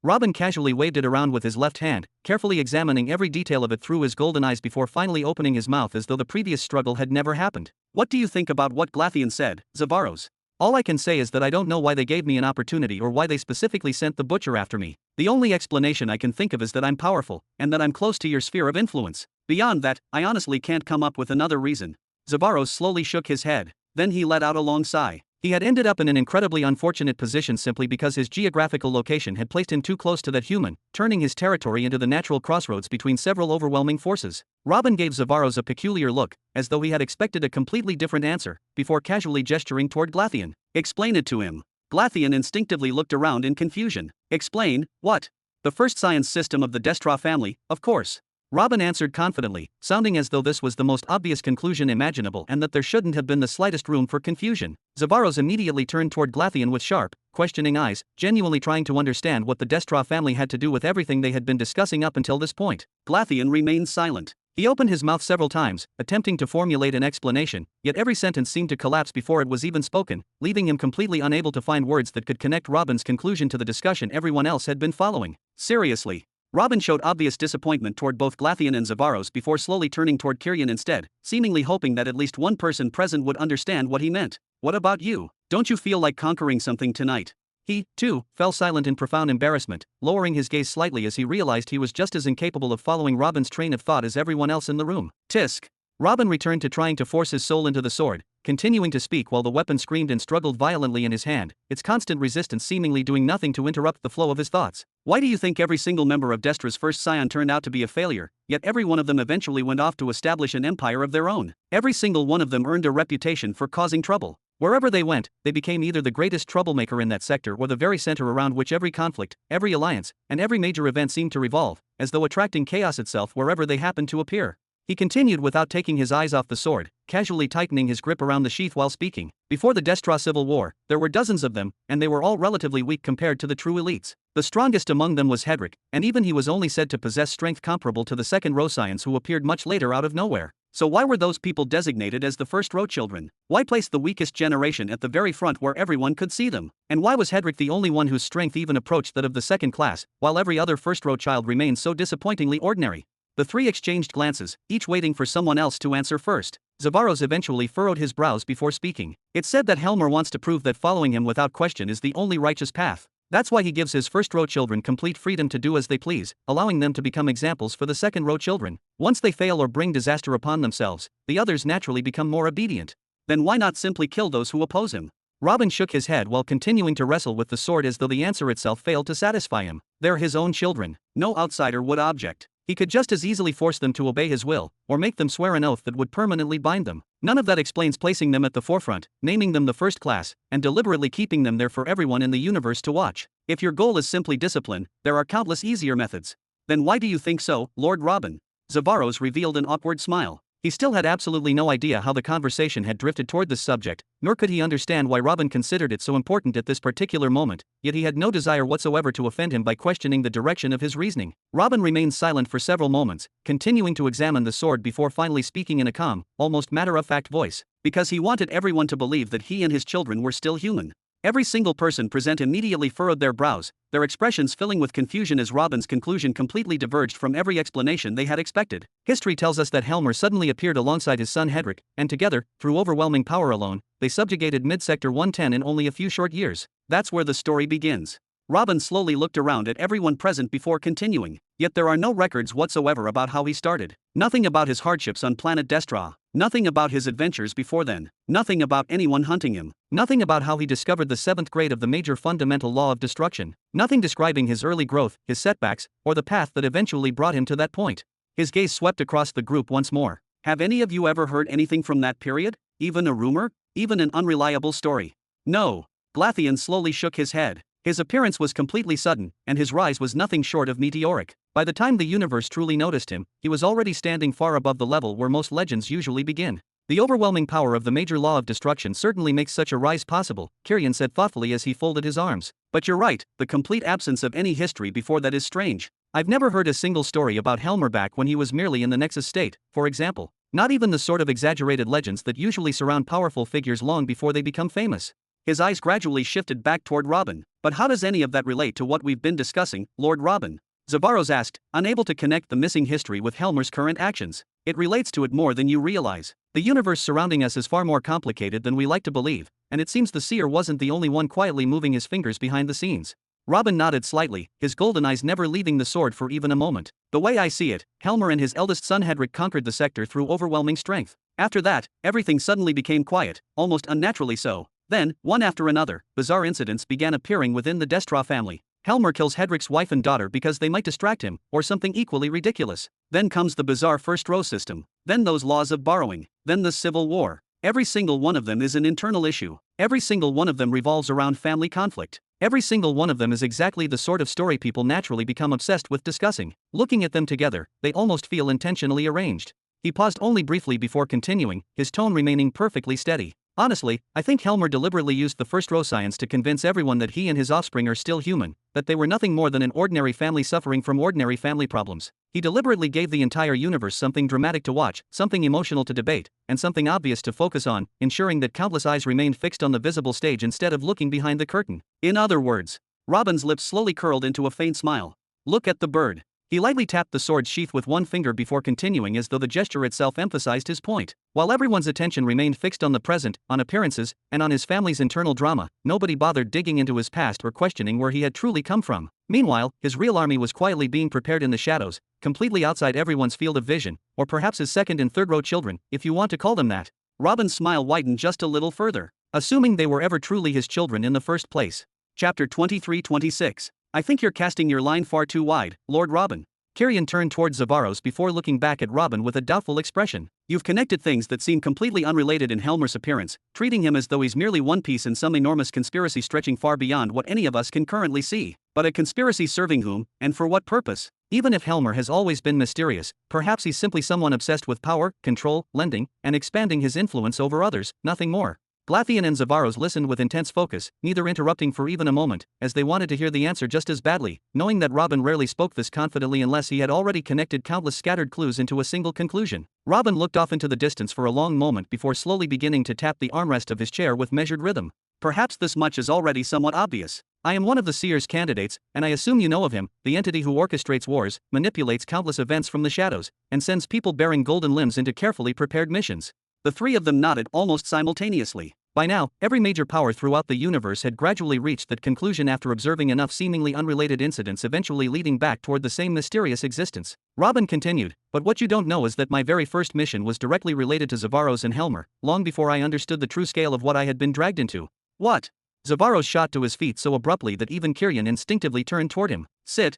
Robin casually waved it around with his left hand, carefully examining every detail of it through his golden eyes before finally opening his mouth as though the previous struggle had never happened. "What do you think about what Glatheon said, Zavaros?" "All I can say is that I don't know why they gave me an opportunity or why they specifically sent the butcher after me. The only explanation I can think of is that I'm powerful, and that I'm close to your sphere of influence. Beyond that, I honestly can't come up with another reason." Zavaros slowly shook his head. Then he let out a long sigh. He had ended up in an incredibly unfortunate position simply because his geographical location had placed him too close to that human, turning his territory into the natural crossroads between several overwhelming forces. Robin gave Zavaros a peculiar look, as though he had expected a completely different answer, before casually gesturing toward Glatheon. "Explain it to him." Glatheon instinctively looked around in confusion. "Explain, what?" "The first science system of the Destra family, of course." Robin answered confidently, sounding as though this was the most obvious conclusion imaginable and that there shouldn't have been the slightest room for confusion. Zavaros immediately turned toward Glatheon with sharp, questioning eyes, genuinely trying to understand what the Destra family had to do with everything they had been discussing up until this point. Glatheon remained silent. He opened his mouth several times, attempting to formulate an explanation, yet every sentence seemed to collapse before it was even spoken, leaving him completely unable to find words that could connect Robin's conclusion to the discussion everyone else had been following. "Seriously?" Robin showed obvious disappointment toward both Glatheon and Zavaros before slowly turning toward Kyrian instead, seemingly hoping that at least one person present would understand what he meant. "What about you? Don't you feel like conquering something tonight? He, too, fell silent in profound embarrassment, lowering his gaze slightly as he realized he was just as incapable of following Robin's train of thought as everyone else in the room. Tisk. Robin returned to trying to force his soul into the sword, continuing to speak while the weapon screamed and struggled violently in his hand, its constant resistance seemingly doing nothing to interrupt the flow of his thoughts. Why do you think every single member of Destra's first scion turned out to be a failure, yet every one of them eventually went off to establish an empire of their own? Every single one of them earned a reputation for causing trouble. Wherever they went, they became either the greatest troublemaker in that sector or the very center around which every conflict, every alliance, and every major event seemed to revolve, as though attracting chaos itself wherever they happened to appear. He continued without taking his eyes off the sword, casually tightening his grip around the sheath while speaking. Before the Destra Civil War, there were dozens of them, and they were all relatively weak compared to the true elites. The strongest among them was Hedrick, and even he was only said to possess strength comparable to the second row scions who appeared much later out of nowhere. So why were those people designated as the first row children? Why place the weakest generation at the very front where everyone could see them? And why was Hedrick the only one whose strength even approached that of the second class, while every other first row child remained so disappointingly ordinary? The three exchanged glances, each waiting for someone else to answer first. Zavaros eventually furrowed his brows before speaking. It's said that Helmer wants to prove that following him without question is the only righteous path. That's why he gives his first-row children complete freedom to do as they please, allowing them to become examples for the second-row children. Once they fail or bring disaster upon themselves, the others naturally become more obedient. Then why not simply kill those who oppose him? Robin shook his head while continuing to wrestle with the sword as though the answer itself failed to satisfy him. They're his own children. No outsider would object. He could just as easily force them to obey his will, or make them swear an oath that would permanently bind them. None of that explains placing them at the forefront, naming them the first class, and deliberately keeping them there for everyone in the universe to watch. If your goal is simply discipline, there are countless easier methods. Then why do you think so, Lord Robin? Zavaros revealed an awkward smile. He still had absolutely no idea how the conversation had drifted toward this subject, nor could he understand why Robin considered it so important at this particular moment, yet he had no desire whatsoever to offend him by questioning the direction of his reasoning. Robin remained silent for several moments, continuing to examine the sword before finally speaking in a calm, almost matter-of-fact voice. Because he wanted everyone to believe that he and his children were still human. Every single person present immediately furrowed their brows, their expressions filling with confusion as Robin's conclusion completely diverged from every explanation they had expected. History tells us that Helmer suddenly appeared alongside his son Hedrick, and together, through overwhelming power alone, they subjugated Mid-Sector 110 in only a few short years. That's where the story begins. Robin slowly looked around at everyone present before continuing. Yet there are no records whatsoever about how he started. Nothing about his hardships on planet Destra. Nothing about his adventures before then. Nothing about anyone hunting him. Nothing about how he discovered the 7th grade of the major fundamental law of destruction. Nothing describing his early growth, his setbacks, or the path that eventually brought him to that point. His gaze swept across the group once more. Have any of you ever heard anything from that period? Even a rumor? Even an unreliable story? No. Glatheon slowly shook his head. His appearance was completely sudden, and his rise was nothing short of meteoric. By the time the universe truly noticed him, he was already standing far above the level where most legends usually begin. The overwhelming power of the major law of destruction certainly makes such a rise possible, Kyrian said thoughtfully as he folded his arms. But you're right, the complete absence of any history before that is strange. I've never heard a single story about Helmer back when he was merely in the Nexus state, for example. Not even the sort of exaggerated legends that usually surround powerful figures long before they become famous. His eyes gradually shifted back toward Robin. But how does any of that relate to what we've been discussing, Lord Robin? Zavaros asked, unable to connect the missing history with Helmer's current actions. It relates to it more than you realize. The universe surrounding us is far more complicated than we like to believe, and it seems the seer wasn't the only one quietly moving his fingers behind the scenes. Robin nodded slightly, his golden eyes never leaving the sword for even a moment. The way I see it, Helmer and his eldest son Hedrick conquered the sector through overwhelming strength. After that, everything suddenly became quiet, almost unnaturally so. Then, one after another, bizarre incidents began appearing within the Destra family. Helmer kills Hedrick's wife and daughter because they might distract him, or something equally ridiculous. Then comes the bizarre first row system. Then those laws of borrowing. Then the civil war. Every single one of them is an internal issue. Every single one of them revolves around family conflict. Every single one of them is exactly the sort of story people naturally become obsessed with discussing. Looking at them together, they almost feel intentionally arranged. He paused only briefly before continuing, his tone remaining perfectly steady. Honestly, I think Helmer deliberately used the first row science to convince everyone that he and his offspring are still human, that they were nothing more than an ordinary family suffering from ordinary family problems. He deliberately gave the entire universe something dramatic to watch, something emotional to debate, and something obvious to focus on, ensuring that countless eyes remained fixed on the visible stage instead of looking behind the curtain. In other words, Robin's lips slowly curled into a faint smile. Look at the bird. He lightly tapped the sword's sheath with one finger before continuing as though the gesture itself emphasized his point. While everyone's attention remained fixed on the present, on appearances, and on his family's internal drama, nobody bothered digging into his past or questioning where he had truly come from. Meanwhile, his real army was quietly being prepared in the shadows, completely outside everyone's field of vision, or perhaps his second and third row children, if you want to call them that. Robin's smile widened just a little further, assuming they were ever truly his children in the first place. Chapter 23-26. I think you're casting your line far too wide, Lord Robin. Tyrion turned towards Zavaros before looking back at Robin with a doubtful expression. You've connected things that seem completely unrelated in Helmer's appearance, treating him as though he's merely one piece in some enormous conspiracy stretching far beyond what any of us can currently see. But a conspiracy serving whom, and for what purpose? Even if Helmer has always been mysterious, perhaps he's simply someone obsessed with power, control, lending, and expanding his influence over others, nothing more. Glatheon and Zavaros listened with intense focus, neither interrupting for even a moment, as they wanted to hear the answer just as badly, knowing that Robin rarely spoke this confidently unless he had already connected countless scattered clues into a single conclusion. Robin looked off into the distance for a long moment before slowly beginning to tap the armrest of his chair with measured rhythm. Perhaps this much is already somewhat obvious. I am one of the Seer's candidates, and I assume you know of him, the entity who orchestrates wars, manipulates countless events from the shadows, and sends people bearing golden limbs into carefully prepared missions. The three of them nodded almost simultaneously. By now, every major power throughout the universe had gradually reached that conclusion after observing enough seemingly unrelated incidents eventually leading back toward the same mysterious existence. Robin continued, but what you don't know is that my very first mission was directly related to Zavaros and Helmer, long before I understood the true scale of what I had been dragged into. What? Zavaros shot to his feet so abruptly that even Tyrion instinctively turned toward him. Sit.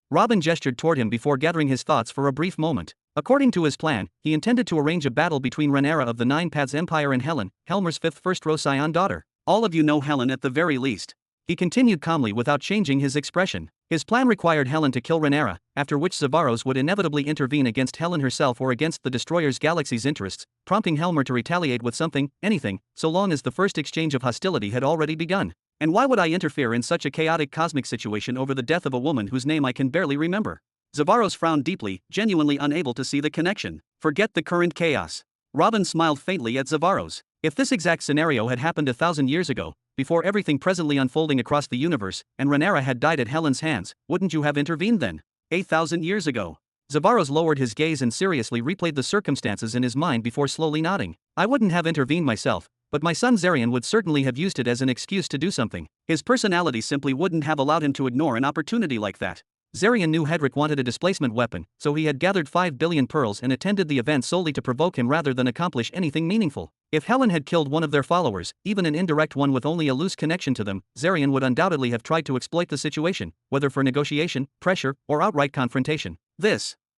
Robin gestured toward him before gathering his thoughts for a brief moment. According to his plan, he intended to arrange a battle between Rhaenyra of the Nine Paths Empire and Helen, Helmer's fifth first-row scion daughter. All of you know Helen at the very least. He continued calmly without changing his expression. His plan required Helen to kill Rhaenyra, after which Zavaros would inevitably intervene against Helen herself or against the Destroyer's galaxy's interests, prompting Helmer to retaliate with something, anything, so long as the first exchange of hostility had already begun. And why would I interfere in such a chaotic cosmic situation over the death of a woman whose name I can barely remember? Zavaros frowned deeply, genuinely unable to see the connection. Forget the current chaos. Robin smiled faintly at Zavaros. If this exact scenario had happened 1,000 years ago, before everything presently unfolding across the universe, and Rhaenyra had died at Helen's hands, wouldn't you have intervened then? 8,000 years ago. Zavaros lowered his gaze and seriously replayed the circumstances in his mind before slowly nodding. I wouldn't have intervened myself, but my son Zarian would certainly have used it as an excuse to do something. His personality simply wouldn't have allowed him to ignore an opportunity like that. Zarian knew Hedrick wanted a displacement weapon, so he had gathered 5 billion pearls and attended the event solely to provoke him rather than accomplish anything meaningful. If Helen had killed one of their followers, even an indirect one with only a loose connection to them, Zarian would undoubtedly have tried to exploit the situation, whether for negotiation, pressure, or outright confrontation.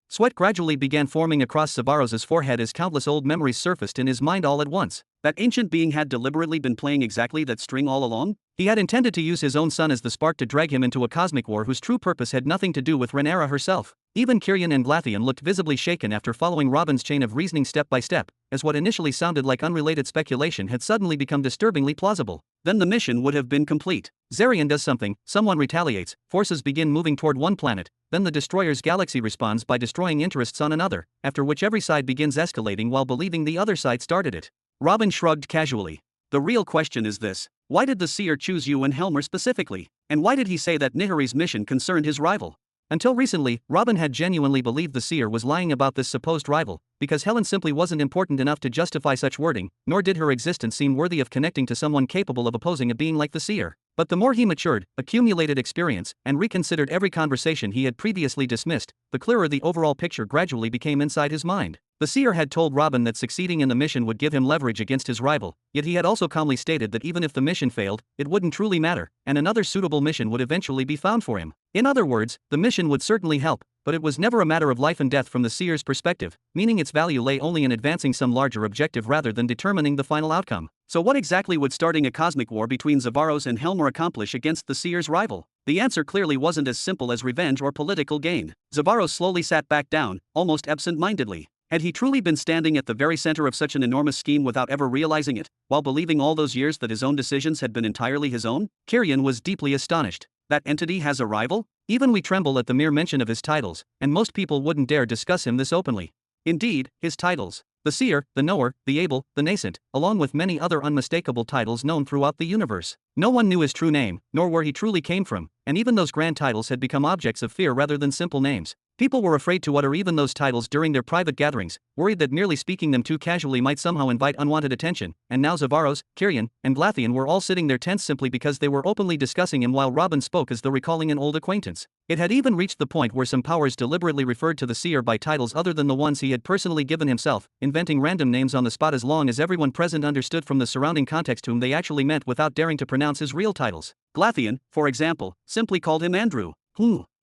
Sweat gradually began forming across Zavaros' forehead as countless old memories surfaced in his mind all at once. That ancient being had deliberately been playing exactly that string all along? He had intended to use his own son as the spark to drag him into a cosmic war whose true purpose had nothing to do with Rhaenyra herself. Even Tyrion and Glatheon looked visibly shaken after following Robin's chain of reasoning step by step, as what initially sounded like unrelated speculation had suddenly become disturbingly plausible. Then the mission would have been complete. Zarian does something, someone retaliates, forces begin moving toward one planet, then the Destroyer's galaxy responds by destroying interests on another, after which every side begins escalating while believing the other side started it. Robin shrugged casually. The real question is this: why did the Seer choose you and Helmer specifically? And why did he say that Nihari's mission concerned his rival? Until recently, Robin had genuinely believed the Seer was lying about this supposed rival, because Helen simply wasn't important enough to justify such wording, nor did her existence seem worthy of connecting to someone capable of opposing a being like the Seer. But the more he matured, accumulated experience, and reconsidered every conversation he had previously dismissed, the clearer the overall picture gradually became inside his mind. The Seer had told Robin that succeeding in the mission would give him leverage against his rival, yet he had also calmly stated that even if the mission failed, it wouldn't truly matter, and another suitable mission would eventually be found for him. In other words, the mission would certainly help, but it was never a matter of life and death from the Seer's perspective, meaning its value lay only in advancing some larger objective rather than determining the final outcome. So what exactly would starting a cosmic war between Zavaros and Helmer accomplish against the Seer's rival? The answer clearly wasn't as simple as revenge or political gain. Zavaros slowly sat back down, almost absent-mindedly. Had he truly been standing at the very center of such an enormous scheme without ever realizing it, while believing all those years that his own decisions had been entirely his own? Tyrion was deeply astonished. That entity has a rival? Even we tremble at the mere mention of his titles, and most people wouldn't dare discuss him this openly. Indeed, his titles. The Seer, the Knower, the Able, the Nascent, along with many other unmistakable titles known throughout the universe. No one knew his true name, nor where he truly came from, and even those grand titles had become objects of fear rather than simple names. People were afraid to utter even those titles during their private gatherings, worried that merely speaking them too casually might somehow invite unwanted attention, and now Zavaros, Kirian, and Glatheon were all sitting there tense simply because they were openly discussing him while Robin spoke as though recalling an old acquaintance. It had even reached the point where some powers deliberately referred to the seer by titles other than the ones he had personally given himself, inventing random names on the spot as long as everyone present understood from the surrounding context whom they actually meant without daring to pronounce his real titles. Glatheon, for example, simply called him Andrew.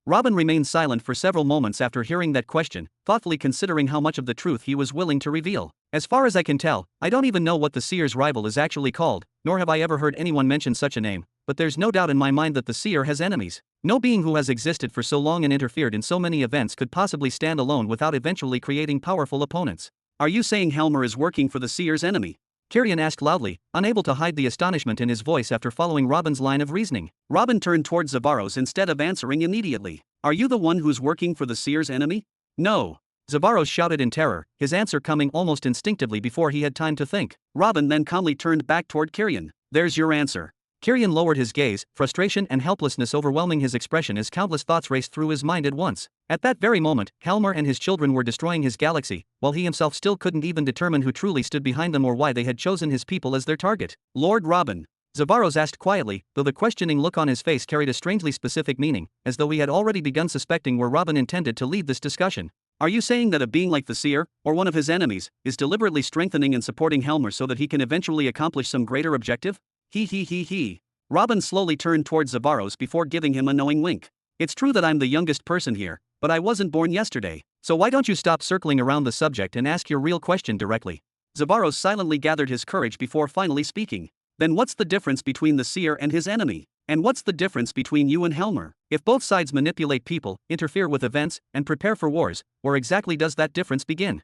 Robin remained silent for several moments after hearing that question, thoughtfully considering how much of the truth he was willing to reveal. As far as I can tell, I don't even know what the seer's rival is actually called, nor have I ever heard anyone mention such a name, but there's no doubt in my mind that the seer has enemies. No being who has existed for so long and interfered in so many events could possibly stand alone without eventually creating powerful opponents. Are you saying Helmer is working for the seer's enemy? Kirian asked loudly, unable to hide the astonishment in his voice after following Robin's line of reasoning. Robin turned towards Zavaros instead of answering immediately. Are you the one who's working for the seer's enemy? No. Zavaros shouted in terror, his answer coming almost instinctively before he had time to think. Robin then calmly turned back toward Kirian. There's your answer. Kirian lowered his gaze, frustration and helplessness overwhelming his expression as countless thoughts raced through his mind at once. At that very moment, Helmer and his children were destroying his galaxy, while he himself still couldn't even determine who truly stood behind them or why they had chosen his people as their target. Lord Robin. Zavaros asked quietly, though the questioning look on his face carried a strangely specific meaning, as though he had already begun suspecting where Robin intended to lead this discussion. Are you saying that a being like the seer, or one of his enemies, is deliberately strengthening and supporting Helmer so that he can eventually accomplish some greater objective? He. Robin slowly turned towards Zavaros before giving him a knowing wink. It's true that I'm the youngest person here, but I wasn't born yesterday, so why don't you stop circling around the subject and ask your real question directly? Zavaros silently gathered his courage before finally speaking. Then what's the difference between the seer and his enemy? And what's the difference between you and Helmer? If both sides manipulate people, interfere with events, and prepare for wars, where exactly does that difference begin?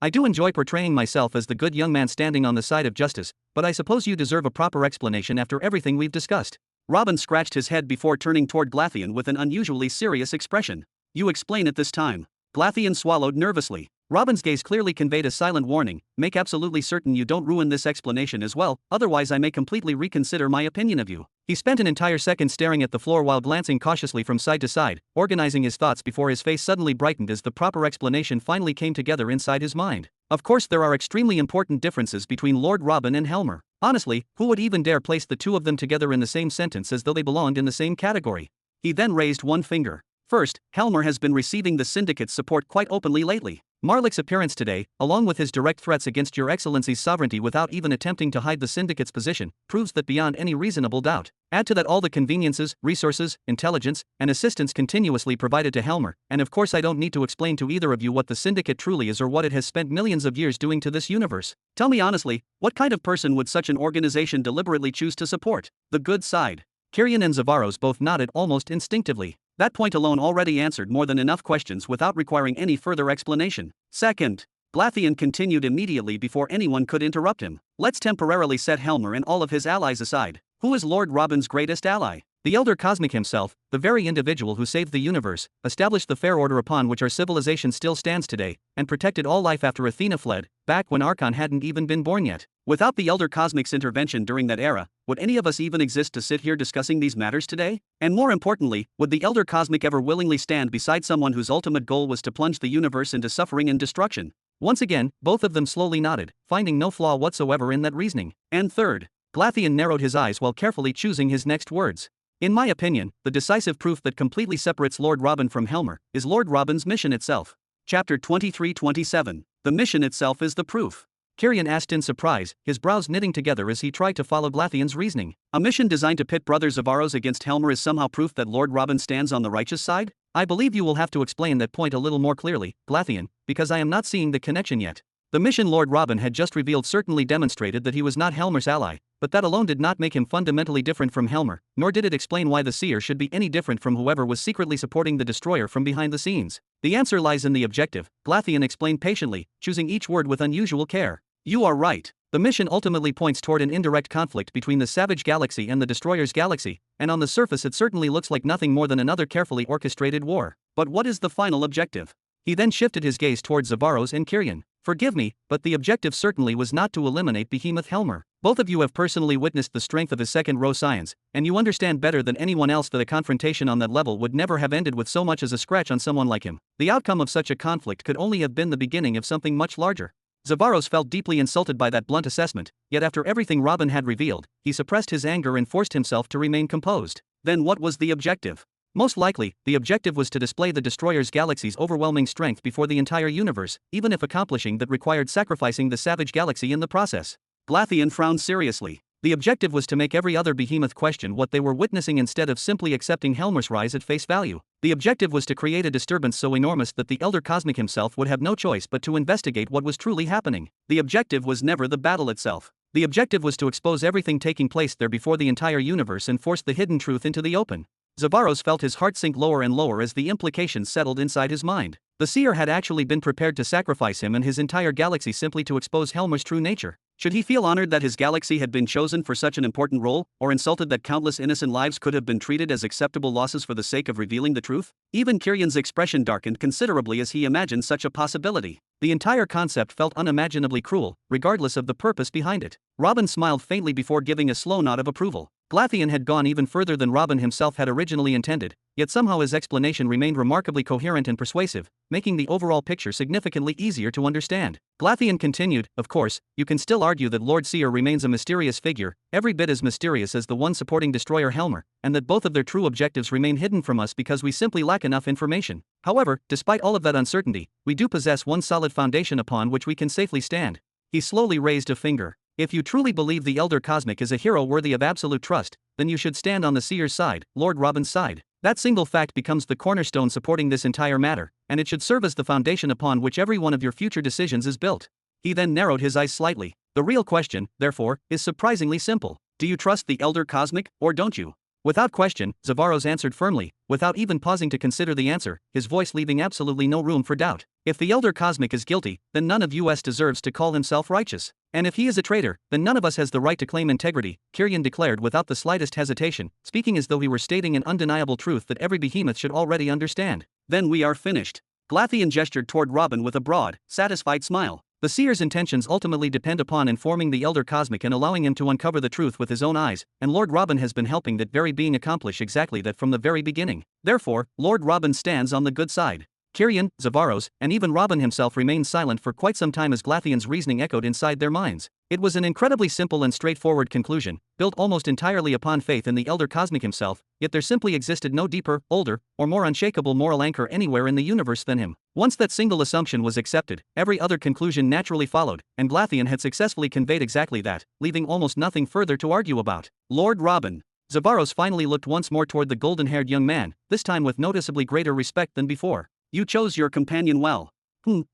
I do enjoy portraying myself as the good young man standing on the side of justice, but I suppose you deserve a proper explanation after everything we've discussed. Robin scratched his head before turning toward Glatheon with an unusually serious expression. You explain it this time. Glatheon swallowed nervously. Robin's gaze clearly conveyed a silent warning, make absolutely certain you don't ruin this explanation as well, otherwise I may completely reconsider my opinion of you. He spent an entire second staring at the floor while glancing cautiously from side to side, organizing his thoughts before his face suddenly brightened as the proper explanation finally came together inside his mind. Of course there are extremely important differences between Lord Robin and Helmer. Honestly, who would even dare place the two of them together in the same sentence as though they belonged in the same category? He then raised one finger. First, Helmer has been receiving the Syndicate's support quite openly lately. Marlik's appearance today, along with his direct threats against your excellency's sovereignty without even attempting to hide the Syndicate's position, proves that beyond any reasonable doubt. Add to that all the conveniences, resources, intelligence, and assistance continuously provided to Helmer, and of course I don't need to explain to either of you what the Syndicate truly is or what it has spent millions of years doing to this universe. Tell me honestly, what kind of person would such an organization deliberately choose to support? The good side. Kirian and Zavaros both nodded almost instinctively. That point alone already answered more than enough questions without requiring any further explanation. Second, Glatheon continued immediately before anyone could interrupt him. Let's temporarily set Helmer and all of his allies aside. Who is Lord Robin's greatest ally? The Elder Cosmic himself, the very individual who saved the universe, established the fair order upon which our civilization still stands today, and protected all life after Athena fled, back when Archon hadn't even been born yet. Without the Elder Cosmic's intervention during that era, would any of us even exist to sit here discussing these matters today? And more importantly, would the Elder Cosmic ever willingly stand beside someone whose ultimate goal was to plunge the universe into suffering and destruction? Once again, both of them slowly nodded, finding no flaw whatsoever in that reasoning. And third, Glatheon narrowed his eyes while carefully choosing his next words. In my opinion, the decisive proof that completely separates Lord Robin from Helmer is Lord Robin's mission itself. Chapter 23-27. The mission itself is the proof. Kirian asked in surprise, his brows knitting together as he tried to follow Glatheon's reasoning. A mission designed to pit Brother Zavaros against Helmer is somehow proof that Lord Robin stands on the righteous side? I believe you will have to explain that point a little more clearly, Glatheon, because I am not seeing the connection yet. The mission Lord Robin had just revealed certainly demonstrated that he was not Helmer's ally, but that alone did not make him fundamentally different from Helmer, nor did it explain why the seer should be any different from whoever was secretly supporting the destroyer from behind the scenes. The answer lies in the objective, Glatheon explained patiently, choosing each word with unusual care. You are right. The mission ultimately points toward an indirect conflict between the Savage Galaxy and the Destroyer's Galaxy, and on the surface it certainly looks like nothing more than another carefully orchestrated war. But what is the final objective? He then shifted his gaze towards Zavaros and Kirian. Forgive me, but the objective certainly was not to eliminate Behemoth Helmer. Both of you have personally witnessed the strength of his second-row science, and you understand better than anyone else that a confrontation on that level would never have ended with so much as a scratch on someone like him. The outcome of such a conflict could only have been the beginning of something much larger. Zavaros felt deeply insulted by that blunt assessment, yet after everything Robin had revealed, he suppressed his anger and forced himself to remain composed. Then what was the objective? Most likely, the objective was to display the Destroyer's galaxy's overwhelming strength before the entire universe, even if accomplishing that required sacrificing the savage galaxy in the process. Glatheon frowned seriously. The objective was to make every other behemoth question what they were witnessing instead of simply accepting Helmer's rise at face value. The objective was to create a disturbance so enormous that the Elder Cosmic himself would have no choice but to investigate what was truly happening. The objective was never the battle itself. The objective was to expose everything taking place there before the entire universe and force the hidden truth into the open. Zavaros felt his heart sink lower and lower as the implications settled inside his mind. The seer had actually been prepared to sacrifice him and his entire galaxy simply to expose Helmer's true nature. Should he feel honored that his galaxy had been chosen for such an important role, or insulted that countless innocent lives could have been treated as acceptable losses for the sake of revealing the truth? Even Kirion's expression darkened considerably as he imagined such a possibility. The entire concept felt unimaginably cruel, regardless of the purpose behind it. Robin smiled faintly before giving a slow nod of approval. Glatheon had gone even further than Robin himself had originally intended, yet somehow his explanation remained remarkably coherent and persuasive, making the overall picture significantly easier to understand. Glatheon continued, of course, you can still argue that Lord Seer remains a mysterious figure, every bit as mysterious as the one supporting Destroyer Helmer, and that both of their true objectives remain hidden from us because we simply lack enough information. However, despite all of that uncertainty, we do possess one solid foundation upon which we can safely stand. He slowly raised a finger. If you truly believe the Elder Cosmic is a hero worthy of absolute trust, then you should stand on the Seer's side, Lord Robin's side. That single fact becomes the cornerstone supporting this entire matter, and it should serve as the foundation upon which every one of your future decisions is built. He then narrowed his eyes slightly. The real question, therefore, is surprisingly simple. Do you trust the Elder Cosmic, or don't you? Without question, Zavaros answered firmly, without even pausing to consider the answer, his voice leaving absolutely no room for doubt. If the Elder Cosmic is guilty, then none of us deserves to call himself righteous. And if he is a traitor, then none of us has the right to claim integrity, Kirion declared without the slightest hesitation, speaking as though he were stating an undeniable truth that every behemoth should already understand. Then we are finished. Glatheon gestured toward Robin with a broad, satisfied smile. The seer's intentions ultimately depend upon informing the Elder Cosmic and allowing him to uncover the truth with his own eyes, and Lord Robin has been helping that very being accomplish exactly that from the very beginning. Therefore, Lord Robin stands on the good side. Kirion, Zavaros, and even Robin himself remained silent for quite some time as Glatheon's reasoning echoed inside their minds. It was an incredibly simple and straightforward conclusion, built almost entirely upon faith in the Elder Cosmic himself, yet there simply existed no deeper, older, or more unshakable moral anchor anywhere in the universe than him. Once that single assumption was accepted, every other conclusion naturally followed, and Glatheon had successfully conveyed exactly that, leaving almost nothing further to argue about. Lord Robin. Zavaros finally looked once more toward the golden-haired young man, this time with noticeably greater respect than before. You chose your companion well.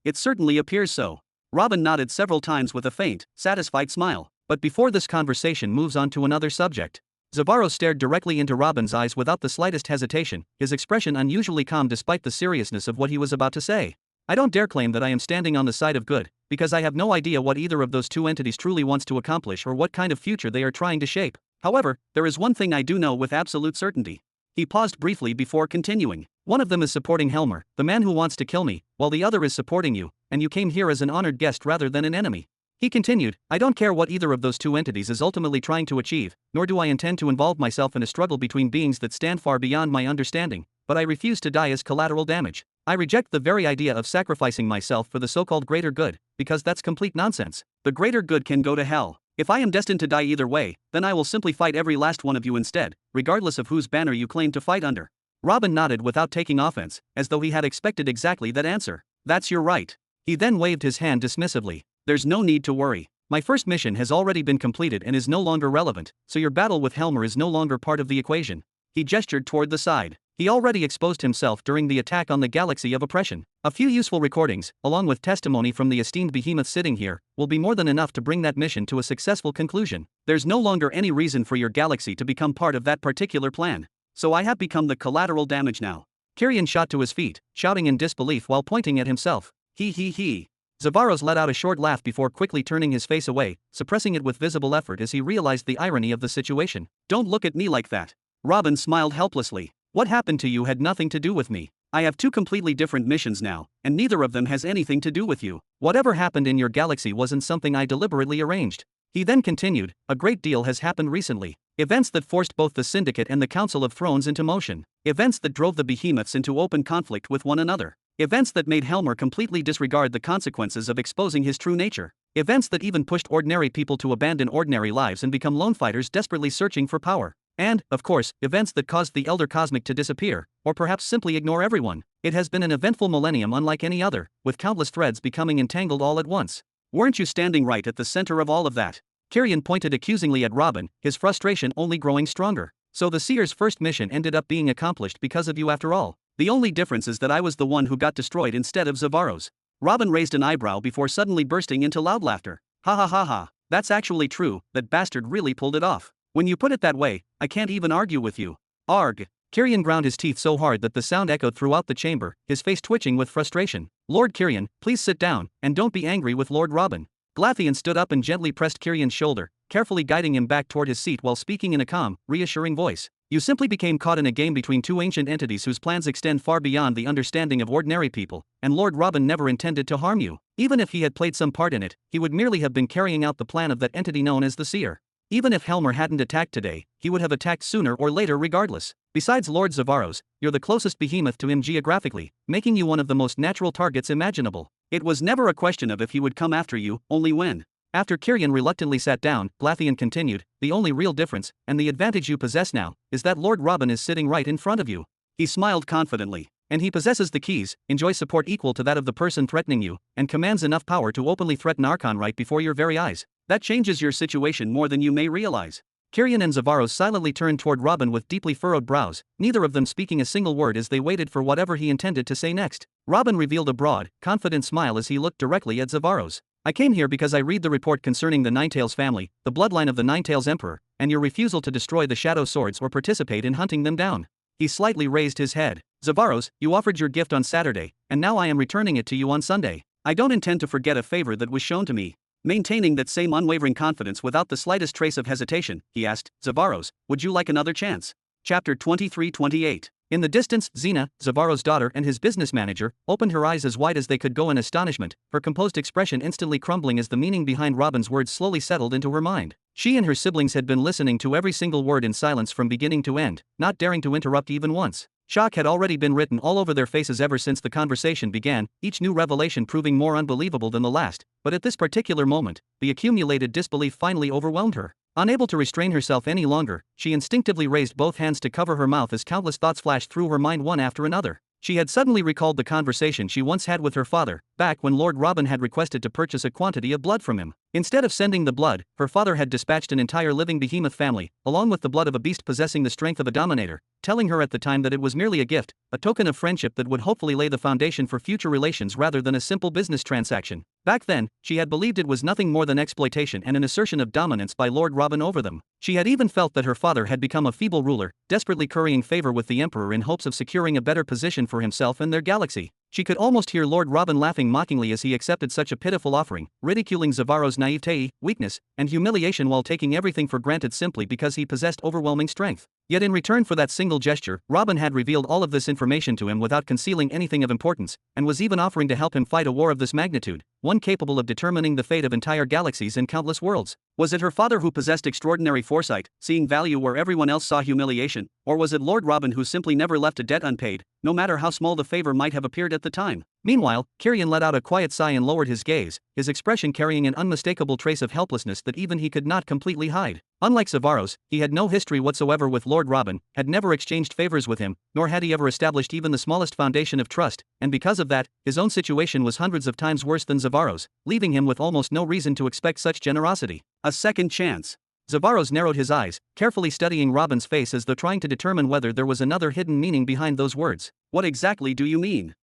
It certainly appears so. Robin nodded several times with a faint, satisfied smile. But before this conversation moves on to another subject, Zavaros stared directly into Robin's eyes without the slightest hesitation, his expression unusually calm despite the seriousness of what he was about to say. I don't dare claim that I am standing on the side of good, because I have no idea what either of those two entities truly wants to accomplish or what kind of future they are trying to shape. However, there is one thing I do know with absolute certainty. He paused briefly before continuing. One of them is supporting Helmer, the man who wants to kill me, while the other is supporting you, and you came here as an honored guest rather than an enemy. He continued, I don't care what either of those two entities is ultimately trying to achieve, nor do I intend to involve myself in a struggle between beings that stand far beyond my understanding, but I refuse to die as collateral damage. I reject the very idea of sacrificing myself for the so-called greater good, because that's complete nonsense. The greater good can go to hell. If I am destined to die either way, then I will simply fight every last one of you instead, regardless of whose banner you claim to fight under. Robin nodded without taking offense, as though he had expected exactly that answer. That's your right. He then waved his hand dismissively. There's no need to worry. My first mission has already been completed and is no longer relevant, so your battle with Helmer is no longer part of the equation. He gestured toward the side. He already exposed himself during the attack on the galaxy of oppression. A few useful recordings, along with testimony from the esteemed behemoth sitting here, will be more than enough to bring that mission to a successful conclusion. There's no longer any reason for your galaxy to become part of that particular plan. So I have become the collateral damage now. Kirion shot to his feet, shouting in disbelief while pointing at himself. He. Zavaros let out a short laugh before quickly turning his face away, suppressing it with visible effort as he realized the irony of the situation. Don't look at me like that. Robin smiled helplessly. What happened to you had nothing to do with me. I have two completely different missions now, and neither of them has anything to do with you. Whatever happened in your galaxy wasn't something I deliberately arranged. He then continued, a great deal has happened recently. Events that forced both the Syndicate and the Council of Thrones into motion. Events that drove the behemoths into open conflict with one another. Events that made Helmer completely disregard the consequences of exposing his true nature. Events that even pushed ordinary people to abandon ordinary lives and become lone fighters desperately searching for power. And, of course, events that caused the Elder Cosmic to disappear, or perhaps simply ignore everyone. It has been an eventful millennium unlike any other, with countless threads becoming entangled all at once. Weren't you standing right at the center of all of that? Kyrian pointed accusingly at Robin, his frustration only growing stronger. So the Seer's first mission ended up being accomplished because of you after all. The only difference is that I was the one who got destroyed instead of Zavaros. Robin raised an eyebrow before suddenly bursting into loud laughter. Ha ha ha ha, that's actually true, that bastard really pulled it off. When you put it that way, I can't even argue with you. Arg. Kyrian ground his teeth so hard that the sound echoed throughout the chamber, his face twitching with frustration. Lord Kyrian, please sit down, and don't be angry with Lord Robin. Glatheon stood up and gently pressed Kyrian's shoulder, carefully guiding him back toward his seat while speaking in a calm, reassuring voice. You simply became caught in a game between two ancient entities whose plans extend far beyond the understanding of ordinary people, and Lord Robin never intended to harm you. Even if he had played some part in it, he would merely have been carrying out the plan of that entity known as the Seer. Even if Helmer hadn't attacked today, he would have attacked sooner or later regardless. Besides Lord Zavaros, you're the closest behemoth to him geographically, making you one of the most natural targets imaginable. It was never a question of if he would come after you, only when. After Kyrian reluctantly sat down, Glatheon continued, the only real difference, and the advantage you possess now, is that Lord Robin is sitting right in front of you. He smiled confidently. And he possesses the keys, enjoys support equal to that of the person threatening you, and commands enough power to openly threaten Archon right before your very eyes. That changes your situation more than you may realize. Kyrian and Zavaros silently turned toward Robin with deeply furrowed brows, neither of them speaking a single word as they waited for whatever he intended to say next. Robin revealed a broad, confident smile as he looked directly at Zavaros. I came here because I read the report concerning the Ninetales family, the bloodline of the Ninetales Emperor, and your refusal to destroy the Shadow Swords or participate in hunting them down. He slightly raised his head. Zavaros, you offered your gift on Saturday, and now I am returning it to you on Sunday. I don't intend to forget a favor that was shown to me. Maintaining that same unwavering confidence without the slightest trace of hesitation, he asked, Zavaros, would you like another chance? Chapter 23-28. In the distance, Xena, Zavaros' daughter and his business manager, opened her eyes as wide as they could go in astonishment, her composed expression instantly crumbling as the meaning behind Robin's words slowly settled into her mind. She and her siblings had been listening to every single word in silence from beginning to end, not daring to interrupt even once. Shock had already been written all over their faces ever since the conversation began, each new revelation proving more unbelievable than the last, but at this particular moment, the accumulated disbelief finally overwhelmed her. Unable to restrain herself any longer, she instinctively raised both hands to cover her mouth as countless thoughts flashed through her mind one after another. She had suddenly recalled the conversation she once had with her father, back when Lord Robin had requested to purchase a quantity of blood from him. Instead of sending the blood, her father had dispatched an entire living behemoth family, along with the blood of a beast possessing the strength of a dominator, telling her at the time that it was merely a gift, a token of friendship that would hopefully lay the foundation for future relations rather than a simple business transaction. Back then, she had believed it was nothing more than exploitation and an assertion of dominance by Lord Robin over them. She had even felt that her father had become a feeble ruler, desperately currying favor with the Emperor in hopes of securing a better position for himself and their galaxy. She could almost hear Lord Robin laughing mockingly as he accepted such a pitiful offering, ridiculing Zavaros' naivete, weakness, and humiliation while taking everything for granted simply because he possessed overwhelming strength. Yet in return for that single gesture, Robin had revealed all of this information to him without concealing anything of importance, and was even offering to help him fight a war of this magnitude, one capable of determining the fate of entire galaxies and countless worlds. Was it her father who possessed extraordinary foresight, seeing value where everyone else saw humiliation, or was it Lord Robin who simply never left a debt unpaid, no matter how small the favor might have appeared at the time? Meanwhile, Kyrian let out a quiet sigh and lowered his gaze, his expression carrying an unmistakable trace of helplessness that even he could not completely hide. Unlike Zavaros, he had no history whatsoever with Lord Robin, had never exchanged favors with him, nor had he ever established even the smallest foundation of trust, and because of that, his own situation was hundreds of times worse than Zavaros, leaving him with almost no reason to expect such generosity. A second chance. Zavaros narrowed his eyes, carefully studying Robin's face as though trying to determine whether there was another hidden meaning behind those words. What exactly do you mean?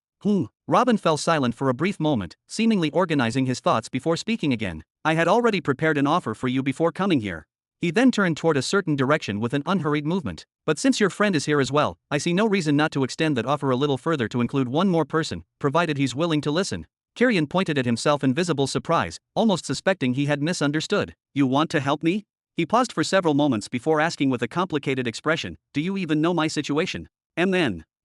Robin fell silent for a brief moment, seemingly organizing his thoughts before speaking again. I had already prepared an offer for you before coming here. He then turned toward a certain direction with an unhurried movement. But since your friend is here as well, I see no reason not to extend that offer a little further to include one more person, provided he's willing to listen. Kyrian pointed at himself in visible surprise, almost suspecting he had misunderstood. You want to help me? He paused for several moments before asking with a complicated expression, do you even know my situation?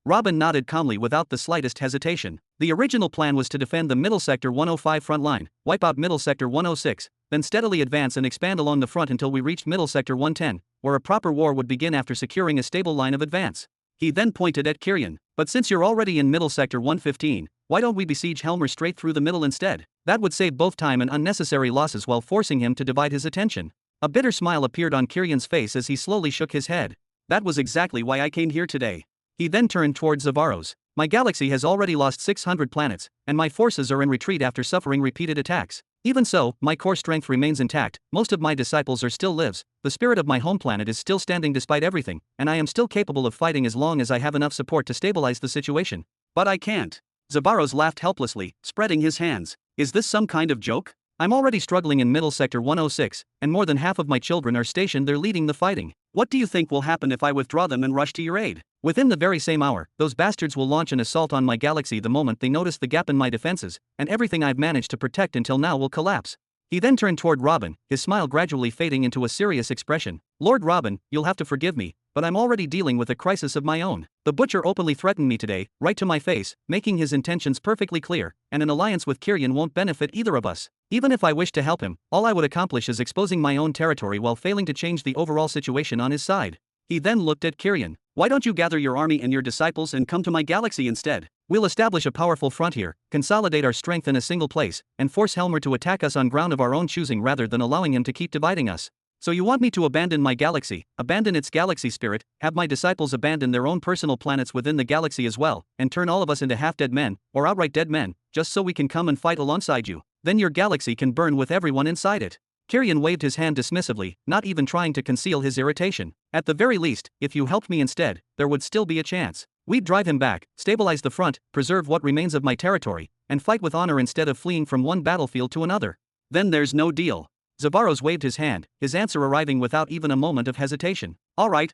Robin nodded calmly without the slightest hesitation. The original plan was to defend the Middle Sector 105 front line, wipe out Middle Sector 106, then steadily advance and expand along the front until we reached Middle Sector 110, where a proper war would begin after securing a stable line of advance. He then pointed at Kirian. But since you're already in Middle Sector 115, why don't we besiege Helmer straight through the middle instead? That would save both time and unnecessary losses while forcing him to divide his attention. A bitter smile appeared on Kirian's face as he slowly shook his head. That was exactly why I came here today. He then turned towards Zavaros. My galaxy has already lost 600 planets, and my forces are in retreat after suffering repeated attacks. Even so, my core strength remains intact, most of my disciples are still lives, the spirit of my home planet is still standing despite everything, and I am still capable of fighting as long as I have enough support to stabilize the situation. But I can't. Zavaros laughed helplessly, spreading his hands. Is this some kind of joke? I'm already struggling in Middle Sector 106, and more than half of my children are stationed there leading the fighting. What do you think will happen if I withdraw them and rush to your aid? Within the very same hour, those bastards will launch an assault on my galaxy the moment they notice the gap in my defenses, and everything I've managed to protect until now will collapse. He then turned toward Robin, his smile gradually fading into a serious expression. Lord Robin, you'll have to forgive me, but I'm already dealing with a crisis of my own. The butcher openly threatened me today, right to my face, making his intentions perfectly clear, and an alliance with Kirian won't benefit either of us. Even if I wish to help him, all I would accomplish is exposing my own territory while failing to change the overall situation on his side. He then looked at Kirian. Why don't you gather your army and your disciples and come to my galaxy instead? We'll establish a powerful front here, consolidate our strength in a single place, and force Helmer to attack us on ground of our own choosing rather than allowing him to keep dividing us. So you want me to abandon my galaxy, abandon its galaxy spirit, have my disciples abandon their own personal planets within the galaxy as well, and turn all of us into half-dead men, or outright dead men, just so we can come and fight alongside you? Then your galaxy can burn with everyone inside it. Kirian waved his hand dismissively, not even trying to conceal his irritation. At the very least, if you helped me instead, there would still be a chance. We'd drive him back, stabilize the front, preserve what remains of my territory, and fight with honor instead of fleeing from one battlefield to another. Then there's no deal. Zavaros waved his hand, his answer arriving without even a moment of hesitation. All right,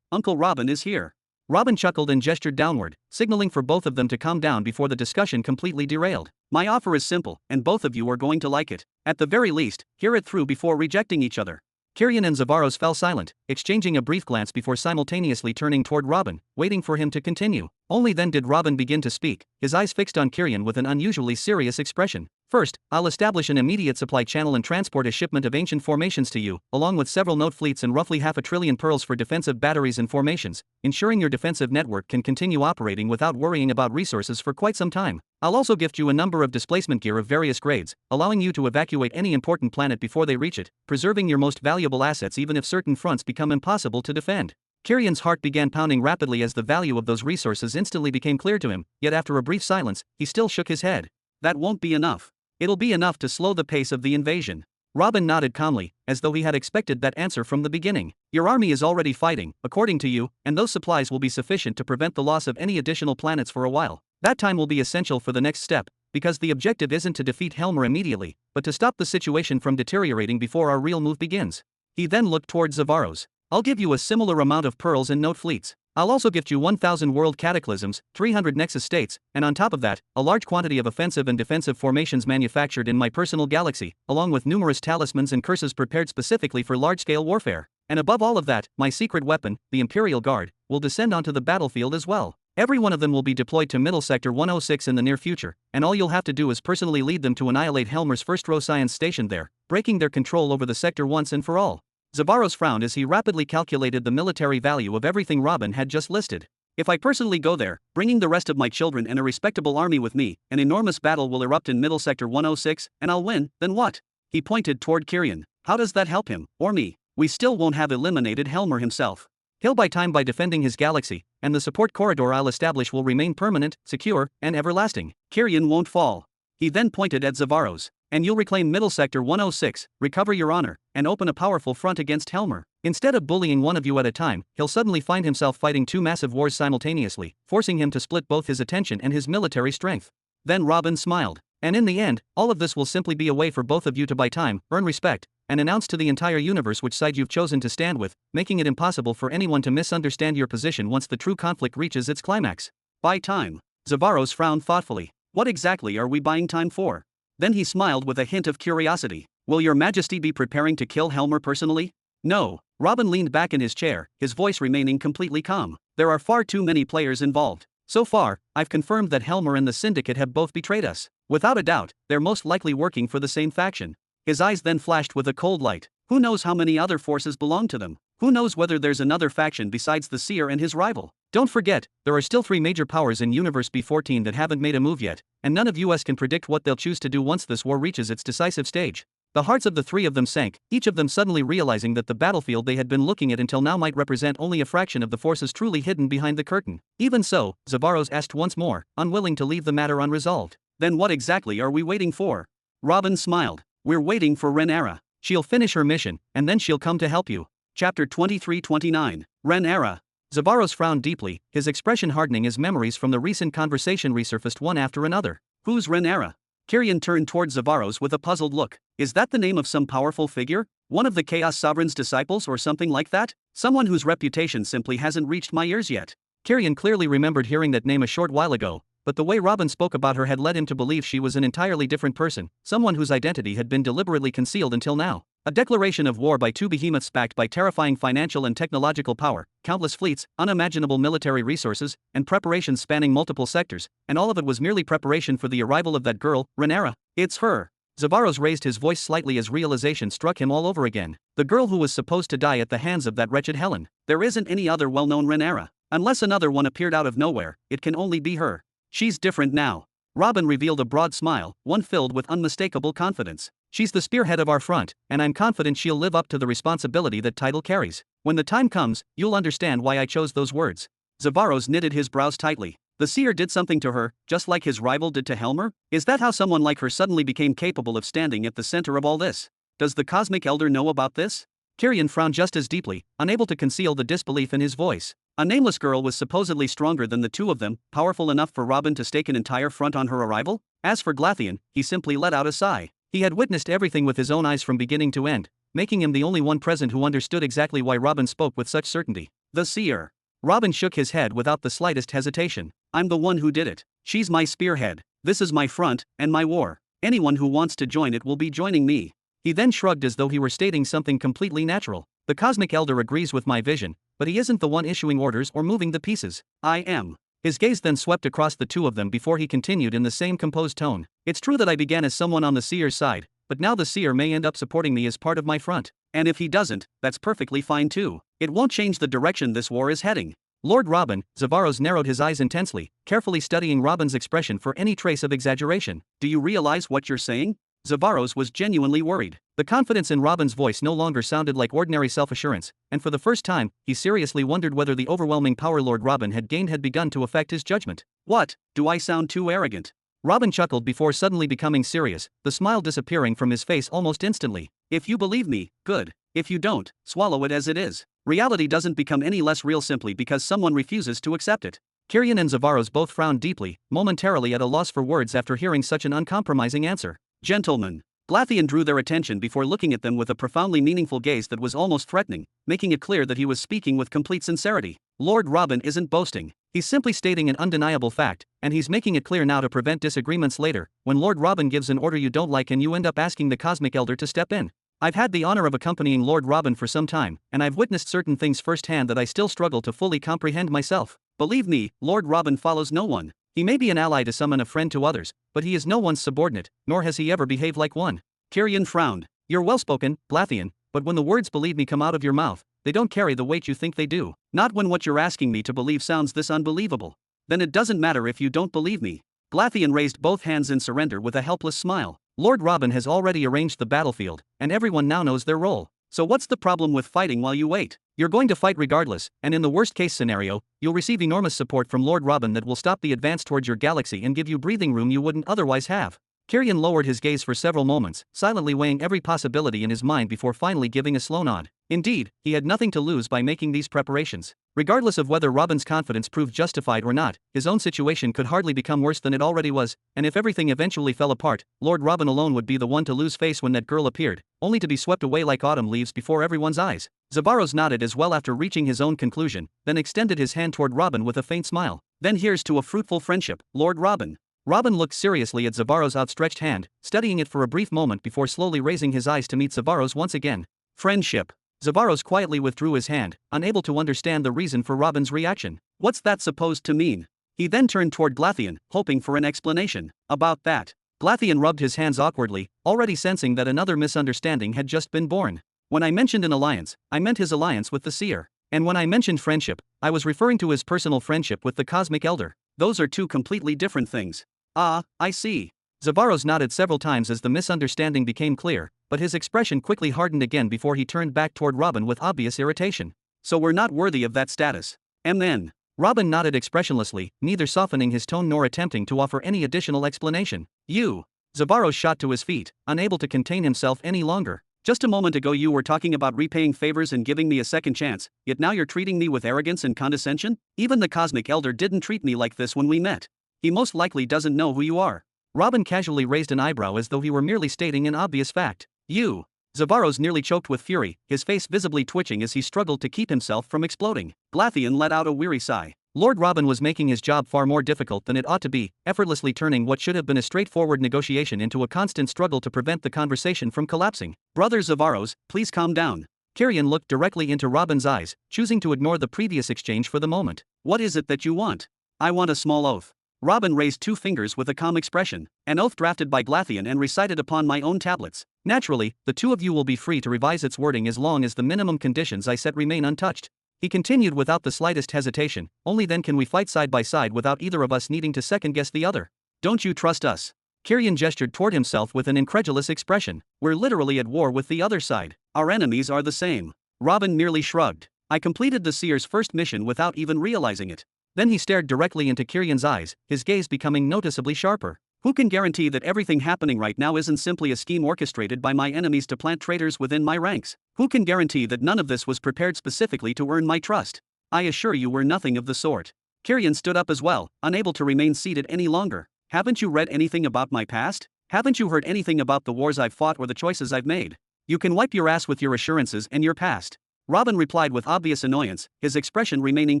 Uncle Robin is here. Robin chuckled and gestured downward, signaling for both of them to calm down before the discussion completely derailed. My offer is simple, and both of you are going to like it. At the very least, hear it through before rejecting each other. Kirian and Zavaros fell silent, exchanging a brief glance before simultaneously turning toward Robin, waiting for him to continue. Only then did Robin begin to speak, his eyes fixed on Kirian with an unusually serious expression. First, I'll establish an immediate supply channel and transport a shipment of ancient formations to you, along with several node fleets and roughly 500 billion pearls for defensive batteries and formations, ensuring your defensive network can continue operating without worrying about resources for quite some time. I'll also gift you a number of displacement gear of various grades, allowing you to evacuate any important planet before they reach it, preserving your most valuable assets even if certain fronts become impossible to defend. Kirian's heart began pounding rapidly as the value of those resources instantly became clear to him, yet after a brief silence, he still shook his head. That won't be enough. It'll be enough to slow the pace of the invasion. Robin nodded calmly, as though he had expected that answer from the beginning. Your army is already fighting, according to you, and those supplies will be sufficient to prevent the loss of any additional planets for a while. That time will be essential for the next step, because the objective isn't to defeat Helmer immediately, but to stop the situation from deteriorating before our real move begins. He then looked towards Zavaros. I'll give you a similar amount of pearls and node fleets. I'll also gift you 1,000 world cataclysms, 300 nexus states, and on top of that, a large quantity of offensive and defensive formations manufactured in my personal galaxy, along with numerous talismans and curses prepared specifically for large-scale warfare. And above all of that, my secret weapon, the Imperial Guard, will descend onto the battlefield as well. Every one of them will be deployed to Middle Sector 106 in the near future, and all you'll have to do is personally lead them to annihilate Helmer's first-row science stationed there, breaking their control over the sector once and for all. Zavaros frowned as he rapidly calculated the military value of everything Robin had just listed. If I personally go there, bringing the rest of my children and a respectable army with me, an enormous battle will erupt in Middle Sector 106, and I'll win, then what? He pointed toward Kirian. How does that help him, or me? We still won't have eliminated Helmer himself. He'll buy time by defending his galaxy, and the support corridor I'll establish will remain permanent, secure, and everlasting. Kirian won't fall. He then pointed at Zavaros. And you'll reclaim Middle Sector 106, recover your honor, and open a powerful front against Helmer. Instead of bullying one of you at a time, he'll suddenly find himself fighting two massive wars simultaneously, forcing him to split both his attention and his military strength. Then Robin smiled. And in the end, all of this will simply be a way for both of you to buy time, earn respect, and announce to the entire universe which side you've chosen to stand with, making it impossible for anyone to misunderstand your position once the true conflict reaches its climax. Buy time. Zavaros frowned thoughtfully. What exactly are we buying time for? Then he smiled with a hint of curiosity. Will your majesty be preparing to kill Helmer personally? No, Robin leaned back in his chair, his voice remaining completely calm. There are far too many players involved. So far, I've confirmed that Helmer and the Syndicate have both betrayed us. Without a doubt, they're most likely working for the same faction. His eyes then flashed with a cold light. Who knows how many other forces belong to them? Who knows whether there's another faction besides the Seer and his rival? Don't forget, there are still 3 major powers in Universe B14 that haven't made a move yet, and none of us can predict what they'll choose to do once this war reaches its decisive stage. The hearts of the 3 of them sank, each of them suddenly realizing that the battlefield they had been looking at until now might represent only a fraction of the forces truly hidden behind the curtain. Even so, Zavaros asked once more, unwilling to leave the matter unresolved. Then what exactly are we waiting for? Robin smiled. We're waiting for Renera. She'll finish her mission, and then she'll come to help you. Chapter 23-29. Renera. Zavaros frowned deeply, his expression hardening as memories from the recent conversation resurfaced one after another. Who's Renera? Kyrian turned towards Zavaros with a puzzled look. Is that the name of some powerful figure? One of the Chaos Sovereign's disciples or something like that? Someone whose reputation simply hasn't reached my ears yet. Kyrian clearly remembered hearing that name a short while ago, but the way Robin spoke about her had led him to believe she was an entirely different person, someone whose identity had been deliberately concealed until now. A declaration of war by 2 behemoths backed by terrifying financial and technological power, countless fleets, unimaginable military resources, and preparations spanning multiple sectors, and all of it was merely preparation for the arrival of that girl, Renera. It's her. Zavaros raised his voice slightly as realization struck him all over again. The girl who was supposed to die at the hands of that wretched Helen. There isn't any other well-known Renera. Unless another one appeared out of nowhere, it can only be her. She's different now. Robin revealed a broad smile, one filled with unmistakable confidence. She's the spearhead of our front, and I'm confident she'll live up to the responsibility that title carries. When the time comes, you'll understand why I chose those words. Zavaros knitted his brows tightly. The Seer did something to her, just like his rival did to Helmer? Is that how someone like her suddenly became capable of standing at the center of all this? Does the Cosmic Elder know about this? Kyrian frowned just as deeply, unable to conceal the disbelief in his voice. A nameless girl was supposedly stronger than the 2 of them, powerful enough for Robin to stake an entire front on her arrival? As for Glatheon, he simply let out a sigh. He had witnessed everything with his own eyes from beginning to end, making him the only one present who understood exactly why Robin spoke with such certainty. The Seer. Robin shook his head without the slightest hesitation. I'm the one who did it. She's my spearhead. This is my front, and my war. Anyone who wants to join it will be joining me. He then shrugged as though he were stating something completely natural. The Cosmic Elder agrees with my vision, but he isn't the one issuing orders or moving the pieces. I am. His gaze then swept across the 2 of them before he continued in the same composed tone. It's true that I began as someone on the Seer's side, but now the Seer may end up supporting me as part of my front. And if he doesn't, that's perfectly fine too. It won't change the direction this war is heading. Lord Robin, Zavaros narrowed his eyes intensely, carefully studying Robin's expression for any trace of exaggeration. Do you realize what you're saying? Zavaros was genuinely worried. The confidence in Robin's voice no longer sounded like ordinary self-assurance, and for the first time, he seriously wondered whether the overwhelming power Lord Robin had gained had begun to affect his judgment. What? Do I sound too arrogant? Robin chuckled before suddenly becoming serious, the smile disappearing from his face almost instantly. If you believe me, good. If you don't, swallow it as it is. Reality doesn't become any less real simply because someone refuses to accept it. Kyrian and Zavaros both frowned deeply, momentarily at a loss for words after hearing such an uncompromising answer. Gentlemen. Glatheon drew their attention before looking at them with a profoundly meaningful gaze that was almost threatening, making it clear that he was speaking with complete sincerity. Lord Robin isn't boasting. He's simply stating an undeniable fact, and he's making it clear now to prevent disagreements later, when Lord Robin gives an order you don't like and you end up asking the Cosmic Elder to step in. I've had the honor of accompanying Lord Robin for some time, and I've witnessed certain things firsthand that I still struggle to fully comprehend myself. Believe me, Lord Robin follows no one. He may be an ally to some and a friend to others, but he is no one's subordinate, nor has he ever behaved like one. Kyrian frowned. You're well-spoken, Glatheon, but when the words believe me come out of your mouth, they don't carry the weight you think they do. Not when what you're asking me to believe sounds this unbelievable. Then it doesn't matter if you don't believe me. Glatheon raised both hands in surrender with a helpless smile. Lord Robin has already arranged the battlefield, and everyone now knows their role. So what's the problem with fighting while you wait? You're going to fight regardless, and in the worst-case scenario, you'll receive enormous support from Lord Robin that will stop the advance towards your galaxy and give you breathing room you wouldn't otherwise have. Kyrian lowered his gaze for several moments, silently weighing every possibility in his mind before finally giving a slow nod. Indeed, he had nothing to lose by making these preparations. Regardless of whether Robin's confidence proved justified or not, his own situation could hardly become worse than it already was, and if everything eventually fell apart, Lord Robin alone would be the one to lose face when that girl appeared, only to be swept away like autumn leaves before everyone's eyes. Zavaros nodded as well after reaching his own conclusion, then extended his hand toward Robin with a faint smile. Then here's to a fruitful friendship, Lord Robin. Robin looked seriously at Zavaros' outstretched hand, studying it for a brief moment before slowly raising his eyes to meet Zavaros once again. Friendship. Zavaros quietly withdrew his hand, unable to understand the reason for Robin's reaction. What's that supposed to mean? He then turned toward Glatheon, hoping for an explanation. About that. Glatheon rubbed his hands awkwardly, already sensing that another misunderstanding had just been born. When I mentioned an alliance, I meant his alliance with the seer. And when I mentioned friendship, I was referring to his personal friendship with the cosmic elder. Those are two completely different things. Ah, I see. Zavaros nodded several times as the misunderstanding became clear, but his expression quickly hardened again before he turned back toward Robin with obvious irritation. So we're not worthy of that status. MN. Robin nodded expressionlessly, neither softening his tone nor attempting to offer any additional explanation. You. Zavaros shot to his feet, unable to contain himself any longer. Just a moment ago you were talking about repaying favors and giving me a second chance, yet now you're treating me with arrogance and condescension? Even the cosmic elder didn't treat me like this when we met. He most likely doesn't know who you are. Robin casually raised an eyebrow as though he were merely stating an obvious fact. You. Zavaros nearly choked with fury, his face visibly twitching as he struggled to keep himself from exploding. Glatheon let out a weary sigh. Lord Robin was making his job far more difficult than it ought to be, effortlessly turning what should have been a straightforward negotiation into a constant struggle to prevent the conversation from collapsing. Brother Zavaros, please calm down. Kyrian looked directly into Robin's eyes, choosing to ignore the previous exchange for the moment. What is it that you want? I want a small oath. Robin raised two fingers with a calm expression. An oath drafted by Glatheon and recited upon my own tablets. Naturally, the two of you will be free to revise its wording as long as the minimum conditions I set remain untouched. He continued without the slightest hesitation, only then can we fight side by side without either of us needing to second-guess the other. Don't you trust us? Kyrian gestured toward himself with an incredulous expression. We're literally at war with the other side. Our enemies are the same. Robin merely shrugged. I completed the seer's first mission without even realizing it. Then he stared directly into Kyrian's eyes, his gaze becoming noticeably sharper. Who can guarantee that everything happening right now isn't simply a scheme orchestrated by my enemies to plant traitors within my ranks? Who can guarantee that none of this was prepared specifically to earn my trust? I assure you we're nothing of the sort. Kyrian stood up as well, unable to remain seated any longer. Haven't you read anything about my past? Haven't you heard anything about the wars I've fought or the choices I've made? You can wipe your ass with your assurances and your past. Robin replied with obvious annoyance, his expression remaining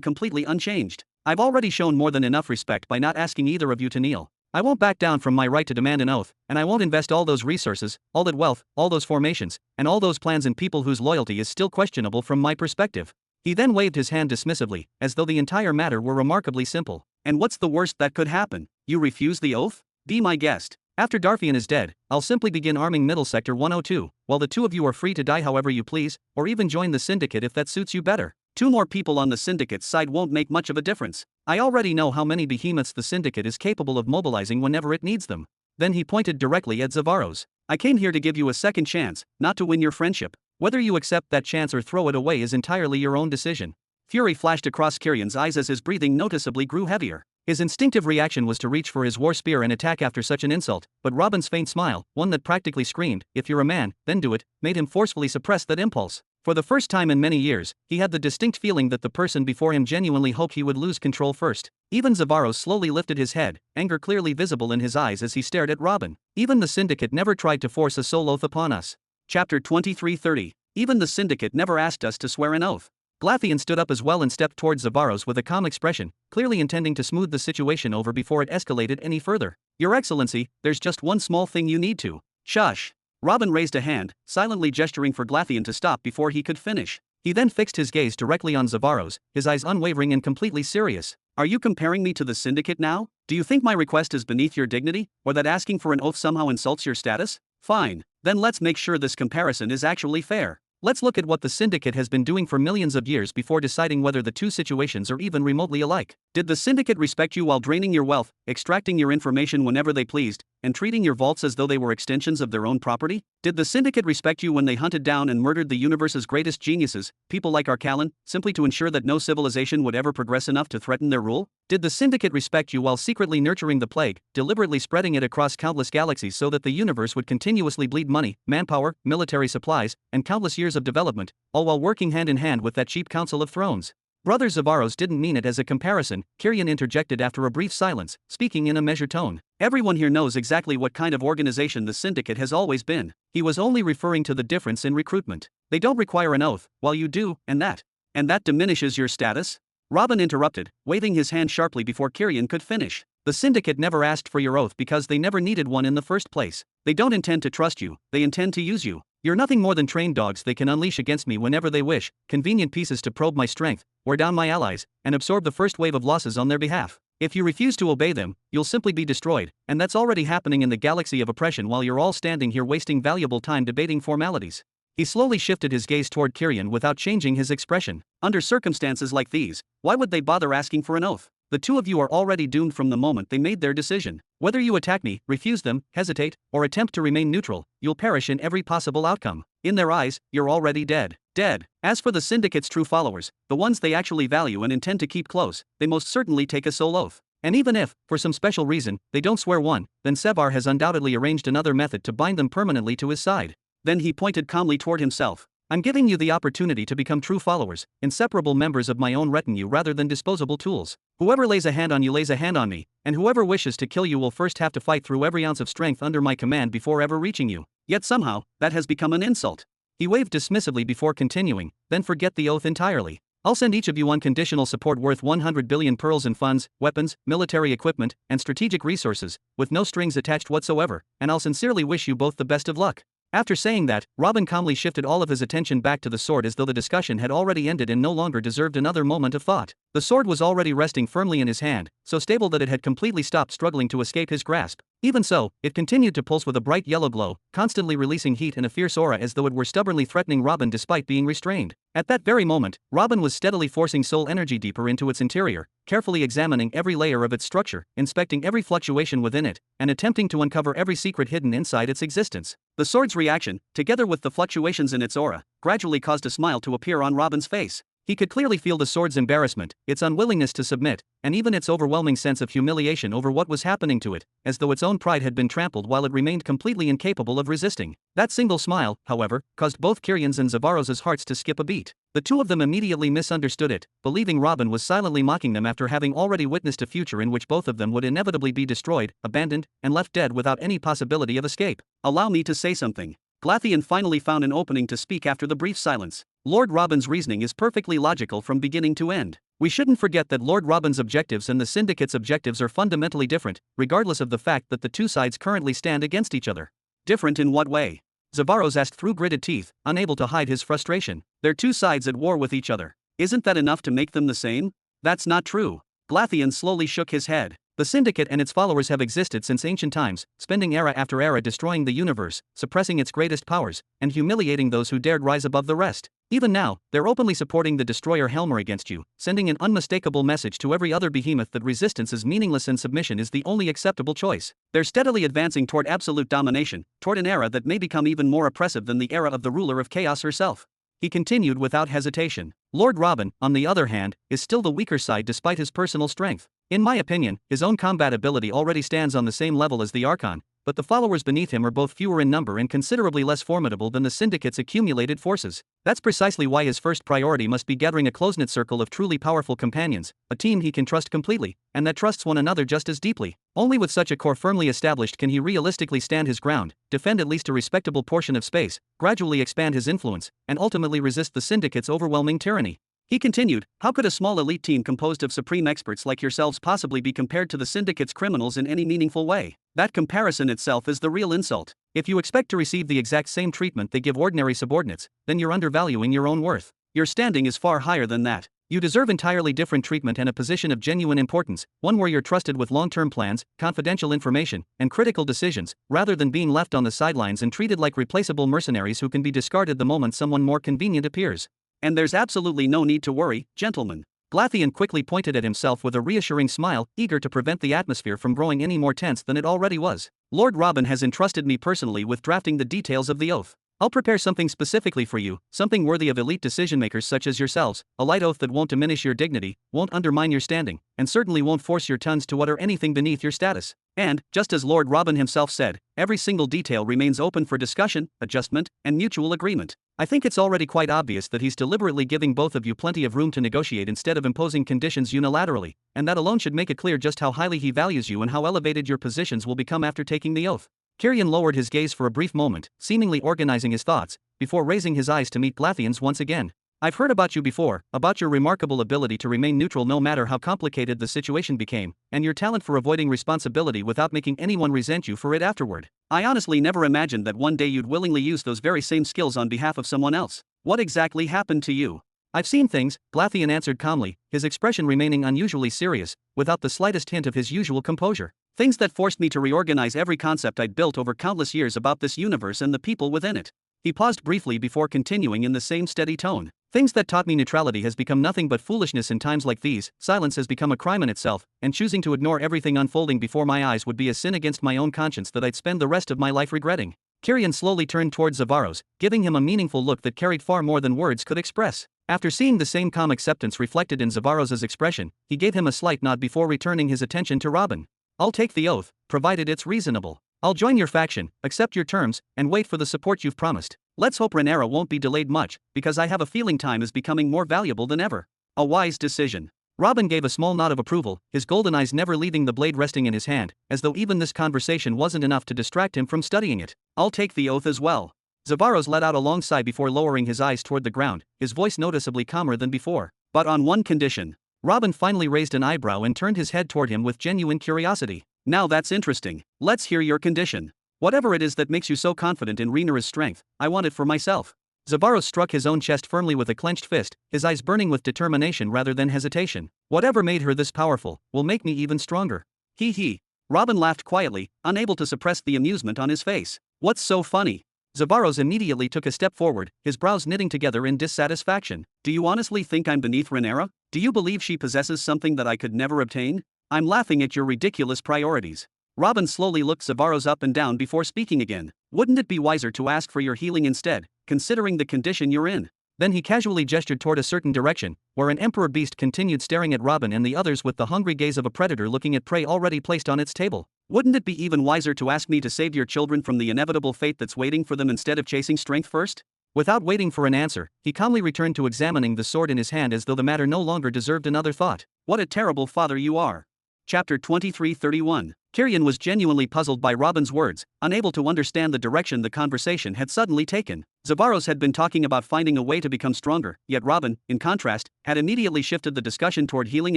completely unchanged. I've already shown more than enough respect by not asking either of you to kneel. I won't back down from my right to demand an oath, and I won't invest all those resources, all that wealth, all those formations, and all those plans in people whose loyalty is still questionable from my perspective. He then waved his hand dismissively, as though the entire matter were remarkably simple. And what's the worst that could happen? You refuse the oath? Be my guest. After Darfian is dead, I'll simply begin arming Middle Sector 102, while the two of you are free to die however you please, or even join the Syndicate if that suits you better. Two more people on the Syndicate's side won't make much of a difference. I already know how many behemoths the Syndicate is capable of mobilizing whenever it needs them. Then he pointed directly at Zavaros. I came here to give you a second chance, not to win your friendship. Whether you accept that chance or throw it away is entirely your own decision. Fury flashed across Kyrian's eyes as his breathing noticeably grew heavier. His instinctive reaction was to reach for his war spear and attack after such an insult, but Robin's faint smile, one that practically screamed, "If you're a man, then do it," made him forcefully suppress that impulse. For the first time in many years, he had the distinct feeling that the person before him genuinely hoped he would lose control first. Even Zavaros slowly lifted his head, anger clearly visible in his eyes as he stared at Robin. Even the Syndicate never tried to force a soul oath upon us. Chapter 2330. Even the Syndicate never asked us to swear an oath. Glatheon stood up as well and stepped towards Zavaros with a calm expression, clearly intending to smooth the situation over before it escalated any further. Your Excellency, there's just one small thing you need to. Shush. Robin raised a hand, silently gesturing for Glatheon to stop before he could finish. He then fixed his gaze directly on Zavaros, his eyes unwavering and completely serious. Are you comparing me to the Syndicate now? Do you think my request is beneath your dignity, or that asking for an oath somehow insults your status? Fine. Then let's make sure this comparison is actually fair. Let's look at what the Syndicate has been doing for millions of years before deciding whether the two situations are even remotely alike. Did the Syndicate respect you while draining your wealth, extracting your information whenever they pleased, and treating your vaults as though they were extensions of their own property? Did the Syndicate respect you when they hunted down and murdered the universe's greatest geniuses, people like Arcalon, simply to ensure that no civilization would ever progress enough to threaten their rule? Did the Syndicate respect you while secretly nurturing the plague, deliberately spreading it across countless galaxies so that the universe would continuously bleed money, manpower, military supplies, and countless years of development, all while working hand in hand with that cheap Council of Thrones? Brother Zavaros didn't mean it as a comparison, Kyrian interjected after a brief silence, speaking in a measured tone. Everyone here knows exactly what kind of organization the Syndicate has always been. He was only referring to the difference in recruitment. They don't require an oath, while you do, and that diminishes your status? Robin interrupted, waving his hand sharply before Kyrian could finish. The Syndicate never asked for your oath because they never needed one in the first place. They don't intend to trust you, they intend to use you. You're nothing more than trained dogs they can unleash against me whenever they wish, convenient pieces to probe my strength, wear down my allies, and absorb the first wave of losses on their behalf. If you refuse to obey them, you'll simply be destroyed, and that's already happening in the galaxy of oppression while you're all standing here wasting valuable time debating formalities. He slowly shifted his gaze toward Kyrian without changing his expression. Under circumstances like these, why would they bother asking for an oath? The two of you are already doomed from the moment they made their decision. Whether you attack me, refuse them, hesitate, or attempt to remain neutral, you'll perish in every possible outcome. In their eyes, you're already dead. Dead. As for the Syndicate's true followers, the ones they actually value and intend to keep close, they most certainly take a soul oath. And even if, for some special reason, they don't swear one, then Sevar has undoubtedly arranged another method to bind them permanently to his side. Then he pointed calmly toward himself. I'm giving you the opportunity to become true followers, inseparable members of my own retinue rather than disposable tools. Whoever lays a hand on you lays a hand on me, and whoever wishes to kill you will first have to fight through every ounce of strength under my command before ever reaching you. Yet somehow, that has become an insult. He waved dismissively before continuing, then forget the oath entirely. I'll send each of you unconditional support worth 100 billion pearls in funds, weapons, military equipment, and strategic resources, with no strings attached whatsoever, and I'll sincerely wish you both the best of luck. After saying that, Robin calmly shifted all of his attention back to the sword as though the discussion had already ended and no longer deserved another moment of thought. The sword was already resting firmly in his hand, so stable that it had completely stopped struggling to escape his grasp. Even so, it continued to pulse with a bright yellow glow, constantly releasing heat and a fierce aura as though it were stubbornly threatening Robin despite being restrained. At that very moment, Robin was steadily forcing soul energy deeper into its interior, carefully examining every layer of its structure, inspecting every fluctuation within it, and attempting to uncover every secret hidden inside its existence. The sword's reaction, together with the fluctuations in its aura, gradually caused a smile to appear on Robin's face. He could clearly feel the sword's embarrassment, its unwillingness to submit, and even its overwhelming sense of humiliation over what was happening to it, as though its own pride had been trampled while it remained completely incapable of resisting. That single smile, however, caused both Kyrian's and Zavaros's hearts to skip a beat. The two of them immediately misunderstood it, believing Robin was silently mocking them after having already witnessed a future in which both of them would inevitably be destroyed, abandoned, and left dead without any possibility of escape. Allow me to say something. Glatheon finally found an opening to speak after the brief silence. Lord Robin's reasoning is perfectly logical from beginning to end. We shouldn't forget that Lord Robin's objectives and the Syndicate's objectives are fundamentally different, regardless of the fact that the two sides currently stand against each other. Different in what way? Zavaros asked through gritted teeth, unable to hide his frustration. They're two sides at war with each other. Isn't that enough to make them the same? That's not true. Glatheon slowly shook his head. The Syndicate and its followers have existed since ancient times, spending era after era destroying the universe, suppressing its greatest powers, and humiliating those who dared rise above the rest. Even now, they're openly supporting the destroyer Helmer against you, sending an unmistakable message to every other behemoth that resistance is meaningless and submission is the only acceptable choice. They're steadily advancing toward absolute domination, toward an era that may become even more oppressive than the era of the ruler of chaos herself. He continued without hesitation. Lord Robin, on the other hand, is still the weaker side despite his personal strength. In my opinion, his own combat ability already stands on the same level as the Archon, but the followers beneath him are both fewer in number and considerably less formidable than the Syndicate's accumulated forces. That's precisely why his first priority must be gathering a close-knit circle of truly powerful companions, a team he can trust completely, and that trusts one another just as deeply. Only with such a core firmly established can he realistically stand his ground, defend at least a respectable portion of space, gradually expand his influence, and ultimately resist the Syndicate's overwhelming tyranny. He continued, how could a small elite team composed of supreme experts like yourselves possibly be compared to the Syndicate's criminals in any meaningful way? That comparison itself is the real insult. If you expect to receive the exact same treatment they give ordinary subordinates, then you're undervaluing your own worth. Your standing is far higher than that. You deserve entirely different treatment and a position of genuine importance, one where you're trusted with long-term plans, confidential information, and critical decisions, rather than being left on the sidelines and treated like replaceable mercenaries who can be discarded the moment someone more convenient appears. And there's absolutely no need to worry, gentlemen. Glatheon quickly pointed at himself with a reassuring smile, eager to prevent the atmosphere from growing any more tense than it already was. Lord Robin has entrusted me personally with drafting the details of the oath. I'll prepare something specifically for you, something worthy of elite decision-makers such as yourselves, a light oath that won't diminish your dignity, won't undermine your standing, and certainly won't force your tons to utter anything beneath your status. And, just as Lord Robin himself said, every single detail remains open for discussion, adjustment, and mutual agreement. I think it's already quite obvious that he's deliberately giving both of you plenty of room to negotiate instead of imposing conditions unilaterally, and that alone should make it clear just how highly he values you and how elevated your positions will become after taking the oath. Kyrian lowered his gaze for a brief moment, seemingly organizing his thoughts, before raising his eyes to meet Glatheon's once again. I've heard about you before, about your remarkable ability to remain neutral no matter how complicated the situation became, and your talent for avoiding responsibility without making anyone resent you for it afterward. I honestly never imagined that one day you'd willingly use those very same skills on behalf of someone else. What exactly happened to you? I've seen things, Glatheon answered calmly, his expression remaining unusually serious, without the slightest hint of his usual composure. Things that forced me to reorganize every concept I'd built over countless years about this universe and the people within it. He paused briefly before continuing in the same steady tone. Things that taught me neutrality has become nothing but foolishness in times like these. Silence has become a crime in itself, and choosing to ignore everything unfolding before my eyes would be a sin against my own conscience that I'd spend the rest of my life regretting. Kirian slowly turned towards Zavaros, giving him a meaningful look that carried far more than words could express. After seeing the same calm acceptance reflected in Zavaros's expression, he gave him a slight nod before returning his attention to Robin. I'll take the oath, provided it's reasonable. I'll join your faction, accept your terms, and wait for the support you've promised. Let's hope Rhaenyra won't be delayed much, because I have a feeling time is becoming more valuable than ever. A wise decision. Robin gave a small nod of approval, his golden eyes never leaving the blade resting in his hand, as though even this conversation wasn't enough to distract him from studying it. I'll take the oath as well. Zavaros let out a long sigh before lowering his eyes toward the ground, his voice noticeably calmer than before. But on one condition. Robin finally raised an eyebrow and turned his head toward him with genuine curiosity. Now that's interesting. Let's hear your condition. Whatever it is that makes you so confident in Rhaenyra's strength, I want it for myself. Zavaros struck his own chest firmly with a clenched fist, his eyes burning with determination rather than hesitation. Whatever made her this powerful, will make me even stronger. He. Robin laughed quietly, unable to suppress the amusement on his face. What's so funny? Zavaros immediately took a step forward, his brows knitting together in dissatisfaction. Do you honestly think I'm beneath Rhaenyra? Do you believe she possesses something that I could never obtain? I'm laughing at your ridiculous priorities. Robin slowly looked Zavaros up and down before speaking again. Wouldn't it be wiser to ask for your healing instead, considering the condition you're in? Then he casually gestured toward a certain direction, where an emperor beast continued staring at Robin and the others with the hungry gaze of a predator looking at prey already placed on its table. Wouldn't it be even wiser to ask me to save your children from the inevitable fate that's waiting for them instead of chasing strength first? Without waiting for an answer, he calmly returned to examining the sword in his hand as though the matter no longer deserved another thought. What a terrible father you are. Chapter 23:31. Kirian was genuinely puzzled by Robin's words, unable to understand the direction the conversation had suddenly taken. Zavaros had been talking about finding a way to become stronger, yet Robin, in contrast, had immediately shifted the discussion toward healing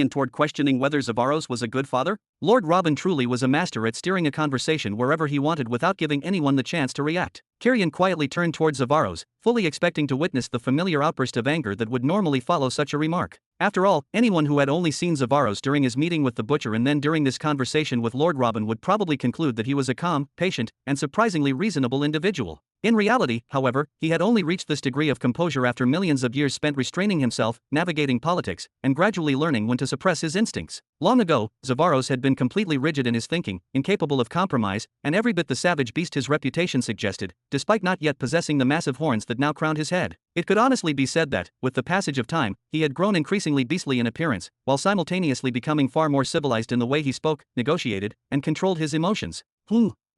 and toward questioning whether Zavaros was a good father. Lord Robin truly was a master at steering a conversation wherever he wanted without giving anyone the chance to react. Kirian quietly turned towards Zavaros, fully expecting to witness the familiar outburst of anger that would normally follow such a remark. After all, anyone who had only seen Zavaros during his meeting with the butcher and then during this conversation with Lord Robin would probably conclude that he was a calm, patient, and surprisingly reasonable individual. In reality, however, he had only reached this degree of composure after millions of years spent restraining himself, navigating politics, and gradually learning when to suppress his instincts. Long ago, Zavaros had been completely rigid in his thinking, incapable of compromise, and every bit the savage beast his reputation suggested, despite not yet possessing the massive horns that now crowned his head. It could honestly be said that, with the passage of time, he had grown increasingly beastly in appearance, while simultaneously becoming far more civilized in the way he spoke, negotiated, and controlled his emotions.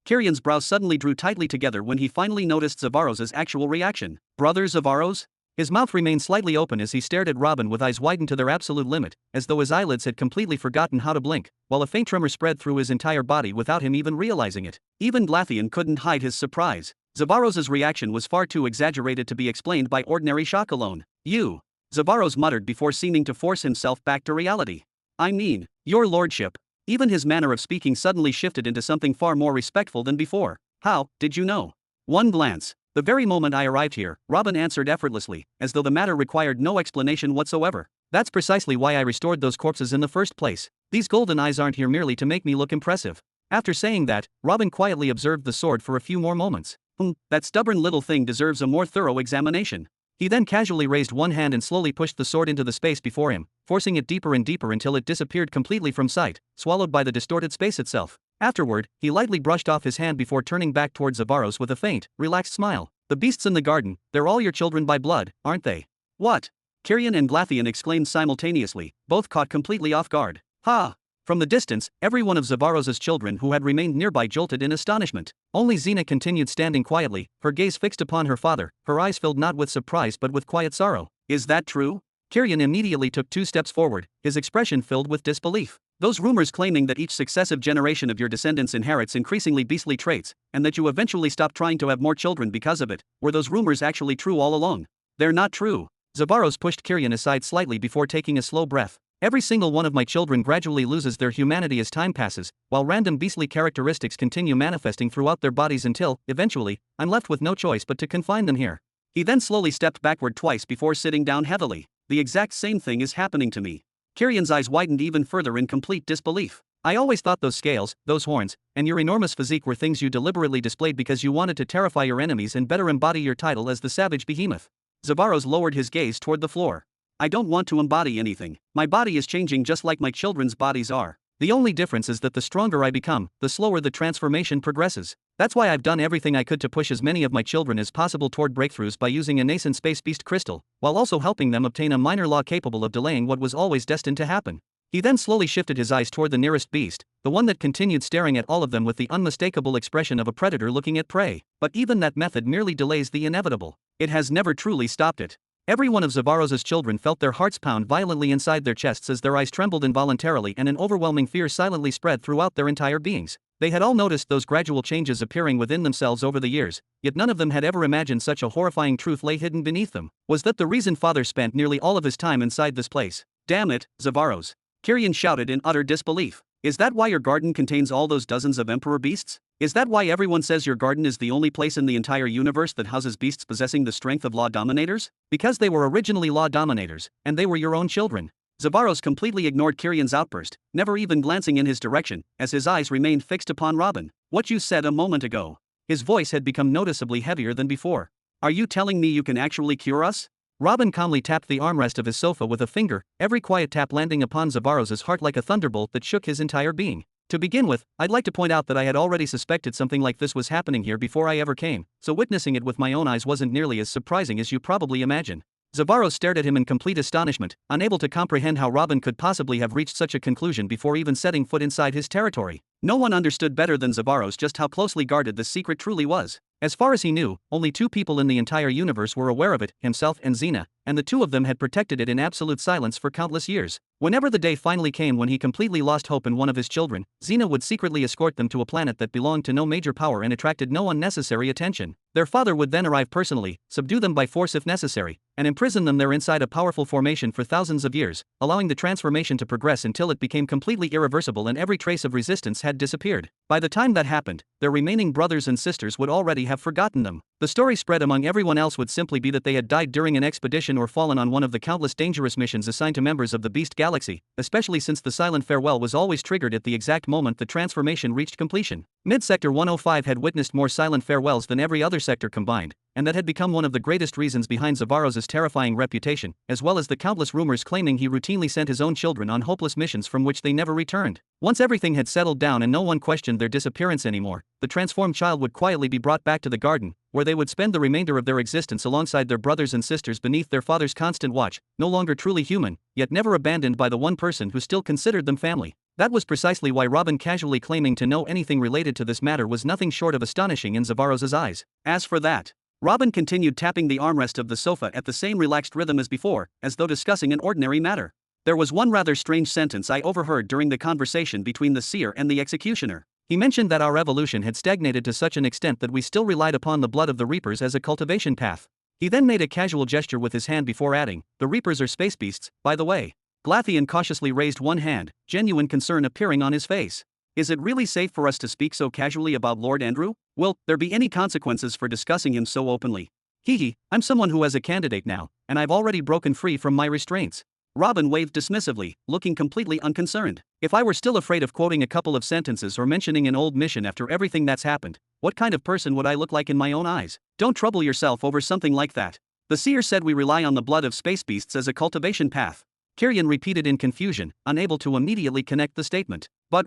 Kirian's brows suddenly drew tightly together when he finally noticed Zavaros's actual reaction. Brother Zavaros? His mouth remained slightly open as he stared at Robin with eyes widened to their absolute limit, as though his eyelids had completely forgotten how to blink, while a faint tremor spread through his entire body without him even realizing it. Even Glatheon couldn't hide his surprise. Zavaros's reaction was far too exaggerated to be explained by ordinary shock alone. You. Zavaros muttered before seeming to force himself back to reality. I mean, your lordship. Even his manner of speaking suddenly shifted into something far more respectful than before. How did you know? One glance. The very moment I arrived here, Robin answered effortlessly, as though the matter required no explanation whatsoever. That's precisely why I restored those corpses in the first place. These golden eyes aren't here merely to make me look impressive. After saying that, Robin quietly observed the sword for a few more moments. That stubborn little thing deserves a more thorough examination. He then casually raised one hand and slowly pushed the sword into the space before him, forcing it deeper and deeper until it disappeared completely from sight, swallowed by the distorted space itself. Afterward, he lightly brushed off his hand before turning back towards Zavaros with a faint, relaxed smile. The beasts in the garden, they're all your children by blood, aren't they? What? Kirian and Glatheon exclaimed simultaneously, both caught completely off guard. Ha! From the distance, every one of Zavaros's children who had remained nearby jolted in astonishment. Only Xena continued standing quietly, her gaze fixed upon her father, her eyes filled not with surprise but with quiet sorrow. Is that true? Kirian immediately took 2 steps forward, his expression filled with disbelief. Those rumors claiming that each successive generation of your descendants inherits increasingly beastly traits, and that you eventually stop trying to have more children because of it, were those rumors actually true all along? They're not true. Zavaros pushed Kirian aside slightly before taking a slow breath. Every single one of my children gradually loses their humanity as time passes, while random beastly characteristics continue manifesting throughout their bodies until, eventually, I'm left with no choice but to confine them here. He then slowly stepped backward twice before sitting down heavily. The exact same thing is happening to me. Kirian's eyes widened even further in complete disbelief. I always thought those scales, those horns, and your enormous physique were things you deliberately displayed because you wanted to terrify your enemies and better embody your title as the savage behemoth. Zavaros lowered his gaze toward the floor. I don't want to embody anything. My body is changing just like my children's bodies are. The only difference is that the stronger I become, the slower the transformation progresses. That's why I've done everything I could to push as many of my children as possible toward breakthroughs by using a nascent space beast crystal, while also helping them obtain a minor law capable of delaying what was always destined to happen. He then slowly shifted his eyes toward the nearest beast, the one that continued staring at all of them with the unmistakable expression of a predator looking at prey. But even that method merely delays the inevitable. It has never truly stopped it. Every one of Zavaros's children felt their hearts pound violently inside their chests as their eyes trembled involuntarily and an overwhelming fear silently spread throughout their entire beings. They had all noticed those gradual changes appearing within themselves over the years, yet none of them had ever imagined such a horrifying truth lay hidden beneath them. Was that the reason Father spent nearly all of his time inside this place? Damn it, Zavaros! Kirian shouted in utter disbelief. Is that why your garden contains all those dozens of emperor beasts? Is that why everyone says your garden is the only place in the entire universe that houses beasts possessing the strength of law dominators? Because they were originally law dominators, and they were your own children. Zavaros completely ignored Kirian's outburst, never even glancing in his direction, as his eyes remained fixed upon Robin. What you said a moment ago. His voice had become noticeably heavier than before. Are you telling me you can actually cure us? Robin calmly tapped the armrest of his sofa with a finger, every quiet tap landing upon Zavaros's heart like a thunderbolt that shook his entire being. To begin with, I'd like to point out that I had already suspected something like this was happening here before I ever came, so witnessing it with my own eyes wasn't nearly as surprising as you probably imagine. Zavaros stared at him in complete astonishment, unable to comprehend how Robin could possibly have reached such a conclusion before even setting foot inside his territory. No one understood better than Zavaros just how closely guarded this secret truly was. As far as he knew, only two people in the entire universe were aware of it, himself and Xena, and the two of them had protected it in absolute silence for countless years. Whenever the day finally came when he completely lost hope in one of his children, Xena would secretly escort them to a planet that belonged to no major power and attracted no unnecessary attention. Their father would then arrive personally, subdue them by force if necessary, and imprison them there inside a powerful formation for thousands of years, allowing the transformation to progress until it became completely irreversible and every trace of resistance had disappeared. By the time that happened, their remaining brothers and sisters would already have forgotten them. The story spread among everyone else would simply be that they had died during an expedition or fallen on one of the countless dangerous missions assigned to members of the Beast Galaxy, especially since the silent farewell was always triggered at the exact moment the transformation reached completion. Mid-Sector 105 had witnessed more silent farewells than every other sector combined, and that had become one of the greatest reasons behind Zavaros's terrifying reputation, as well as the countless rumors claiming he routinely sent his own children on hopeless missions from which they never returned. Once everything had settled down and no one questioned their disappearance anymore, the transformed child would quietly be brought back to the garden, where they would spend the remainder of their existence alongside their brothers and sisters beneath their father's constant watch, no longer truly human, yet never abandoned by the one person who still considered them family. That was precisely why Robin casually claiming to know anything related to this matter was nothing short of astonishing in Zavaros's eyes. As for that, Robin continued tapping the armrest of the sofa at the same relaxed rhythm as before, as though discussing an ordinary matter. There was one rather strange sentence I overheard during the conversation between the seer and the executioner. He mentioned that our evolution had stagnated to such an extent that we still relied upon the blood of the Reapers as a cultivation path. He then made a casual gesture with his hand before adding, "The Reapers are space beasts, by the way." Glatheon cautiously raised one hand, genuine concern appearing on his face. "Is it really safe for us to speak so casually about Lord Andrew? Will there be any consequences for discussing him so openly? I'm someone who has a candidate now, and I've already broken free from my restraints." Robin waved dismissively, looking completely unconcerned. "If I were still afraid of quoting a couple of sentences or mentioning an old mission after everything that's happened, what kind of person would I look like in my own eyes? Don't trouble yourself over something like that. The seer said we rely on the blood of space beasts as a cultivation path." Kirian repeated in confusion, unable to immediately connect the statement. "But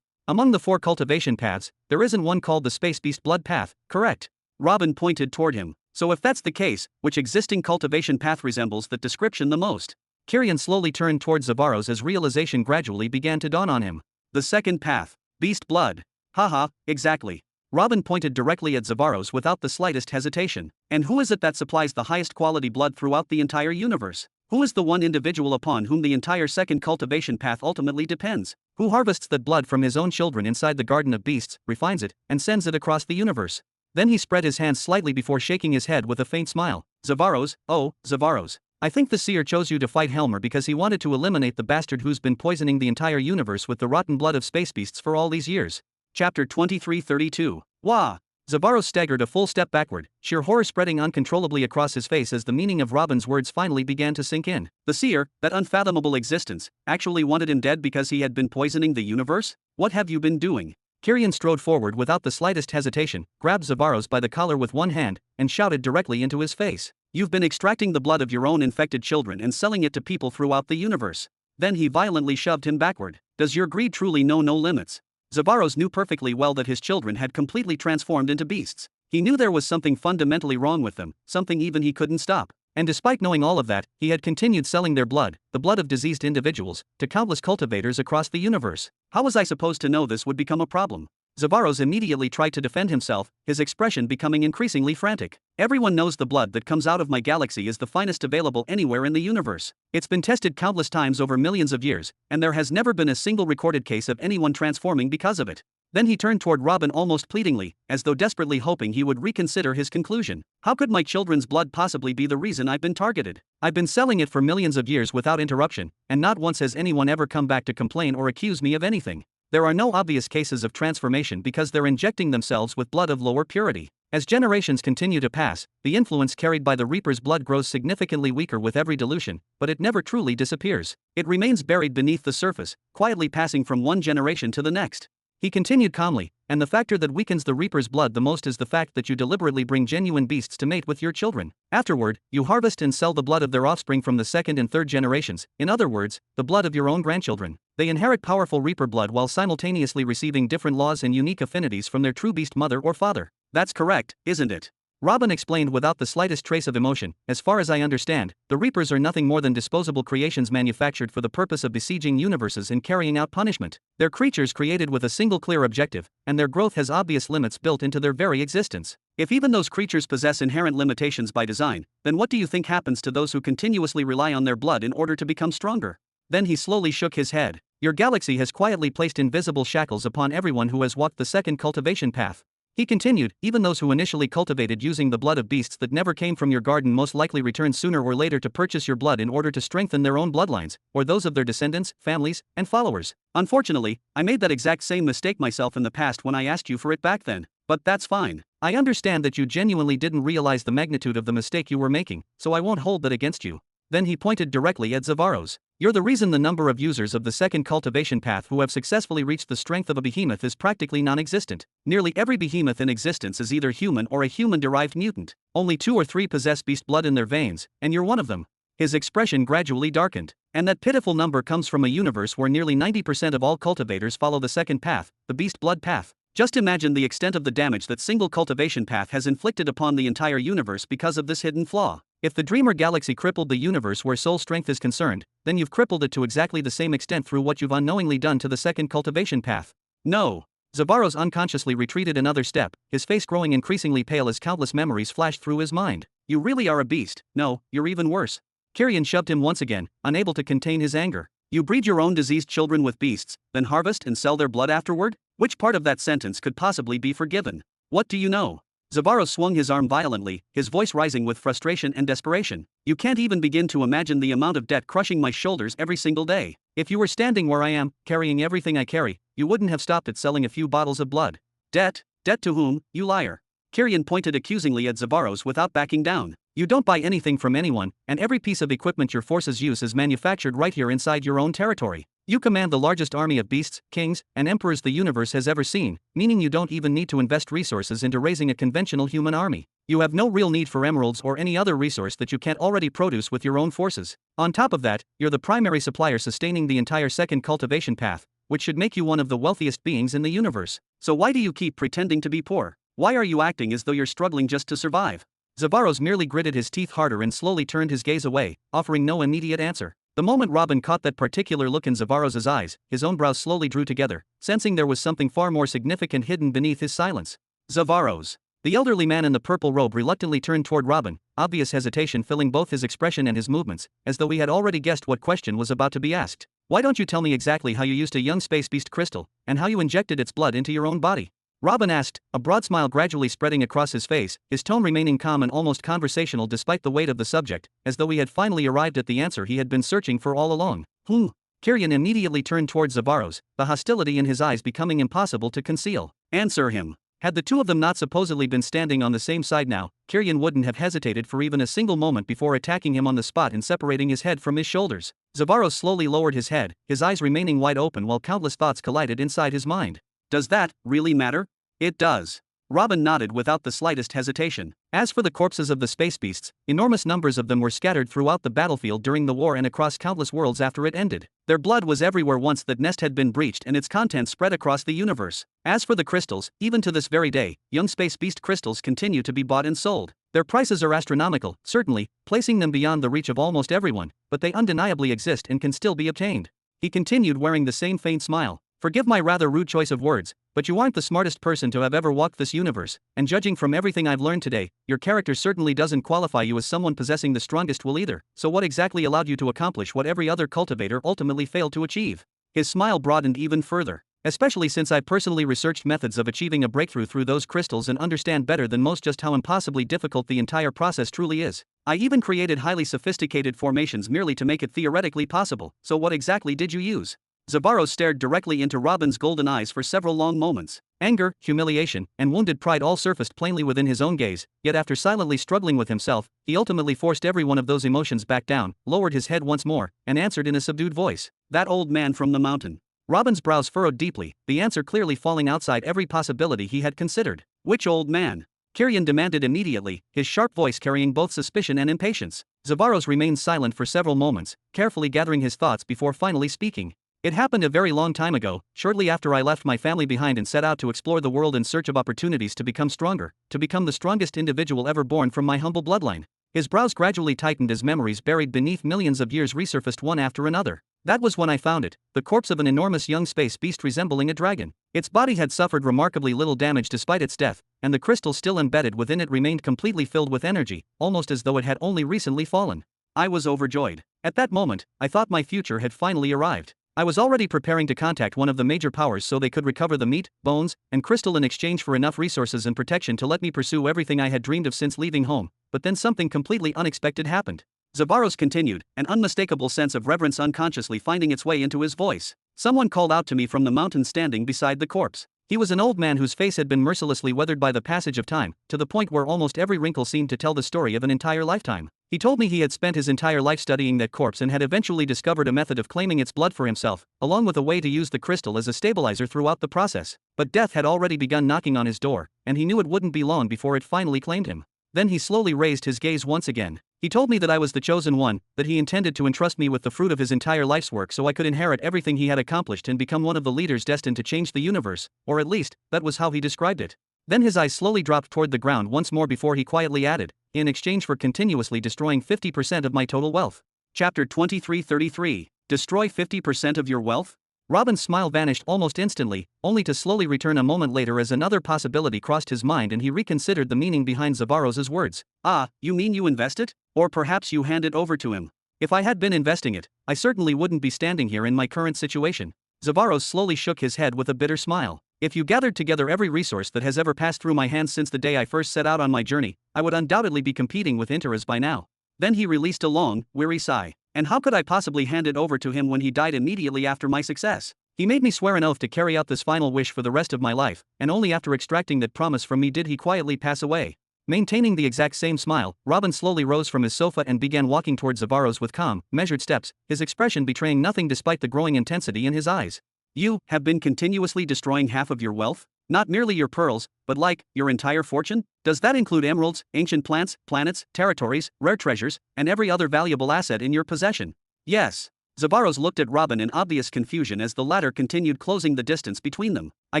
among the 4 cultivation paths, there isn't one called the space beast blood path, correct?" Robin pointed toward him. "So if that's the case, which existing cultivation path resembles that description the most?" Kirian slowly turned towards Zavaros as realization gradually began to dawn on him. "The second path. Beast blood. Haha, exactly." Robin pointed directly at Zavaros without the slightest hesitation. "And who is it that supplies the highest quality blood throughout the entire universe? Who is the one individual upon whom the entire second cultivation path ultimately depends? Who harvests that blood from his own children inside the Garden of Beasts, refines it, and sends it across the universe?" Then he spread his hands slightly before shaking his head with a faint smile. "Zavaros, oh, Zavaros. I think the seer chose you to fight Helmer because he wanted to eliminate the bastard who's been poisoning the entire universe with the rotten blood of space beasts for all these years. Chapter 2332. Wah! Zavaros staggered a full step backward, sheer horror spreading uncontrollably across his face as the meaning of Robin's words finally began to sink in. The seer, that unfathomable existence, actually wanted him dead because he had been poisoning the universe? What have you been doing? Kyrian strode forward without the slightest hesitation, grabbed Zavaros by the collar with one hand, and shouted directly into his face. You've been extracting the blood of your own infected children and selling it to people throughout the universe. Then he violently shoved him backward. Does your greed truly know no limits? Zavaros knew perfectly well that his children had completely transformed into beasts. He knew there was something fundamentally wrong with them, something even he couldn't stop. And despite knowing all of that, he had continued selling their blood, the blood of diseased individuals, to countless cultivators across the universe. How was I supposed to know this would become a problem? Zavaros immediately tried to defend himself, his expression becoming increasingly frantic. Everyone knows the blood that comes out of my galaxy is the finest available anywhere in the universe. It's been tested countless times over millions of years, and there has never been a single recorded case of anyone transforming because of it. Then he turned toward Robin almost pleadingly, as though desperately hoping he would reconsider his conclusion. How could my children's blood possibly be the reason I've been targeted? I've been selling it for millions of years without interruption, and not once has anyone ever come back to complain or accuse me of anything. There are no obvious cases of transformation because they're injecting themselves with blood of lower purity. As generations continue to pass, the influence carried by the Reaper's blood grows significantly weaker with every dilution, but it never truly disappears. It remains buried beneath the surface, quietly passing from one generation to the next. He continued calmly, and the factor that weakens the Reaper's blood the most is the fact that you deliberately bring genuine beasts to mate with your children. Afterward, you harvest and sell the blood of their offspring from the second and third generations, in other words, the blood of your own grandchildren. They inherit powerful Reaper blood while simultaneously receiving different laws and unique affinities from their true beast mother or father. That's correct, isn't it? Robin explained without the slightest trace of emotion. As far as I understand, the Reapers are nothing more than disposable creations manufactured for the purpose of besieging universes and carrying out punishment. They're creatures created with a single clear objective, and their growth has obvious limits built into their very existence. If even those creatures possess inherent limitations by design, then what do you think happens to those who continuously rely on their blood in order to become stronger? Then he slowly shook his head. Your galaxy has quietly placed invisible shackles upon everyone who has walked the second cultivation path. He continued, even those who initially cultivated using the blood of beasts that never came from your garden most likely return sooner or later to purchase your blood in order to strengthen their own bloodlines, or those of their descendants, families, and followers. Unfortunately, I made that exact same mistake myself in the past when I asked you for it back then, but that's fine. I understand that you genuinely didn't realize the magnitude of the mistake you were making, so I won't hold that against you. Then he pointed directly at Zavaros. You're the reason the number of users of the second cultivation path who have successfully reached the strength of a behemoth is practically non-existent. Nearly every behemoth in existence is either human or a human-derived mutant. Only 2 or 3 possess beast blood in their veins, and you're one of them. His expression gradually darkened. And that pitiful number comes from a universe where nearly 90% of all cultivators follow the second path, the beast blood path. Just imagine the extent of the damage that single cultivation path has inflicted upon the entire universe because of this hidden flaw. If the Dreamer Galaxy crippled the universe where soul strength is concerned, then you've crippled it to exactly the same extent through what you've unknowingly done to the second cultivation path. No. Zavaros unconsciously retreated another step, his face growing increasingly pale as countless memories flashed through his mind. You really are a beast. No, you're even worse. Kyrian shoved him once again, unable to contain his anger. You breed your own diseased children with beasts, then harvest and sell their blood afterward? Which part of that sentence could possibly be forgiven? What do you know? Zavaros swung his arm violently, his voice rising with frustration and desperation. You can't even begin to imagine the amount of debt crushing my shoulders every single day. If you were standing where I am, carrying everything I carry, you wouldn't have stopped at selling a few bottles of blood. Debt? Debt to whom, you liar? Kyrian pointed accusingly at Zavaros without backing down. You don't buy anything from anyone, and every piece of equipment your forces use is manufactured right here inside your own territory. You command the largest army of beasts, kings, and emperors the universe has ever seen, meaning you don't even need to invest resources into raising a conventional human army. You have no real need for emeralds or any other resource that you can't already produce with your own forces. On top of that, you're the primary supplier sustaining the entire second cultivation path, which should make you one of the wealthiest beings in the universe. So why do you keep pretending to be poor? Why are you acting as though you're struggling just to survive? Zavaros merely gritted his teeth harder and slowly turned his gaze away, offering no immediate answer. The moment Robin caught that particular look in Zavaros's eyes, his own brows slowly drew together, sensing there was something far more significant hidden beneath his silence. Zavaros. The elderly man in the purple robe reluctantly turned toward Robin, obvious hesitation filling both his expression and his movements, as though he had already guessed what question was about to be asked. Why don't you tell me exactly how you used a young space beast crystal, and how you injected its blood into your own body? Robin asked, a broad smile gradually spreading across his face, his tone remaining calm and almost conversational despite the weight of the subject, as though he had finally arrived at the answer he had been searching for all along. Kyrian immediately turned towards Zavaros, the hostility in his eyes becoming impossible to conceal. Answer him. Had the two of them not supposedly been standing on the same side now, Kyrian wouldn't have hesitated for even a single moment before attacking him on the spot and separating his head from his shoulders. Zavaros slowly lowered his head, his eyes remaining wide open while countless thoughts collided inside his mind. Does that really matter? It does. Robin nodded without the slightest hesitation. As for the corpses of the space beasts, enormous numbers of them were scattered throughout the battlefield during the war and across countless worlds after it ended. Their blood was everywhere once that nest had been breached and its contents spread across the universe. As for the crystals, even to this very day, young space beast crystals continue to be bought and sold. Their prices are astronomical, certainly, placing them beyond the reach of almost everyone, but they undeniably exist and can still be obtained. He continued wearing the same faint smile. Forgive my rather rude choice of words, but you aren't the smartest person to have ever walked this universe, and judging from everything I've learned today, your character certainly doesn't qualify you as someone possessing the strongest will either. So what exactly allowed you to accomplish what every other cultivator ultimately failed to achieve? His smile broadened even further. Especially since I personally researched methods of achieving a breakthrough through those crystals and understand better than most just how impossibly difficult the entire process truly is. I even created highly sophisticated formations merely to make it theoretically possible. So what exactly did you use? Zavaros stared directly into Robin's golden eyes for several long moments. Anger, humiliation, and wounded pride all surfaced plainly within his own gaze, yet after silently struggling with himself, he ultimately forced every one of those emotions back down, lowered his head once more, and answered in a subdued voice. That old man from the mountain. Robin's brows furrowed deeply, the answer clearly falling outside every possibility he had considered. Which old man? Kyrian demanded immediately, his sharp voice carrying both suspicion and impatience. Zavaros remained silent for several moments, carefully gathering his thoughts before finally speaking. It happened a very long time ago, shortly after I left my family behind and set out to explore the world in search of opportunities to become stronger, to become the strongest individual ever born from my humble bloodline. His brows gradually tightened as memories buried beneath millions of years resurfaced one after another. That was when I found it, the corpse of an enormous young space beast resembling a dragon. Its body had suffered remarkably little damage despite its death, and the crystal still embedded within it remained completely filled with energy, almost as though it had only recently fallen. I was overjoyed. At that moment, I thought my future had finally arrived. I was already preparing to contact one of the major powers so they could recover the meat, bones, and crystal in exchange for enough resources and protection to let me pursue everything I had dreamed of since leaving home, but then something completely unexpected happened. Zavaros continued, an unmistakable sense of reverence unconsciously finding its way into his voice. Someone called out to me from the mountain standing beside the corpse. He was an old man whose face had been mercilessly weathered by the passage of time, to the point where almost every wrinkle seemed to tell the story of an entire lifetime. He told me he had spent his entire life studying that corpse and had eventually discovered a method of claiming its blood for himself, along with a way to use the crystal as a stabilizer throughout the process. But death had already begun knocking on his door, and he knew it wouldn't be long before it finally claimed him. Then he slowly raised his gaze once again. He told me that I was the chosen one, that he intended to entrust me with the fruit of his entire life's work so I could inherit everything he had accomplished and become one of the leaders destined to change the universe, or at least, that was how he described it. Then his eyes slowly dropped toward the ground once more before he quietly added, in exchange for continuously destroying 50% of my total wealth. Chapter 2333. Destroy 50% of your wealth? Robin's smile vanished almost instantly, only to slowly return a moment later as another possibility crossed his mind and he reconsidered the meaning behind Zavaros's words. Ah, you mean you invest it? Or perhaps you hand it over to him? If I had been investing it, I certainly wouldn't be standing here in my current situation. Zavaros slowly shook his head with a bitter smile. If you gathered together every resource that has ever passed through my hands since the day I first set out on my journey, I would undoubtedly be competing with Interas by now. Then he released a long, weary sigh. And how could I possibly hand it over to him when he died immediately after my success? He made me swear an oath to carry out this final wish for the rest of my life, and only after extracting that promise from me did he quietly pass away. Maintaining the exact same smile, Robin slowly rose from his sofa and began walking towards Zavaros with calm, measured steps, his expression betraying nothing despite the growing intensity in his eyes. You have been continuously destroying half of your wealth? Not merely your pearls, but like, your entire fortune? Does that include emeralds, ancient plants, planets, territories, rare treasures, and every other valuable asset in your possession? Yes. Zavaros looked at Robin in obvious confusion as the latter continued closing the distance between them. I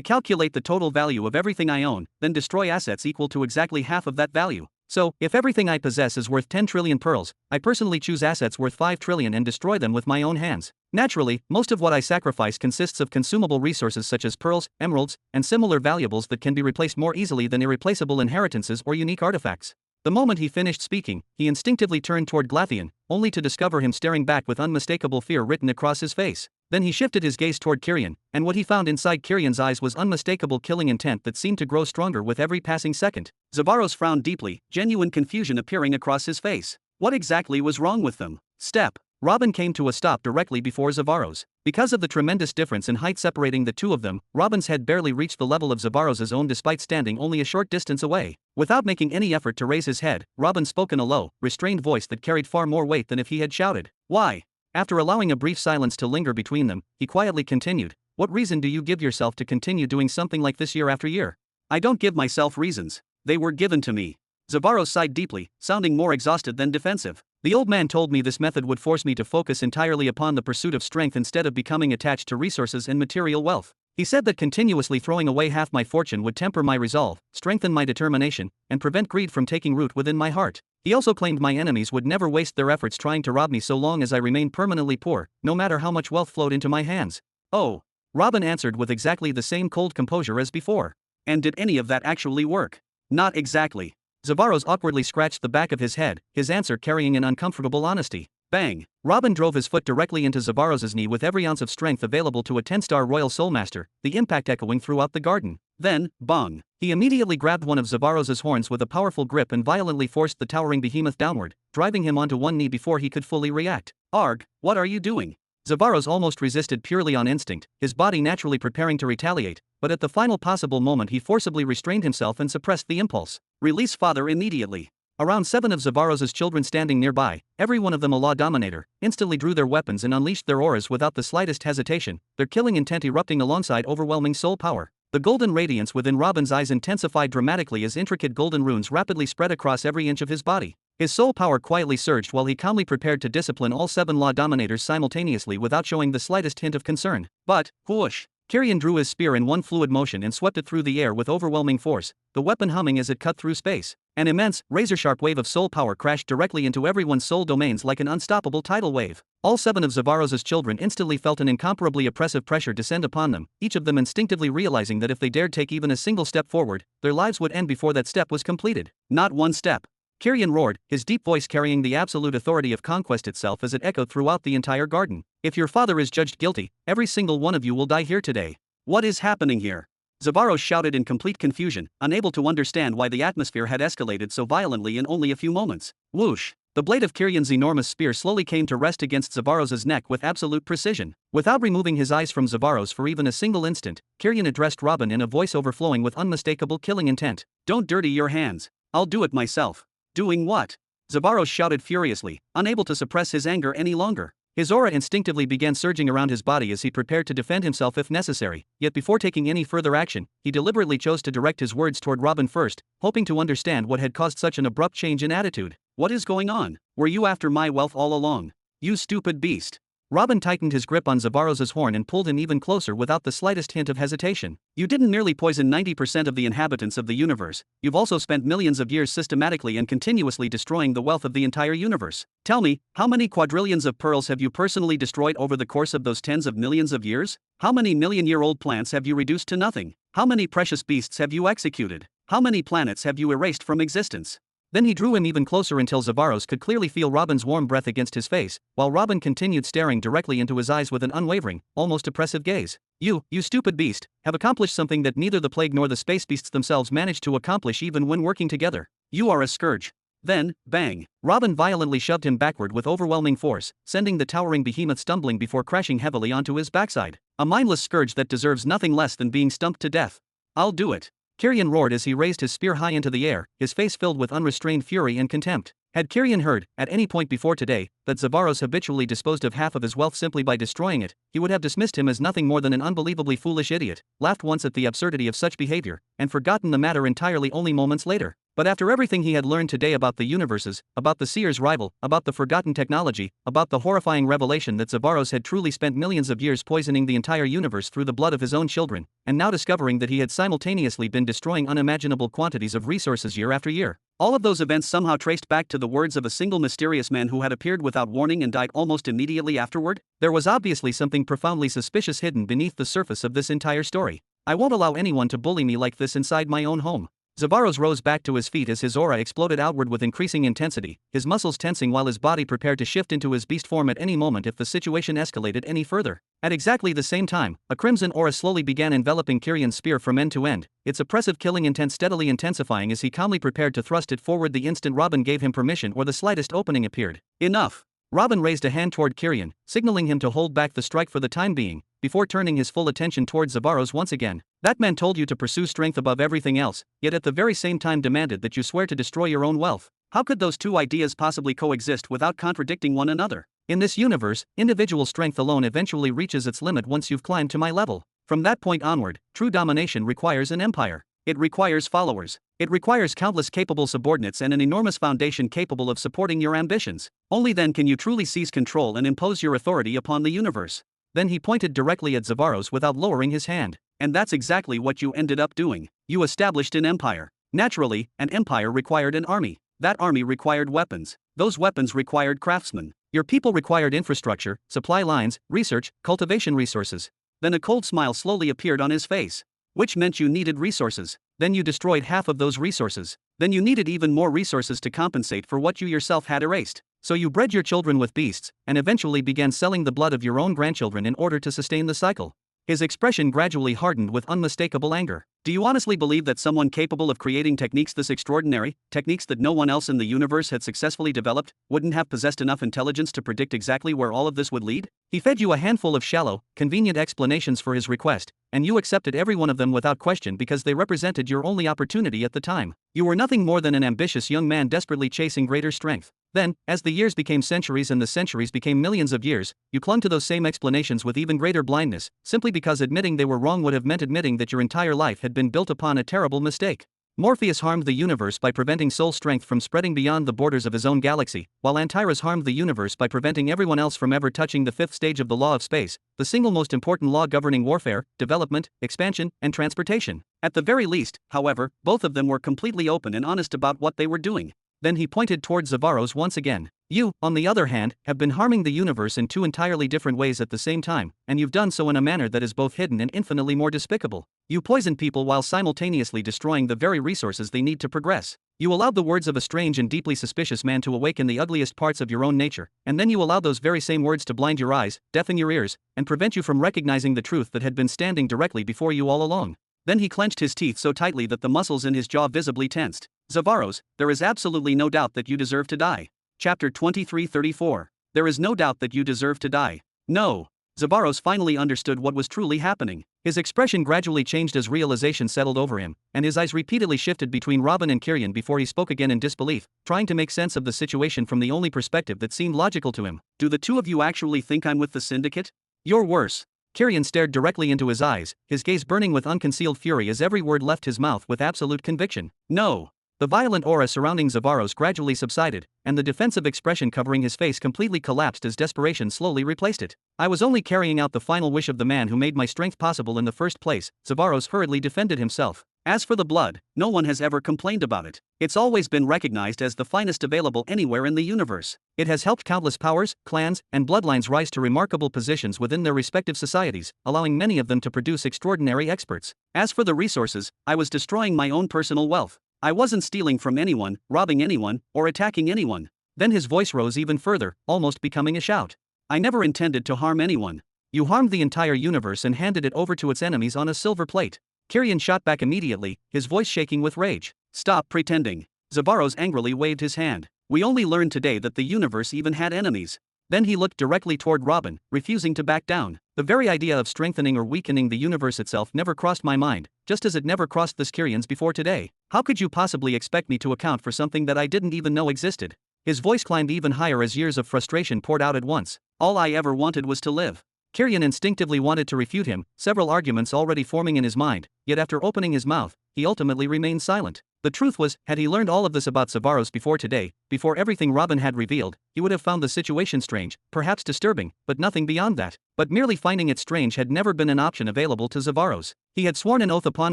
calculate the total value of everything I own, then destroy assets equal to exactly half of that value. So, if everything I possess is worth 10 trillion pearls, I personally choose assets worth 5 trillion and destroy them with my own hands. Naturally, most of what I sacrifice consists of consumable resources such as pearls, emeralds, and similar valuables that can be replaced more easily than irreplaceable inheritances or unique artifacts. The moment he finished speaking, he instinctively turned toward Glatheon, only to discover him staring back with unmistakable fear written across his face. Then he shifted his gaze toward Kyrian, and what he found inside Kyrion's eyes was unmistakable killing intent that seemed to grow stronger with every passing second. Zavaros frowned deeply, genuine confusion appearing across his face. What exactly was wrong with them? Step. Robin came to a stop directly before Zavaros. Because of the tremendous difference in height separating the two of them, Robin's head barely reached the level of Zavaros's own despite standing only a short distance away. Without making any effort to raise his head, Robin spoke in a low, restrained voice that carried far more weight than if he had shouted. Why? After allowing a brief silence to linger between them, he quietly continued, what reason do you give yourself to continue doing something like this year after year? I don't give myself reasons. They were given to me. Zavaros sighed deeply, sounding more exhausted than defensive. The old man told me this method would force me to focus entirely upon the pursuit of strength instead of becoming attached to resources and material wealth. He said that continuously throwing away half my fortune would temper my resolve, strengthen my determination, and prevent greed from taking root within my heart. He also claimed my enemies would never waste their efforts trying to rob me so long as I remained permanently poor, no matter how much wealth flowed into my hands. Oh. Robin answered with exactly the same cold composure as before. And did any of that actually work? Not exactly. Zavaros awkwardly scratched the back of his head, his answer carrying an uncomfortable honesty. Bang! Robin drove his foot directly into Zavaros's knee with every ounce of strength available to a 10-star Royal Soulmaster, the impact echoing throughout the garden. Then, bong! He immediately grabbed one of Zavaros's horns with a powerful grip and violently forced the towering behemoth downward, driving him onto one knee before he could fully react. Arg, what are you doing? Zavaros almost resisted purely on instinct, his body naturally preparing to retaliate, but at the final possible moment he forcibly restrained himself and suppressed the impulse. Release father immediately. Around 7 of Zavaros's children standing nearby, every one of them a law dominator, instantly drew their weapons and unleashed their auras without the slightest hesitation, their killing intent erupting alongside overwhelming soul power. The golden radiance within Robin's eyes intensified dramatically as intricate golden runes rapidly spread across every inch of his body. His soul power quietly surged while he calmly prepared to discipline all 7 law dominators simultaneously without showing the slightest hint of concern. But, whoosh! Kyrian drew his spear in one fluid motion and swept it through the air with overwhelming force, the weapon humming as it cut through space. An immense, razor-sharp wave of soul power crashed directly into everyone's soul domains like an unstoppable tidal wave. All 7 of Zavaros's children instantly felt an incomparably oppressive pressure descend upon them, each of them instinctively realizing that if they dared take even a single step forward, their lives would end before that step was completed. Not one step. Kyrian roared, his deep voice carrying the absolute authority of conquest itself as it echoed throughout the entire garden. If your father is judged guilty, every single one of you will die here today. What is happening here? Zavaros shouted in complete confusion, unable to understand why the atmosphere had escalated so violently in only a few moments. Whoosh! The blade of Kyrion's enormous spear slowly came to rest against Zavaros's neck with absolute precision. Without removing his eyes from Zavaros for even a single instant, Kyrion addressed Robin in a voice overflowing with unmistakable killing intent. Don't dirty your hands. I'll do it myself. Doing what? Zavaros shouted furiously, unable to suppress his anger any longer. His aura instinctively began surging around his body as he prepared to defend himself if necessary, yet before taking any further action, he deliberately chose to direct his words toward Robin first, hoping to understand what had caused such an abrupt change in attitude. What is going on? Were you after my wealth all along? You stupid beast. Robin tightened his grip on Zavaros's horn and pulled him even closer without the slightest hint of hesitation. You didn't merely poison 90% of the inhabitants of the universe, you've also spent millions of years systematically and continuously destroying the wealth of the entire universe. Tell me, how many quadrillions of pearls have you personally destroyed over the course of those tens of millions of years? How many million-year-old plants have you reduced to nothing? How many precious beasts have you executed? How many planets have you erased from existence? Then he drew him even closer until Zavaros could clearly feel Robin's warm breath against his face, while Robin continued staring directly into his eyes with an unwavering, almost oppressive gaze. You stupid beast, have accomplished something that neither the plague nor the space beasts themselves managed to accomplish even when working together. You are a scourge. Then, bang! Robin violently shoved him backward with overwhelming force, sending the towering behemoth stumbling before crashing heavily onto his backside. A mindless scourge that deserves nothing less than being stumped to death. I'll do it. Kyrion roared as he raised his spear high into the air, his face filled with unrestrained fury and contempt. Had Kyrion heard, at any point before today, that Zavaros habitually disposed of half of his wealth simply by destroying it, he would have dismissed him as nothing more than an unbelievably foolish idiot, laughed once at the absurdity of such behavior, and forgotten the matter entirely only moments later. But after everything he had learned today about the universes, about the Seer's rival, about the forgotten technology, about the horrifying revelation that Zavaros had truly spent millions of years poisoning the entire universe through the blood of his own children, and now discovering that he had simultaneously been destroying unimaginable quantities of resources year after year, all of those events somehow traced back to the words of a single mysterious man who had appeared without warning and died almost immediately afterward, there was obviously something profoundly suspicious hidden beneath the surface of this entire story. I won't allow anyone to bully me like this inside my own home. Zavaros rose back to his feet as his aura exploded outward with increasing intensity, his muscles tensing while his body prepared to shift into his beast form at any moment if the situation escalated any further. At exactly the same time, a crimson aura slowly began enveloping Kirian's spear from end to end, its oppressive killing intent steadily intensifying as he calmly prepared to thrust it forward the instant Robin gave him permission or the slightest opening appeared. Enough! Robin raised a hand toward Kirian, signaling him to hold back the strike for the time being, before turning his full attention towards Zavaros once again. That man told you to pursue strength above everything else, yet at the very same time demanded that you swear to destroy your own wealth. How could those two ideas possibly coexist without contradicting one another? In this universe, individual strength alone eventually reaches its limit once you've climbed to my level. From that point onward, true domination requires an empire. It requires followers. It requires countless capable subordinates and an enormous foundation capable of supporting your ambitions. Only then can you truly seize control and impose your authority upon the universe. Then he pointed directly at Zavaros without lowering his hand. And that's exactly what you ended up doing. You established an empire. Naturally, an empire required an army. That army required weapons. Those weapons required craftsmen. Your people required infrastructure, supply lines, research, cultivation resources. Then a cold smile slowly appeared on his face. Which meant you needed resources. Then you destroyed half of those resources. Then you needed even more resources to compensate for what you yourself had erased. So you bred your children with beasts, and eventually began selling the blood of your own grandchildren in order to sustain the cycle. His expression gradually hardened with unmistakable anger. Do you honestly believe that someone capable of creating techniques this extraordinary, techniques that no one else in the universe had successfully developed, wouldn't have possessed enough intelligence to predict exactly where all of this would lead? He fed you a handful of shallow, convenient explanations for his request, and you accepted every one of them without question because they represented your only opportunity at the time. You were nothing more than an ambitious young man desperately chasing greater strength. Then, as the years became centuries and the centuries became millions of years, you clung to those same explanations with even greater blindness, simply because admitting they were wrong would have meant admitting that your entire life had been built upon a terrible mistake. Morpheus harmed the universe by preventing soul strength from spreading beyond the borders of his own galaxy, while Antares harmed the universe by preventing everyone else from ever touching the fifth stage of the law of space, the single most important law governing warfare, development, expansion, and transportation. At the very least, however, both of them were completely open and honest about what they were doing. Then he pointed towards Zavaros once again. You, on the other hand, have been harming the universe in two entirely different ways at the same time, and you've done so in a manner that is both hidden and infinitely more despicable. You poison people while simultaneously destroying the very resources they need to progress. You allowed the words of a strange and deeply suspicious man to awaken the ugliest parts of your own nature, and then you allowed those very same words to blind your eyes, deafen your ears, and prevent you from recognizing the truth that had been standing directly before you all along. Then he clenched his teeth so tightly that the muscles in his jaw visibly tensed. Zavaros, there is absolutely no doubt that you deserve to die. Chapter 23:34. There is no doubt that you deserve to die. No. Zavaros finally understood what was truly happening. His expression gradually changed as realization settled over him, and his eyes repeatedly shifted between Robin and Kirian before he spoke again in disbelief, trying to make sense of the situation from the only perspective that seemed logical to him. Do the two of you actually think I'm with the Syndicate? You're worse. Kirian stared directly into his eyes, his gaze burning with unconcealed fury as every word left his mouth with absolute conviction. No. The violent aura surrounding Zavaros gradually subsided, and the defensive expression covering his face completely collapsed as desperation slowly replaced it. I was only carrying out the final wish of the man who made my strength possible in the first place, Zavaros hurriedly defended himself. As for the blood, no one has ever complained about it. It's always been recognized as the finest available anywhere in the universe. It has helped countless powers, clans, and bloodlines rise to remarkable positions within their respective societies, allowing many of them to produce extraordinary experts. As for the resources, I was destroying my own personal wealth. I wasn't stealing from anyone, robbing anyone, or attacking anyone. Then his voice rose even further, almost becoming a shout. I never intended to harm anyone. You harmed the entire universe and handed it over to its enemies on a silver plate. Kirian shot back immediately, his voice shaking with rage. Stop pretending. Zavaros angrily waved his hand. We only learned today that the universe even had enemies. Then he looked directly toward Robin, refusing to back down. The very idea of strengthening or weakening the universe itself never crossed my mind, just as it never crossed this Kirian's before today. How could you possibly expect me to account for something that I didn't even know existed? His voice climbed even higher as years of frustration poured out at once. All I ever wanted was to live. Kirian instinctively wanted to refute him, several arguments already forming in his mind, yet after opening his mouth, he ultimately remained silent. The truth was, had he learned all of this about Zavaros before today, before everything Robin had revealed, he would have found the situation strange, perhaps disturbing, but nothing beyond that. But but merely finding it strange had never been an option available to Zavaros. He had sworn an oath upon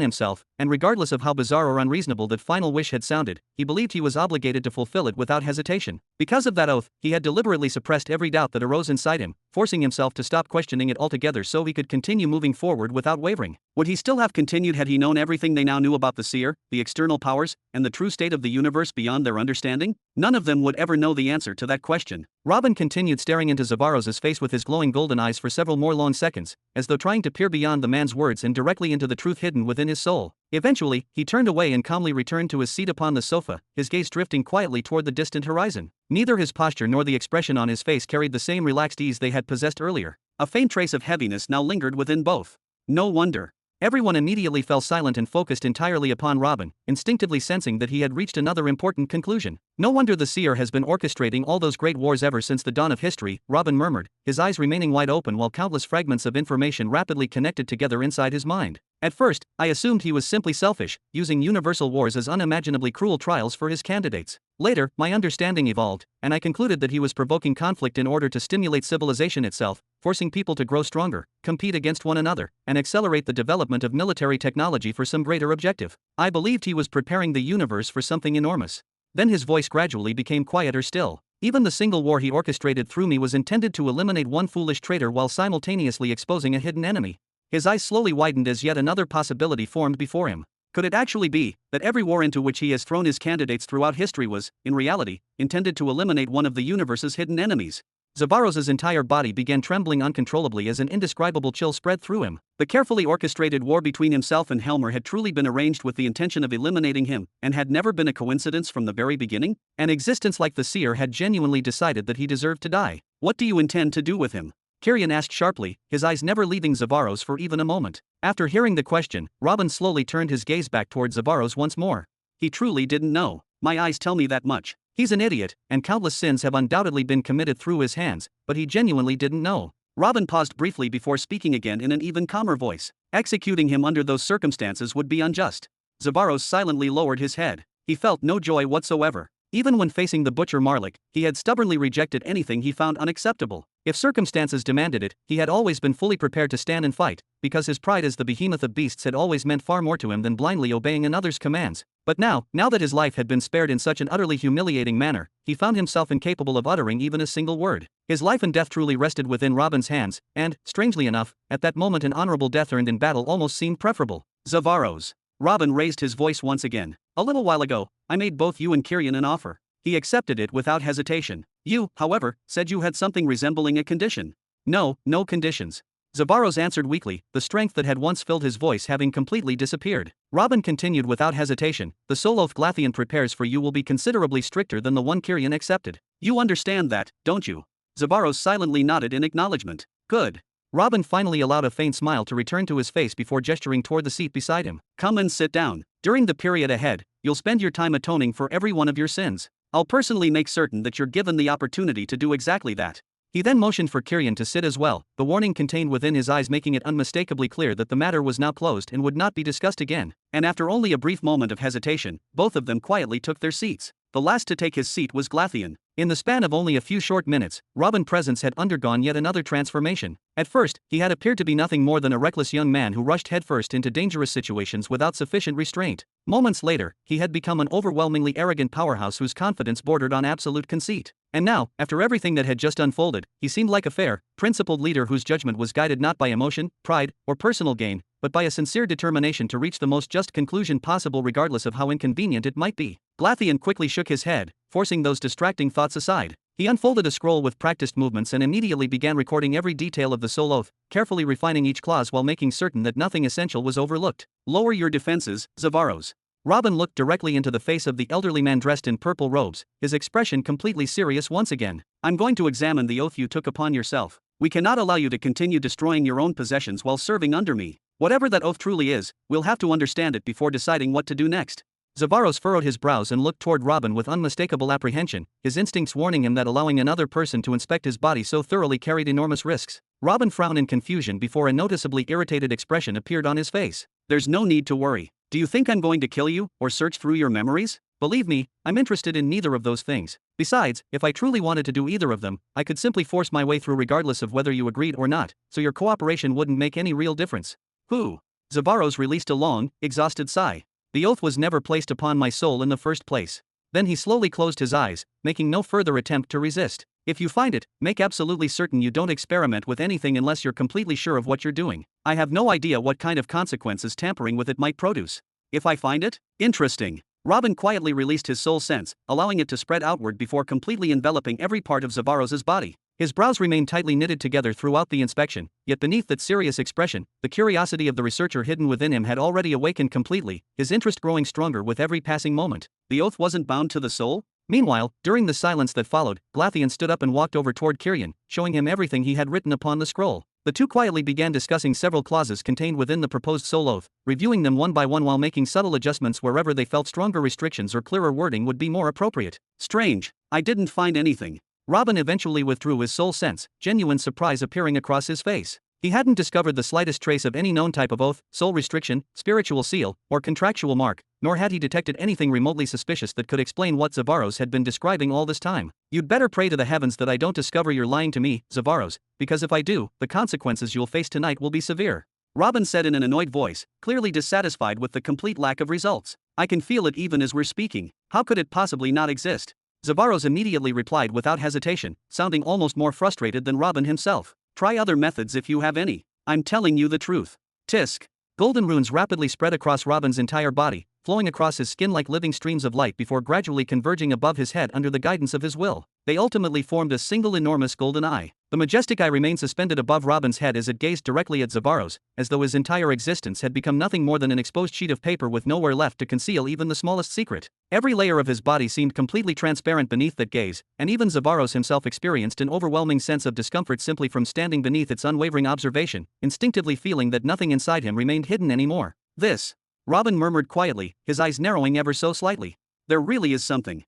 himself, and regardless of how bizarre or unreasonable that final wish had sounded, he believed he was obligated to fulfill it without hesitation. Because of that oath, he had deliberately suppressed every doubt that arose inside him, forcing himself to stop questioning it altogether so he could continue moving forward without wavering. Would he still have continued had he known everything they now knew about the seer, the external powers, and the true state of the universe beyond their understanding? None of them would ever know the answer to that question. Robin continued staring into Zavaros's face with his glowing golden eyes for several more long seconds, as though trying to peer beyond the man's words and directly into the truth hidden within his soul. Eventually, he turned away and calmly returned to his seat upon the sofa, his gaze drifting quietly toward the distant horizon. Neither his posture nor the expression on his face carried the same relaxed ease they had possessed earlier. A faint trace of heaviness now lingered within both. No wonder. Everyone immediately fell silent and focused entirely upon Robin, instinctively sensing that he had reached another important conclusion. No wonder the seer has been orchestrating all those great wars ever since the dawn of history, Robin murmured, his eyes remaining wide open while countless fragments of information rapidly connected together inside his mind. At first, I assumed he was simply selfish, using universal wars as unimaginably cruel trials for his candidates. Later, my understanding evolved, and I concluded that he was provoking conflict in order to stimulate civilization itself, forcing people to grow stronger, compete against one another, and accelerate the development of military technology for some greater objective. I believed he was preparing the universe for something enormous. Then his voice gradually became quieter still. Even the single war he orchestrated through me was intended to eliminate one foolish traitor while simultaneously exposing a hidden enemy. His eyes slowly widened as yet another possibility formed before him. Could it actually be that every war into which he has thrown his candidates throughout history was, in reality, intended to eliminate one of the universe's hidden enemies? Zavaros's entire body began trembling uncontrollably as an indescribable chill spread through him. The carefully orchestrated war between himself and Helmer had truly been arranged with the intention of eliminating him, and had never been a coincidence from the very beginning? An existence like the seer had genuinely decided that he deserved to die. What do you intend to do with him? Kirian asked sharply, his eyes never leaving Zavaros for even a moment. After hearing the question, Robin slowly turned his gaze back towards Zavaros once more. He truly didn't know. My eyes tell me that much. He's an idiot, and countless sins have undoubtedly been committed through his hands, but he genuinely didn't know. Robin paused briefly before speaking again in an even calmer voice. Executing him under those circumstances would be unjust. Zavaros silently lowered his head. He felt no joy whatsoever. Even when facing the butcher Marlik, he had stubbornly rejected anything he found unacceptable. If circumstances demanded it, he had always been fully prepared to stand and fight, because his pride as the behemoth of beasts had always meant far more to him than blindly obeying another's commands. But now that his life had been spared in such an utterly humiliating manner, he found himself incapable of uttering even a single word. His life and death truly rested within Robin's hands, and, strangely enough, at that moment an honorable death earned in battle almost seemed preferable. Zavaros. Robin raised his voice once again. A little while ago, I made both you and Kirian an offer. He accepted it without hesitation. You, however, said you had something resembling a condition. No conditions. Zavaros answered weakly, the strength that had once filled his voice having completely disappeared. Robin continued without hesitation, the soul oath Glatheon prepares for you will be considerably stricter than the one Kirian accepted. You understand that, don't you? Zavaros silently nodded in acknowledgement. Good. Robin finally allowed a faint smile to return to his face before gesturing toward the seat beside him. Come and sit down. During the period ahead, you'll spend your time atoning for every one of your sins. I'll personally make certain that you're given the opportunity to do exactly that. He then motioned for Kirian to sit as well, the warning contained within his eyes making it unmistakably clear that the matter was now closed and would not be discussed again. And after only a brief moment of hesitation, both of them quietly took their seats. The last to take his seat was Glatheon. In the span of only a few short minutes, Robin's presence had undergone yet another transformation. At first, he had appeared to be nothing more than a reckless young man who rushed headfirst into dangerous situations without sufficient restraint. Moments later, he had become an overwhelmingly arrogant powerhouse whose confidence bordered on absolute conceit. And now, after everything that had just unfolded, he seemed like a fair, principled leader whose judgment was guided not by emotion, pride, or personal gain, but by a sincere determination to reach the most just conclusion possible regardless of how inconvenient it might be. Glatheon quickly shook his head, forcing those distracting thoughts aside. He unfolded a scroll with practiced movements and immediately began recording every detail of the soul oath, carefully refining each clause while making certain that nothing essential was overlooked. Lower your defenses, Zavaros. Robin looked directly into the face of the elderly man dressed in purple robes, his expression completely serious once again. I'm going to examine the oath you took upon yourself. We cannot allow you to continue destroying your own possessions while serving under me. Whatever that oath truly is, we'll have to understand it before deciding what to do next. Zavaros furrowed his brows and looked toward Robin with unmistakable apprehension, his instincts warning him that allowing another person to inspect his body so thoroughly carried enormous risks. Robin frowned in confusion before a noticeably irritated expression appeared on his face. There's no need to worry. Do you think I'm going to kill you, or search through your memories? Believe me, I'm interested in neither of those things. Besides, if I truly wanted to do either of them, I could simply force my way through regardless of whether you agreed or not, so your cooperation wouldn't make any real difference. Who? Zavaros released a long, exhausted sigh. The oath was never placed upon my soul in the first place. Then he slowly closed his eyes, making no further attempt to resist. If you find it, make absolutely certain you don't experiment with anything unless you're completely sure of what you're doing. I have no idea what kind of consequences tampering with it might produce. If I find it? Interesting. Robin quietly released his soul sense, allowing it to spread outward before completely enveloping every part of Zavaros's body. His brows remained tightly knitted together throughout the inspection, yet beneath that serious expression, the curiosity of the researcher hidden within him had already awakened completely, his interest growing stronger with every passing moment. The oath wasn't bound to the soul? Meanwhile, during the silence that followed, Glatheon stood up and walked over toward Kirian, showing him everything he had written upon the scroll. The two quietly began discussing several clauses contained within the proposed soul oath, reviewing them one by one while making subtle adjustments wherever they felt stronger restrictions or clearer wording would be more appropriate. Strange. I didn't find anything. Robin eventually withdrew his soul sense, genuine surprise appearing across his face. He hadn't discovered the slightest trace of any known type of oath, soul restriction, spiritual seal, or contractual mark, nor had he detected anything remotely suspicious that could explain what Zavaros had been describing all this time. You'd better pray to the heavens that I don't discover you're lying to me, Zavaros, because if I do, the consequences you'll face tonight will be severe. Robin said in an annoyed voice, clearly dissatisfied with the complete lack of results. I can feel it even as we're speaking. How could it possibly not exist? Zavaros immediately replied without hesitation, sounding almost more frustrated than Robin himself. Try other methods if you have any. I'm telling you the truth. Tisk. Golden runes rapidly spread across Robin's entire body, flowing across his skin like living streams of light before gradually converging above his head under the guidance of his will. They ultimately formed a single enormous golden eye. The majestic eye remained suspended above Robin's head as it gazed directly at Zavaros, as though his entire existence had become nothing more than an exposed sheet of paper with nowhere left to conceal even the smallest secret. Every layer of his body seemed completely transparent beneath that gaze, and even Zavaros himself experienced an overwhelming sense of discomfort simply from standing beneath its unwavering observation, instinctively feeling that nothing inside him remained hidden anymore. This. Robin murmured quietly, his eyes narrowing ever so slightly. There really is something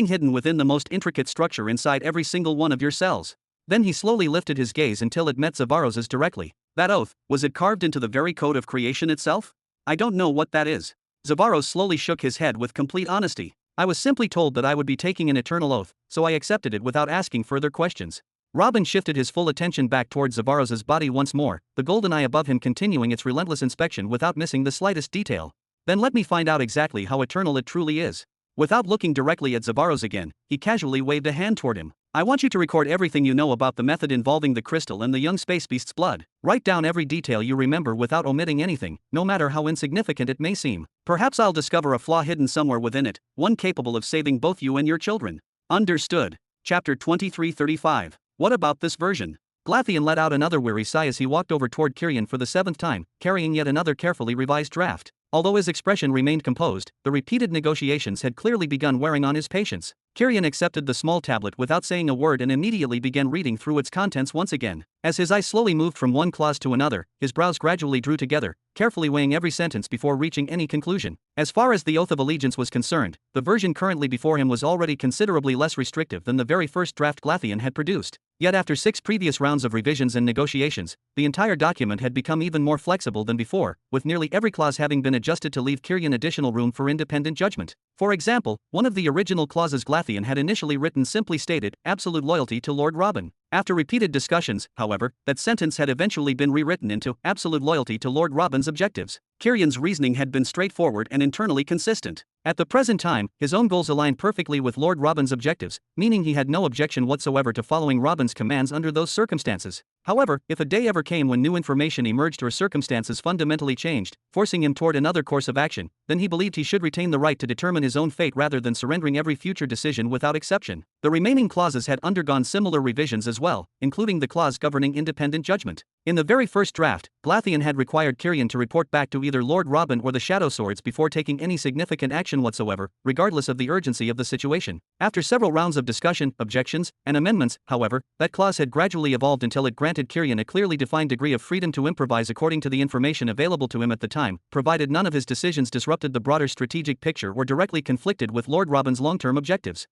hidden within the most intricate structure inside every single one of your cells. Then he slowly lifted his gaze until it met Zavaros's directly. That oath, was it carved into the very code of creation itself? I don't know what that is. Zavaros slowly shook his head with complete honesty. I was simply told that I would be taking an eternal oath, so I accepted it without asking further questions. Robin shifted his full attention back towards Zavaros's body once more, the golden eye above him continuing its relentless inspection without missing the slightest detail. Then let me find out exactly how eternal it truly is. Without looking directly at Zavaros again, he casually waved a hand toward him. I want you to record everything you know about the method involving the crystal and the young space beast's blood. Write down every detail you remember without omitting anything, no matter how insignificant it may seem. Perhaps I'll discover a flaw hidden somewhere within it, one capable of saving both you and your children. Understood. Chapter 2335. What about this version? Glatheon let out another weary sigh as he walked over toward Kirian for the seventh time, carrying yet another carefully revised draft. Although his expression remained composed, the repeated negotiations had clearly begun wearing on his patience. Kirian accepted the small tablet without saying a word and immediately began reading through its contents once again. As his eyes slowly moved from one clause to another, his brows gradually drew together, carefully weighing every sentence before reaching any conclusion. As far as the Oath of Allegiance was concerned, the version currently before him was already considerably less restrictive than the very first draft Glatheon had produced. Yet after 6 previous rounds of revisions and negotiations, the entire document had become even more flexible than before, with nearly every clause having been adjusted to leave Kirian additional room for independent judgment. For example, one of the original clauses Glatheon had initially written simply stated, absolute loyalty to Lord Robin. After repeated discussions, however, that sentence had eventually been rewritten into absolute loyalty to Lord Robin's objectives. Kirian's reasoning had been straightforward and internally consistent. At the present time, his own goals aligned perfectly with Lord Robin's objectives, meaning he had no objection whatsoever to following Robin's commands under those circumstances. However, if a day ever came when new information emerged or circumstances fundamentally changed, forcing him toward another course of action, then he believed he should retain the right to determine his own fate rather than surrendering every future decision without exception. The remaining clauses had undergone similar revisions as well, including the clause governing independent judgment. In the very first draft, Glatheon had required Kirian to report back to either Lord Robin or the Shadow Swords before taking any significant action whatsoever, regardless of the urgency of the situation. After several rounds of discussion, objections, and amendments, however, that clause had gradually evolved until it granted Kirian a clearly defined degree of freedom to improvise according to the information available to him at the time, provided none of his decisions disrupted the broader strategic picture or directly conflicted with Lord Robin's long-term objectives.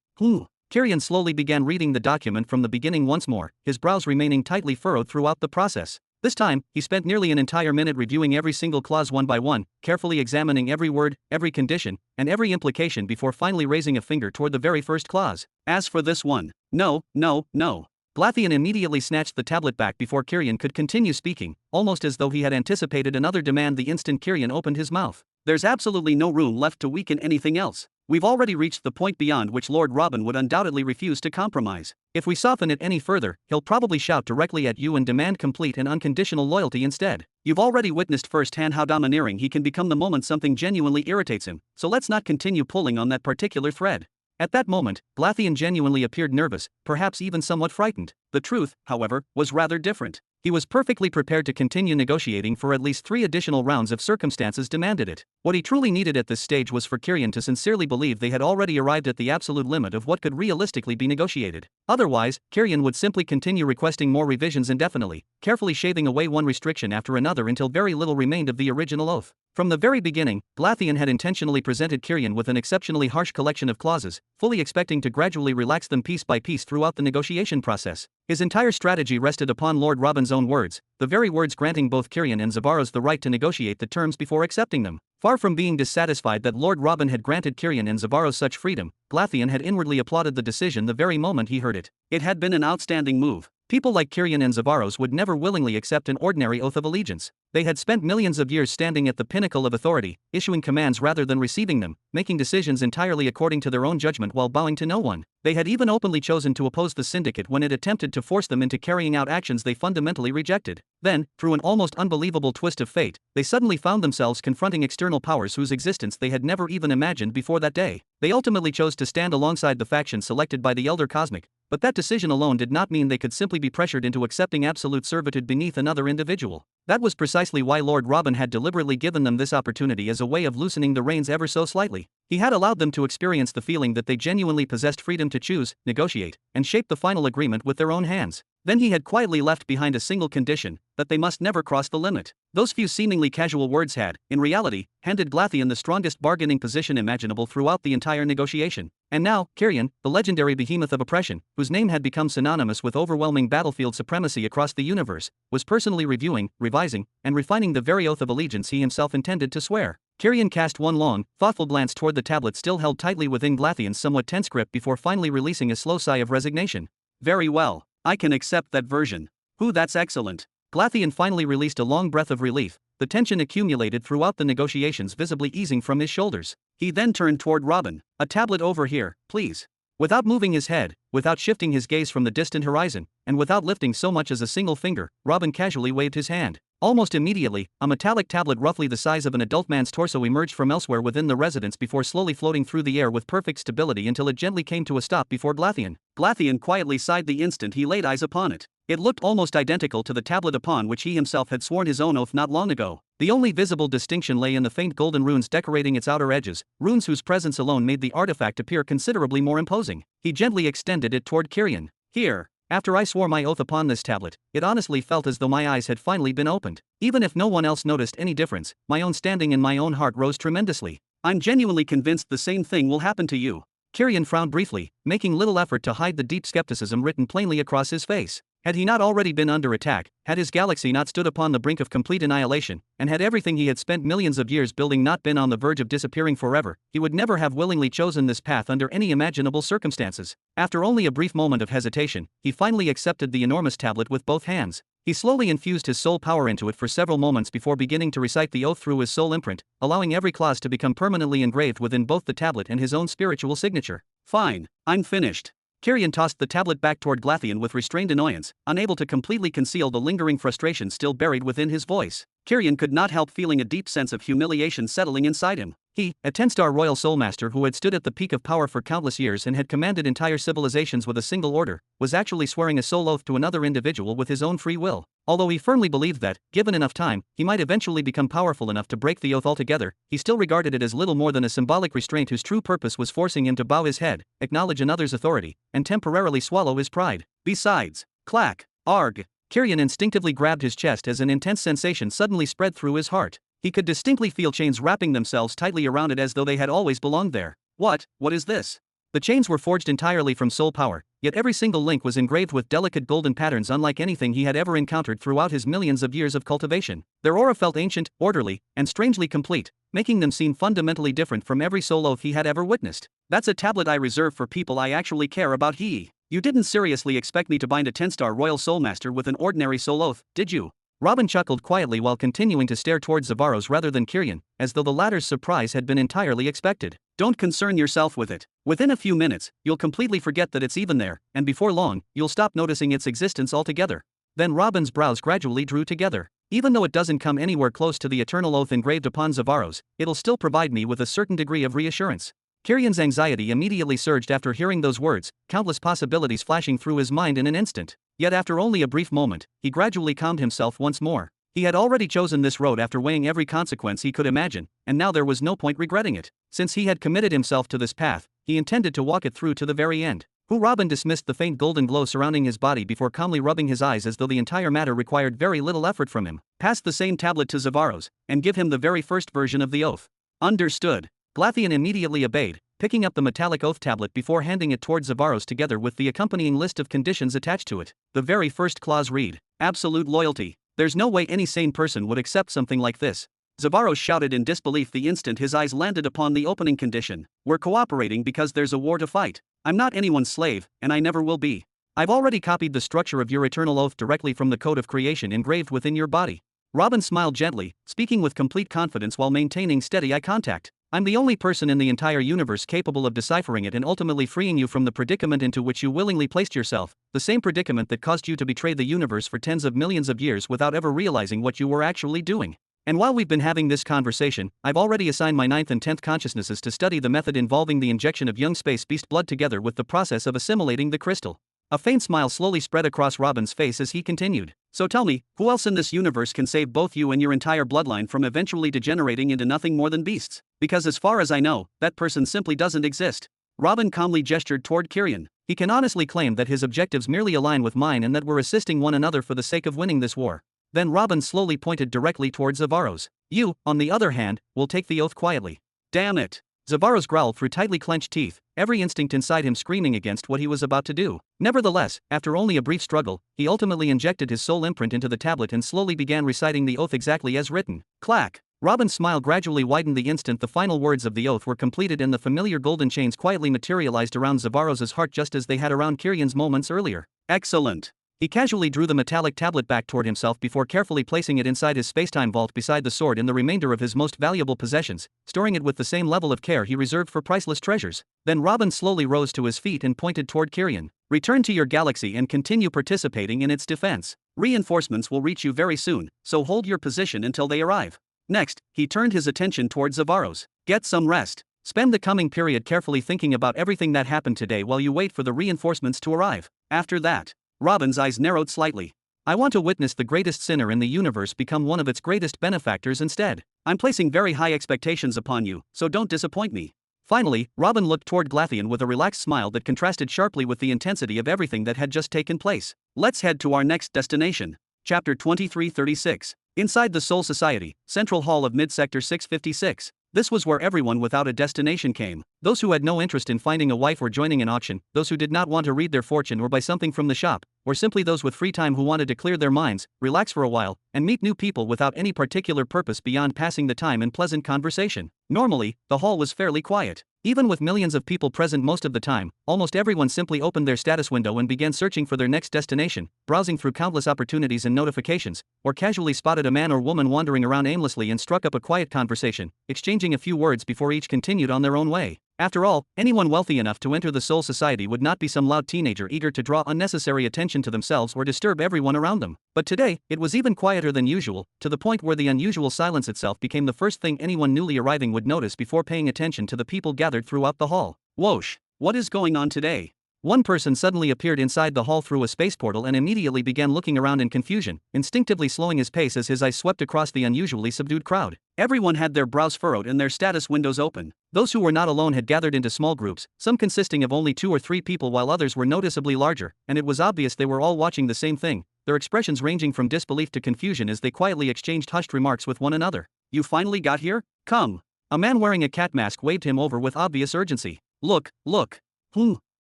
Kirian slowly began reading the document from the beginning once more, his brows remaining tightly furrowed throughout the process. This time, he spent nearly an entire minute reviewing every single clause one by one, carefully examining every word, every condition, and every implication before finally raising a finger toward the very first clause. As for this one, no, no, no. Glatheon immediately snatched the tablet back before Kyrian could continue speaking, almost as though he had anticipated another demand the instant Kyrian opened his mouth. There's absolutely no room left to weaken anything else. We've already reached the point beyond which Lord Robin would undoubtedly refuse to compromise. If we soften it any further, he'll probably shout directly at you and demand complete and unconditional loyalty instead. You've already witnessed firsthand how domineering he can become the moment something genuinely irritates him, so let's not continue pulling on that particular thread. At that moment, Glatheon genuinely appeared nervous, perhaps even somewhat frightened. The truth, however, was rather different. He was perfectly prepared to continue negotiating for at least 3 additional rounds if circumstances demanded it. What he truly needed at this stage was for Kyrian to sincerely believe they had already arrived at the absolute limit of what could realistically be negotiated. Otherwise, Kyrian would simply continue requesting more revisions indefinitely, carefully shaving away one restriction after another until very little remained of the original oath. From the very beginning, Glatheon had intentionally presented Kyrian with an exceptionally harsh collection of clauses, fully expecting to gradually relax them piece by piece throughout the negotiation process. His entire strategy rested upon Lord Robin's own words, the very words granting both Kyrian and Zavaros the right to negotiate the terms before accepting them. Far from being dissatisfied that Lord Robin had granted Kyrian and Zavaros such freedom, Glatheon had inwardly applauded the decision the very moment he heard it. It had been an outstanding move. People like Kyrian and Zavaros would never willingly accept an ordinary oath of allegiance. They had spent millions of years standing at the pinnacle of authority, issuing commands rather than receiving them, making decisions entirely according to their own judgment while bowing to no one. They had even openly chosen to oppose the syndicate when it attempted to force them into carrying out actions they fundamentally rejected. Then, through an almost unbelievable twist of fate, they suddenly found themselves confronting external powers whose existence they had never even imagined before that day. They ultimately chose to stand alongside the faction selected by the Elder Cosmic, but that decision alone did not mean they could simply be pressured into accepting absolute servitude beneath another individual. That was precisely why Lord Robin had deliberately given them this opportunity as a way of loosening the reins ever so slightly. He had allowed them to experience the feeling that they genuinely possessed freedom to choose, negotiate, and shape the final agreement with their own hands. Then he had quietly left behind a single condition, that they must never cross the limit. Those few seemingly casual words had, in reality, handed Glatheon the strongest bargaining position imaginable throughout the entire negotiation. And now, Kyrian, the legendary behemoth of oppression, whose name had become synonymous with overwhelming battlefield supremacy across the universe, was personally reviewing, revising, and refining the very oath of allegiance he himself intended to swear. Kyrian cast one long, thoughtful glance toward the tablet still held tightly within Glatheon's somewhat tense grip before finally releasing a slow sigh of resignation. Very well. I can accept that version. That's excellent. Glatheon finally released a long breath of relief, the tension accumulated throughout the negotiations visibly easing from his shoulders. He then turned toward Robin. A tablet over here, please. Without moving his head, without shifting his gaze from the distant horizon, and without lifting so much as a single finger, Robin casually waved his hand. Almost immediately, a metallic tablet roughly the size of an adult man's torso emerged from elsewhere within the residence before slowly floating through the air with perfect stability until it gently came to a stop before Glatheon. Glatheon quietly sighed the instant he laid eyes upon it. It looked almost identical to the tablet upon which he himself had sworn his own oath not long ago. The only visible distinction lay in the faint golden runes decorating its outer edges, runes whose presence alone made the artifact appear considerably more imposing. He gently extended it toward Kyrian. Here. After I swore my oath upon this tablet, it honestly felt as though my eyes had finally been opened. Even if no one else noticed any difference, my own standing in my own heart rose tremendously. I'm genuinely convinced the same thing will happen to you. Kyrian frowned briefly, making little effort to hide the deep skepticism written plainly across his face. Had he not already been under attack, had his galaxy not stood upon the brink of complete annihilation, and had everything he had spent millions of years building not been on the verge of disappearing forever, he would never have willingly chosen this path under any imaginable circumstances. After only a brief moment of hesitation, he finally accepted the enormous tablet with both hands. He slowly infused his soul power into it for several moments before beginning to recite the oath through his soul imprint, allowing every clause to become permanently engraved within both the tablet and his own spiritual signature. Fine, I'm finished. Kyrian tossed the tablet back toward Glatheon with restrained annoyance, unable to completely conceal the lingering frustration still buried within his voice. Kyrian could not help feeling a deep sense of humiliation settling inside him. He, a 10-star royal soulmaster who had stood at the peak of power for countless years and had commanded entire civilizations with a single order, was actually swearing a soul oath to another individual with his own free will. Although he firmly believed that, given enough time, he might eventually become powerful enough to break the oath altogether, he still regarded it as little more than a symbolic restraint whose true purpose was forcing him to bow his head, acknowledge another's authority, and temporarily swallow his pride. Besides, clack, arg. Kyrian instinctively grabbed his chest as an intense sensation suddenly spread through his heart. He could distinctly feel chains wrapping themselves tightly around it as though they had always belonged there. What is this? The chains were forged entirely from soul power, yet every single link was engraved with delicate golden patterns unlike anything he had ever encountered throughout his millions of years of cultivation. Their aura felt ancient, orderly, and strangely complete, making them seem fundamentally different from every soul oath he had ever witnessed. That's a tablet I reserve for people I actually care about. You didn't seriously expect me to bind a 10-star Royal Soulmaster with an ordinary soul oath, did you? Robin chuckled quietly while continuing to stare towards Zavaros rather than Kyrian, as though the latter's surprise had been entirely expected. Don't concern yourself with it. Within a few minutes, you'll completely forget that it's even there, and before long, you'll stop noticing its existence altogether. Then Robin's brows gradually drew together. Even though it doesn't come anywhere close to the eternal oath engraved upon Zavaros, it'll still provide me with a certain degree of reassurance. Kyrian's anxiety immediately surged after hearing those words, countless possibilities flashing through his mind in an instant. Yet after only a brief moment, he gradually calmed himself once more. He had already chosen this road after weighing every consequence he could imagine, and now there was no point regretting it. Since he had committed himself to this path, he intended to walk it through to the very end. Robin dismissed the faint golden glow surrounding his body before calmly rubbing his eyes as though the entire matter required very little effort from him. Pass the same tablet to Zavaros, and give him the very first version of the oath. Understood. Glatheon immediately obeyed, picking up the metallic oath tablet before handing it towards Zavaros together with the accompanying list of conditions attached to it. The very first clause read, "Absolute loyalty." There's no way any sane person would accept something like this. Zavaros shouted in disbelief the instant his eyes landed upon the opening condition. We're cooperating because there's a war to fight. I'm not anyone's slave, and I never will be. I've already copied the structure of your eternal oath directly from the code of creation engraved within your body. Robin smiled gently, speaking with complete confidence while maintaining steady eye contact. I'm the only person in the entire universe capable of deciphering it and ultimately freeing you from the predicament into which you willingly placed yourself, the same predicament that caused you to betray the universe for tens of millions of years without ever realizing what you were actually doing. And while we've been having this conversation, I've already assigned my 9th and 10th consciousnesses to study the method involving the injection of young space beast blood together with the process of assimilating the crystal. A faint smile slowly spread across Robin's face as he continued. So tell me, who else in this universe can save both you and your entire bloodline from eventually degenerating into nothing more than beasts? Because as far as I know, that person simply doesn't exist. Robin calmly gestured toward Kyrian. He can honestly claim that his objectives merely align with mine and that we're assisting one another for the sake of winning this war. Then Robin slowly pointed directly towards Zavaros. You, on the other hand, will take the oath quietly. Damn it! Zavaros growled through tightly clenched teeth, every instinct inside him screaming against what he was about to do. Nevertheless, after only a brief struggle, he ultimately injected his soul imprint into the tablet and slowly began reciting the oath exactly as written. Clack! Robin's smile gradually widened the instant the final words of the oath were completed and the familiar golden chains quietly materialized around Zavaros's heart just as they had around Kyrian's moments earlier. Excellent! He casually drew the metallic tablet back toward himself before carefully placing it inside his spacetime vault beside the sword and the remainder of his most valuable possessions, storing it with the same level of care he reserved for priceless treasures. Then Robin slowly rose to his feet and pointed toward Kyrian. Return to your galaxy and continue participating in its defense. Reinforcements will reach you very soon, so hold your position until they arrive. Next, he turned his attention towards Zavaros. Get some rest. Spend the coming period carefully thinking about everything that happened today while you wait for the reinforcements to arrive. After that, Robin's eyes narrowed slightly. I want to witness the greatest sinner in the universe become one of its greatest benefactors instead. I'm placing very high expectations upon you, so don't disappoint me. Finally, Robin looked toward Glatheon with a relaxed smile that contrasted sharply with the intensity of everything that had just taken place. Let's head to our next destination. Chapter 2336. Inside the Soul Society, Central Hall of Mid-Sector 656. This was where everyone without a destination came. Those who had no interest in finding a wife or joining an auction, those who did not want to read their fortune or buy something from the shop, or simply those with free time who wanted to clear their minds, relax for a while, and meet new people without any particular purpose beyond passing the time in pleasant conversation. Normally, the hall was fairly quiet. Even with millions of people present most of the time, almost everyone simply opened their status window and began searching for their next destination, browsing through countless opportunities and notifications, or casually spotted a man or woman wandering around aimlessly and struck up a quiet conversation, exchanging a few words before each continued on their own way. After all, anyone wealthy enough to enter the Soul Society would not be some loud teenager eager to draw unnecessary attention to themselves or disturb everyone around them. But today, it was even quieter than usual, to the point where the unusual silence itself became the first thing anyone newly arriving would notice before paying attention to the people gathered throughout the hall. Whoosh! What is going on today? One person suddenly appeared inside the hall through a space portal and immediately began looking around in confusion, instinctively slowing his pace as his eyes swept across the unusually subdued crowd. Everyone had their brows furrowed and their status windows open. Those who were not alone had gathered into small groups, some consisting of only 2 or 3 people while others were noticeably larger, and it was obvious they were all watching the same thing, their expressions ranging from disbelief to confusion as they quietly exchanged hushed remarks with one another. You finally got here? Come. A man wearing a cat mask waved him over with obvious urgency. Look.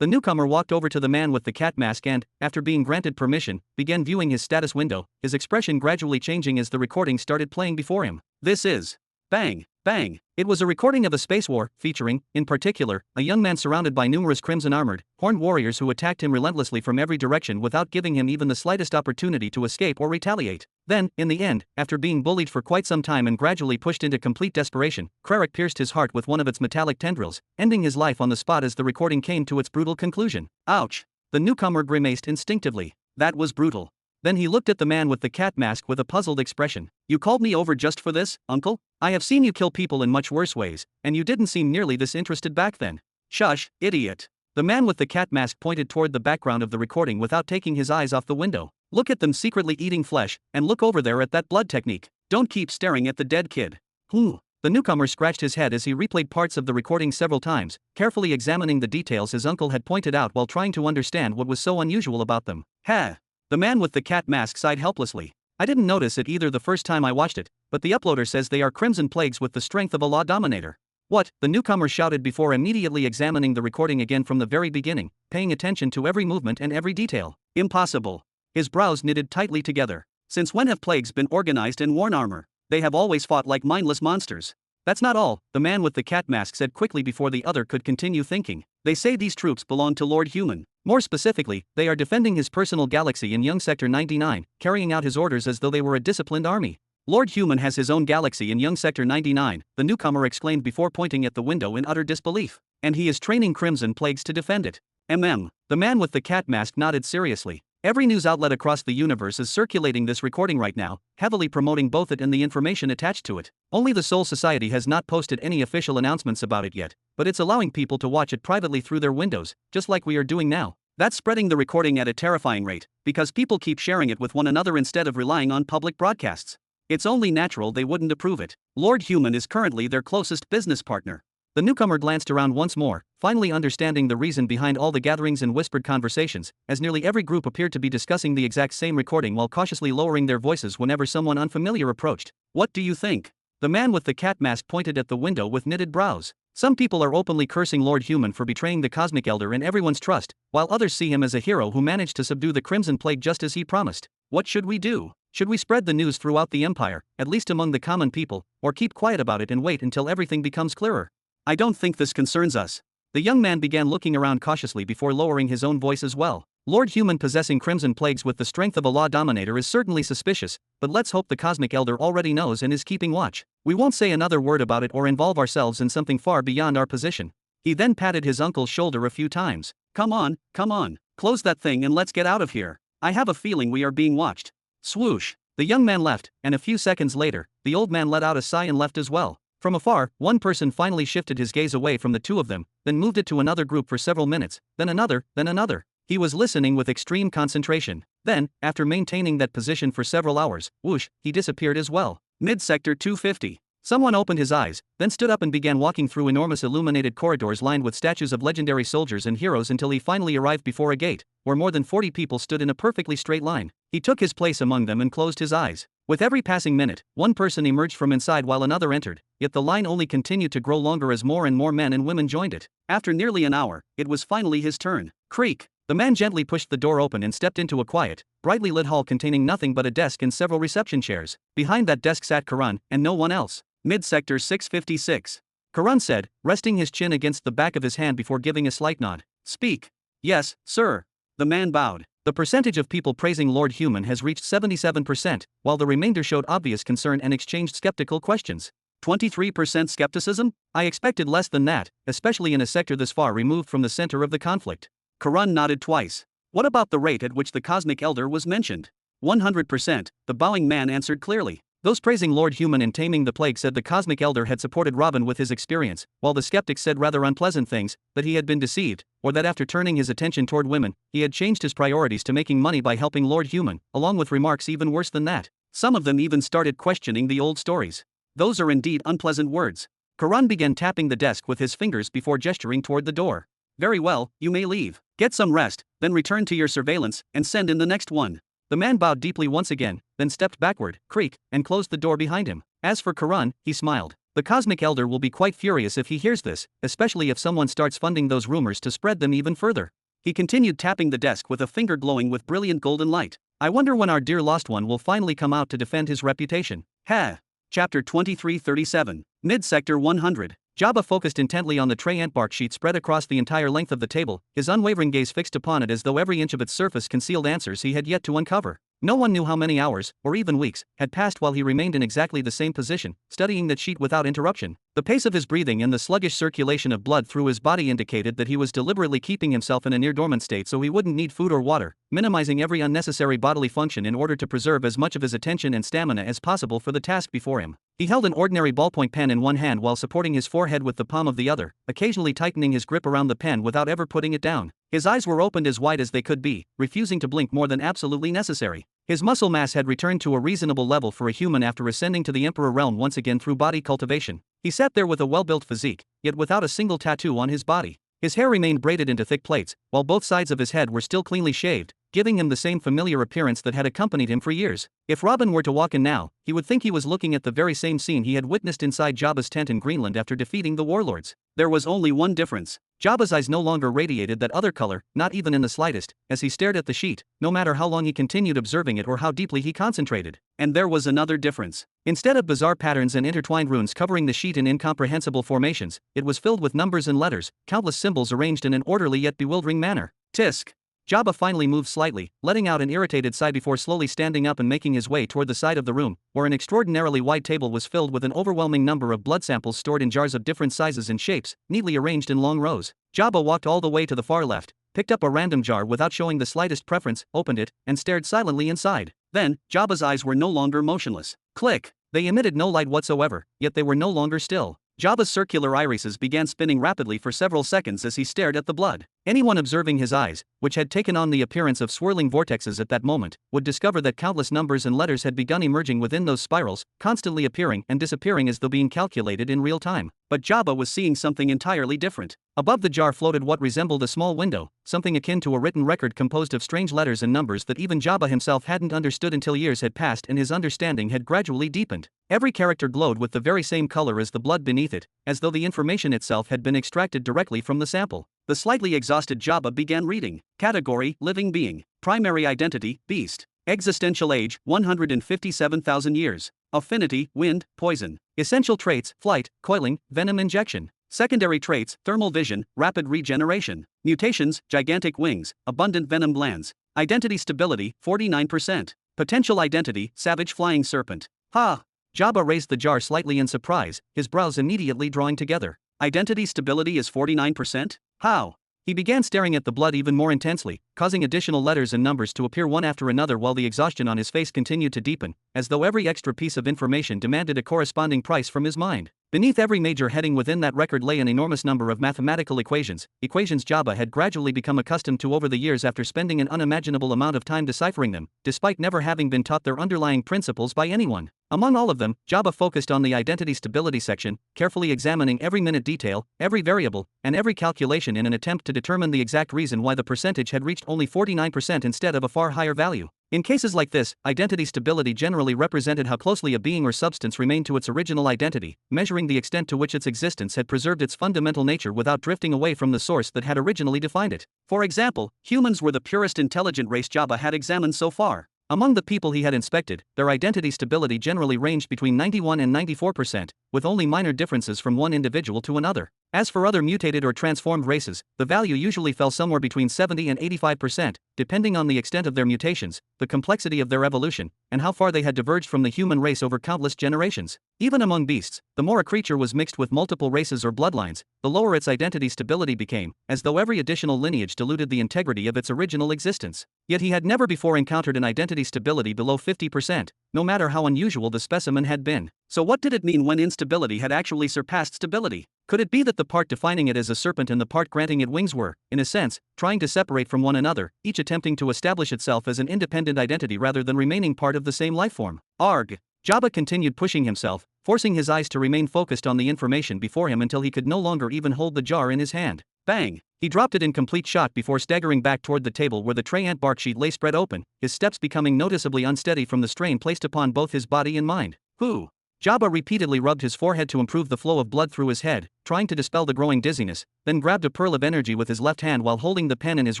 The newcomer walked over to the man with the cat mask and, after being granted permission, began viewing his status window, his expression gradually changing as the recording started playing before him. This is. Bang, bang. It was a recording of a space war, featuring, in particular, a young man surrounded by numerous crimson-armored, horned warriors who attacked him relentlessly from every direction without giving him even the slightest opportunity to escape or retaliate. Then, in the end, after being bullied for quite some time and gradually pushed into complete desperation, Krarik pierced his heart with one of its metallic tendrils, ending his life on the spot as the recording came to its brutal conclusion. Ouch! The newcomer grimaced instinctively. That was brutal. Then he looked at the man with the cat mask with a puzzled expression. You called me over just for this, uncle? I have seen you kill people in much worse ways, and you didn't seem nearly this interested back then. Shush, idiot. The man with the cat mask pointed toward the background of the recording without taking his eyes off the window. Look at them secretly eating flesh, and look over there at that blood technique. Don't keep staring at the dead kid. The newcomer scratched his head as he replayed parts of the recording several times, carefully examining the details his uncle had pointed out while trying to understand what was so unusual about them. The man with the cat mask sighed helplessly. I didn't notice it either the first time I watched it, but the uploader says they are crimson plagues with the strength of a law dominator. What? The newcomer shouted before immediately examining the recording again from the very beginning, paying attention to every movement and every detail. Impossible. His brows knitted tightly together. Since when have plagues been organized and worn armor? They have always fought like mindless monsters. That's not all, the man with the cat mask said quickly before the other could continue thinking. They say these troops belong to Lord Human. More specifically, they are defending his personal galaxy in Young Sector 99, carrying out his orders as though they were a disciplined army. Lord Human has his own galaxy in Young Sector 99, the newcomer exclaimed before pointing at the window in utter disbelief. And he is training crimson plagues to defend it. The man with the cat mask nodded seriously. Every news outlet across the universe is circulating this recording right now, heavily promoting both it and the information attached to it. Only the Soul Society has not posted any official announcements about it yet, but it's allowing people to watch it privately through their windows, just like we are doing now. That's spreading the recording at a terrifying rate, because people keep sharing it with one another instead of relying on public broadcasts. It's only natural they wouldn't approve it. Lord Human is currently their closest business partner. The newcomer glanced around once more, finally understanding the reason behind all the gatherings and whispered conversations, as nearly every group appeared to be discussing the exact same recording while cautiously lowering their voices whenever someone unfamiliar approached. What do you think? The man with the cat mask pointed at the window with knitted brows. Some people are openly cursing Lord Human for betraying the Cosmic Elder and everyone's trust, while others see him as a hero who managed to subdue the Crimson Plague just as he promised. What should we do? Should we spread the news throughout the Empire, at least among the common people, or keep quiet about it and wait until everything becomes clearer? I don't think this concerns us. The young man began looking around cautiously before lowering his own voice as well. Lord Human possessing crimson plagues with the strength of a law dominator is certainly suspicious, but let's hope the Cosmic Elder already knows and is keeping watch. We won't say another word about it or involve ourselves in something far beyond our position. He then patted his uncle's shoulder a few times. Come on, close that thing and let's get out of here. I have a feeling we are being watched. Swoosh. The young man left, and a few seconds later, the old man let out a sigh and left as well. From afar, one person finally shifted his gaze away from the two of them, then moved it to another group for several minutes, then another. He was listening with extreme concentration. Then, after maintaining that position for several hours, whoosh, he disappeared as well. Mid-sector 250. Someone opened his eyes, then stood up and began walking through enormous illuminated corridors lined with statues of legendary soldiers and heroes until he finally arrived before a gate, where more than 40 people stood in a perfectly straight line. He took his place among them and closed his eyes. With every passing minute, one person emerged from inside while another entered, yet the line only continued to grow longer as more and more men and women joined it. After nearly an hour, it was finally his turn. Creak! The man gently pushed the door open and stepped into a quiet, brightly lit hall containing nothing but a desk and several reception chairs. Behind that desk sat Karan, and no one else. Mid-sector 656. Karan said, resting his chin against the back of his hand before giving a slight nod. Speak. Yes, sir. The man bowed. The percentage of people praising Lord Human has reached 77%, while the remainder showed obvious concern and exchanged skeptical questions. 23% skepticism? I expected less than that, especially in a sector this far removed from the center of the conflict. Karan nodded twice. What about the rate at which the Cosmic Elder was mentioned? 100%, the bowing man answered clearly. Those praising Lord Human in taming the plague said the Cosmic Elder had supported Robin with his experience, while the skeptics said rather unpleasant things, that he had been deceived, or that after turning his attention toward women, he had changed his priorities to making money by helping Lord Human, along with remarks even worse than that. Some of them even started questioning the old stories. Those are indeed unpleasant words. Karan began tapping the desk with his fingers before gesturing toward the door. Very well, you may leave. Get some rest, then return to your surveillance, and send in the next one. The man bowed deeply once again, then stepped backward, creak, and closed the door behind him. As for Karan, he smiled. The Cosmic Elder will be quite furious if he hears this, especially if someone starts funding those rumors to spread them even further. He continued tapping the desk with a finger glowing with brilliant golden light. I wonder when our dear lost one will finally come out to defend his reputation. Ha! Chapter 2337. Mid-Sector 100. Jabba focused intently on the tray ant bark sheet spread across the entire length of the table, his unwavering gaze fixed upon it as though every inch of its surface concealed answers he had yet to uncover. No one knew how many hours, or even weeks, had passed while he remained in exactly the same position, studying that sheet without interruption. The pace of his breathing and the sluggish circulation of blood through his body indicated that he was deliberately keeping himself in a near-dormant state so he wouldn't need food or water, minimizing every unnecessary bodily function in order to preserve as much of his attention and stamina as possible for the task before him. He held an ordinary ballpoint pen in one hand while supporting his forehead with the palm of the other, occasionally tightening his grip around the pen without ever putting it down. His eyes were opened as wide as they could be, refusing to blink more than absolutely necessary. His muscle mass had returned to a reasonable level for a human after ascending to the Emperor realm once again through body cultivation. He sat there with a well-built physique, yet without a single tattoo on his body. His hair remained braided into thick plaits, while both sides of his head were still cleanly shaved, giving him the same familiar appearance that had accompanied him for years. If Robin were to walk in now, he would think he was looking at the very same scene he had witnessed inside Jabba's tent in Greenland after defeating the warlords. There was only one difference. Jabba's eyes no longer radiated that other color, not even in the slightest, as he stared at the sheet, no matter how long he continued observing it or how deeply he concentrated. And there was another difference. Instead of bizarre patterns and intertwined runes covering the sheet in incomprehensible formations, it was filled with numbers and letters, countless symbols arranged in an orderly yet bewildering manner. Tisk. Jabba finally moved slightly, letting out an irritated sigh before slowly standing up and making his way toward the side of the room, where an extraordinarily wide table was filled with an overwhelming number of blood samples stored in jars of different sizes and shapes, neatly arranged in long rows. Jabba walked all the way to the far left, picked up a random jar without showing the slightest preference, opened it, and stared silently inside. Then, Jabba's eyes were no longer motionless. Click! They emitted no light whatsoever, yet they were no longer still. Jabba's circular irises began spinning rapidly for several seconds as he stared at the blood. Anyone observing his eyes, which had taken on the appearance of swirling vortexes at that moment, would discover that countless numbers and letters had begun emerging within those spirals, constantly appearing and disappearing as though being calculated in real time. But Jabba was seeing something entirely different. Above the jar floated what resembled a small window, something akin to a written record composed of strange letters and numbers that even Jabba himself hadn't understood until years had passed and his understanding had gradually deepened. Every character glowed with the very same color as the blood beneath it, as though the information itself had been extracted directly from the sample. The slightly exhausted Jabba began reading. Category: living being. Primary identity: beast. Existential age: 157,000 years. Affinity: wind, poison. Essential traits: flight, coiling, venom injection. Secondary traits: thermal vision, rapid regeneration. Mutations: gigantic wings, abundant venom glands. Identity stability: 49%. Potential identity: savage flying serpent. Ha! Jabba raised the jar slightly in surprise, his brows immediately drawing together. Identity stability is 49%? How? He began staring at the blood even more intensely, causing additional letters and numbers to appear one after another while the exhaustion on his face continued to deepen, as though every extra piece of information demanded a corresponding price from his mind. Beneath every major heading within that record lay an enormous number of mathematical equations Jabba had gradually become accustomed to over the years after spending an unimaginable amount of time deciphering them, despite never having been taught their underlying principles by anyone. Among all of them, Jabba focused on the identity stability section, carefully examining every minute detail, every variable, and every calculation in an attempt to determine the exact reason why the percentage had reached only 49% instead of a far higher value. In cases like this, identity stability generally represented how closely a being or substance remained to its original identity, measuring the extent to which its existence had preserved its fundamental nature without drifting away from the source that had originally defined it. For example, humans were the purest intelligent race Jabba had examined so far. Among the people he had inspected, their identity stability generally ranged between 91 and 94%, with only minor differences from one individual to another. As for other mutated or transformed races, the value usually fell somewhere between 70 and 85%, depending on the extent of their mutations, the complexity of their evolution, and how far they had diverged from the human race over countless generations. Even among beasts, the more a creature was mixed with multiple races or bloodlines, the lower its identity stability became, as though every additional lineage diluted the integrity of its original existence. Yet he had never before encountered an identity stability below 50%, no matter how unusual the specimen had been. So what did it mean when instability had actually surpassed stability? Could it be that the part defining it as a serpent and the part granting it wings were, in a sense, trying to separate from one another, each attempting to establish itself as an independent identity rather than remaining part of the same lifeform? Arg! Jabba continued pushing himself, forcing his eyes to remain focused on the information before him until he could no longer even hold the jar in his hand. Bang! He dropped it in complete shock before staggering back toward the table where the tray ant bark sheet lay spread open, his steps becoming noticeably unsteady from the strain placed upon both his body and mind. Who? Jabba repeatedly rubbed his forehead to improve the flow of blood through his head, trying to dispel the growing dizziness, then grabbed a pearl of energy with his left hand while holding the pen in his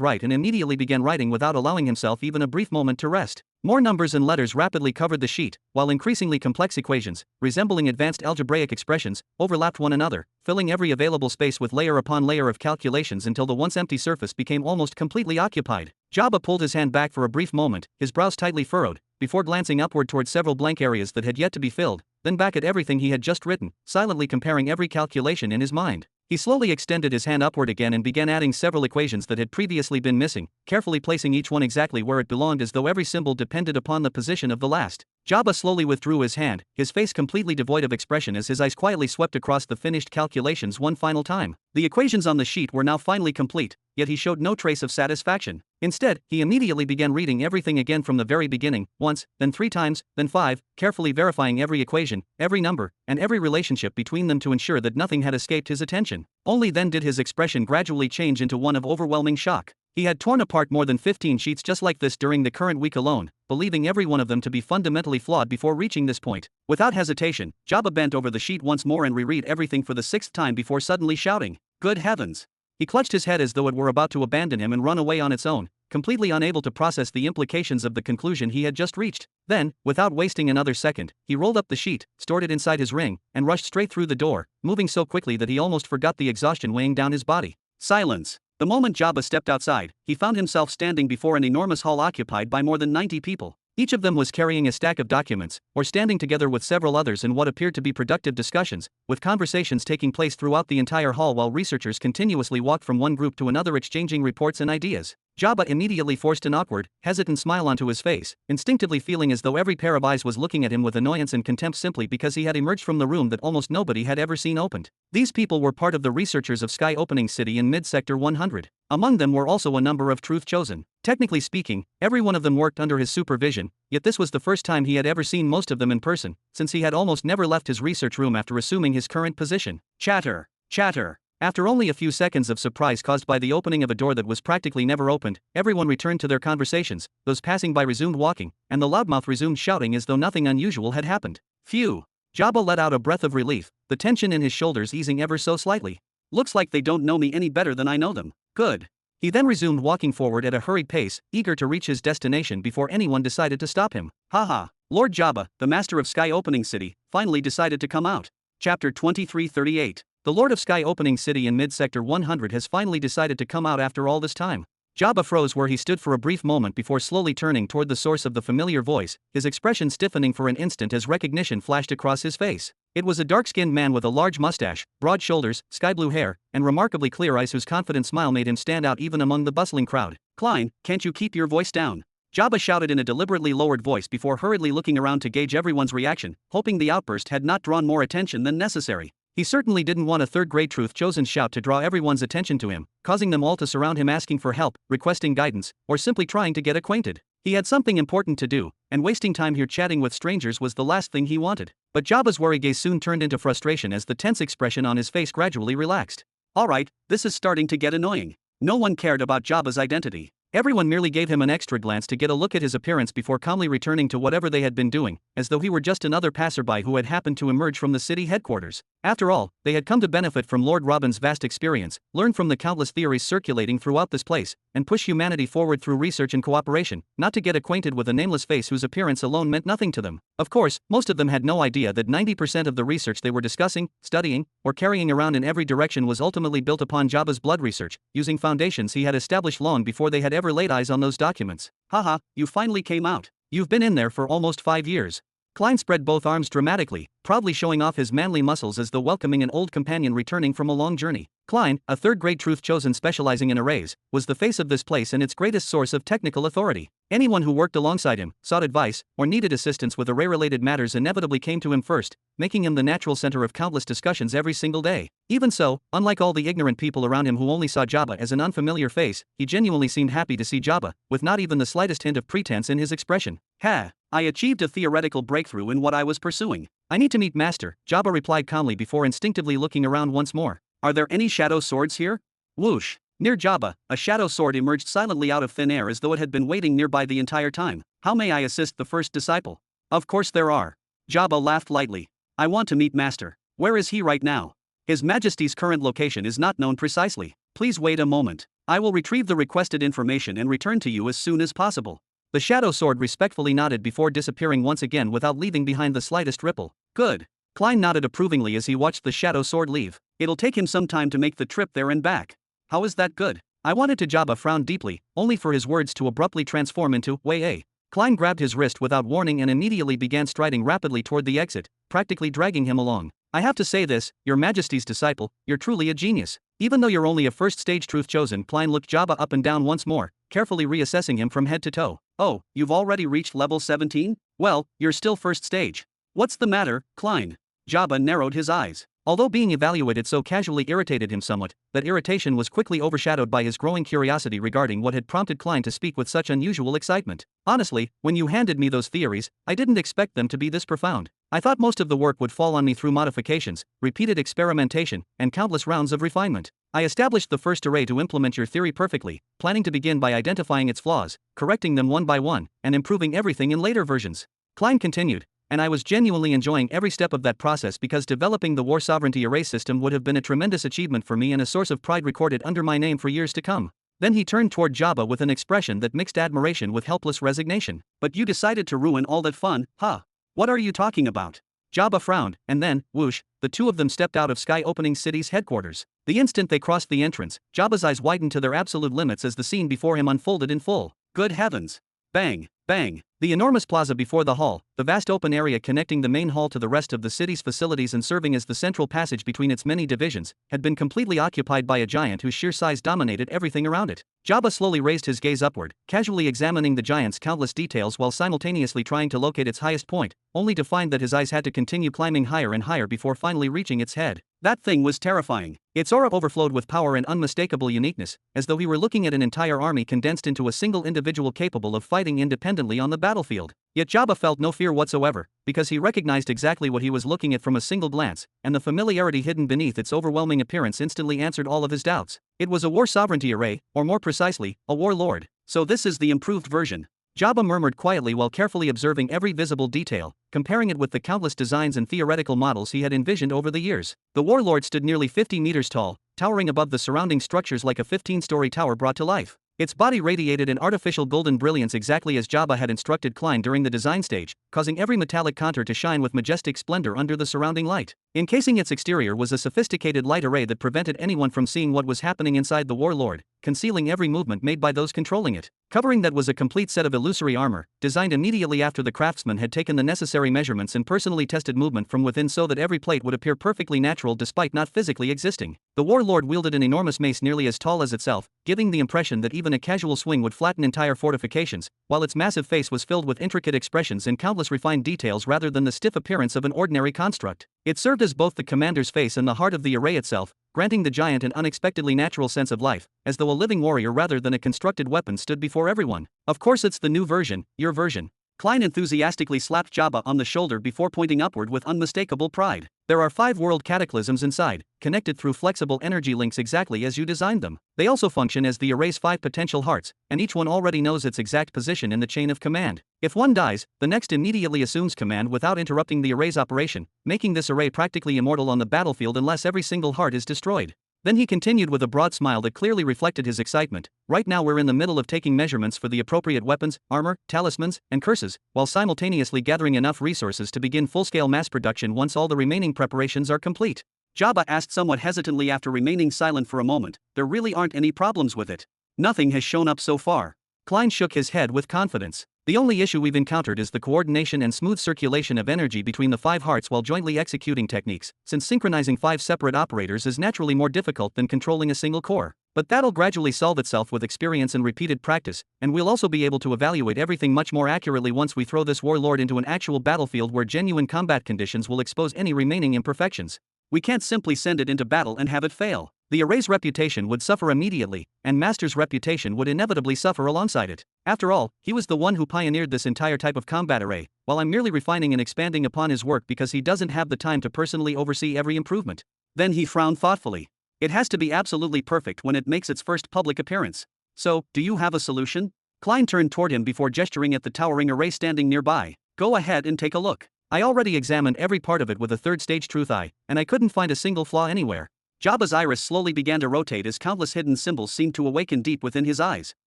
right and immediately began writing without allowing himself even a brief moment to rest. More numbers and letters rapidly covered the sheet, while increasingly complex equations, resembling advanced algebraic expressions, overlapped one another, filling every available space with layer upon layer of calculations until the once empty surface became almost completely occupied. Jabba pulled his hand back for a brief moment, his brows tightly furrowed, before glancing upward towards several blank areas that had yet to be filled, then back at everything he had just written, silently comparing every calculation in his mind. He slowly extended his hand upward again and began adding several equations that had previously been missing, carefully placing each one exactly where it belonged as though every symbol depended upon the position of the last. Jabba slowly withdrew his hand, his face completely devoid of expression as his eyes quietly swept across the finished calculations one final time. The equations on the sheet were now finally complete, yet he showed no trace of satisfaction. Instead, he immediately began reading everything again from the very beginning, once, then 3 times, then 5, carefully verifying every equation, every number, and every relationship between them to ensure that nothing had escaped his attention. Only then did his expression gradually change into one of overwhelming shock. He had torn apart more than 15 sheets just like this during the current week alone, believing every one of them to be fundamentally flawed before reaching this point. Without hesitation, Jabba bent over the sheet once more and reread everything for the 6th time before suddenly shouting, "Good heavens!" He clutched his head as though it were about to abandon him and run away on its own, completely unable to process the implications of the conclusion he had just reached. Then, without wasting another second, he rolled up the sheet, stored it inside his ring, and rushed straight through the door, moving so quickly that he almost forgot the exhaustion weighing down his body. Silence. The moment Jabba stepped outside, he found himself standing before an enormous hall occupied by more than 90 people. Each of them was carrying a stack of documents, or standing together with several others in what appeared to be productive discussions, with conversations taking place throughout the entire hall while researchers continuously walked from one group to another exchanging reports and ideas. Jabba immediately forced an awkward, hesitant smile onto his face, instinctively feeling as though every pair of eyes was looking at him with annoyance and contempt simply because he had emerged from the room that almost nobody had ever seen opened. These people were part of the researchers of Sky Opening City in Mid-Sector 100. Among them were also a number of Truth Chosen. Technically speaking, every one of them worked under his supervision, yet this was the first time he had ever seen most of them in person, since he had almost never left his research room after assuming his current position. Chatter. Chatter. After only a few seconds of surprise caused by the opening of a door that was practically never opened, everyone returned to their conversations, those passing by resumed walking, and the loudmouth resumed shouting as though nothing unusual had happened. Phew. Jabba let out a breath of relief, the tension in his shoulders easing ever so slightly. Looks like they don't know me any better than I know them. Good. He then resumed walking forward at a hurried pace, eager to reach his destination before anyone decided to stop him. Haha. Lord Jabba, the master of Sky Opening City, finally decided to come out. Chapter 2338. The Lord of Sky Opening City in Mid-Sector 100 has finally decided to come out after all this time. Jabba froze where he stood for a brief moment before slowly turning toward the source of the familiar voice, his expression stiffening for an instant as recognition flashed across his face. It was a dark-skinned man with a large mustache, broad shoulders, sky-blue hair, and remarkably clear eyes whose confident smile made him stand out even among the bustling crowd. "Klein, can't you keep your voice down?" Jabba shouted in a deliberately lowered voice before hurriedly looking around to gauge everyone's reaction, hoping the outburst had not drawn more attention than necessary. He certainly didn't want a third-grade Truth Chosen shout to draw everyone's attention to him, causing them all to surround him asking for help, requesting guidance, or simply trying to get acquainted. He had something important to do, and wasting time here chatting with strangers was the last thing he wanted. But Jabba's worried gaze soon turned into frustration as the tense expression on his face gradually relaxed. Alright, this is starting to get annoying. No one cared about Jabba's identity. Everyone merely gave him an extra glance to get a look at his appearance before calmly returning to whatever they had been doing, as though he were just another passerby who had happened to emerge from the city headquarters. After all, they had come to benefit from Lord Robin's vast experience, learn from the countless theories circulating throughout this place, and push humanity forward through research and cooperation, not to get acquainted with a nameless face whose appearance alone meant nothing to them. Of course, most of them had no idea that 90% of the research they were discussing, studying, or carrying around in every direction was ultimately built upon Jabba's blood research, using foundations he had established long before they had ever laid eyes on those documents. Haha, you finally came out. You've been in there for almost 5 years. Klein spread both arms dramatically, proudly showing off his manly muscles as though welcoming an old companion returning from a long journey. Klein, a third-grade Truth Chosen specializing in arrays, was the face of this place and its greatest source of technical authority. Anyone who worked alongside him, sought advice, or needed assistance with array-related matters inevitably came to him first, making him the natural center of countless discussions every single day. Even so, unlike all the ignorant people around him who only saw Jabba as an unfamiliar face, he genuinely seemed happy to see Jabba, with not even the slightest hint of pretense in his expression. Ha! I achieved a theoretical breakthrough in what I was pursuing. I need to meet Master, Jabba replied calmly before instinctively looking around once more. Are there any shadow swords here? Whoosh. Near Jabba, a shadow sword emerged silently out of thin air as though it had been waiting nearby the entire time. How may I assist the first disciple? Of course there are. Jabba laughed lightly. I want to meet Master. Where is he right now? His Majesty's current location is not known precisely. Please wait a moment. I will retrieve the requested information and return to you as soon as possible. The Shadow Sword respectfully nodded before disappearing once again without leaving behind the slightest ripple. Good. Klein nodded approvingly as he watched the Shadow Sword leave. It'll take him some time to make the trip there and back. How is that good? I wanted to. Jabba frowned deeply, only for his words to abruptly transform into, way. Klein grabbed his wrist without warning and immediately began striding rapidly toward the exit, practically dragging him along. I have to say this, Your Majesty's disciple, you're truly a genius. Even though you're only a first-stage truth chosen, Klein looked Jabba up and down once more, carefully reassessing him from head to toe. Oh, you've already reached level 17? Well, you're still first stage. What's the matter, Klein? Jabba narrowed his eyes. Although being evaluated so casually irritated him somewhat, that irritation was quickly overshadowed by his growing curiosity regarding what had prompted Klein to speak with such unusual excitement. Honestly, when you handed me those theories, I didn't expect them to be this profound. I thought most of the work would fall on me through modifications, repeated experimentation, and countless rounds of refinement. I established the first array to implement your theory perfectly, planning to begin by identifying its flaws, correcting them one by one, and improving everything in later versions. Klein continued. And I was genuinely enjoying every step of that process because developing the War Sovereignty Array system would have been a tremendous achievement for me and a source of pride recorded under my name for years to come. Then he turned toward Jabba with an expression that mixed admiration with helpless resignation. But you decided to ruin all that fun, huh? What are you talking about? Jabba frowned, and then, whoosh, the two of them stepped out of Sky Opening City's headquarters. The instant they crossed the entrance, Jabba's eyes widened to their absolute limits as the scene before him unfolded in full. Good heavens! Bang, bang. The enormous plaza before the hall, the vast open area connecting the main hall to the rest of the city's facilities and serving as the central passage between its many divisions, had been completely occupied by a giant whose sheer size dominated everything around it. Jabba slowly raised his gaze upward, casually examining the giant's countless details while simultaneously trying to locate its highest point, only to find that his eyes had to continue climbing higher and higher before finally reaching its head. That thing was terrifying. Its aura overflowed with power and unmistakable uniqueness, as though he were looking at an entire army condensed into a single individual capable of fighting independently on the battlefield. Yet Jabba felt no fear whatsoever, because he recognized exactly what he was looking at from a single glance, and the familiarity hidden beneath its overwhelming appearance instantly answered all of his doubts. It was a War Sovereignty Array, or more precisely, a Warlord. So this is the improved version. Jabba murmured quietly while carefully observing every visible detail, comparing it with the countless designs and theoretical models he had envisioned over the years. The Warlord stood nearly 50 meters tall, towering above the surrounding structures like a 15-story tower brought to life. Its body radiated an artificial golden brilliance exactly as Jabba had instructed Klein during the design stage, causing every metallic contour to shine with majestic splendor under the surrounding light. Encasing its exterior was a sophisticated light array that prevented anyone from seeing what was happening inside the Warlord, concealing every movement made by those controlling it. Covering that was a complete set of illusory armor, designed immediately after the craftsman had taken the necessary measurements and personally tested movement from within so that every plate would appear perfectly natural despite not physically existing. The Warlord wielded an enormous mace nearly as tall as itself, giving the impression that even a casual swing would flatten entire fortifications, while its massive face was filled with intricate expressions and countless refined details rather than the stiff appearance of an ordinary construct. It served as both the commander's face and the heart of the array itself, granting the giant an unexpectedly natural sense of life, as though a living warrior rather than a constructed weapon stood before everyone. Of course it's the new version, your version. Klein enthusiastically slapped Jabba on the shoulder before pointing upward with unmistakable pride. There are 5 world cataclysms inside, connected through flexible energy links exactly as you designed them. They also function as the array's 5 potential hearts, and each one already knows its exact position in the chain of command. If one dies, the next immediately assumes command without interrupting the array's operation, making this array practically immortal on the battlefield unless every single heart is destroyed. Then he continued with a broad smile that clearly reflected his excitement. Right now we're in the middle of taking measurements for the appropriate weapons, armor, talismans, and curses, while simultaneously gathering enough resources to begin full-scale mass production once all the remaining preparations are complete. Jabba asked somewhat hesitantly after remaining silent for a moment. There really aren't any problems with it. Nothing has shown up so far. Klein shook his head with confidence. The only issue we've encountered is the coordination and smooth circulation of energy between the 5 hearts while jointly executing techniques, since synchronizing 5 separate operators is naturally more difficult than controlling a single core. But that'll gradually solve itself with experience and repeated practice, and we'll also be able to evaluate everything much more accurately once we throw this warlord into an actual battlefield where genuine combat conditions will expose any remaining imperfections. We can't simply send it into battle and have it fail. The array's reputation would suffer immediately, and Master's reputation would inevitably suffer alongside it. After all, he was the one who pioneered this entire type of combat array, while I'm merely refining and expanding upon his work because he doesn't have the time to personally oversee every improvement. Then he frowned thoughtfully. It has to be absolutely perfect when it makes its first public appearance. So, do you have a solution? Klein turned toward him before gesturing at the towering array standing nearby. Go ahead and take a look. I already examined every part of it with a third-stage truth eye, and I couldn't find a single flaw anywhere. Jabba's iris slowly began to rotate as countless hidden symbols seemed to awaken deep within his eyes.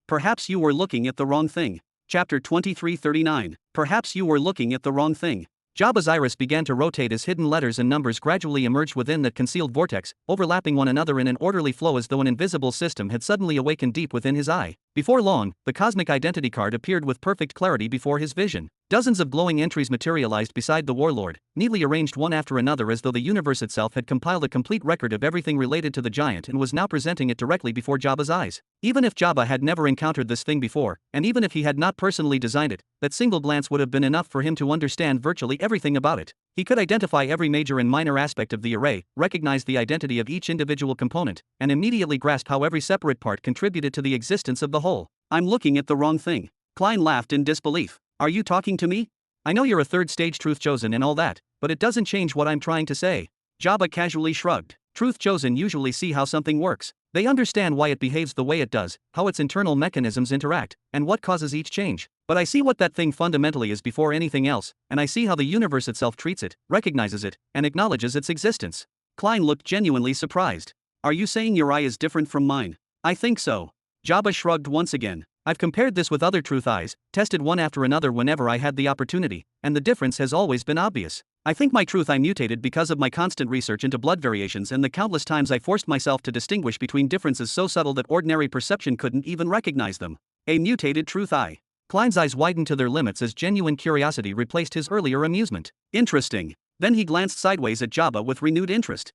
Perhaps you were looking at the wrong thing. Chapter 2339. Perhaps you were looking at the wrong thing. Jabba's iris began to rotate as hidden letters and numbers gradually emerged within that concealed vortex, overlapping one another in an orderly flow as though an invisible system had suddenly awakened deep within his eye. Before long, the cosmic identity card appeared with perfect clarity before his vision. Dozens of glowing entries materialized beside the warlord, neatly arranged one after another as though the universe itself had compiled a complete record of everything related to the giant and was now presenting it directly before Jabba's eyes. Even if Jabba had never encountered this thing before, and even if he had not personally designed it, that single glance would have been enough for him to understand virtually everything about it. He could identify every major and minor aspect of the array, recognize the identity of each individual component, and immediately grasp how every separate part contributed to the existence of the whole. I'm looking at the wrong thing. Klein laughed in disbelief. Are you talking to me? I know you're a third-stage truth chosen and all that, but it doesn't change what I'm trying to say. Jabba casually shrugged. Truth chosen usually see how something works. They understand why it behaves the way it does, how its internal mechanisms interact, and what causes each change. But I see what that thing fundamentally is before anything else, and I see how the universe itself treats it, recognizes it, and acknowledges its existence. Klein looked genuinely surprised. Are you saying your eye is different from mine? I think so. Jabba shrugged once again. I've compared this with other truth eyes, tested one after another whenever I had the opportunity, and the difference has always been obvious. I think my truth eye mutated because of my constant research into blood variations and the countless times I forced myself to distinguish between differences so subtle that ordinary perception couldn't even recognize them. A mutated truth eye. Klein's eyes widened to their limits as genuine curiosity replaced his earlier amusement. Interesting. Then he glanced sideways at Jabba with renewed interest.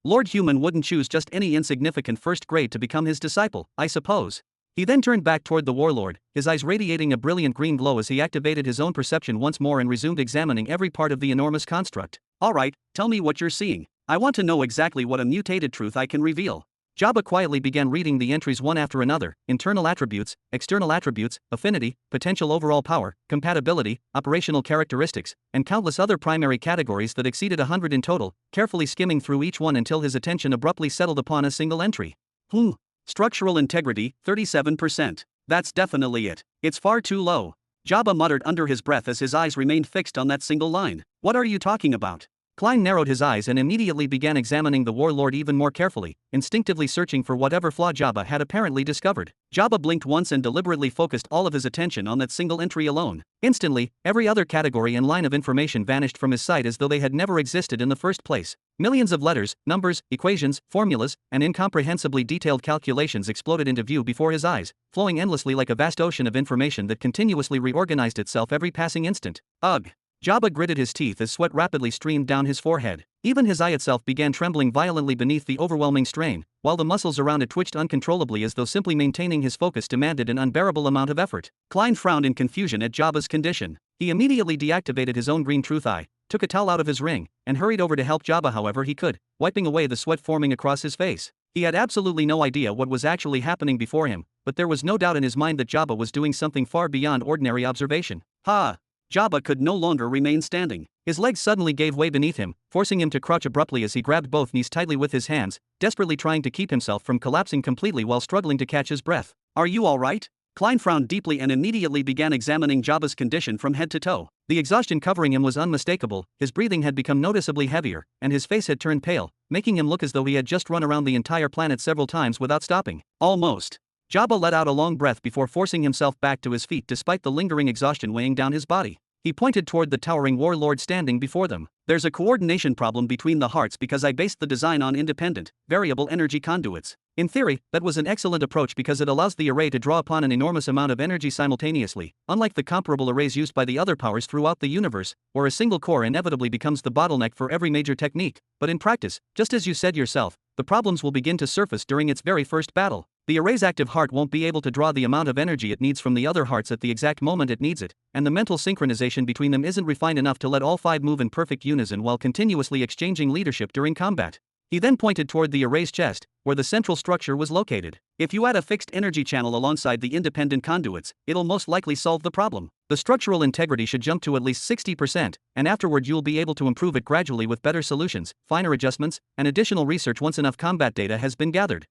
Lord Human wouldn't choose just any insignificant first grade to become his disciple, I suppose. He then turned back toward the warlord, his eyes radiating a brilliant green glow as he activated his own perception once more and resumed examining every part of the enormous construct. Alright, tell me what you're seeing. I want to know exactly what a mutated truth I can reveal. Jabba quietly began reading the entries one after another: internal attributes, external attributes, affinity, potential overall power, compatibility, operational characteristics, and countless other primary categories that exceeded 100 in total, carefully skimming through each one until his attention abruptly settled upon a single entry. Structural integrity, 37%. That's definitely it. It's far too low. Jabba muttered under his breath as his eyes remained fixed on that single line. What are you talking about? Klein narrowed his eyes and immediately began examining the warlord even more carefully, instinctively searching for whatever flaw Jabba had apparently discovered. Jabba blinked once and deliberately focused all of his attention on that single entry alone. Instantly, every other category and line of information vanished from his sight as though they had never existed in the first place. Millions of letters, numbers, equations, formulas, and incomprehensibly detailed calculations exploded into view before his eyes, flowing endlessly like a vast ocean of information that continuously reorganized itself every passing instant. Ugh! Jabba gritted his teeth as sweat rapidly streamed down his forehead. Even his eye itself began trembling violently beneath the overwhelming strain, while the muscles around it twitched uncontrollably as though simply maintaining his focus demanded an unbearable amount of effort. Klein frowned in confusion at Jabba's condition. He immediately deactivated his own green truth eye, took a towel out of his ring, and hurried over to help Jabba however he could, wiping away the sweat forming across his face. He had absolutely no idea what was actually happening before him, but there was no doubt in his mind that Jabba was doing something far beyond ordinary observation. Jabba could no longer remain standing. His legs suddenly gave way beneath him, forcing him to crouch abruptly as he grabbed both knees tightly with his hands, desperately trying to keep himself from collapsing completely while struggling to catch his breath. Are you all right? Klein frowned deeply and immediately began examining Jabba's condition from head to toe. The exhaustion covering him was unmistakable, his breathing had become noticeably heavier, and his face had turned pale, making him look as though he had just run around the entire planet several times without stopping. Almost. Jabba let out a long breath before forcing himself back to his feet despite the lingering exhaustion weighing down his body. He pointed toward the towering warlord standing before them. There's a coordination problem between the hearts because I based the design on independent, variable energy conduits. In theory, that was an excellent approach because it allows the array to draw upon an enormous amount of energy simultaneously, unlike the comparable arrays used by the other powers throughout the universe, where a single core inevitably becomes the bottleneck for every major technique. But in practice, just as you said yourself, the problems will begin to surface during its very first battle. The array's active heart won't be able to draw the amount of energy it needs from the other hearts at the exact moment it needs it, and the mental synchronization between them isn't refined enough to let all five move in perfect unison while continuously exchanging leadership during combat. He then pointed toward the array's chest, where the central structure was located. If you add a fixed energy channel alongside the independent conduits, it'll most likely solve the problem. The structural integrity should jump to at least 60%, and afterward you'll be able to improve it gradually with better solutions, finer adjustments, and additional research once enough combat data has been gathered.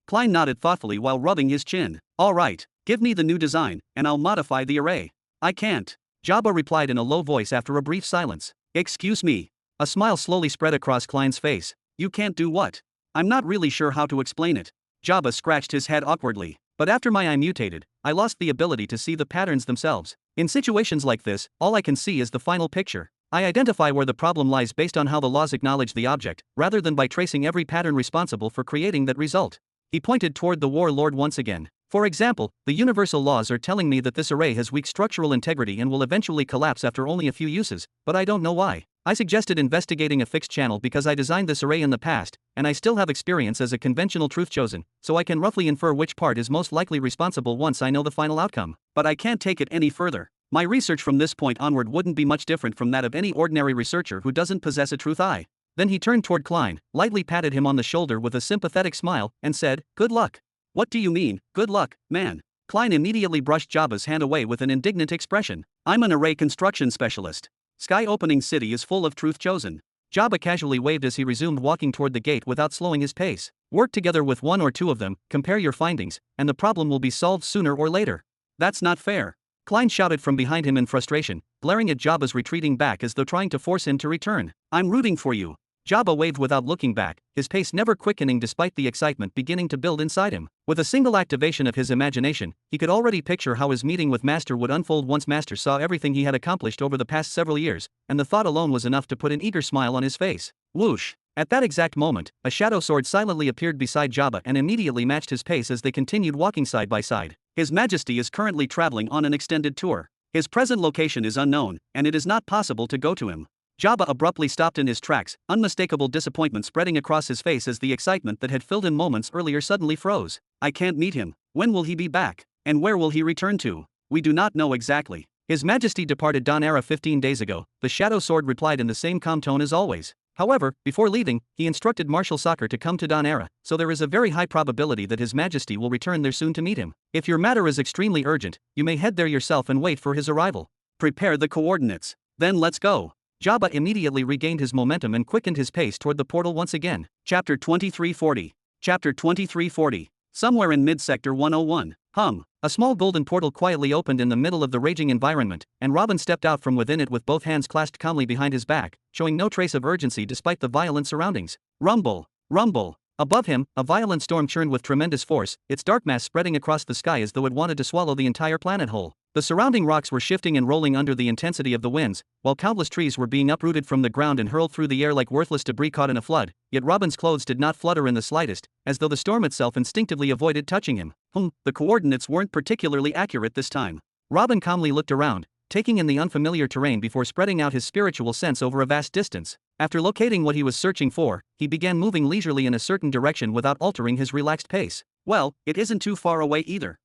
Klein nodded thoughtfully while rubbing his chin. All right, give me the new design, and I'll modify the array. I can't. Jabba replied in a low voice after a brief silence. Excuse me. A smile slowly spread across Klein's face. You can't do what? I'm not really sure how to explain it. Jabba scratched his head awkwardly. But after my eye mutated, I lost the ability to see the patterns themselves. In situations like this, all I can see is the final picture. I identify where the problem lies based on how the laws acknowledge the object, rather than by tracing every pattern responsible for creating that result. He pointed toward the warlord once again. For example, the universal laws are telling me that this array has weak structural integrity and will eventually collapse after only a few uses, but I don't know why. I suggested investigating a fixed channel because I designed this array in the past, and I still have experience as a conventional truth chosen, so I can roughly infer which part is most likely responsible once I know the final outcome. But I can't take it any further. My research from this point onward wouldn't be much different from that of any ordinary researcher who doesn't possess a truth eye. Then he turned toward Klein, lightly patted him on the shoulder with a sympathetic smile, and said, "Good luck." "What do you mean, good luck, man?" Klein immediately brushed Jabba's hand away with an indignant expression. "I'm an array construction specialist. Sky Opening City is full of truth chosen." Jabba casually waved as he resumed walking toward the gate without slowing his pace. "Work together with one or two of them, compare your findings, and the problem will be solved sooner or later." "That's not fair," Klein shouted from behind him in frustration, glaring at Jabba's retreating back as though trying to force him to return. "I'm rooting for you." Jabba waved without looking back, his pace never quickening despite the excitement beginning to build inside him. With a single activation of his imagination, he could already picture how his meeting with Master would unfold once Master saw everything he had accomplished over the past several years, and the thought alone was enough to put an eager smile on his face. Whoosh! At that exact moment, a shadow sword silently appeared beside Jabba and immediately matched his pace as they continued walking side by side. His Majesty is currently traveling on an extended tour. His present location is unknown, and it is not possible to go to him. Jabba abruptly stopped in his tracks, unmistakable disappointment spreading across his face as the excitement that had filled him moments earlier suddenly froze. "I can't meet him. When will he be back? And where will he return to?" "We do not know exactly. His Majesty departed Donera 15 days ago," the Shadow Sword replied in the same calm tone as always. "However, before leaving, he instructed Marshal Soccer to come to Donera, so there is a very high probability that His Majesty will return there soon to meet him. If your matter is extremely urgent, you may head there yourself and wait for his arrival. Prepare the coordinates. Then let's go." Jabba immediately regained his momentum and quickened his pace toward the portal once again. Chapter 2340. Chapter 2340. Somewhere in mid-sector 101. A small golden portal quietly opened in the middle of the raging environment, and Robin stepped out from within it with both hands clasped calmly behind his back, showing no trace of urgency despite the violent surroundings. Rumble! Rumble! Above him, a violent storm churned with tremendous force, its dark mass spreading across the sky as though it wanted to swallow the entire planet whole. The surrounding rocks were shifting and rolling under the intensity of the winds, while countless trees were being uprooted from the ground and hurled through the air like worthless debris caught in a flood, yet Robin's clothes did not flutter in the slightest, as though the storm itself instinctively avoided touching him. The coordinates weren't particularly accurate this time. Robin calmly looked around, taking in the unfamiliar terrain before spreading out his spiritual sense over a vast distance. After locating what he was searching for, he began moving leisurely in a certain direction without altering his relaxed pace. "Well, it isn't too far away either."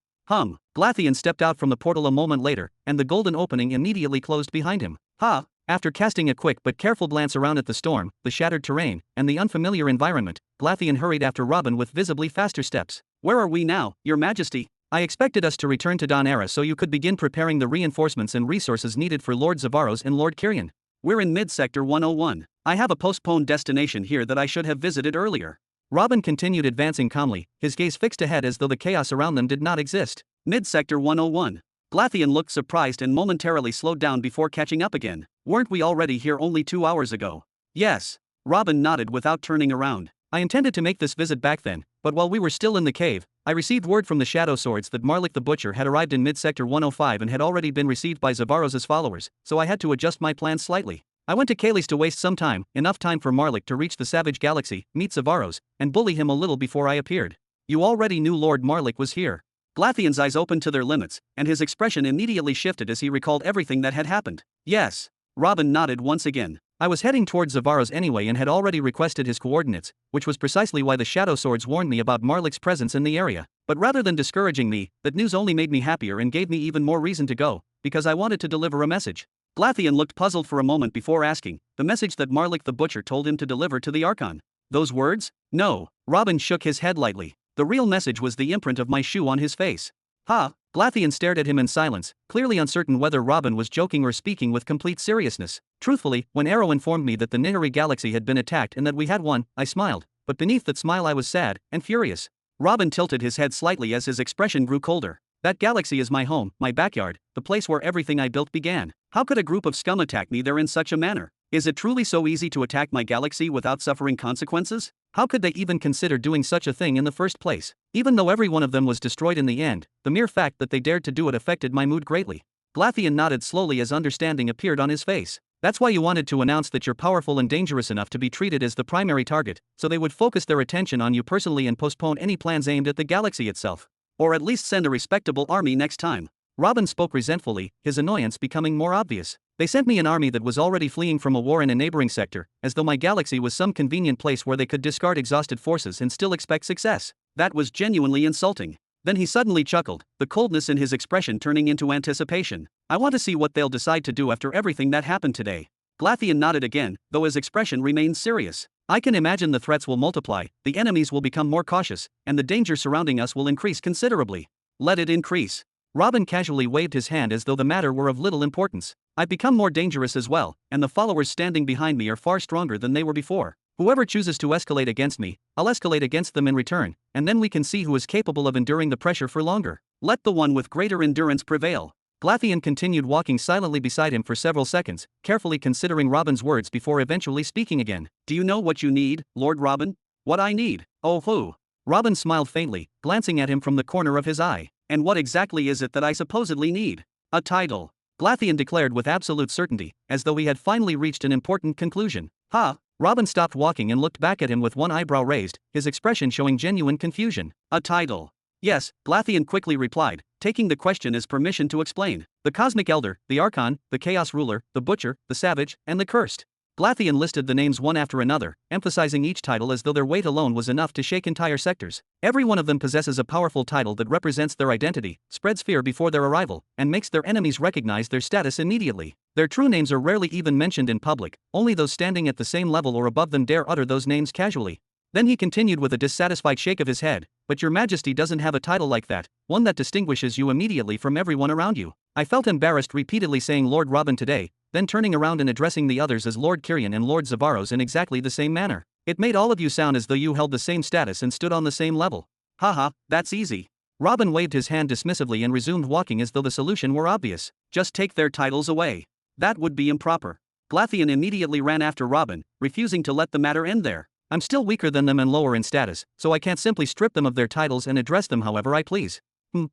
Glatheon stepped out from the portal a moment later, and the golden opening immediately closed behind him. After casting a quick but careful glance around at the storm, the shattered terrain, and the unfamiliar environment, Glatheon hurried after Robin with visibly faster steps. "Where are we now, Your Majesty?" "I expected us to return to Donera so you could begin preparing the reinforcements and resources needed for Lord Zavaros and Lord Kyrian." "We're in mid-sector 101. I have a postponed destination here that I should have visited earlier." Robin continued advancing calmly, his gaze fixed ahead as though the chaos around them did not exist. Mid-sector 101. Glatheon looked surprised and momentarily slowed down before catching up again. "Weren't we already here only 2 hours ago?" "Yes." Robin nodded without turning around. "I intended to make this visit back then, but while we were still in the cave, I received word from the Shadow Swords that Marlik the Butcher had arrived in mid-sector 105 and had already been received by Zavaros' followers, so I had to adjust my plans slightly. I went to Kalis to waste some time, enough time for Marlik to reach the Savage Galaxy, meet Zavaros, and bully him a little before I appeared." "You already knew Lord Marlik was here?" Glatheon's eyes opened to their limits, and his expression immediately shifted as he recalled everything that had happened. "Yes." Robin nodded once again. "I was heading towards Zavaros anyway and had already requested his coordinates, which was precisely why the Shadow Swords warned me about Marlik's presence in the area. But rather than discouraging me, that news only made me happier and gave me even more reason to go, because I wanted to deliver a message." Glatheon looked puzzled for a moment before asking, "The message that Marlik the Butcher told him to deliver to the Archon? Those words?" "No." Robin shook his head lightly. "The real message was the imprint of my shoe on his face." Glatheon stared at him in silence, clearly uncertain whether Robin was joking or speaking with complete seriousness. "Truthfully, when Arrow informed me that the Nihari Galaxy had been attacked and that we had won, I smiled, but beneath that smile I was sad and furious." Robin tilted his head slightly as his expression grew colder. "That galaxy is my home, my backyard, the place where everything I built began. How could a group of scum attack me there in such a manner? Is it truly so easy to attack my galaxy without suffering consequences? How could they even consider doing such a thing in the first place? Even though every one of them was destroyed in the end, the mere fact that they dared to do it affected my mood greatly. Glatheon nodded slowly as understanding appeared on his face. That's why you wanted to announce that you're powerful and dangerous enough to be treated as the primary target, so they would focus their attention on you personally and postpone any plans aimed at the galaxy itself. Or at least send a respectable army next time. Robin spoke resentfully, his annoyance becoming more obvious. They sent me an army that was already fleeing from a war in a neighboring sector, as though my galaxy was some convenient place where they could discard exhausted forces and still expect success. That was genuinely insulting. Then he suddenly chuckled, the coldness in his expression turning into anticipation. I want to see what they'll decide to do after everything that happened today. Glatheon nodded again, though his expression remained serious. I can imagine the threats will multiply, the enemies will become more cautious, and the danger surrounding us will increase considerably. Let it increase. Robin casually waved his hand as though the matter were of little importance. I've become more dangerous as well, and the followers standing behind me are far stronger than they were before. Whoever chooses to escalate against me, I'll escalate against them in return, and then we can see who is capable of enduring the pressure for longer. Let the one with greater endurance prevail. Glatheon continued walking silently beside him for several seconds, carefully considering Robin's words before eventually speaking again. Do you know what you need, Lord Robin? What I need? Oh who? Robin smiled faintly, glancing at him from the corner of his eye. And what exactly is it that I supposedly need? A title. Glatheon declared with absolute certainty, as though he had finally reached an important conclusion. Huh? Robin stopped walking and looked back at him with one eyebrow raised, his expression showing genuine confusion. A title. Yes, Glatheon quickly replied, taking the question as permission to explain. The Cosmic Elder, the Archon, the Chaos Ruler, the Butcher, the Savage, and the Cursed. Glatheon listed the names one after another, emphasizing each title as though their weight alone was enough to shake entire sectors. Every one of them possesses a powerful title that represents their identity, spreads fear before their arrival, and makes their enemies recognize their status immediately. Their true names are rarely even mentioned in public, only those standing at the same level or above them dare utter those names casually. Then he continued with a dissatisfied shake of his head, but your majesty doesn't have a title like that, one that distinguishes you immediately from everyone around you. I felt embarrassed repeatedly saying Lord Robin today, then turning around and addressing the others as Lord Kyrian and Lord Zavaros in exactly the same manner. It made all of you sound as though you held the same status and stood on the same level. Haha, that's easy. Robin waved his hand dismissively and resumed walking as though the solution were obvious. Just take their titles away. That would be improper. Glatheon immediately ran after Robin, refusing to let the matter end there. I'm still weaker than them and lower in status, so I can't simply strip them of their titles and address them however I please.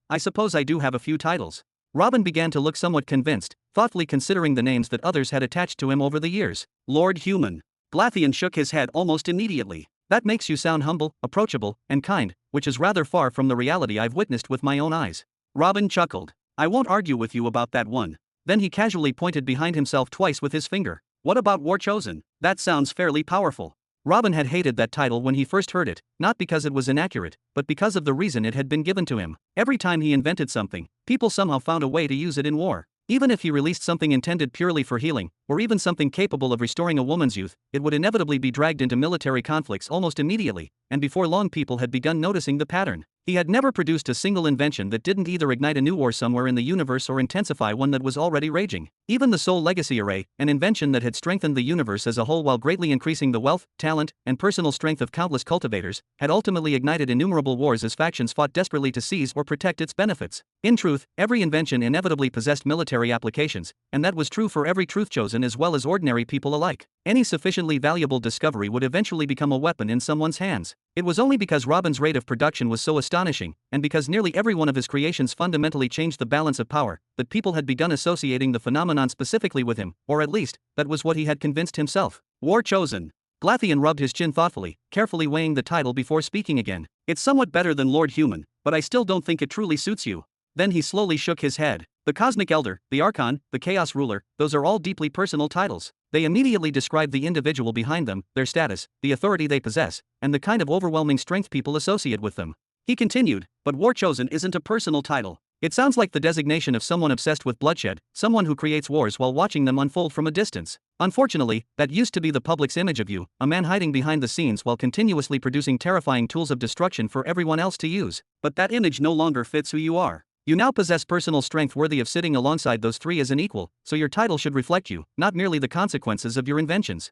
I suppose I do have a few titles. Robin began to look somewhat convinced, thoughtfully considering the names that others had attached to him over the years. Lord Human. Glatheon shook his head almost immediately. That makes you sound humble, approachable, and kind, which is rather far from the reality I've witnessed with my own eyes. Robin chuckled. I won't argue with you about that one. Then he casually pointed behind himself twice with his finger. What about War Chosen? That sounds fairly powerful. Robin had hated that title when he first heard it, not because it was inaccurate, but because of the reason it had been given to him. Every time he invented something, people somehow found a way to use it in war. Even if he released something intended purely for healing, or even something capable of restoring a woman's youth, it would inevitably be dragged into military conflicts almost immediately, and before long people had begun noticing the pattern. He had never produced a single invention that didn't either ignite a new war somewhere in the universe or intensify one that was already raging. Even the Soul Legacy Array, an invention that had strengthened the universe as a whole while greatly increasing the wealth, talent, and personal strength of countless cultivators, had ultimately ignited innumerable wars as factions fought desperately to seize or protect its benefits. In truth, every invention inevitably possessed military applications, and that was true for every truth chosen as well as ordinary people alike. Any sufficiently valuable discovery would eventually become a weapon in someone's hands. It was only because Robin's rate of production was so astonishing, and because nearly every one of his creations fundamentally changed the balance of power, that people had begun associating the phenomenon specifically with him, or at least, that was what he had convinced himself. War Chosen. Glatheon rubbed his chin thoughtfully, carefully weighing the title before speaking again. It's somewhat better than Lord Human, but I still don't think it truly suits you. Then he slowly shook his head. The Cosmic Elder, the Archon, the Chaos Ruler, those are all deeply personal titles. They immediately describe the individual behind them, their status, the authority they possess, and the kind of overwhelming strength people associate with them. He continued, but War Chosen isn't a personal title. It sounds like the designation of someone obsessed with bloodshed, someone who creates wars while watching them unfold from a distance. Unfortunately, that used to be the public's image of you, a man hiding behind the scenes while continuously producing terrifying tools of destruction for everyone else to use. But that image no longer fits who you are. You now possess personal strength worthy of sitting alongside those three as an equal, so your title should reflect you, not merely the consequences of your inventions.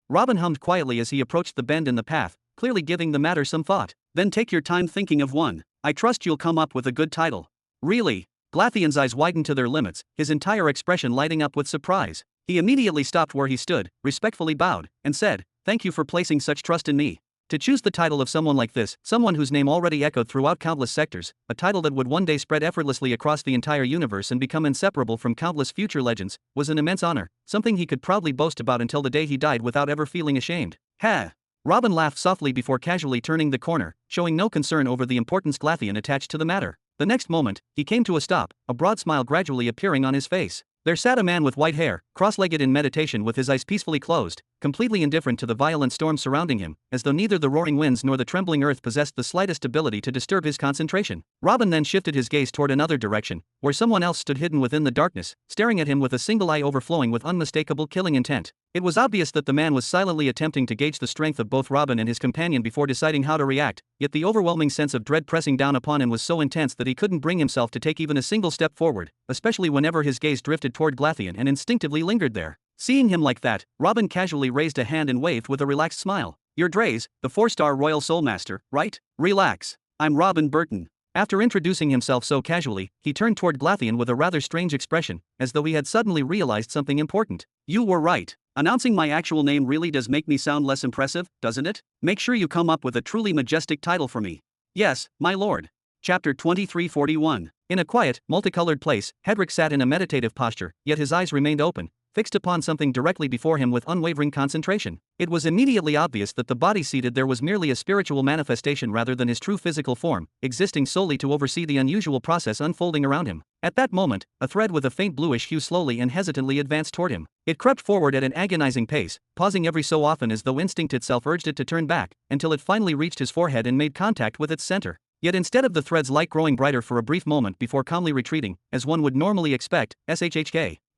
Robin hummed quietly as he approached the bend in the path, clearly giving the matter some thought. Then take your time thinking of one. I trust you'll come up with a good title. Really? Glatheon's eyes widened to their limits, his entire expression lighting up with surprise. He immediately stopped where he stood, respectfully bowed, and said, "Thank you for placing such trust in me." To choose the title of someone like this, someone whose name already echoed throughout countless sectors, a title that would one day spread effortlessly across the entire universe and become inseparable from countless future legends, was an immense honor, something he could proudly boast about until the day he died without ever feeling ashamed. Ha! Robin laughed softly before casually turning the corner, showing no concern over the importance Glatheon attached to the matter. The next moment, he came to a stop, a broad smile gradually appearing on his face. There sat a man with white hair, cross-legged in meditation with his eyes peacefully closed, completely indifferent to the violent storm surrounding him, as though neither the roaring winds nor the trembling earth possessed the slightest ability to disturb his concentration. Robin then shifted his gaze toward another direction, where someone else stood hidden within the darkness, staring at him with a single eye overflowing with unmistakable killing intent. It was obvious that the man was silently attempting to gauge the strength of both Robin and his companion before deciding how to react, yet the overwhelming sense of dread pressing down upon him was so intense that he couldn't bring himself to take even a single step forward, especially whenever his gaze drifted toward Glatheon and instinctively lingered there. Seeing him like that, Robin casually raised a hand and waved with a relaxed smile. "You're Draze, the 4-star Royal Soulmaster, right? Relax. I'm Robin Burton." After introducing himself so casually, he turned toward Glatheon with a rather strange expression, as though he had suddenly realized something important. "You were right. Announcing my actual name really does make me sound less impressive, doesn't it? Make sure you come up with a truly majestic title for me." "Yes, my lord." Chapter 2341. In a quiet, multicolored place, Hedrick sat in a meditative posture, yet his eyes remained open, fixed upon something directly before him with unwavering concentration. It was immediately obvious that the body seated there was merely a spiritual manifestation rather than his true physical form, existing solely to oversee the unusual process unfolding around him. At that moment, a thread with a faint bluish hue slowly and hesitantly advanced toward him. It crept forward at an agonizing pace, pausing every so often as though instinct itself urged it to turn back, until it finally reached his forehead and made contact with its center. Yet instead of the thread's light growing brighter for a brief moment before calmly retreating, as one would normally expect,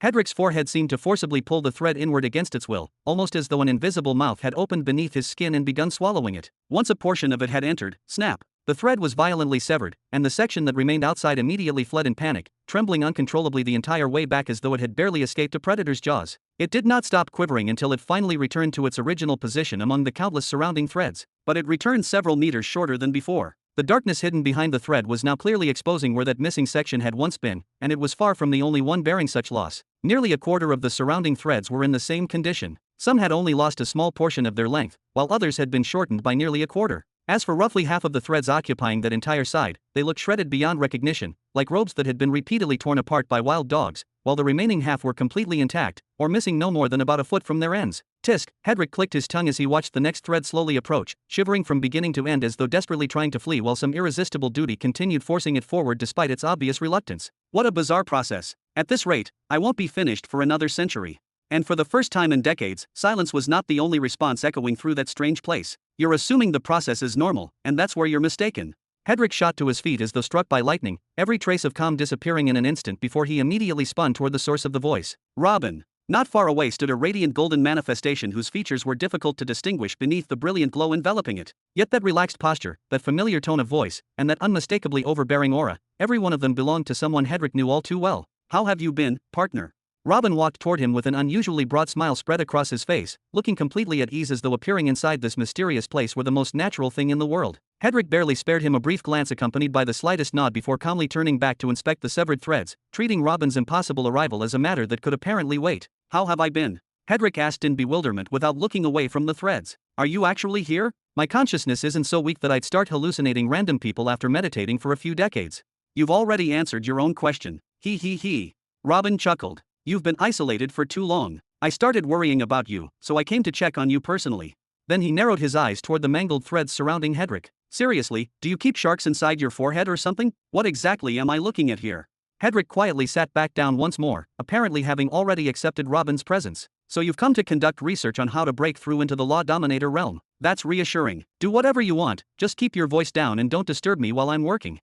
Hedrick's forehead seemed to forcibly pull the thread inward against its will, almost as though an invisible mouth had opened beneath his skin and begun swallowing it. Once a portion of it had entered, snap! The thread was violently severed, and the section that remained outside immediately fled in panic, trembling uncontrollably the entire way back as though it had barely escaped a predator's jaws. It did not stop quivering until it finally returned to its original position among the countless surrounding threads, but it returned several meters shorter than before. The darkness hidden behind the thread was now clearly exposing where that missing section had once been, and it was far from the only one bearing such loss. Nearly a quarter of the surrounding threads were in the same condition. Some had only lost a small portion of their length, while others had been shortened by nearly a quarter. As for roughly half of the threads occupying that entire side, they looked shredded beyond recognition, like robes that had been repeatedly torn apart by wild dogs, while the remaining half were completely intact, or missing no more than about a foot from their ends. Tisk! Hedrick clicked his tongue as he watched the next thread slowly approach, shivering from beginning to end as though desperately trying to flee while some irresistible duty continued forcing it forward despite its obvious reluctance. What a bizarre process. At this rate, I won't be finished for another century. And for the first time in decades, silence was not the only response echoing through that strange place. You're assuming the process is normal, and that's where you're mistaken. Hedrick shot to his feet as though struck by lightning, every trace of calm disappearing in an instant before he immediately spun toward the source of the voice. Robin. Not far away stood a radiant golden manifestation whose features were difficult to distinguish beneath the brilliant glow enveloping it. Yet that relaxed posture, that familiar tone of voice, and that unmistakably overbearing aura, every one of them belonged to someone Hedrick knew all too well. How have you been, partner? Robin walked toward him with an unusually broad smile spread across his face, looking completely at ease as though appearing inside this mysterious place were the most natural thing in the world. Hedrick barely spared him a brief glance accompanied by the slightest nod before calmly turning back to inspect the severed threads, treating Robin's impossible arrival as a matter that could apparently wait. How have I been? Hedrick asked in bewilderment without looking away from the threads. Are you actually here? My consciousness isn't so weak that I'd start hallucinating random people after meditating for a few decades. You've already answered your own question. He. Robin chuckled. You've been isolated for too long. I started worrying about you, so I came to check on you personally. Then he narrowed his eyes toward the mangled threads surrounding Hedrick. Seriously, do you keep sharks inside your forehead or something? What exactly am I looking at here? Hedrick quietly sat back down once more, apparently having already accepted Robin's presence. So you've come to conduct research on how to break through into the Law Dominator realm. That's reassuring. Do whatever you want, just keep your voice down and don't disturb me while I'm working.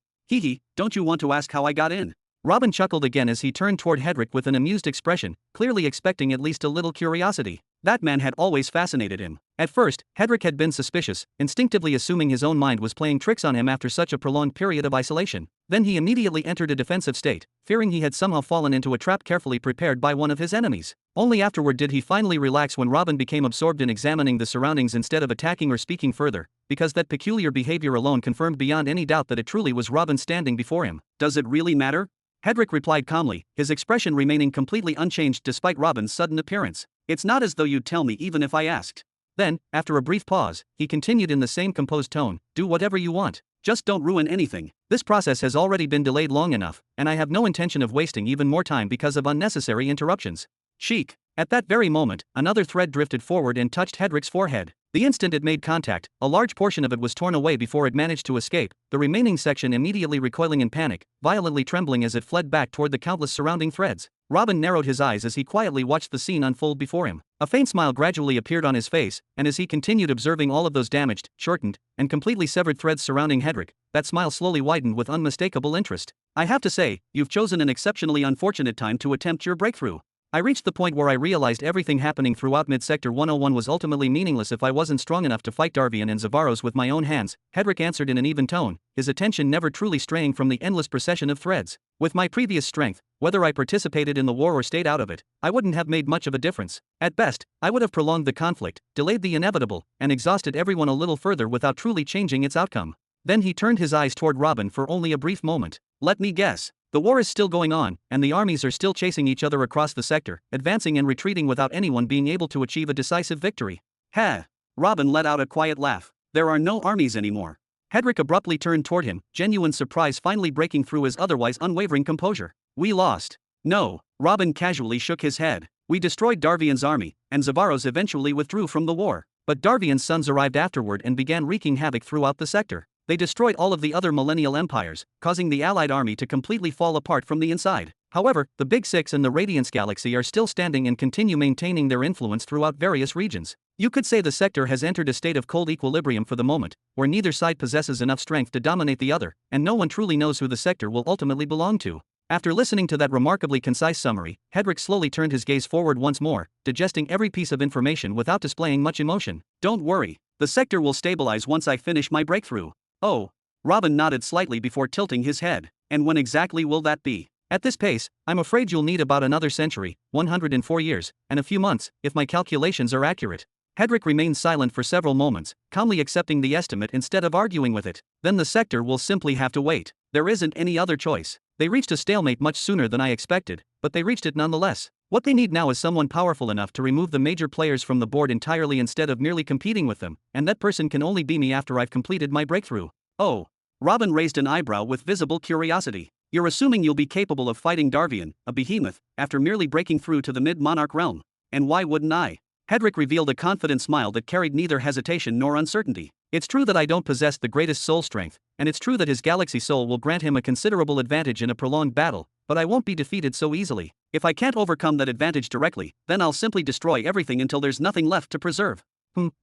Don't you want to ask how I got in? Robin chuckled again as he turned toward Hedrick with an amused expression, clearly expecting at least a little curiosity. That man had always fascinated him. At first, Hedrick had been suspicious, instinctively assuming his own mind was playing tricks on him after such a prolonged period of isolation. Then he immediately entered a defensive state, fearing he had somehow fallen into a trap carefully prepared by one of his enemies. Only afterward did he finally relax when Robin became absorbed in examining the surroundings instead of attacking or speaking further, because that peculiar behavior alone confirmed beyond any doubt that it truly was Robin standing before him. Does it really matter? Hedrick replied calmly, his expression remaining completely unchanged despite Robin's sudden appearance. It's not as though you'd tell me even if I asked. Then, after a brief pause, he continued in the same composed tone, do whatever you want. Just don't ruin anything. This process has already been delayed long enough, and I have no intention of wasting even more time because of unnecessary interruptions. Chic. At that very moment, another thread drifted forward and touched Hedrick's forehead. The instant it made contact, a large portion of it was torn away before it managed to escape, the remaining section immediately recoiling in panic, violently trembling as it fled back toward the countless surrounding threads. Robin narrowed his eyes as he quietly watched the scene unfold before him. A faint smile gradually appeared on his face, and as he continued observing all of those damaged, shortened, and completely severed threads surrounding Hedrick, that smile slowly widened with unmistakable interest. I have to say, you've chosen an exceptionally unfortunate time to attempt your breakthrough. I reached the point where I realized everything happening throughout Mid-Sector 101 was ultimately meaningless if I wasn't strong enough to fight Darvian and Zavaros with my own hands, Hedrick answered in an even tone, his attention never truly straying from the endless procession of threads. With my previous strength, whether I participated in the war or stayed out of it, I wouldn't have made much of a difference. At best, I would have prolonged the conflict, delayed the inevitable, and exhausted everyone a little further without truly changing its outcome. Then he turned his eyes toward Robin for only a brief moment. Let me guess. The war is still going on, and the armies are still chasing each other across the sector, advancing and retreating without anyone being able to achieve a decisive victory. Ha! Robin let out a quiet laugh. There are no armies anymore. Hedrick abruptly turned toward him, genuine surprise finally breaking through his otherwise unwavering composure. We lost. No. Robin casually shook his head. We destroyed Darvian's army, and Zavaros eventually withdrew from the war. But Darvian's sons arrived afterward and began wreaking havoc throughout the sector. They destroyed all of the other millennial empires, causing the allied army to completely fall apart from the inside. However, the Big Six and the Radiance Galaxy are still standing and continue maintaining their influence throughout various regions. You could say the sector has entered a state of cold equilibrium for the moment, where neither side possesses enough strength to dominate the other, and no one truly knows who the sector will ultimately belong to. After listening to that remarkably concise summary, Hedrick slowly turned his gaze forward once more, digesting every piece of information without displaying much emotion. Don't worry. The sector will stabilize once I finish my breakthrough. Oh. Robin nodded slightly before tilting his head. And when exactly will that be? At this pace, I'm afraid you'll need about another century, 104 years, and a few months, if my calculations are accurate. Hedrick remained silent for several moments, calmly accepting the estimate instead of arguing with it. Then the sector will simply have to wait. There isn't any other choice. They reached a stalemate much sooner than I expected, but they reached it nonetheless. What they need now is someone powerful enough to remove the major players from the board entirely instead of merely competing with them, and that person can only be me after I've completed my breakthrough. Oh. Robin raised an eyebrow with visible curiosity. You're assuming you'll be capable of fighting Darvian, a behemoth, after merely breaking through to the mid-monarch realm. And why wouldn't I? Hedrick revealed a confident smile that carried neither hesitation nor uncertainty. It's true that I don't possess the greatest soul strength, and it's true that his galaxy soul will grant him a considerable advantage in a prolonged battle, but I won't be defeated so easily. If I can't overcome that advantage directly, then I'll simply destroy everything until there's nothing left to preserve.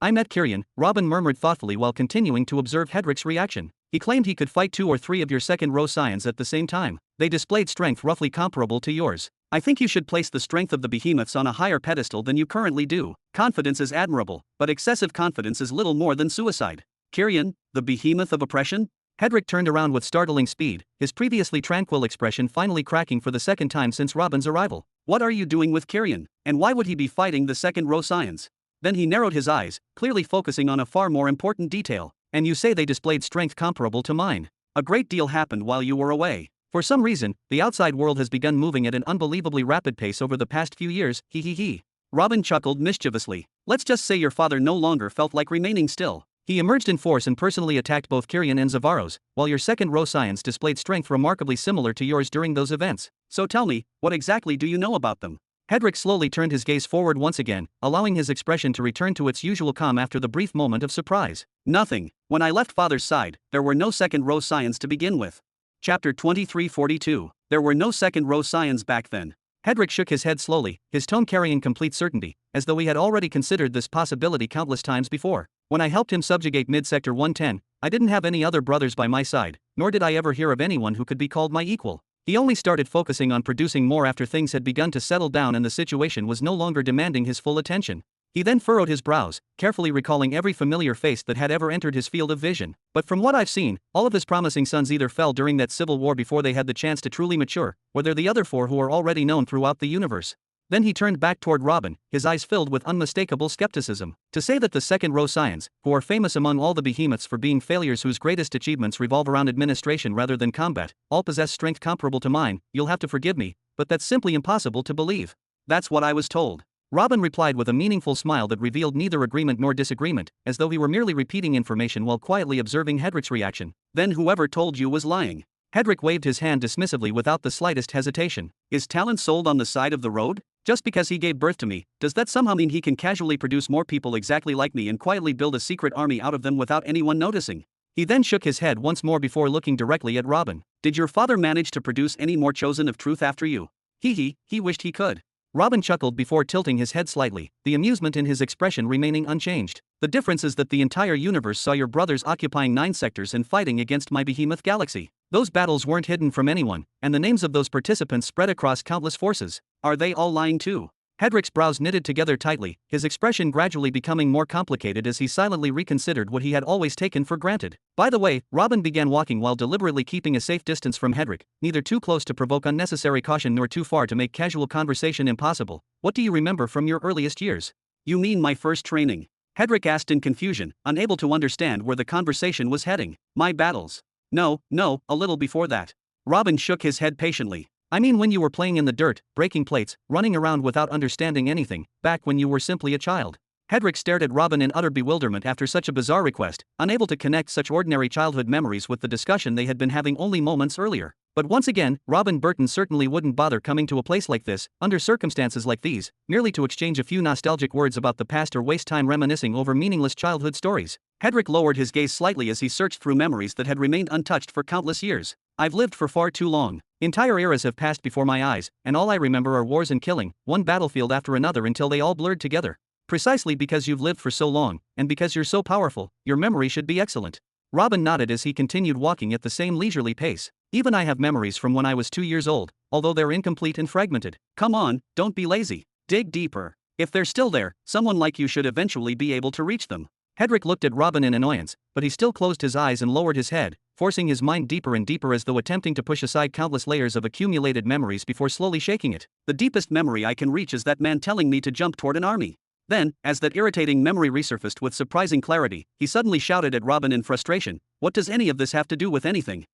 I met Kirian, Robin murmured thoughtfully while continuing to observe Hedrick's reaction. He claimed he could fight 2 or 3 of your second-row scions at the same time. They displayed strength roughly comparable to yours. I think you should place the strength of the behemoths on a higher pedestal than you currently do. Confidence is admirable, but excessive confidence is little more than suicide. Kirian, the behemoth of oppression? Hedrick turned around with startling speed, his previously tranquil expression finally cracking for the second time since Robin's arrival. What are you doing with Kirian? And why would he be fighting the second-row scions? Then he narrowed his eyes, clearly focusing on a far more important detail. And you say they displayed strength comparable to mine. A great deal happened while you were away. For some reason, the outside world has begun moving at an unbelievably rapid pace over the past few years, he. Robin chuckled mischievously. Let's just say your father no longer felt like remaining still. He emerged in force and personally attacked both Kirian and Zavaros, while your second-row scions displayed strength remarkably similar to yours during those events. So tell me, what exactly do you know about them? Hedrick slowly turned his gaze forward once again, allowing his expression to return to its usual calm after the brief moment of surprise. Nothing. When I left father's side, there were no second-row scions to begin with. Chapter 2342. There were no second-row scions back then. Hedrick shook his head slowly, his tone carrying complete certainty, as though he had already considered this possibility countless times before. When I helped him subjugate Mid-Sector 110, I didn't have any other brothers by my side, nor did I ever hear of anyone who could be called my equal. He only started focusing on producing more after things had begun to settle down and the situation was no longer demanding his full attention. He then furrowed his brows, carefully recalling every familiar face that had ever entered his field of vision. But from what I've seen, all of his promising sons either fell during that civil war before they had the chance to truly mature, or they're the other 4 who are already known throughout the universe. Then he turned back toward Robin, his eyes filled with unmistakable skepticism. To say that the second-row scions, who are famous among all the behemoths for being failures whose greatest achievements revolve around administration rather than combat, all possess strength comparable to mine, you'll have to forgive me, but that's simply impossible to believe. That's what I was told. Robin replied with a meaningful smile that revealed neither agreement nor disagreement, as though he were merely repeating information while quietly observing Hedrick's reaction. Then whoever told you was lying. Hedrick waved his hand dismissively without the slightest hesitation. Is talent sold on the side of the road? Just because he gave birth to me, does that somehow mean he can casually produce more people exactly like me and quietly build a secret army out of them without anyone noticing? He then shook his head once more before looking directly at Robin. Did your father manage to produce any more chosen of truth after you? He wished he could. Robin chuckled before tilting his head slightly, the amusement in his expression remaining unchanged. The difference is that the entire universe saw your brothers occupying 9 sectors and fighting against my behemoth galaxy. Those battles weren't hidden from anyone, and the names of those participants spread across countless forces. Are they all lying too? Hedrick's brows knitted together tightly, his expression gradually becoming more complicated as he silently reconsidered what he had always taken for granted. By the way, Robin began walking while deliberately keeping a safe distance from Hedrick, neither too close to provoke unnecessary caution nor too far to make casual conversation impossible. What do you remember from your earliest years? You mean my first training? Hedrick asked in confusion, unable to understand where the conversation was heading. My battles. No, a little before that. Robin shook his head patiently. I mean when you were playing in the dirt, breaking plates, running around without understanding anything, back when you were simply a child. Hedrick stared at Robin in utter bewilderment after such a bizarre request, unable to connect such ordinary childhood memories with the discussion they had been having only moments earlier. But once again, Robin Burton certainly wouldn't bother coming to a place like this, under circumstances like these, merely to exchange a few nostalgic words about the past or waste time reminiscing over meaningless childhood stories. Hedrick lowered his gaze slightly as he searched through memories that had remained untouched for countless years. I've lived for far too long. Entire eras have passed before my eyes, and all I remember are wars and killing, one battlefield after another until they all blurred together. Precisely because you've lived for so long, and because you're so powerful, your memory should be excellent. Robin nodded as he continued walking at the same leisurely pace. Even I have memories from when I was 2 years old, although they're incomplete and fragmented. Come on, don't be lazy. Dig deeper. If they're still there, someone like you should eventually be able to reach them. Hedrick looked at Robin in annoyance, but he still closed his eyes and lowered his head, forcing his mind deeper and deeper as though attempting to push aside countless layers of accumulated memories before slowly shaking it. The deepest memory I can reach is that man telling me to jump toward an army. Then, as that irritating memory resurfaced with surprising clarity, he suddenly shouted at Robin in frustration, "What does any of this have to do with anything?"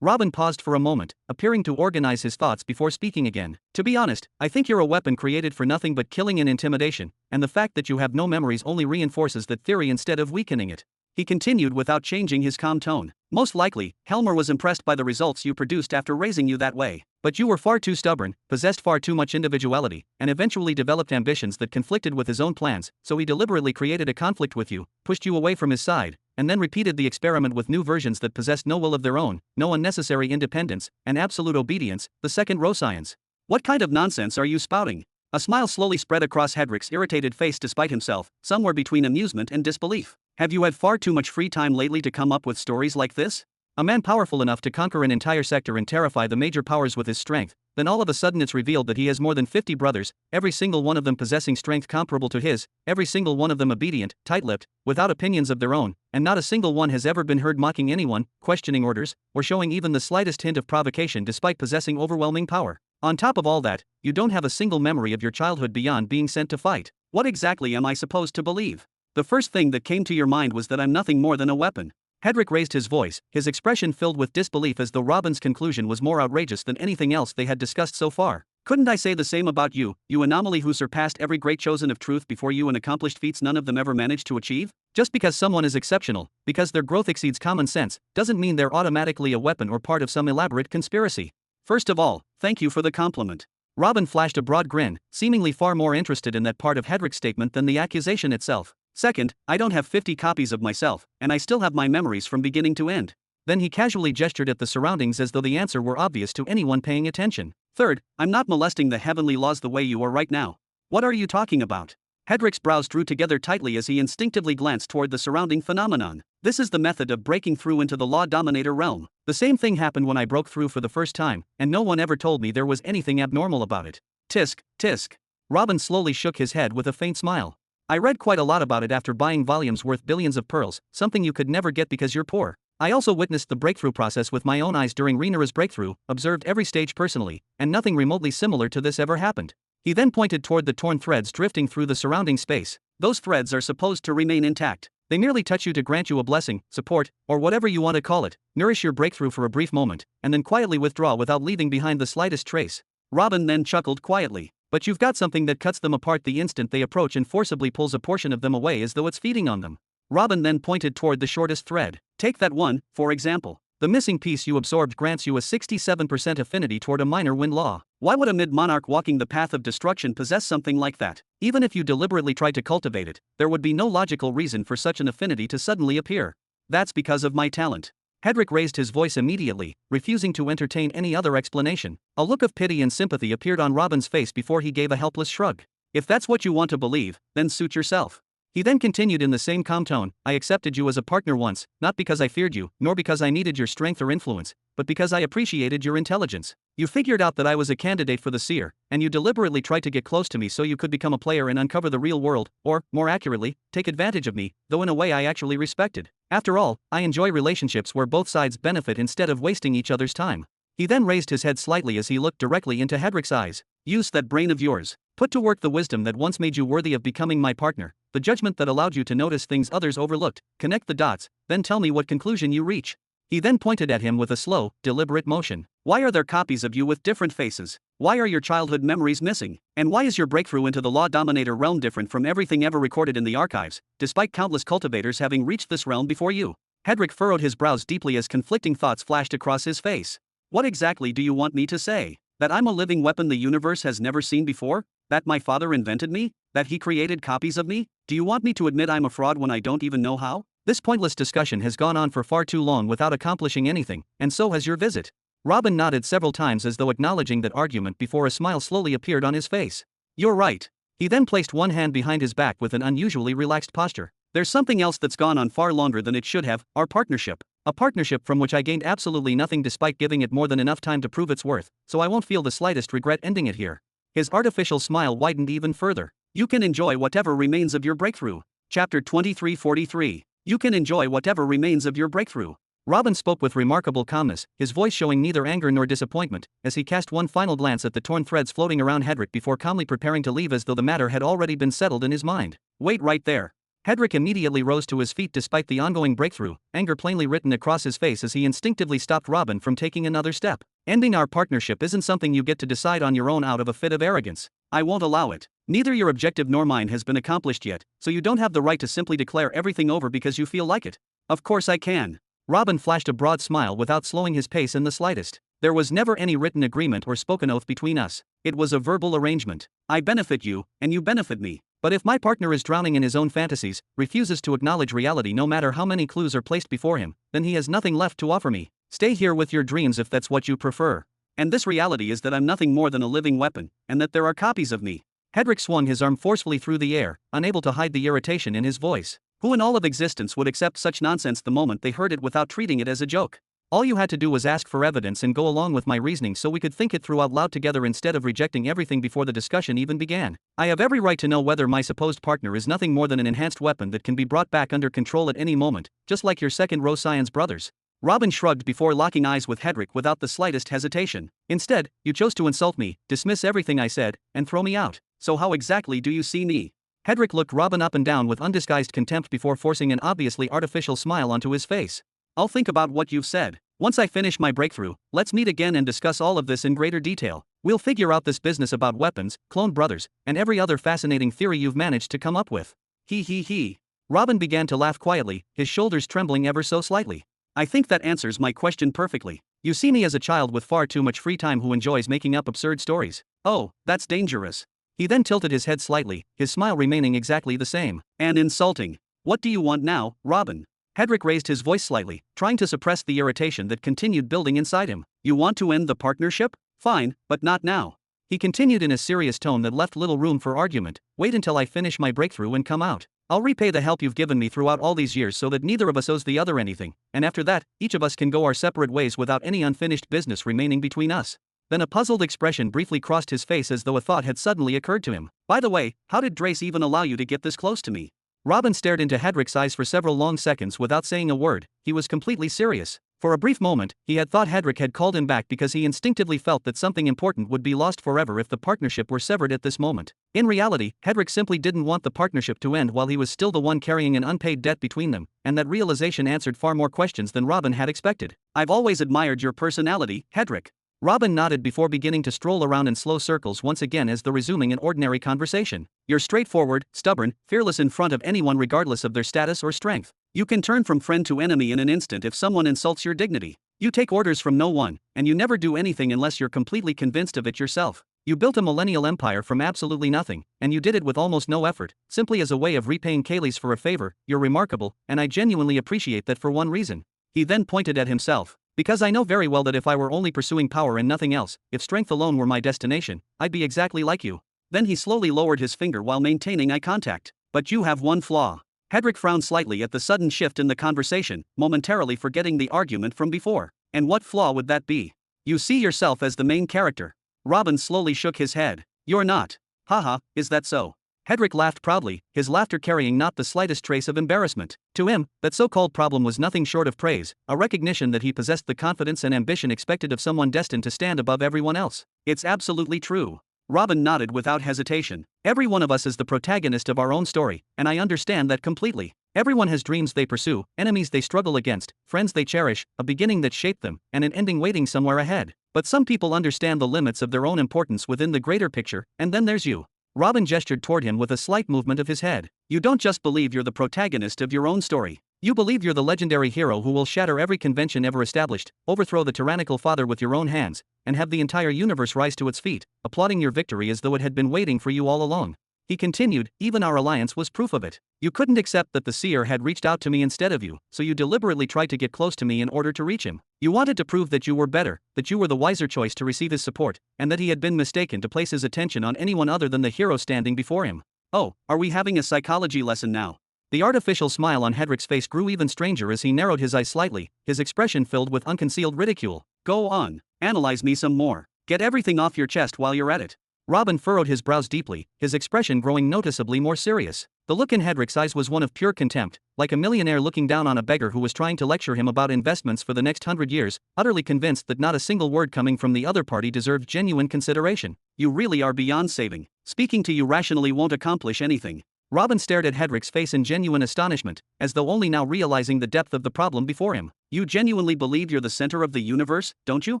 Robin paused for a moment, appearing to organize his thoughts before speaking again. To be honest, I think you're a weapon created for nothing but killing and intimidation, and the fact that you have no memories only reinforces that theory instead of weakening it. He continued without changing his calm tone. Most likely, Helmer was impressed by the results you produced after raising you that way. But you were far too stubborn, possessed far too much individuality, and eventually developed ambitions that conflicted with his own plans, so he deliberately created a conflict with you, pushed you away from his side, and then repeated the experiment with new versions that possessed no will of their own, no unnecessary independence, and absolute obedience, the second-row science. What kind of nonsense are you spouting? A smile slowly spread across Hedrick's irritated face despite himself, somewhere between amusement and disbelief. Have you had far too much free time lately to come up with stories like this? A man powerful enough to conquer an entire sector and terrify the major powers with his strength, then all of a sudden it's revealed that he has more than 50 brothers, every single one of them possessing strength comparable to his, every single one of them obedient, tight-lipped, without opinions of their own, and not a single one has ever been heard mocking anyone, questioning orders, or showing even the slightest hint of provocation despite possessing overwhelming power. On top of all that, you don't have a single memory of your childhood beyond being sent to fight. What exactly am I supposed to believe? The first thing that came to your mind was that I'm nothing more than a weapon. Hedrick raised his voice, his expression filled with disbelief as though Robin's conclusion was more outrageous than anything else they had discussed so far. Couldn't I say the same about you, you anomaly who surpassed every great chosen of truth before you and accomplished feats none of them ever managed to achieve? Just because someone is exceptional, because their growth exceeds common sense, doesn't mean they're automatically a weapon or part of some elaborate conspiracy. First of all, thank you for the compliment. Robin flashed a broad grin, seemingly far more interested in that part of Hedrick's statement than the accusation itself. Second, I don't have 50 copies of myself, and I still have my memories from beginning to end. Then he casually gestured at the surroundings as though the answer were obvious to anyone paying attention. Third, I'm not molesting the heavenly laws the way you are right now. What are you talking about? Hedrick's brows drew together tightly as he instinctively glanced toward the surrounding phenomenon. This is the method of breaking through into the law dominator realm. The same thing happened when I broke through for the first time, and no one ever told me there was anything abnormal about it. Tisk, tisk. Robin slowly shook his head with a faint smile. I read quite a lot about it after buying volumes worth billions of pearls, something you could never get because you're poor. I also witnessed the breakthrough process with my own eyes during Rhaenyra's breakthrough, observed every stage personally, and nothing remotely similar to this ever happened. He then pointed toward the torn threads drifting through the surrounding space. Those threads are supposed to remain intact. They merely touch you to grant you a blessing, support, or whatever you want to call it, nourish your breakthrough for a brief moment, and then quietly withdraw without leaving behind the slightest trace. Robin then chuckled quietly. But you've got something that cuts them apart the instant they approach and forcibly pulls a portion of them away as though it's feeding on them. Robin then pointed toward the shortest thread. Take that one, for example. The missing piece you absorbed grants you a 67% affinity toward a minor wind law. Why would a mid-monarch walking the path of destruction possess something like that? Even if you deliberately tried to cultivate it, there would be no logical reason for such an affinity to suddenly appear. That's because of my talent. Hedrick raised his voice immediately, refusing to entertain any other explanation. A look of pity and sympathy appeared on Robin's face before he gave a helpless shrug. If that's what you want to believe, then suit yourself. He then continued in the same calm tone, I accepted you as a partner once, not because I feared you, nor because I needed your strength or influence, but because I appreciated your intelligence. You figured out that I was a candidate for the seer, and you deliberately tried to get close to me so you could become a player and uncover the real world, or, more accurately, take advantage of me, though in a way I actually respected. After all, I enjoy relationships where both sides benefit instead of wasting each other's time. He then raised his head slightly as he looked directly into Hedrick's eyes. Use that brain of yours. Put to work the wisdom that once made you worthy of becoming my partner, the judgment that allowed you to notice things others overlooked. Connect the dots, then tell me what conclusion you reach. He then pointed at him with a slow, deliberate motion. Why are there copies of you with different faces? Why are your childhood memories missing? And why is your breakthrough into the Law Dominator realm different from everything ever recorded in the archives, despite countless cultivators having reached this realm before you? Hedrick furrowed his brows deeply as conflicting thoughts flashed across his face. What exactly do you want me to say? That I'm a living weapon the universe has never seen before? That my father invented me? That he created copies of me? Do you want me to admit I'm a fraud when I don't even know how? This pointless discussion has gone on for far too long without accomplishing anything, and so has your visit. Robin nodded several times as though acknowledging that argument before a smile slowly appeared on his face. You're right. He then placed one hand behind his back with an unusually relaxed posture. There's something else that's gone on far longer than it should have, our partnership. A partnership from which I gained absolutely nothing despite giving it more than enough time to prove its worth, so I won't feel the slightest regret ending it here. His artificial smile widened even further. You can enjoy whatever remains of your breakthrough. Chapter 2343. You can enjoy whatever remains of your breakthrough. Robin spoke with remarkable calmness, his voice showing neither anger nor disappointment, as he cast one final glance at the torn threads floating around Hedrick before calmly preparing to leave as though the matter had already been settled in his mind. Wait right there. Hedrick immediately rose to his feet despite the ongoing breakthrough, anger plainly written across his face as he instinctively stopped Robin from taking another step. Ending our partnership isn't something you get to decide on your own out of a fit of arrogance. I won't allow it. Neither your objective nor mine has been accomplished yet, so you don't have the right to simply declare everything over because you feel like it. Of course I can. Robin flashed a broad smile without slowing his pace in the slightest. There was never any written agreement or spoken oath between us. It was a verbal arrangement. I benefit you, and you benefit me. But if my partner is drowning in his own fantasies, refuses to acknowledge reality no matter how many clues are placed before him, then he has nothing left to offer me. Stay here with your dreams if that's what you prefer. And this reality is that I'm nothing more than a living weapon, and that there are copies of me. Hedrick swung his arm forcefully through the air, unable to hide the irritation in his voice. Who in all of existence would accept such nonsense the moment they heard it without treating it as a joke? All you had to do was ask for evidence and go along with my reasoning so we could think it through out loud together instead of rejecting everything before the discussion even began. I have every right to know whether my supposed partner is nothing more than an enhanced weapon that can be brought back under control at any moment, just like your second-row science brothers. Robin shrugged before locking eyes with Hedrick without the slightest hesitation. Instead, you chose to insult me, dismiss everything I said, and throw me out. So how exactly do you see me? Hedrick looked Robin up and down with undisguised contempt before forcing an obviously artificial smile onto his face. I'll think about what you've said. Once I finish my breakthrough, let's meet again and discuss all of this in greater detail. We'll figure out this business about weapons, clone brothers, and every other fascinating theory you've managed to come up with. He. Robin began to laugh quietly, his shoulders trembling ever so slightly. I think that answers my question perfectly. You see me as a child with far too much free time who enjoys making up absurd stories. Oh, that's dangerous. He then tilted his head slightly, his smile remaining exactly the same. And insulting. What do you want now, Robin? Hedrick raised his voice slightly, trying to suppress the irritation that continued building inside him. You want to end the partnership? Fine, but not now. He continued in a serious tone that left little room for argument. Wait until I finish my breakthrough and come out. I'll repay the help you've given me throughout all these years so that neither of us owes the other anything, and after that, each of us can go our separate ways without any unfinished business remaining between us. Then a puzzled expression briefly crossed his face as though a thought had suddenly occurred to him. By the way, how did Drace even allow you to get this close to me? Robin stared into Hedrick's eyes for several long seconds without saying a word. He was completely serious. For a brief moment, he had thought Hedrick had called him back because he instinctively felt that something important would be lost forever if the partnership were severed at this moment. In reality, Hedrick simply didn't want the partnership to end while he was still the one carrying an unpaid debt between them, and that realization answered far more questions than Robin had expected. "I've always admired your personality, Hedrick." Robin nodded before beginning to stroll around in slow circles once again as though resuming an ordinary conversation. "You're straightforward, stubborn, fearless in front of anyone regardless of their status or strength. You can turn from friend to enemy in an instant if someone insults your dignity. You take orders from no one, and you never do anything unless you're completely convinced of it yourself. You built a millennial empire from absolutely nothing, and you did it with almost no effort, simply as a way of repaying Kaylee's for a favor. You're remarkable, and I genuinely appreciate that for one reason." He then pointed at himself. "Because I know very well that if I were only pursuing power and nothing else, if strength alone were my destination, I'd be exactly like you." Then he slowly lowered his finger while maintaining eye contact. "But you have one flaw." Hedrick frowned slightly at the sudden shift in the conversation, momentarily forgetting the argument from before. "And what flaw would that be?" "You see yourself as the main character." Robin slowly shook his head. "You're not." "Haha, is that so?" Hedrick laughed proudly, his laughter carrying not the slightest trace of embarrassment. To him, that so-called problem was nothing short of praise, a recognition that he possessed the confidence and ambition expected of someone destined to stand above everyone else. "It's absolutely true." Robin nodded without hesitation. "Every one of us is the protagonist of our own story, and I understand that completely. Everyone has dreams they pursue, enemies they struggle against, friends they cherish, a beginning that shaped them, and an ending waiting somewhere ahead. But some people understand the limits of their own importance within the greater picture, and then there's you." Robin gestured toward him with a slight movement of his head. "You don't just believe you're the protagonist of your own story. You believe you're the legendary hero who will shatter every convention ever established, overthrow the tyrannical father with your own hands, and have the entire universe rise to its feet, applauding your victory as though it had been waiting for you all along." He continued, "Even our alliance was proof of it. You couldn't accept that the seer had reached out to me instead of you, so you deliberately tried to get close to me in order to reach him. You wanted to prove that you were better, that you were the wiser choice to receive his support, and that he had been mistaken to place his attention on anyone other than the hero standing before him." "Oh, are we having a psychology lesson now?" The artificial smile on Hedrick's face grew even stranger as he narrowed his eyes slightly, his expression filled with unconcealed ridicule. "Go on, analyze me some more. Get everything off your chest while you're at it." Robin furrowed his brows deeply, his expression growing noticeably more serious. The look in Hedrick's eyes was one of pure contempt, like a millionaire looking down on a beggar who was trying to lecture him about investments for the next 100 years, utterly convinced that not a single word coming from the other party deserved genuine consideration. "You really are beyond saving. Speaking to you rationally won't accomplish anything." Robin stared at Hedrick's face in genuine astonishment, as though only now realizing the depth of the problem before him. "You genuinely believe you're the center of the universe, don't you?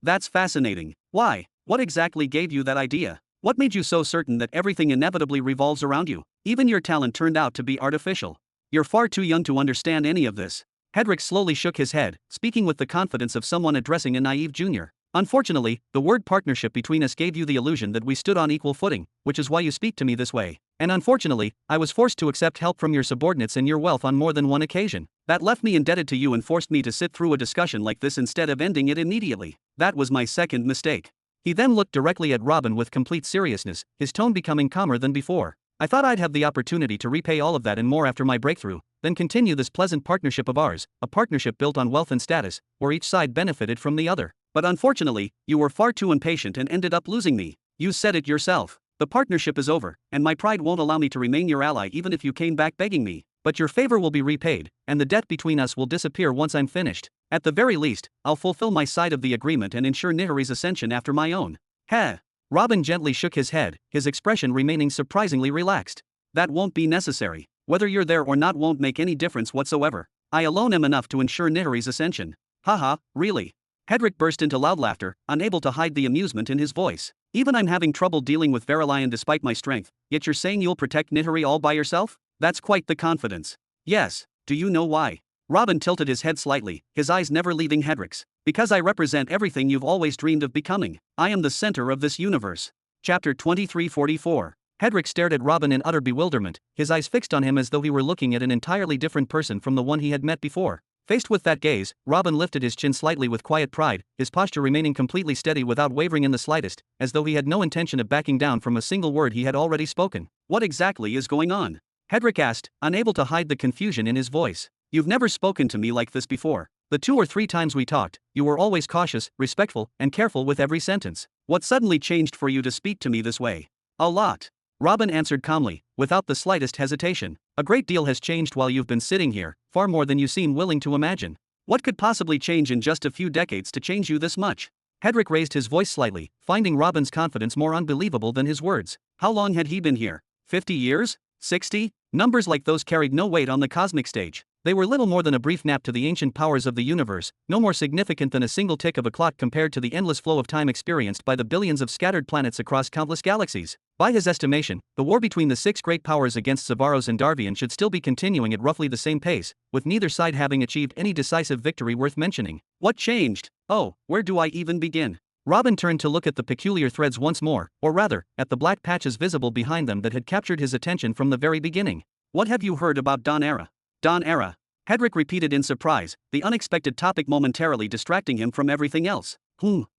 That's fascinating. Why? What exactly gave you that idea? What made you so certain that everything inevitably revolves around you? Even your talent turned out to be artificial. You're far too young to understand any of this." Hedrick slowly shook his head, speaking with the confidence of someone addressing a naive junior. "Unfortunately, the word partnership between us gave you the illusion that we stood on equal footing, which is why you speak to me this way. And unfortunately, I was forced to accept help from your subordinates and your wealth on more than one occasion. That left me indebted to you and forced me to sit through a discussion like this instead of ending it immediately. That was my second mistake." He then looked directly at Robin with complete seriousness, his tone becoming calmer than before. "I thought I'd have the opportunity to repay all of that and more after my breakthrough, then continue this pleasant partnership of ours, a partnership built on wealth and status, where each side benefited from the other. But unfortunately, you were far too impatient and ended up losing me. You said it yourself. The partnership is over, and my pride won't allow me to remain your ally even if you came back begging me. But your favor will be repaid, and the debt between us will disappear once I'm finished. At the very least, I'll fulfill my side of the agreement and ensure Nihari's ascension after my own." "Heh." Robin gently shook his head, his expression remaining surprisingly relaxed. "That won't be necessary. Whether you're there or not won't make any difference whatsoever. I alone am enough to ensure Nihari's ascension." "Haha, really?" Hedrick burst into loud laughter, unable to hide the amusement in his voice. "Even I'm having trouble dealing with Verilion despite my strength, yet you're saying you'll protect Nihari all by yourself? That's quite the confidence." "Yes, do you know why?" Robin tilted his head slightly, his eyes never leaving Hedrick's. "Because I represent everything you've always dreamed of becoming. I am the center of this universe." Chapter 2344. Hedrick stared at Robin in utter bewilderment, his eyes fixed on him as though he were looking at an entirely different person from the one he had met before. Faced with that gaze, Robin lifted his chin slightly with quiet pride, his posture remaining completely steady without wavering in the slightest, as though he had no intention of backing down from a single word he had already spoken. "What exactly is going on?" Hedrick asked, unable to hide the confusion in his voice. "You've never spoken to me like this before. The 2 or 3 times we talked, you were always cautious, respectful, and careful with every sentence. What suddenly changed for you to speak to me this way?" "A lot." Robin answered calmly, without the slightest hesitation. "A great deal has changed while you've been sitting here, far more than you seem willing to imagine." What could possibly change in just a few decades to change you this much? Hedrick raised his voice slightly, finding Robin's confidence more unbelievable than his words. How long had he been here? 50 years? 60? Numbers like those carried no weight on the cosmic stage. They were little more than a brief nap to the ancient powers of the universe, no more significant than a single tick of a clock compared to the endless flow of time experienced by the billions of scattered planets across countless galaxies. By his estimation, the war between the six great powers against Xavaros and Darvian should still be continuing at roughly the same pace, with neither side having achieved any decisive victory worth mentioning. What changed? Oh, where do I even begin? Robin turned to look at the peculiar threads once more, or rather, at the black patches visible behind them that had captured his attention from the very beginning. What have you heard about Dawn Era? Dawn Era? Hedrick repeated in surprise, the unexpected topic momentarily distracting him from everything else.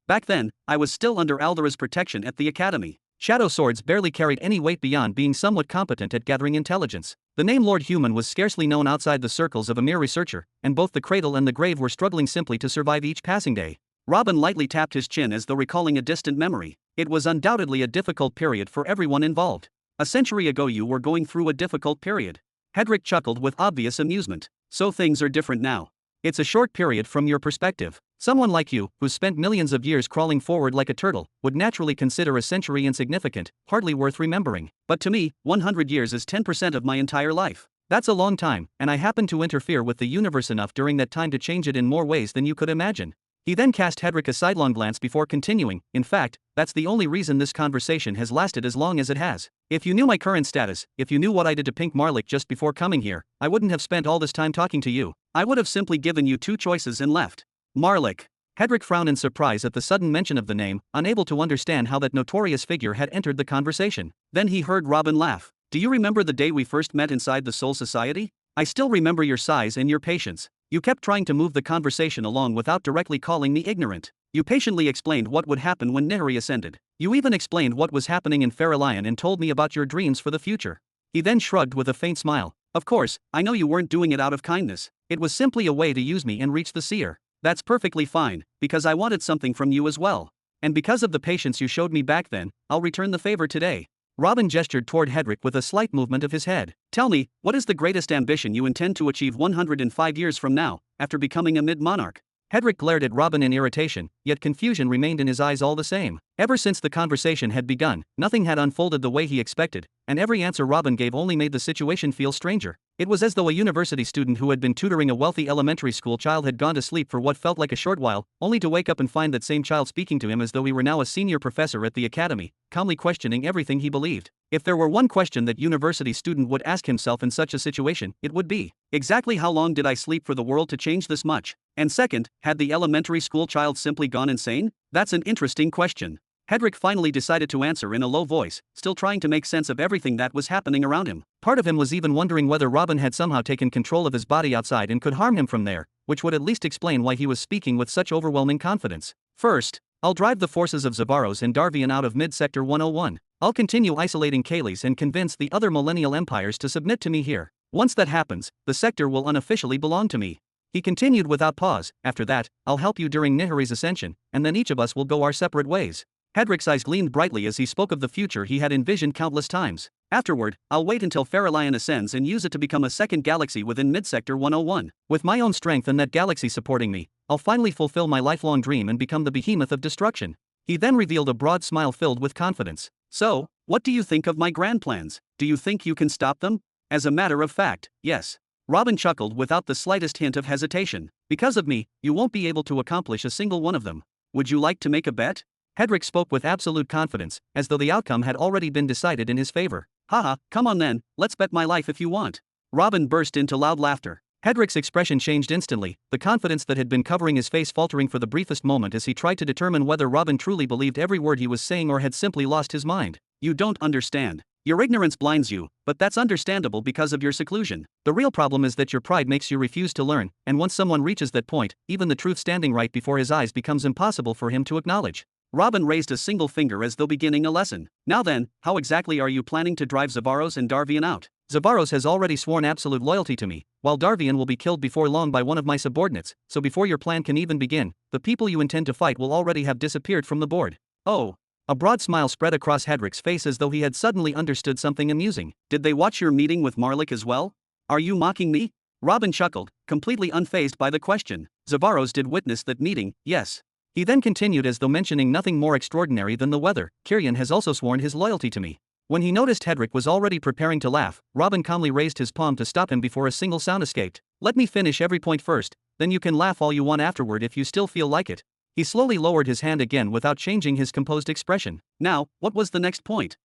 Back then, I was still under Aldera's protection at the Academy. Shadow swords barely carried any weight beyond being somewhat competent at gathering intelligence. The name Lord Human was scarcely known outside the circles of a mere researcher, and both the cradle and the grave were struggling simply to survive each passing day. Robin lightly tapped his chin as though recalling a distant memory. It was undoubtedly a difficult period for everyone involved. A century ago you were going through a difficult period. Hedrick chuckled with obvious amusement. So things are different now. It's a short period from your perspective. Someone like you, who's spent millions of years crawling forward like a turtle, would naturally consider a century insignificant, hardly worth remembering. But to me, 100 years is 10% of my entire life. That's a long time, and I happen to interfere with the universe enough during that time to change it in more ways than you could imagine. He then cast Hedrick a sidelong glance before continuing. In fact, that's the only reason this conversation has lasted as long as it has. If you knew my current status, if you knew what I did to Pink Marlick just before coming here, I wouldn't have spent all this time talking to you. I would have simply given you two choices and left. Marlick. Hedrick frowned in surprise at the sudden mention of the name, unable to understand how that notorious figure had entered the conversation. Then he heard Robin laugh. Do you remember the day we first met inside the Soul Society? I still remember your size and your patience. You kept trying to move the conversation along without directly calling me ignorant. You patiently explained what would happen when Nihari ascended. You even explained what was happening in Faralion and told me about your dreams for the future. He then shrugged with a faint smile. Of course, I know you weren't doing it out of kindness. It was simply a way to use me and reach the seer. That's perfectly fine, because I wanted something from you as well. And because of the patience you showed me back then, I'll return the favor today. Robin gestured toward Hedrick with a slight movement of his head. Tell me, what is the greatest ambition you intend to achieve 105 years from now, after becoming a mid-monarch? Hedrick glared at Robin in irritation, yet confusion remained in his eyes all the same. Ever since the conversation had begun, nothing had unfolded the way he expected, and every answer Robin gave only made the situation feel stranger. It was as though a university student who had been tutoring a wealthy elementary school child had gone to sleep for what felt like a short while, only to wake up and find that same child speaking to him as though he were now a senior professor at the academy, calmly questioning everything he believed. If there were one question that university student would ask himself in such a situation, it would be, exactly how long did I sleep for the world to change this much? And second, had the elementary school child simply gone insane? That's an interesting question. Hedrick finally decided to answer in a low voice, still trying to make sense of everything that was happening around him. Part of him was even wondering whether Robin had somehow taken control of his body outside and could harm him from there, which would at least explain why he was speaking with such overwhelming confidence. First, I'll drive the forces of Xavaros and Darvian out of Mid-Sector 101. I'll continue isolating Kales and convince the other millennial empires to submit to me here. Once that happens, the sector will unofficially belong to me. He continued without pause. After that, I'll help you during Nihari's ascension, and then each of us will go our separate ways. Hedrick's eyes gleamed brightly as he spoke of the future he had envisioned countless times. Afterward, I'll wait until Faralion ascends and use it to become a second galaxy within Mid-Sector 101. With my own strength and that galaxy supporting me, I'll finally fulfill my lifelong dream and become the behemoth of destruction. He then revealed a broad smile filled with confidence. So, what do you think of my grand plans? Do you think you can stop them? As a matter of fact, yes. Robin chuckled without the slightest hint of hesitation. Because of me, you won't be able to accomplish a single one of them. Would you like to make a bet? Hedrick spoke with absolute confidence, as though the outcome had already been decided in his favor. Haha, come on then, let's bet my life if you want. Robin burst into loud laughter. Hedrick's expression changed instantly, the confidence that had been covering his face faltering for the briefest moment as he tried to determine whether Robin truly believed every word he was saying or had simply lost his mind. You don't understand. Your ignorance blinds you, but that's understandable because of your seclusion. The real problem is that your pride makes you refuse to learn, and once someone reaches that point, even the truth standing right before his eyes becomes impossible for him to acknowledge. Robin raised a single finger as though beginning a lesson. Now then, how exactly are you planning to drive Xavaros and Darvian out? Xavaros has already sworn absolute loyalty to me, while Darvian will be killed before long by one of my subordinates, so before your plan can even begin, the people you intend to fight will already have disappeared from the board. Oh. A broad smile spread across Hedrick's face as though he had suddenly understood something amusing. Did they watch your meeting with Marlick as well? Are you mocking me? Robin chuckled, completely unfazed by the question. Zavaros did witness that meeting, yes. He then continued as though mentioning nothing more extraordinary than the weather. Kiryan has also sworn his loyalty to me. When he noticed Hedrick was already preparing to laugh, Robin calmly raised his palm to stop him before a single sound escaped. Let me finish every point first, then you can laugh all you want afterward if you still feel like it. He slowly lowered his hand again without changing his composed expression. Now, what was the next point?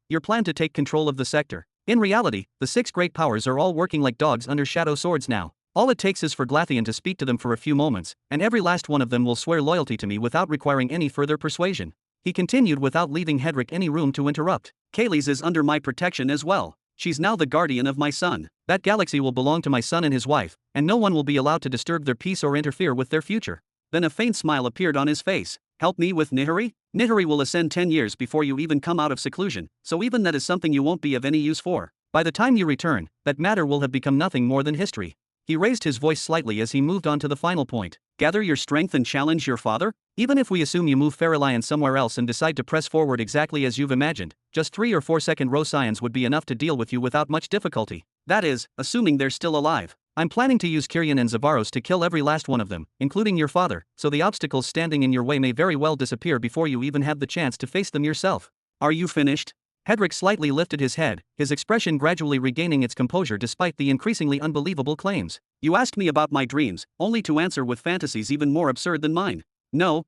Your plan to take control of the sector. In reality, the 6 great powers are all working like dogs under shadow swords now. All it takes is for Glatheon to speak to them for a few moments, and every last one of them will swear loyalty to me without requiring any further persuasion. He continued without leaving Hedrick any room to interrupt. Kaylee's is under my protection as well. She's now the guardian of my son. That galaxy will belong to my son and his wife, and no one will be allowed to disturb their peace or interfere with their future. Then a faint smile appeared on his face. Help me with Nihari? Nihari will ascend 10 years before you even come out of seclusion, so even that is something you won't be of any use for. By the time you return, that matter will have become nothing more than history. He raised his voice slightly as he moved on to the final point. Gather your strength and challenge your father? Even if we assume you move Faralion somewhere else and decide to press forward exactly as you've imagined, just 3 or 4 second row scions would be enough to deal with you without much difficulty. That is, assuming they're still alive. I'm planning to use Kiryan and Zavaros to kill every last one of them, including your father, so the obstacles standing in your way may very well disappear before you even have the chance to face them yourself. Are you finished? Hedrick slightly lifted his head, his expression gradually regaining its composure despite the increasingly unbelievable claims. You asked me about my dreams, only to answer with fantasies even more absurd than mine. No,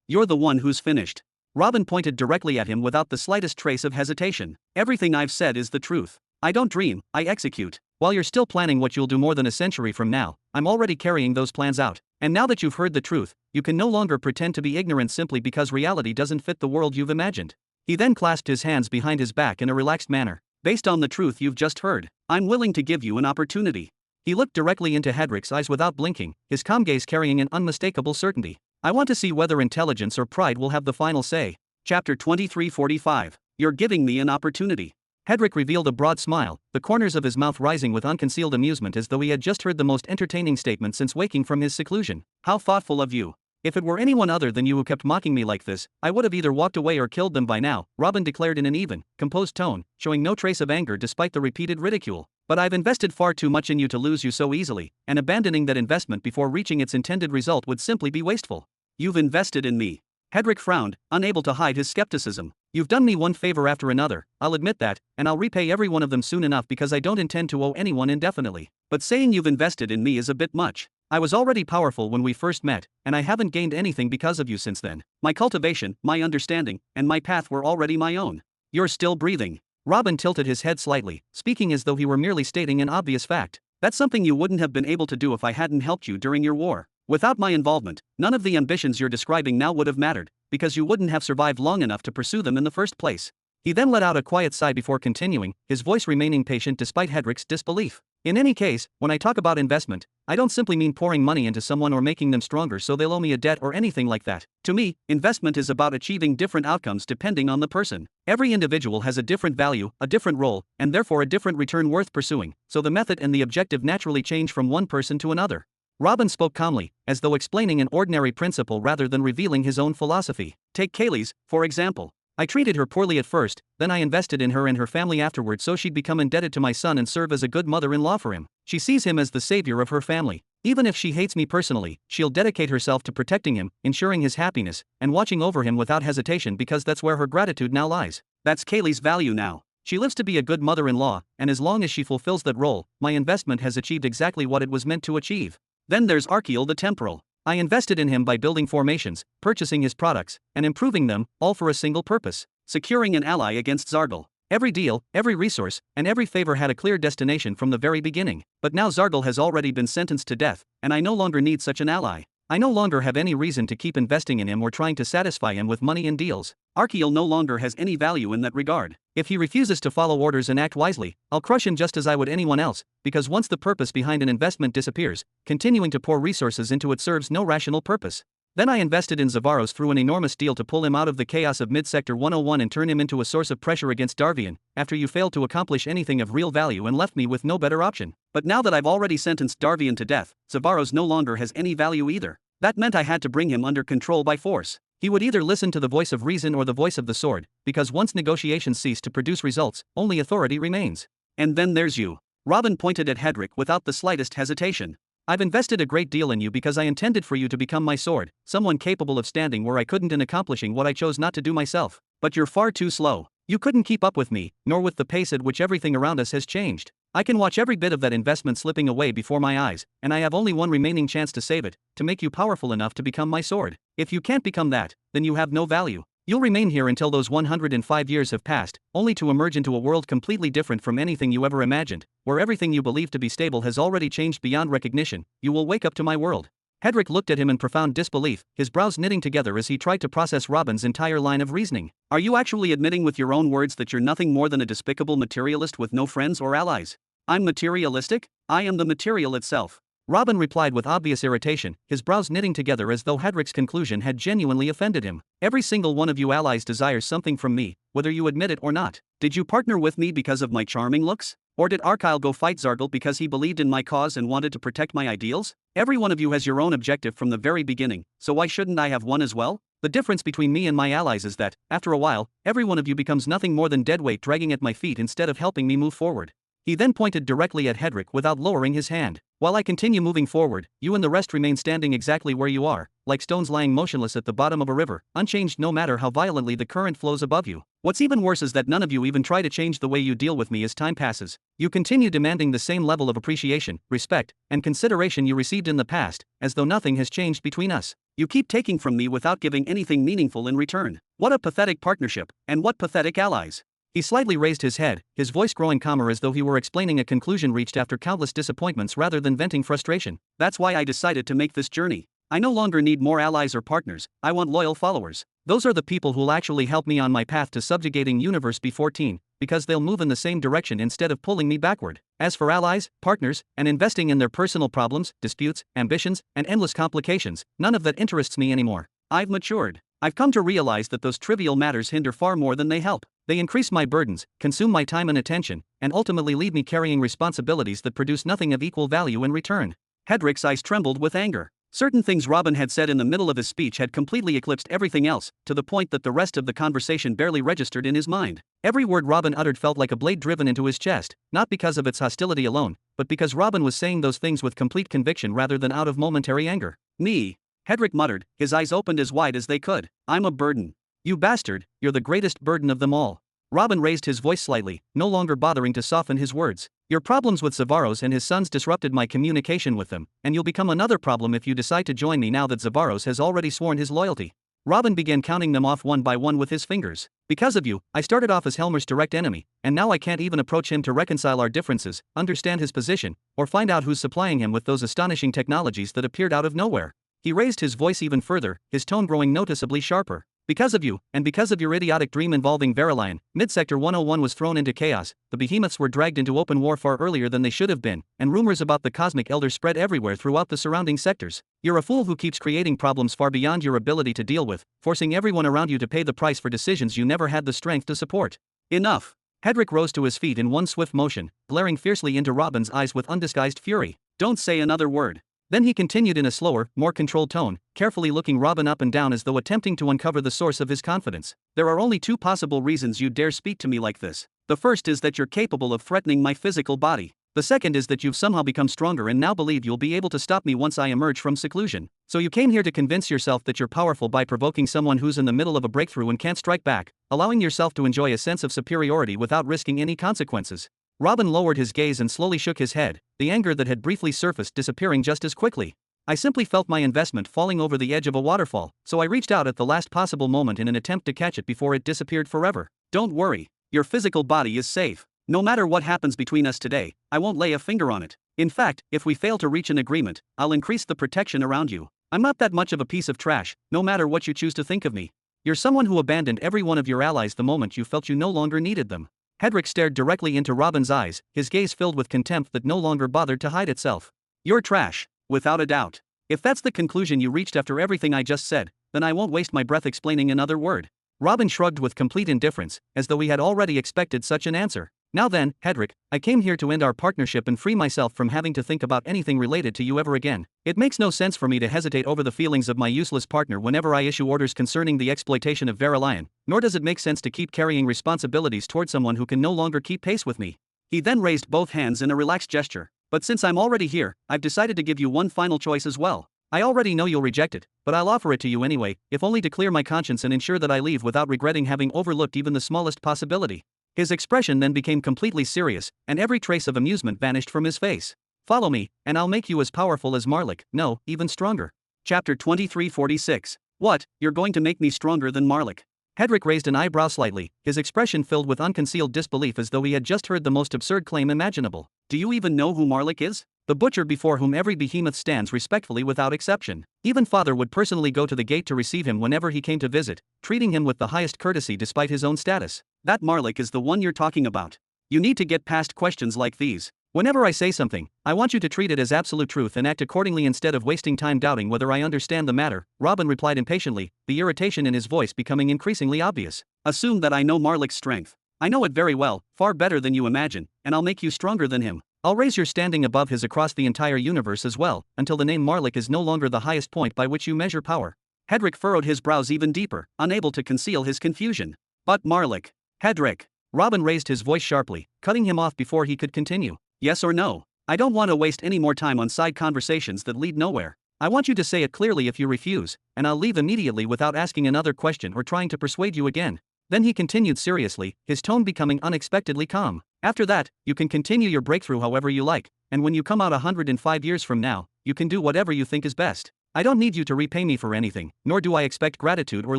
you're the one who's finished. Robin pointed directly at him without the slightest trace of hesitation. Everything I've said is the truth. I don't dream, I execute. While you're still planning what you'll do more than a century from now, I'm already carrying those plans out. And now that you've heard the truth, you can no longer pretend to be ignorant simply because reality doesn't fit the world you've imagined. He then clasped his hands behind his back in a relaxed manner. Based on the truth you've just heard, I'm willing to give you an opportunity. He looked directly into Hedrick's eyes without blinking, his calm gaze carrying an unmistakable certainty. I want to see whether intelligence or pride will have the final say. Chapter 2345. You're giving me an opportunity. Hedrick revealed a broad smile, the corners of his mouth rising with unconcealed amusement as though he had just heard the most entertaining statement since waking from his seclusion. How thoughtful of you. If it were anyone other than you who kept mocking me like this, I would have either walked away or killed them by now, Robin declared in an even, composed tone, showing no trace of anger despite the repeated ridicule. But I've invested far too much in you to lose you so easily, and abandoning that investment before reaching its intended result would simply be wasteful. You've invested in me. Hedrick frowned, unable to hide his skepticism. You've done me one favor after another, I'll admit that, and I'll repay every one of them soon enough because I don't intend to owe anyone indefinitely. But saying you've invested in me is a bit much. I was already powerful when we first met, and I haven't gained anything because of you since then. My cultivation, my understanding, and my path were already my own. You're still breathing. Robin tilted his head slightly, speaking as though he were merely stating an obvious fact. That's something you wouldn't have been able to do if I hadn't helped you during your war. Without my involvement, none of the ambitions you're describing now would have mattered, because you wouldn't have survived long enough to pursue them in the first place. He then let out a quiet sigh before continuing, his voice remaining patient despite Hedrick's disbelief. In any case, when I talk about investment, I don't simply mean pouring money into someone or making them stronger so they'll owe me a debt or anything like that. To me, investment is about achieving different outcomes depending on the person. Every individual has a different value, a different role, and therefore a different return worth pursuing, so the method and the objective naturally change from one person to another. Robin spoke calmly, as though explaining an ordinary principle rather than revealing his own philosophy. Take Kaylee's, for example. I treated her poorly at first, then I invested in her and her family afterward so she'd become indebted to my son and serve as a good mother-in-law for him. She sees him as the savior of her family. Even if she hates me personally, she'll dedicate herself to protecting him, ensuring his happiness, and watching over him without hesitation because that's where her gratitude now lies. That's Kaylee's value now. She lives to be a good mother-in-law, and as long as she fulfills that role, my investment has achieved exactly what it was meant to achieve. Then there's Archeal the Temporal. I invested in him by building formations, purchasing his products, and improving them, all for a single purpose: securing an ally against Zargal. Every deal, every resource, and every favor had a clear destination from the very beginning. But now Zargal has already been sentenced to death, and I no longer need such an ally. I no longer have any reason to keep investing in him or trying to satisfy him with money and deals. Archeal no longer has any value in that regard. If he refuses to follow orders and act wisely, I'll crush him just as I would anyone else, because once the purpose behind an investment disappears, continuing to pour resources into it serves no rational purpose. Then I invested in Zavaros through an enormous deal to pull him out of the chaos of Mid-Sector 101 and turn him into a source of pressure against Darvian, after you failed to accomplish anything of real value and left me with no better option. But now that I've already sentenced Darvian to death, Zavaros no longer has any value either. That meant I had to bring him under control by force. He would either listen to the voice of reason or the voice of the sword, because once negotiations cease to produce results, only authority remains. And then there's you. Robin pointed at Hedrick without the slightest hesitation. I've invested a great deal in you because I intended for you to become my sword, someone capable of standing where I couldn't and accomplishing what I chose not to do myself. But you're far too slow. You couldn't keep up with me, nor with the pace at which everything around us has changed. I can watch every bit of that investment slipping away before my eyes, and I have only one remaining chance to save it, to make you powerful enough to become my sword. If you can't become that, then you have no value. You'll remain here until those 105 years have passed, only to emerge into a world completely different from anything you ever imagined, where everything you believed to be stable has already changed beyond recognition. You will wake up to my world. Hedrick looked at him in profound disbelief, his brows knitting together as he tried to process Robin's entire line of reasoning. Are you actually admitting with your own words that you're nothing more than a despicable materialist with no friends or allies? I'm materialistic? I am the material itself. Robin replied with obvious irritation, his brows knitting together as though Hedrick's conclusion had genuinely offended him. Every single one of you allies desires something from me, whether you admit it or not. Did you partner with me because of my charming looks? Or did Arkyle go fight Zargle because he believed in my cause and wanted to protect my ideals? Every one of you has your own objective from the very beginning, so why shouldn't I have one as well? The difference between me and my allies is that, after a while, every one of you becomes nothing more than deadweight dragging at my feet instead of helping me move forward. He then pointed directly at Hedrick without lowering his hand. While I continue moving forward, you and the rest remain standing exactly where you are, like stones lying motionless at the bottom of a river, unchanged no matter how violently the current flows above you. What's even worse is that none of you even try to change the way you deal with me as time passes. You continue demanding the same level of appreciation, respect, and consideration you received in the past, as though nothing has changed between us. You keep taking from me without giving anything meaningful in return. What a pathetic partnership, and what pathetic allies. He slightly raised his head, his voice growing calmer as though he were explaining a conclusion reached after countless disappointments rather than venting frustration. That's why I decided to make this journey. I no longer need more allies or partners, I want loyal followers. Those are the people who'll actually help me on my path to subjugating Universe B14, because they'll move in the same direction instead of pulling me backward. As for allies, partners, and investing in their personal problems, disputes, ambitions, and endless complications, none of that interests me anymore. I've matured. I've come to realize that those trivial matters hinder far more than they help. They increase my burdens, consume my time and attention, and ultimately leave me carrying responsibilities that produce nothing of equal value in return. Hedrick's eyes trembled with anger. Certain things Robin had said in the middle of his speech had completely eclipsed everything else, to the point that the rest of the conversation barely registered in his mind. Every word Robin uttered felt like a blade driven into his chest, not because of its hostility alone, but because Robin was saying those things with complete conviction rather than out of momentary anger. Me? Hedrick muttered, his eyes opened as wide as they could. I'm a burden. You bastard, you're the greatest burden of them all. Robin raised his voice slightly, no longer bothering to soften his words. Your problems with Zavaros and his sons disrupted my communication with them, and you'll become another problem if you decide to join me now that Zavaros has already sworn his loyalty. Robin began counting them off one by one with his fingers. Because of you, I started off as Helmer's direct enemy, and now I can't even approach him to reconcile our differences, understand his position, or find out who's supplying him with those astonishing technologies that appeared out of nowhere. He raised his voice even further, his tone growing noticeably sharper. Because of you, and because of your idiotic dream involving Verilion, Midsector 101 was thrown into chaos, the behemoths were dragged into open war far earlier than they should have been, and rumors about the Cosmic Elder spread everywhere throughout the surrounding sectors. You're a fool who keeps creating problems far beyond your ability to deal with, forcing everyone around you to pay the price for decisions you never had the strength to support. Enough. Hedrick rose to his feet in one swift motion, glaring fiercely into Robin's eyes with undisguised fury. Don't say another word. Then he continued in a slower, more controlled tone, carefully looking Robin up and down as though attempting to uncover the source of his confidence. There are only two possible reasons you dare speak to me like this. The first is that you're capable of threatening my physical body. The second is that you've somehow become stronger and now believe you'll be able to stop me once I emerge from seclusion. So you came here to convince yourself that you're powerful by provoking someone who's in the middle of a breakthrough and can't strike back, allowing yourself to enjoy a sense of superiority without risking any consequences. Robin lowered his gaze and slowly shook his head, the anger that had briefly surfaced disappearing just as quickly. I simply felt my investment falling over the edge of a waterfall, so I reached out at the last possible moment in an attempt to catch it before it disappeared forever. Don't worry, your physical body is safe. No matter what happens between us today, I won't lay a finger on it. In fact, if we fail to reach an agreement, I'll increase the protection around you. I'm not that much of a piece of trash, no matter what you choose to think of me. You're someone who abandoned every one of your allies the moment you felt you no longer needed them. Hedrick stared directly into Robin's eyes, his gaze filled with contempt that no longer bothered to hide itself. You're trash, without a doubt. If that's the conclusion you reached after everything I just said, then I won't waste my breath explaining another word. Robin shrugged with complete indifference, as though he had already expected such an answer. Now then, Hedrick, I came here to end our partnership and free myself from having to think about anything related to you ever again. It makes no sense for me to hesitate over the feelings of my useless partner whenever I issue orders concerning the exploitation of Verilion, nor does it make sense to keep carrying responsibilities toward someone who can no longer keep pace with me. He then raised both hands in a relaxed gesture. But since I'm already here, I've decided to give you one final choice as well. I already know you'll reject it, but I'll offer it to you anyway, if only to clear my conscience and ensure that I leave without regretting having overlooked even the smallest possibility. His expression then became completely serious, and every trace of amusement vanished from his face. Follow me, and I'll make you as powerful as Marlik, no, even stronger. Chapter 2346. What, you're going to make me stronger than Marlik? Hedrick raised an eyebrow slightly, his expression filled with unconcealed disbelief as though he had just heard the most absurd claim imaginable. Do you even know who Marlik is? The butcher before whom every behemoth stands respectfully without exception. Even father would personally go to the gate to receive him whenever he came to visit, treating him with the highest courtesy despite his own status. That Marlik is the one you're talking about. You need to get past questions like these. Whenever I say something, I want you to treat it as absolute truth and act accordingly instead of wasting time doubting whether I understand the matter, Robin replied impatiently, the irritation in his voice becoming increasingly obvious. Assume that I know Marlik's strength. I know it very well, far better than you imagine, and I'll make you stronger than him. I'll raise your standing above his across the entire universe as well, until the name Marlik is no longer the highest point by which you measure power. Hedrick furrowed his brows even deeper, unable to conceal his confusion. But Marlik. Hedrick. Robin raised his voice sharply, cutting him off before he could continue. Yes or no? I don't want to waste any more time on side conversations that lead nowhere. I want you to say it clearly if you refuse, and I'll leave immediately without asking another question or trying to persuade you again. Then he continued seriously, his tone becoming unexpectedly calm. After that, you can continue your breakthrough however you like, and when you come out 105 years from now, you can do whatever you think is best. I don't need you to repay me for anything, nor do I expect gratitude or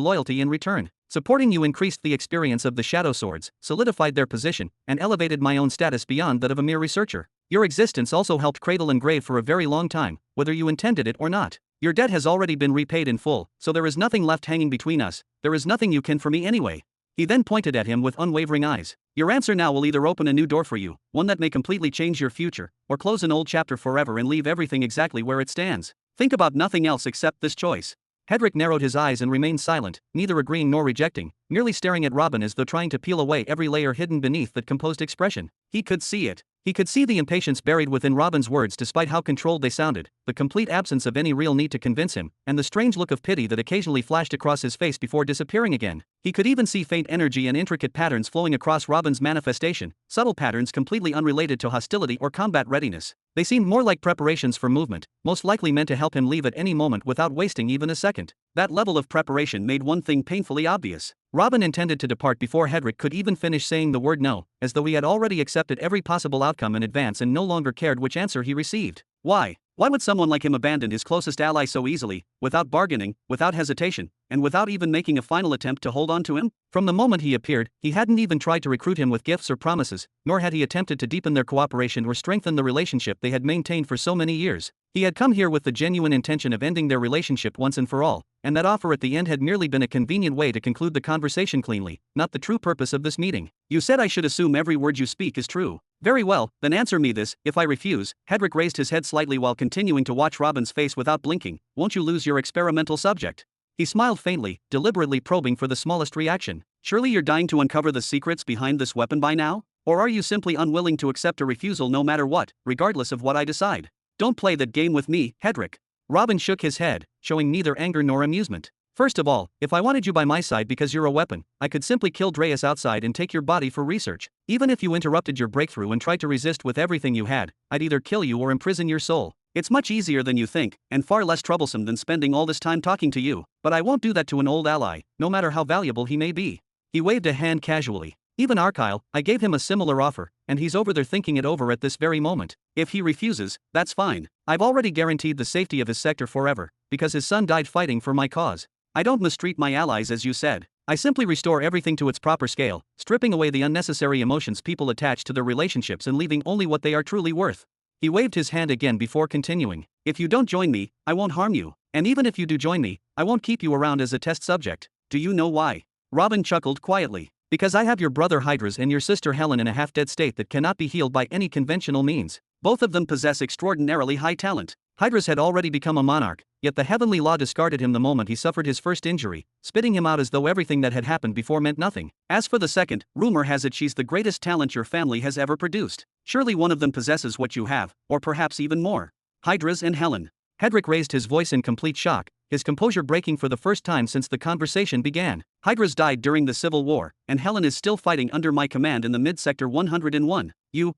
loyalty in return. Supporting you increased the experience of the Shadow Swords, solidified their position, and elevated my own status beyond that of a mere researcher. Your existence also helped cradle and grave for a very long time, whether you intended it or not. Your debt has already been repaid in full, so there is nothing left hanging between us, there is nothing you can for me anyway. He then pointed at him with unwavering eyes. Your answer now will either open a new door for you, one that may completely change your future, or close an old chapter forever and leave everything exactly where it stands. Think about nothing else except this choice. Hedrick narrowed his eyes and remained silent, neither agreeing nor rejecting, merely staring at Robin as though trying to peel away every layer hidden beneath that composed expression. He could see it. He could see the impatience buried within Robin's words despite how controlled they sounded, the complete absence of any real need to convince him, and the strange look of pity that occasionally flashed across his face before disappearing again. He could even see faint energy and intricate patterns flowing across Robin's manifestation, subtle patterns completely unrelated to hostility or combat readiness. They seemed more like preparations for movement, most likely meant to help him leave at any moment without wasting even a second. That level of preparation made one thing painfully obvious. Robin intended to depart before Hedrick could even finish saying the word no, as though he had already accepted every possible outcome in advance and no longer cared which answer he received. Why? Why would someone like him abandon his closest ally so easily, without bargaining, without hesitation, and without even making a final attempt to hold on to him? From the moment he appeared, he hadn't even tried to recruit him with gifts or promises, nor had he attempted to deepen their cooperation or strengthen the relationship they had maintained for so many years. He had come here with the genuine intention of ending their relationship once and for all, and that offer at the end had merely been a convenient way to conclude the conversation cleanly, not the true purpose of this meeting. You said I should assume every word you speak is true. Very well, then answer me this. If I refuse, Hedrick raised his head slightly while continuing to watch Robin's face without blinking, won't you lose your experimental subject? He smiled faintly, deliberately probing for the smallest reaction. Surely you're dying to uncover the secrets behind this weapon by now? Or are you simply unwilling to accept a refusal no matter what, regardless of what I decide? Don't play that game with me, Hedrick. Robin shook his head, showing neither anger nor amusement. First of all, if I wanted you by my side because you're a weapon, I could simply kill Dreas outside and take your body for research. Even if you interrupted your breakthrough and tried to resist with everything you had, I'd either kill you or imprison your soul. It's much easier than you think, and far less troublesome than spending all this time talking to you, but I won't do that to an old ally, no matter how valuable he may be. He waved a hand casually. Even Arkyle, I gave him a similar offer, and he's over there thinking it over at this very moment. If he refuses, that's fine. I've already guaranteed the safety of his sector forever, because his son died fighting for my cause. I don't mistreat my allies as you said. I simply restore everything to its proper scale, stripping away the unnecessary emotions people attach to their relationships and leaving only what they are truly worth. He waved his hand again before continuing. If you don't join me, I won't harm you. And even if you do join me, I won't keep you around as a test subject. Do you know why? Robin chuckled quietly. Because I have your brother Hydras and your sister Helen in a half-dead state that cannot be healed by any conventional means. Both of them possess extraordinarily high talent. Hydras had already become a monarch, yet the heavenly law discarded him the moment he suffered his first injury, spitting him out as though everything that had happened before meant nothing. As for the second, rumor has it she's the greatest talent your family has ever produced. Surely one of them possesses what you have, or perhaps even more. Hydras and Helen. Hedrick raised his voice in complete shock, his composure breaking for the first time since the conversation began. Hydras died during the Civil War, and Helen is still fighting under my command in the mid-sector 101.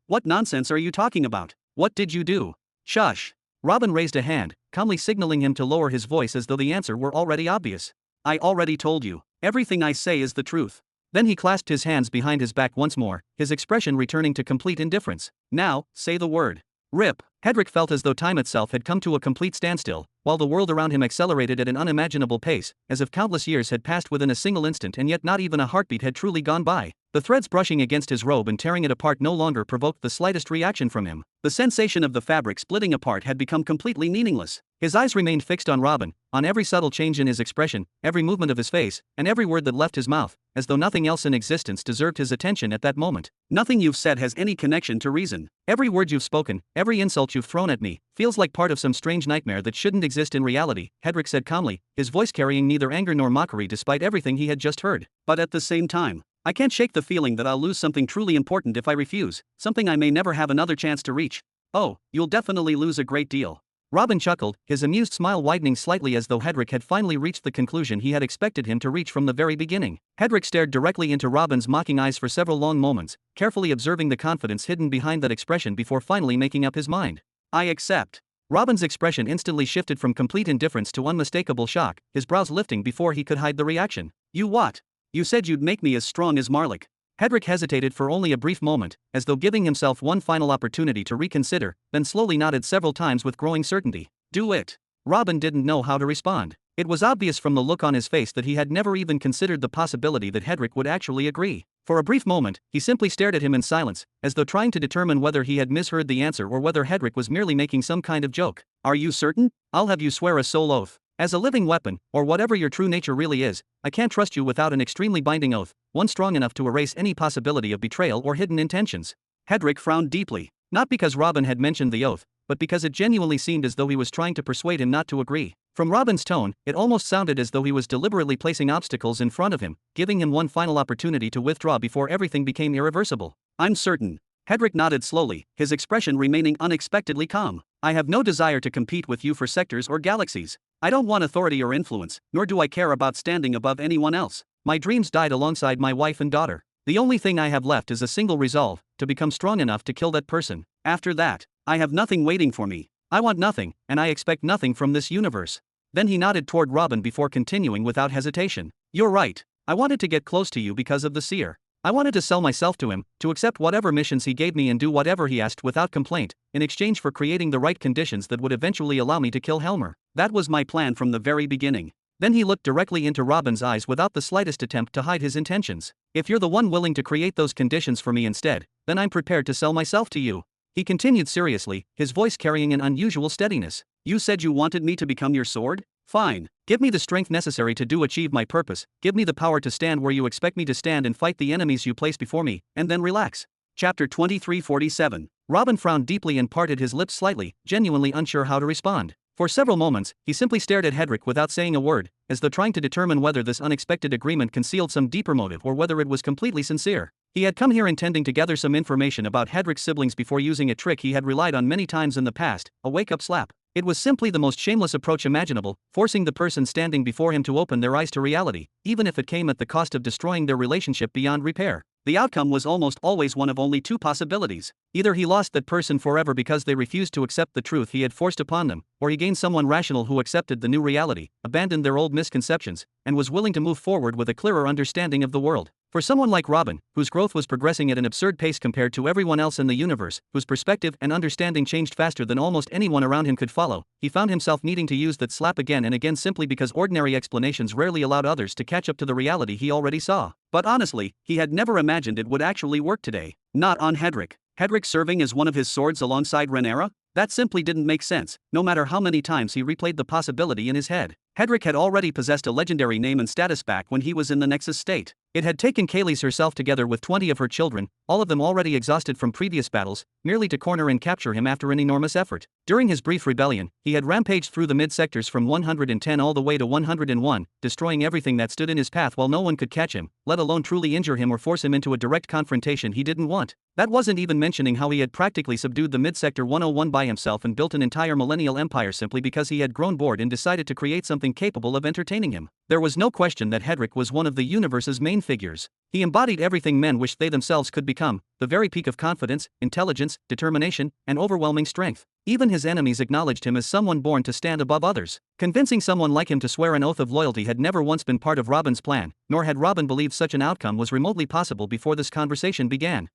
What nonsense are you talking about? What did you do? Shush. Robin raised a hand, calmly signaling him to lower his voice as though the answer were already obvious. I already told you. Everything I say is the truth. Then he clasped his hands behind his back once more, his expression returning to complete indifference. Now, say the word. Rip. Hedrick felt as though time itself had come to a complete standstill, while the world around him accelerated at an unimaginable pace, as if countless years had passed within a single instant and yet not even a heartbeat had truly gone by. The threads brushing against his robe and tearing it apart no longer provoked the slightest reaction from him. The sensation of the fabric splitting apart had become completely meaningless. His eyes remained fixed on Robin, on every subtle change in his expression, every movement of his face, and every word that left his mouth, as though nothing else in existence deserved his attention at that moment. Nothing you've said has any connection to reason. Every word you've spoken, every insult you've thrown at me, feels like part of some strange nightmare that shouldn't exist in reality, Hedrick said calmly, his voice carrying neither anger nor mockery despite everything he had just heard. But at the same time, I can't shake the feeling that I'll lose something truly important if I refuse, something I may never have another chance to reach. Oh, you'll definitely lose a great deal. Robin chuckled, his amused smile widening slightly as though Hedrick had finally reached the conclusion he had expected him to reach from the very beginning. Hedrick stared directly into Robin's mocking eyes for several long moments, carefully observing the confidence hidden behind that expression before finally making up his mind. I accept. Robin's expression instantly shifted from complete indifference to unmistakable shock, his brows lifting before he could hide the reaction. You what? You said you'd make me as strong as Marlik. Hedrick hesitated for only a brief moment, as though giving himself one final opportunity to reconsider, then slowly nodded several times with growing certainty. Do it. Robin didn't know how to respond. It was obvious from the look on his face that he had never even considered the possibility that Hedrick would actually agree. For a brief moment, he simply stared at him in silence, as though trying to determine whether he had misheard the answer or whether Hedrick was merely making some kind of joke. Are you certain? I'll have you swear a soul oath. As a living weapon, or whatever your true nature really is, I can't trust you without an extremely binding oath, one strong enough to erase any possibility of betrayal or hidden intentions. Hedrick frowned deeply, not because Robin had mentioned the oath, but because it genuinely seemed as though he was trying to persuade him not to agree. From Robin's tone, it almost sounded as though he was deliberately placing obstacles in front of him, giving him one final opportunity to withdraw before everything became irreversible. I'm certain. Hedrick nodded slowly, his expression remaining unexpectedly calm. I have no desire to compete with you for sectors or galaxies. I don't want authority or influence, nor do I care about standing above anyone else. My dreams died alongside my wife and daughter. The only thing I have left is a single resolve, to become strong enough to kill that person. After that, I have nothing waiting for me. I want nothing, and I expect nothing from this universe. Then he nodded toward Robin before continuing without hesitation. You're right. I wanted to get close to you because of the seer. I wanted to sell myself to him, to accept whatever missions he gave me and do whatever he asked without complaint, in exchange for creating the right conditions that would eventually allow me to kill Helmer. That was my plan from the very beginning. Then he looked directly into Robin's eyes without the slightest attempt to hide his intentions. If you're the one willing to create those conditions for me instead, then I'm prepared to sell myself to you. He continued seriously, his voice carrying an unusual steadiness. You said you wanted me to become your sword? Fine. Give me the strength necessary to achieve my purpose, give me the power to stand where you expect me to stand and fight the enemies you place before me, and then relax. Chapter 2347. Robin frowned deeply and parted his lips slightly, genuinely unsure how to respond. For several moments, he simply stared at Hedrick without saying a word, as though trying to determine whether this unexpected agreement concealed some deeper motive or whether it was completely sincere. He had come here intending to gather some information about Hedrick's siblings before using a trick he had relied on many times in the past, a wake-up slap. It was simply the most shameless approach imaginable, forcing the person standing before him to open their eyes to reality, even if it came at the cost of destroying their relationship beyond repair. The outcome was almost always one of only two possibilities. Either he lost that person forever because they refused to accept the truth he had forced upon them, or he gained someone rational who accepted the new reality, abandoned their old misconceptions, and was willing to move forward with a clearer understanding of the world. For someone like Robin, whose growth was progressing at an absurd pace compared to everyone else in the universe, whose perspective and understanding changed faster than almost anyone around him could follow, he found himself needing to use that slap again and again simply because ordinary explanations rarely allowed others to catch up to the reality he already saw. But honestly, he had never imagined it would actually work today. Not on Hedrick. Hedrick serving as one of his swords alongside Rhaenyra? That simply didn't make sense, no matter how many times he replayed the possibility in his head. Hedrick had already possessed a legendary name and status back when he was in the Nexus state. It had taken Kayleigh herself together with 20 of her children, all of them already exhausted from previous battles, merely to corner and capture him after an enormous effort. During his brief rebellion, he had rampaged through the mid-sectors from 110 all the way to 101, destroying everything that stood in his path while no one could catch him, let alone truly injure him or force him into a direct confrontation he didn't want. That wasn't even mentioning how he had practically subdued the mid-sector 101 by himself and built an entire millennial empire simply because he had grown bored and decided to create something something capable of entertaining him. There was no question that Hedrick was one of the universe's main figures. He embodied everything men wished they themselves could become, the very peak of confidence, intelligence, determination, and overwhelming strength. Even his enemies acknowledged him as someone born to stand above others. Convincing someone like him to swear an oath of loyalty had never once been part of Robin's plan, nor had Robin believed such an outcome was remotely possible before this conversation began.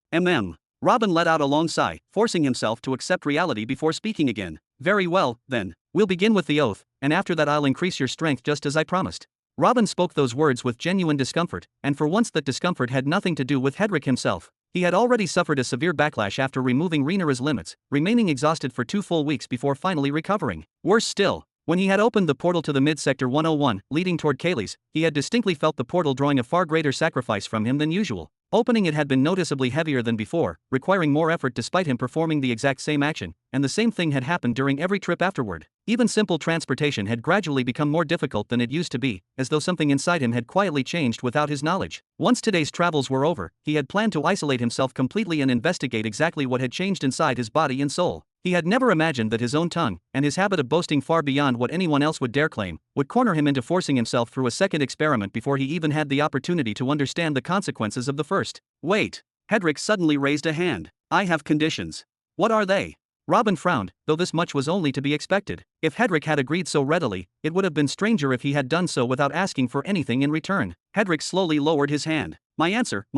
Robin let out a long sigh, forcing himself to accept reality before speaking again. Very well, then. We'll begin with the oath, and after that I'll increase your strength just as I promised. Robin spoke those words with genuine discomfort, and for once that discomfort had nothing to do with Hedrick himself. He had already suffered a severe backlash after removing Rhaenyra's limits, remaining exhausted for 2 full weeks before finally recovering. Worse still, when he had opened the portal to the mid-sector 101, leading toward Kaylee's, he had distinctly felt the portal drawing a far greater sacrifice from him than usual. Opening it had been noticeably heavier than before, requiring more effort despite him performing the exact same action, and the same thing had happened during every trip afterward. Even simple transportation had gradually become more difficult than it used to be, as though something inside him had quietly changed without his knowledge. Once today's travels were over, he had planned to isolate himself completely and investigate exactly what had changed inside his body and soul. He had never imagined that his own tongue, and his habit of boasting far beyond what anyone else would dare claim, would corner him into forcing himself through a second experiment before he even had the opportunity to understand the consequences of the first. Wait. Hedrick suddenly raised a hand. I have conditions. What are they? Robin frowned, though this much was only to be expected. If Hedrick had agreed so readily, it would have been stranger if he had done so without asking for anything in return. Hedrick slowly lowered his hand. My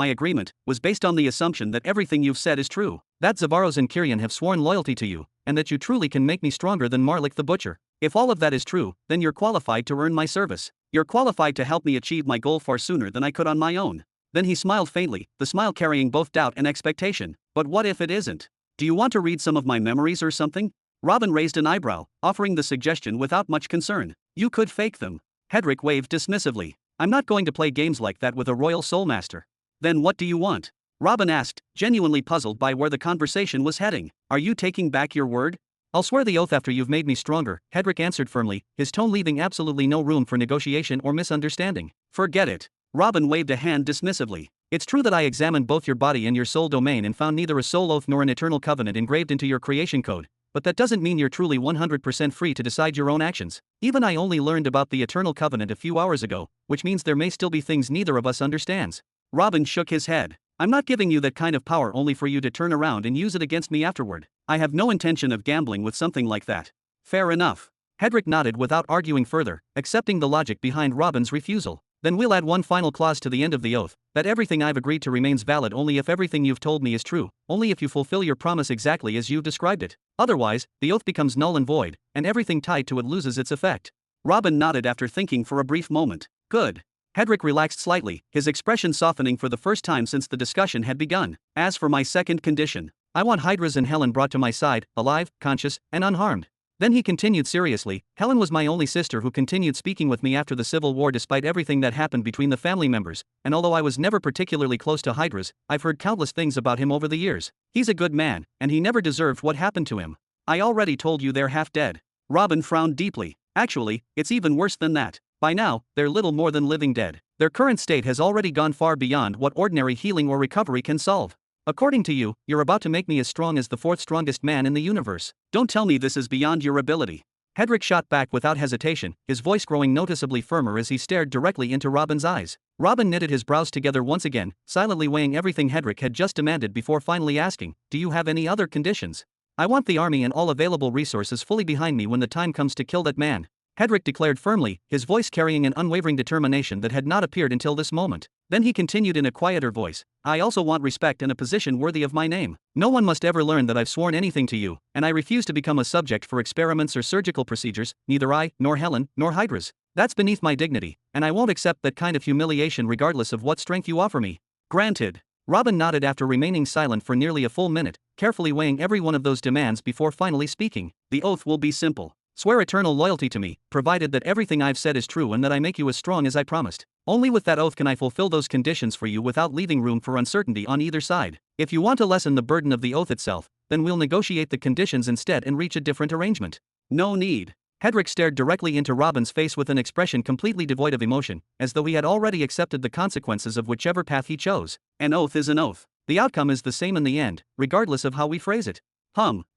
agreement, was based on the assumption that everything you've said is true. That Zavaros and Kyrian have sworn loyalty to you, and that you truly can make me stronger than Marlik the Butcher. If all of that is true, then you're qualified to earn my service. You're qualified to help me achieve my goal far sooner than I could on my own. Then he smiled faintly, the smile carrying both doubt and expectation. But what if it isn't? Do you want to read some of my memories or something? Robin raised an eyebrow, offering the suggestion without much concern. You could fake them. Hedrick waved dismissively. I'm not going to play games like that with a royal soulmaster. Then what do you want? Robin asked, genuinely puzzled by where the conversation was heading. Are you taking back your word? I'll swear the oath after you've made me stronger, Hedrick answered firmly, his tone leaving absolutely no room for negotiation or misunderstanding. Forget it. Robin waved a hand dismissively. It's true that I examined both your body and your soul domain and found neither a soul oath nor an eternal covenant engraved into your creation code, but that doesn't mean you're truly 100% free to decide your own actions. Even I only learned about the eternal covenant a few hours ago, which means there may still be things neither of us understands. Robin shook his head. I'm not giving you that kind of power only for you to turn around and use it against me afterward. I have no intention of gambling with something like that. Fair enough. Hedrick nodded without arguing further, accepting the logic behind Robin's refusal. Then we'll add one final clause to the end of the oath, that everything I've agreed to remains valid only if everything you've told me is true, only if you fulfill your promise exactly as you've described it. Otherwise, the oath becomes null and void, and everything tied to it loses its effect. Robin nodded after thinking for a brief moment. Good. Hedrick relaxed slightly, his expression softening for the first time since the discussion had begun. As for my second condition, I want Hydras and Helen brought to my side, alive, conscious, and unharmed. Then he continued seriously, Helen was my only sister who continued speaking with me after the Civil War despite everything that happened between the family members, and although I was never particularly close to Hydras, I've heard countless things about him over the years. He's a good man, and he never deserved what happened to him. I already told you they're half dead. Robin frowned deeply. Actually, it's even worse than that. By now, they're little more than living dead. Their current state has already gone far beyond what ordinary healing or recovery can solve. According to you, you're about to make me as strong as the fourth strongest man in the universe. Don't tell me this is beyond your ability. Hedrick shot back without hesitation, his voice growing noticeably firmer as he stared directly into Robin's eyes. Robin knitted his brows together once again, silently weighing everything Hedrick had just demanded before finally asking, do you have any other conditions? I want the army and all available resources fully behind me when the time comes to kill that man. Hedrick declared firmly, his voice carrying an unwavering determination that had not appeared until this moment. Then he continued in a quieter voice, I also want respect and a position worthy of my name. No one must ever learn that I've sworn anything to you, and I refuse to become a subject for experiments or surgical procedures, neither I, nor Helen, nor Hydras. That's beneath my dignity, and I won't accept that kind of humiliation regardless of what strength you offer me. Granted. Robin nodded after remaining silent for nearly a full minute, carefully weighing every one of those demands before finally speaking. The oath will be simple. Swear eternal loyalty to me, provided that everything I've said is true and that I make you as strong as I promised. Only with that oath can I fulfill those conditions for you without leaving room for uncertainty on either side. If you want to lessen the burden of the oath itself, then we'll negotiate the conditions instead and reach a different arrangement. No need. Hedrick stared directly into Robin's face with an expression completely devoid of emotion, as though he had already accepted the consequences of whichever path he chose. An oath is an oath. The outcome is the same in the end, regardless of how we phrase it.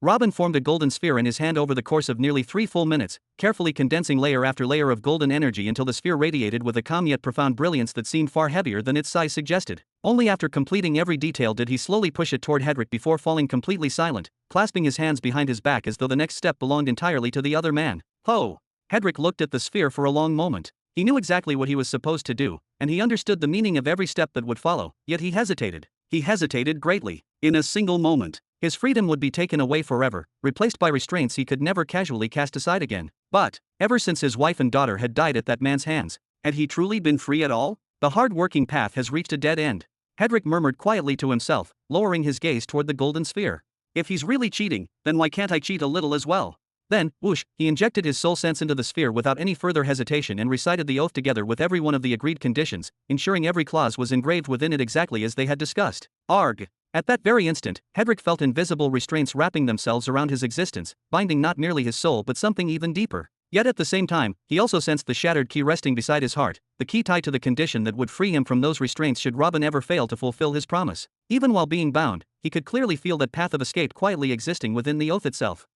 Robin formed a golden sphere in his hand over the course of nearly 3 full minutes, carefully condensing layer after layer of golden energy until the sphere radiated with a calm yet profound brilliance that seemed far heavier than its size suggested. Only after completing every detail did he slowly push it toward Hedrick before falling completely silent, clasping his hands behind his back as though the next step belonged entirely to the other man. Ho! Hedrick looked at the sphere for a long moment. He knew exactly what he was supposed to do, and he understood the meaning of every step that would follow, yet he hesitated. He hesitated greatly. In a single moment, his freedom would be taken away forever, replaced by restraints he could never casually cast aside again. But, ever since his wife and daughter had died at that man's hands, had he truly been free at all? The hard-working path has reached a dead end. Hedrick murmured quietly to himself, lowering his gaze toward the golden sphere. If he's really cheating, then why can't I cheat a little as well? Then, whoosh, he injected his soul sense into the sphere without any further hesitation and recited the oath together with every one of the agreed conditions, ensuring every clause was engraved within it exactly as they had discussed. Arg! At that very instant, Hedrick felt invisible restraints wrapping themselves around his existence, binding not merely his soul but something even deeper. Yet at the same time, he also sensed the shattered key resting beside his heart, the key tied to the condition that would free him from those restraints should Robin ever fail to fulfill his promise. Even while being bound, he could clearly feel that path of escape quietly existing within the oath itself.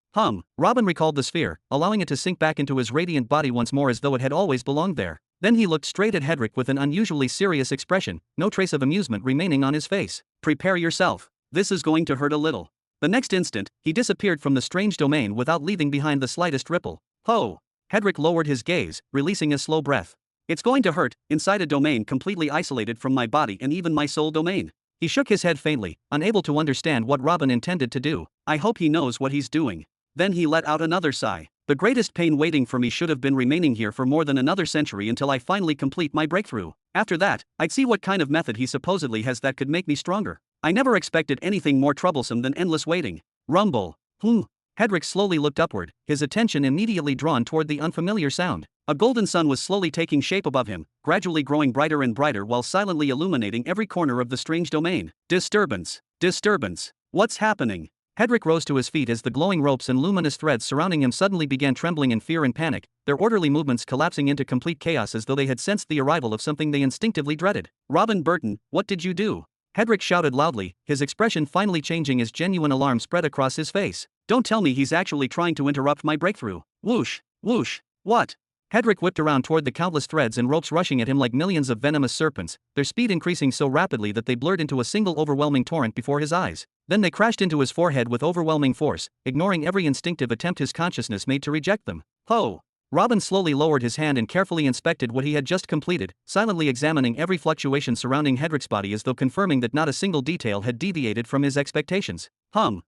Robin recalled the sphere, allowing it to sink back into his radiant body once more as though it had always belonged there. Then he looked straight at Hedrick with an unusually serious expression, no trace of amusement remaining on his face. Prepare yourself. This is going to hurt a little. The next instant, he disappeared from the strange domain without leaving behind the slightest ripple. Ho! Hedrick lowered his gaze, releasing a slow breath. It's going to hurt, inside a domain completely isolated from my body and even my soul domain. He shook his head faintly, unable to understand what Robin intended to do. I hope he knows what he's doing. Then he let out another sigh. The greatest pain waiting for me should have been remaining here for more than another century until I finally complete my breakthrough. After that, I'd see what kind of method he supposedly has that could make me stronger. I never expected anything more troublesome than endless waiting. Rumble. Hedrick slowly looked upward, his attention immediately drawn toward the unfamiliar sound. A golden sun was slowly taking shape above him, gradually growing brighter and brighter while silently illuminating every corner of the strange domain. Disturbance. Disturbance. What's happening? Hedrick rose to his feet as the glowing ropes and luminous threads surrounding him suddenly began trembling in fear and panic, their orderly movements collapsing into complete chaos as though they had sensed the arrival of something they instinctively dreaded. Robin Burton, what did you do? Hedrick shouted loudly, his expression finally changing as genuine alarm spread across his face. Don't tell me he's actually trying to interrupt my breakthrough. Whoosh, whoosh, what? Hedrick whipped around toward the countless threads and ropes rushing at him like millions of venomous serpents, their speed increasing so rapidly that they blurred into a single overwhelming torrent before his eyes. Then they crashed into his forehead with overwhelming force, ignoring every instinctive attempt his consciousness made to reject them. Ho! Robin slowly lowered his hand and carefully inspected what he had just completed, silently examining every fluctuation surrounding Hedrick's body as though confirming that not a single detail had deviated from his expectations.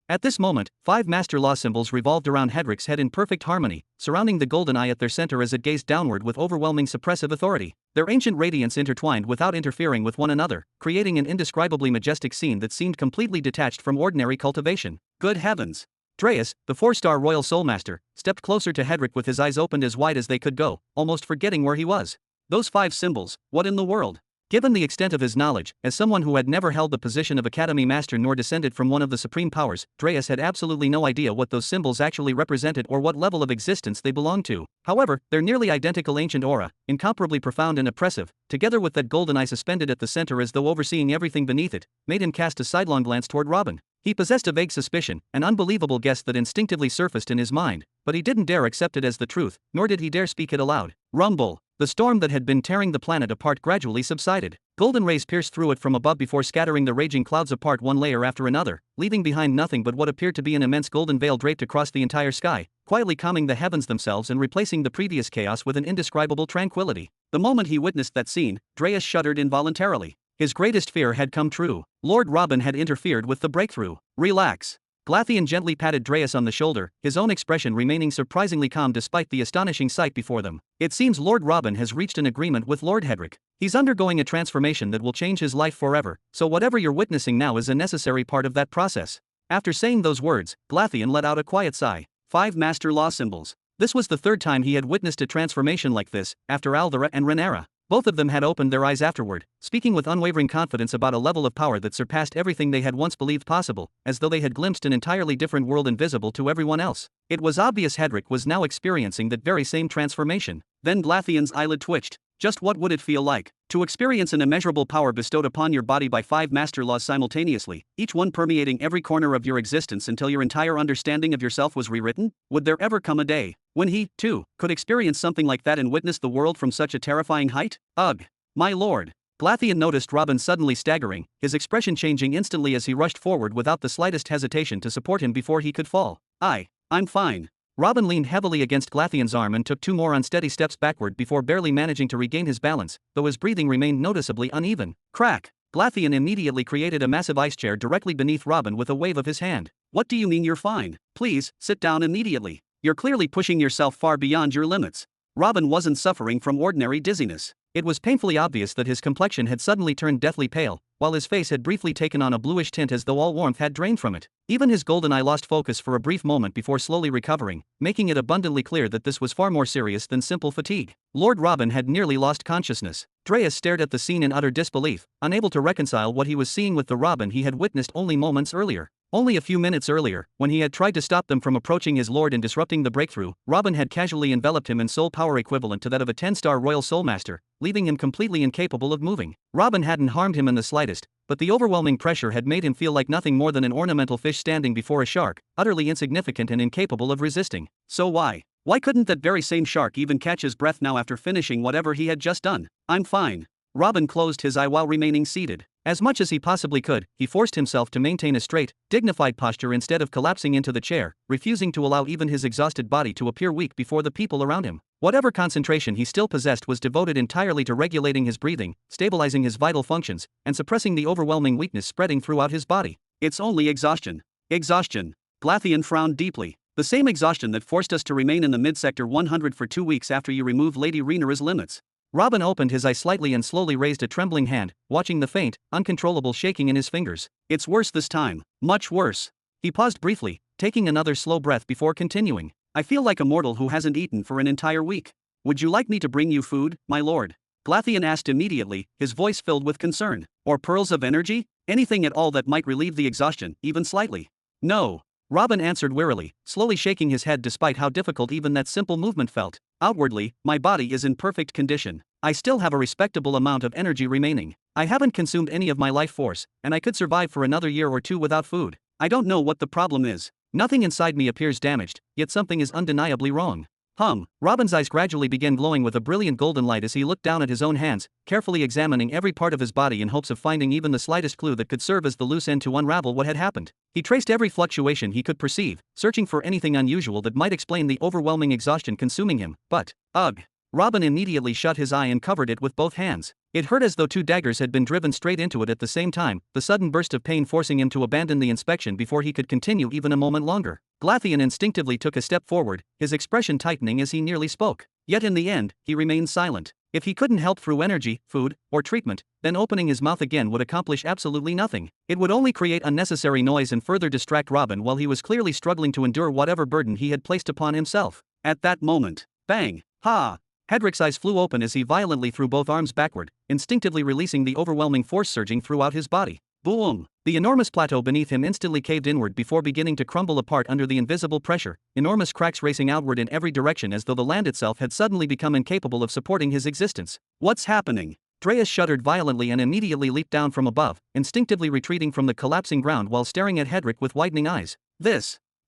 At this moment, 5 master law symbols revolved around Hedrick's head in perfect harmony, surrounding the golden eye at their center as it gazed downward with overwhelming suppressive authority. Their ancient radiance intertwined without interfering with one another, creating an indescribably majestic scene that seemed completely detached from ordinary cultivation. Good heavens! Dreas, the 4-star royal soulmaster, stepped closer to Hedrick with his eyes opened as wide as they could go, almost forgetting where he was. Those 5 symbols, what in the world? Given the extent of his knowledge, as someone who had never held the position of Academy Master nor descended from one of the supreme powers, Dreas had absolutely no idea what those symbols actually represented or what level of existence they belonged to. However, their nearly identical ancient aura, incomparably profound and oppressive, together with that golden eye suspended at the center as though overseeing everything beneath it, made him cast a sidelong glance toward Robin. He possessed a vague suspicion, an unbelievable guess that instinctively surfaced in his mind, but he didn't dare accept it as the truth, nor did he dare speak it aloud. Rumble. The storm that had been tearing the planet apart gradually subsided. Golden rays pierced through it from above before scattering the raging clouds apart one layer after another, leaving behind nothing but what appeared to be an immense golden veil draped across the entire sky, quietly calming the heavens themselves and replacing the previous chaos with an indescribable tranquility. The moment he witnessed that scene, Dreas shuddered involuntarily. His greatest fear had come true. Lord Robin had interfered with the breakthrough. Relax. Glatheon gently patted Dreas on the shoulder, his own expression remaining surprisingly calm despite the astonishing sight before them. It seems Lord Robin has reached an agreement with Lord Hedrick. He's undergoing a transformation that will change his life forever, so whatever you're witnessing now is a necessary part of that process. After saying those words, Glatheon let out a quiet sigh. 5 master law symbols. This was the 3rd time he had witnessed a transformation like this, after Aldera and Renera. Both of them had opened their eyes afterward, speaking with unwavering confidence about a level of power that surpassed everything they had once believed possible, as though they had glimpsed an entirely different world invisible to everyone else. It was obvious Hedrick was now experiencing that very same transformation. Then Glatheon's eyelid twitched. Just what would it feel like to experience an immeasurable power bestowed upon your body by 5 master laws simultaneously, each one permeating every corner of your existence until your entire understanding of yourself was rewritten? Would there ever come a day when he, too, could experience something like that and witness the world from such a terrifying height? Ugh. My lord. Glatheon noticed Robin suddenly staggering, his expression changing instantly as he rushed forward without the slightest hesitation to support him before he could fall. I'm fine. Robin leaned heavily against Glatheon's arm and took 2 more unsteady steps backward before barely managing to regain his balance, though his breathing remained noticeably uneven. Crack! Glatheon immediately created a massive ice chair directly beneath Robin with a wave of his hand. What do you mean you're fine? Please, sit down immediately. You're clearly pushing yourself far beyond your limits. Robin wasn't suffering from ordinary dizziness. It was painfully obvious that his complexion had suddenly turned deathly pale, while his face had briefly taken on a bluish tint as though all warmth had drained from it. Even his golden eye lost focus for a brief moment before slowly recovering, making it abundantly clear that this was far more serious than simple fatigue. Lord Robin had nearly lost consciousness. Dreas stared at the scene in utter disbelief, unable to reconcile what he was seeing with the Robin he had witnessed only moments earlier. Only a few minutes earlier, when he had tried to stop them from approaching his lord and disrupting the breakthrough, Robin had casually enveloped him in soul power equivalent to that of a 10-star royal soulmaster, leaving him completely incapable of moving. Robin hadn't harmed him in the slightest, but the overwhelming pressure had made him feel like nothing more than an ornamental fish standing before a shark, utterly insignificant and incapable of resisting. So why couldn't that very same shark even catch his breath now after finishing whatever he had just done? I'm fine. Robin closed his eye while remaining seated. As much as he possibly could, he forced himself to maintain a straight, dignified posture instead of collapsing into the chair, refusing to allow even his exhausted body to appear weak before the people around him. Whatever concentration he still possessed was devoted entirely to regulating his breathing, stabilizing his vital functions, and suppressing the overwhelming weakness spreading throughout his body. It's only exhaustion. Exhaustion. Glatheon frowned deeply. The same exhaustion that forced us to remain in the mid-sector 100 for 2 weeks after you removed Lady Rhaenyra's limits. Robin opened his eyes slightly and slowly raised a trembling hand, watching the faint, uncontrollable shaking in his fingers. It's worse this time. Much worse. He paused briefly, taking another slow breath before continuing. I feel like a mortal who hasn't eaten for an entire week. Would you like me to bring you food, my lord? Glatheon asked immediately, his voice filled with concern. Or pearls of energy? Anything at all that might relieve the exhaustion, even slightly. No. Robin answered wearily, slowly shaking his head despite how difficult even that simple movement felt. Outwardly, my body is in perfect condition. I still have a respectable amount of energy remaining. I haven't consumed any of my life force, and I could survive for another year or 2 without food. I don't know what the problem is. Nothing inside me appears damaged, yet something is undeniably wrong. Robin's eyes gradually began glowing with a brilliant golden light as he looked down at his own hands, carefully examining every part of his body in hopes of finding even the slightest clue that could serve as the loose end to unravel what had happened. He traced every fluctuation he could perceive, searching for anything unusual that might explain the overwhelming exhaustion consuming him, but, ugh. Robin immediately shut his eye and covered it with both hands. It hurt as though 2 daggers had been driven straight into it at the same time, the sudden burst of pain forcing him to abandon the inspection before he could continue even a moment longer. Glatheon instinctively took a step forward, his expression tightening as he nearly spoke. Yet in the end, he remained silent. If he couldn't help through energy, food, or treatment, then opening his mouth again would accomplish absolutely nothing. It would only create unnecessary noise and further distract Robin while he was clearly struggling to endure whatever burden he had placed upon himself. At that moment, bang! Ha! Hedric's eyes flew open as he violently threw both arms backward, instinctively releasing the overwhelming force surging throughout his body. Boom! The enormous plateau beneath him instantly caved inward before beginning to crumble apart under the invisible pressure, enormous cracks racing outward in every direction as though the land itself had suddenly become incapable of supporting his existence. What's happening? Dreas shuddered violently and immediately leaped down from above, instinctively retreating from the collapsing ground while staring at Hedric with widening eyes.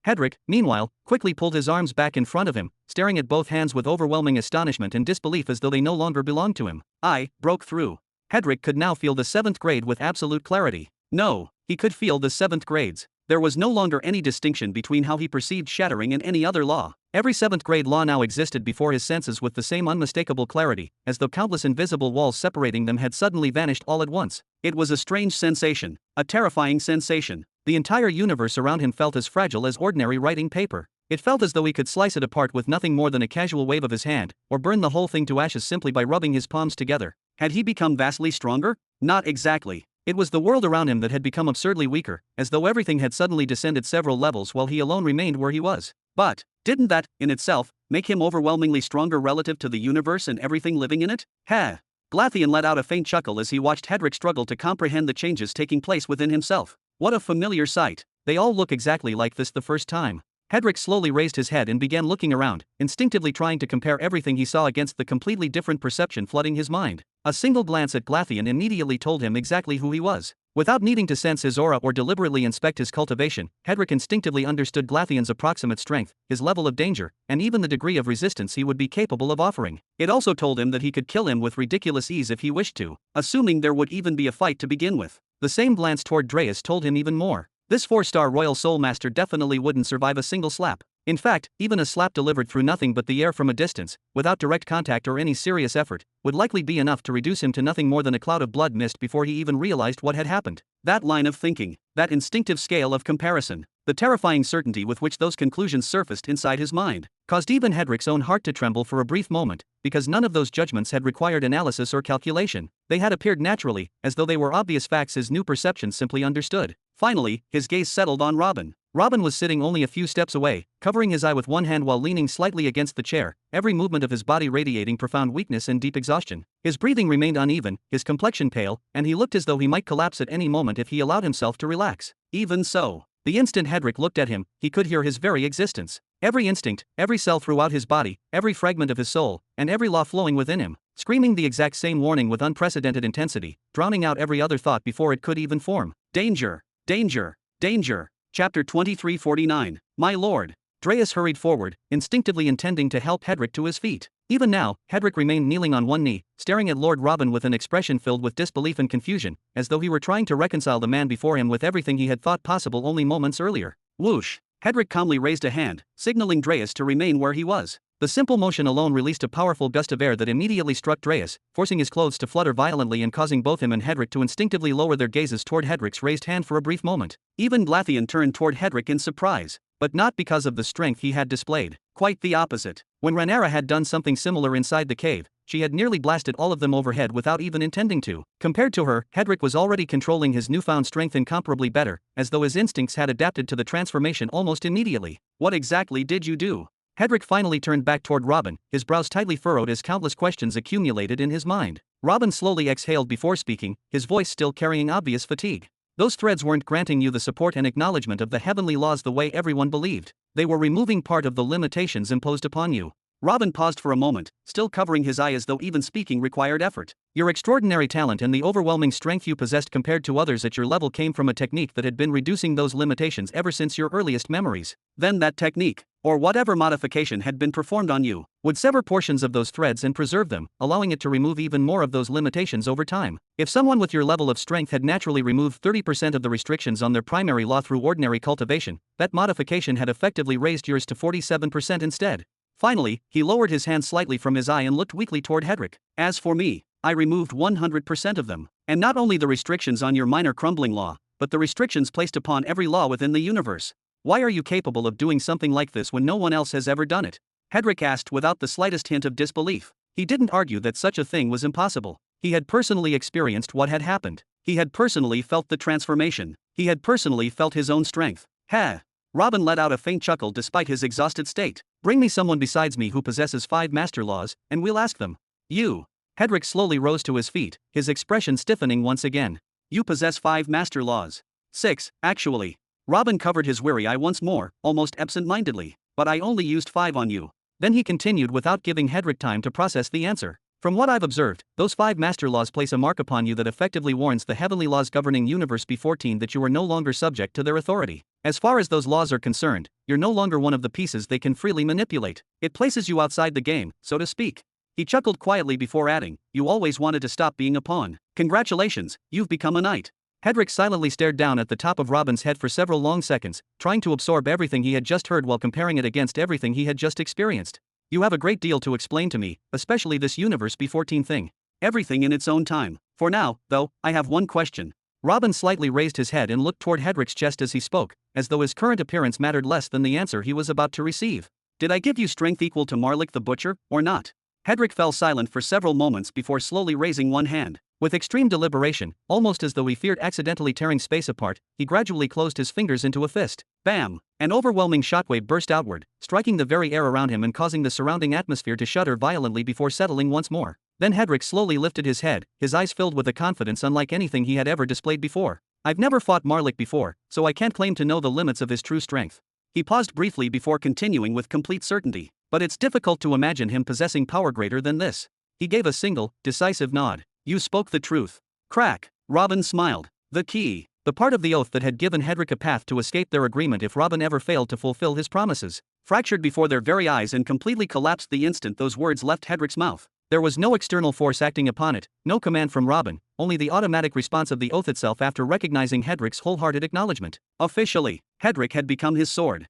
Hedric, meanwhile, quickly pulled his arms back in front of him, staring at both hands with overwhelming astonishment and disbelief as though they no longer belonged to him. I broke through. Hedric could now feel the 7th grade with absolute clarity. No, he could feel the 7th grades. There was no longer any distinction between how he perceived shattering and any other law. Every 7th grade law now existed before his senses with the same unmistakable clarity, as though countless invisible walls separating them had suddenly vanished all at once. It was a strange sensation, a terrifying sensation. The entire universe around him felt as fragile as ordinary writing paper. It felt as though he could slice it apart with nothing more than a casual wave of his hand, or burn the whole thing to ashes simply by rubbing his palms together. Had he become vastly stronger? Not exactly. It was the world around him that had become absurdly weaker, as though everything had suddenly descended several levels while he alone remained where he was. But, didn't that, in itself, make him overwhelmingly stronger relative to the universe and everything living in it? Glatheon let out a faint chuckle as he watched Hedric struggle to comprehend the changes taking place within himself. What a familiar sight. They all look exactly like this the first time. Hedrick slowly raised his head and began looking around, instinctively trying to compare everything he saw against the completely different perception flooding his mind. A single glance at Glatheon immediately told him exactly who he was. Without needing to sense his aura or deliberately inspect his cultivation, Hedrick instinctively understood Glatheon's approximate strength, his level of danger, and even the degree of resistance he would be capable of offering. It also told him that he could kill him with ridiculous ease if he wished to, assuming there would even be a fight to begin with. The same glance toward Dreas told him even more. This 4-star Royal Soul Master definitely wouldn't survive a single slap. In fact, even a slap delivered through nothing but the air from a distance, without direct contact or any serious effort, would likely be enough to reduce him to nothing more than a cloud of blood mist before he even realized what had happened. That line of thinking, that instinctive scale of comparison, the terrifying certainty with which those conclusions surfaced inside his mind, caused even Hedrick's own heart to tremble for a brief moment, because none of those judgments had required analysis or calculation. They had appeared naturally, as though they were obvious facts his new perception simply understood. Finally, his gaze settled on Robin. Robin was sitting only a few steps away, covering his eye with one hand while leaning slightly against the chair, every movement of his body radiating profound weakness and deep exhaustion. His breathing remained uneven, his complexion pale, and he looked as though he might collapse at any moment if he allowed himself to relax. Even so, the instant Hedrick looked at him, he could hear his very existence. Every instinct, every cell throughout his body, every fragment of his soul, and every law flowing within him, screaming the exact same warning with unprecedented intensity, drowning out every other thought before it could even form. Danger! Danger! Danger! Chapter 2349. My lord. Dreas hurried forward, instinctively intending to help Hedrick to his feet. Even now, Hedrick remained kneeling on one knee, staring at Lord Robin with an expression filled with disbelief and confusion, as though he were trying to reconcile the man before him with everything he had thought possible only moments earlier. Whoosh! Hedrick calmly raised a hand, signaling Dreas to remain where he was. The simple motion alone released a powerful gust of air that immediately struck Dreas, forcing his clothes to flutter violently and causing both him and Hedrick to instinctively lower their gazes toward Hedrick's raised hand for a brief moment. Even Glatheon turned toward Hedrick in surprise, but not because of the strength he had displayed. Quite the opposite. When Rhaenyra had done something similar inside the cave, she had nearly blasted all of them overhead without even intending to. Compared to her, Hedrick was already controlling his newfound strength incomparably better, as though his instincts had adapted to the transformation almost immediately. What exactly did you do? Hedrick finally turned back toward Robin, his brows tightly furrowed as countless questions accumulated in his mind. Robin slowly exhaled before speaking, his voice still carrying obvious fatigue. Those threads weren't granting you the support and acknowledgement of the heavenly laws the way everyone believed. They were removing part of the limitations imposed upon you. Robin paused for a moment, still covering his eye as though even speaking required effort. Your extraordinary talent and the overwhelming strength you possessed compared to others at your level came from a technique that had been reducing those limitations ever since your earliest memories. Then that technique, or whatever modification had been performed on you, would sever portions of those threads and preserve them, allowing it to remove even more of those limitations over time. If someone with your level of strength had naturally removed 30% of the restrictions on their primary law through ordinary cultivation, that modification had effectively raised yours to 47% instead. Finally, he lowered his hand slightly from his eye and looked weakly toward Hedrick. As for me, I removed 100% of them. And not only the restrictions on your minor crumbling law, but the restrictions placed upon every law within the universe. Why are you capable of doing something like this when no one else has ever done it? Hedrick asked without the slightest hint of disbelief. He didn't argue that such a thing was impossible. He had personally experienced what had happened. He had personally felt the transformation. He had personally felt his own strength. Heh. Robin let out a faint chuckle despite his exhausted state. Bring me someone besides me who possesses 5 master laws, and we'll ask them. You. Hedrick slowly rose to his feet, his expression stiffening once again. You possess 5 master laws. 6, actually. Robin covered his weary eye once more, almost absent-mindedly. But I only used 5 on you. Then he continued without giving Hedrick time to process the answer. From what I've observed, those 5 master laws place a mark upon you that effectively warns the heavenly laws governing Universe B14 that you are no longer subject to their authority. As far as those laws are concerned, you're no longer one of the pieces they can freely manipulate. It places you outside the game, so to speak. He chuckled quietly before adding, you always wanted to stop being a pawn. Congratulations, you've become a knight. Hedrick silently stared down at the top of Robin's head for several long seconds, trying to absorb everything he had just heard while comparing it against everything he had just experienced. You have a great deal to explain to me, especially this Universe B14 thing. Everything in its own time. For now, though, I have one question. Robin slightly raised his head and looked toward Hedrick's chest as he spoke, as though his current appearance mattered less than the answer he was about to receive. Did I give you strength equal to Marlik the Butcher, or not? Hedrick fell silent for several moments before slowly raising one hand. With extreme deliberation, almost as though he feared accidentally tearing space apart, he gradually closed his fingers into a fist. Bam! An overwhelming shockwave burst outward, striking the very air around him and causing the surrounding atmosphere to shudder violently before settling once more. Then Hedrick slowly lifted his head, his eyes filled with a confidence unlike anything he had ever displayed before. I've never fought Marlik before, so I can't claim to know the limits of his true strength. He paused briefly before continuing with complete certainty. But it's difficult to imagine him possessing power greater than this. He gave a single, decisive nod. You spoke the truth. Crack. Robin smiled. The key. The part of the oath that had given Hedrick a path to escape their agreement if Robin ever failed to fulfill his promises, fractured before their very eyes and completely collapsed the instant those words left Hedrick's mouth. There was no external force acting upon it, no command from Robin, only the automatic response of the oath itself after recognizing Hedrick's wholehearted acknowledgement. Officially, Hedrick had become his sword.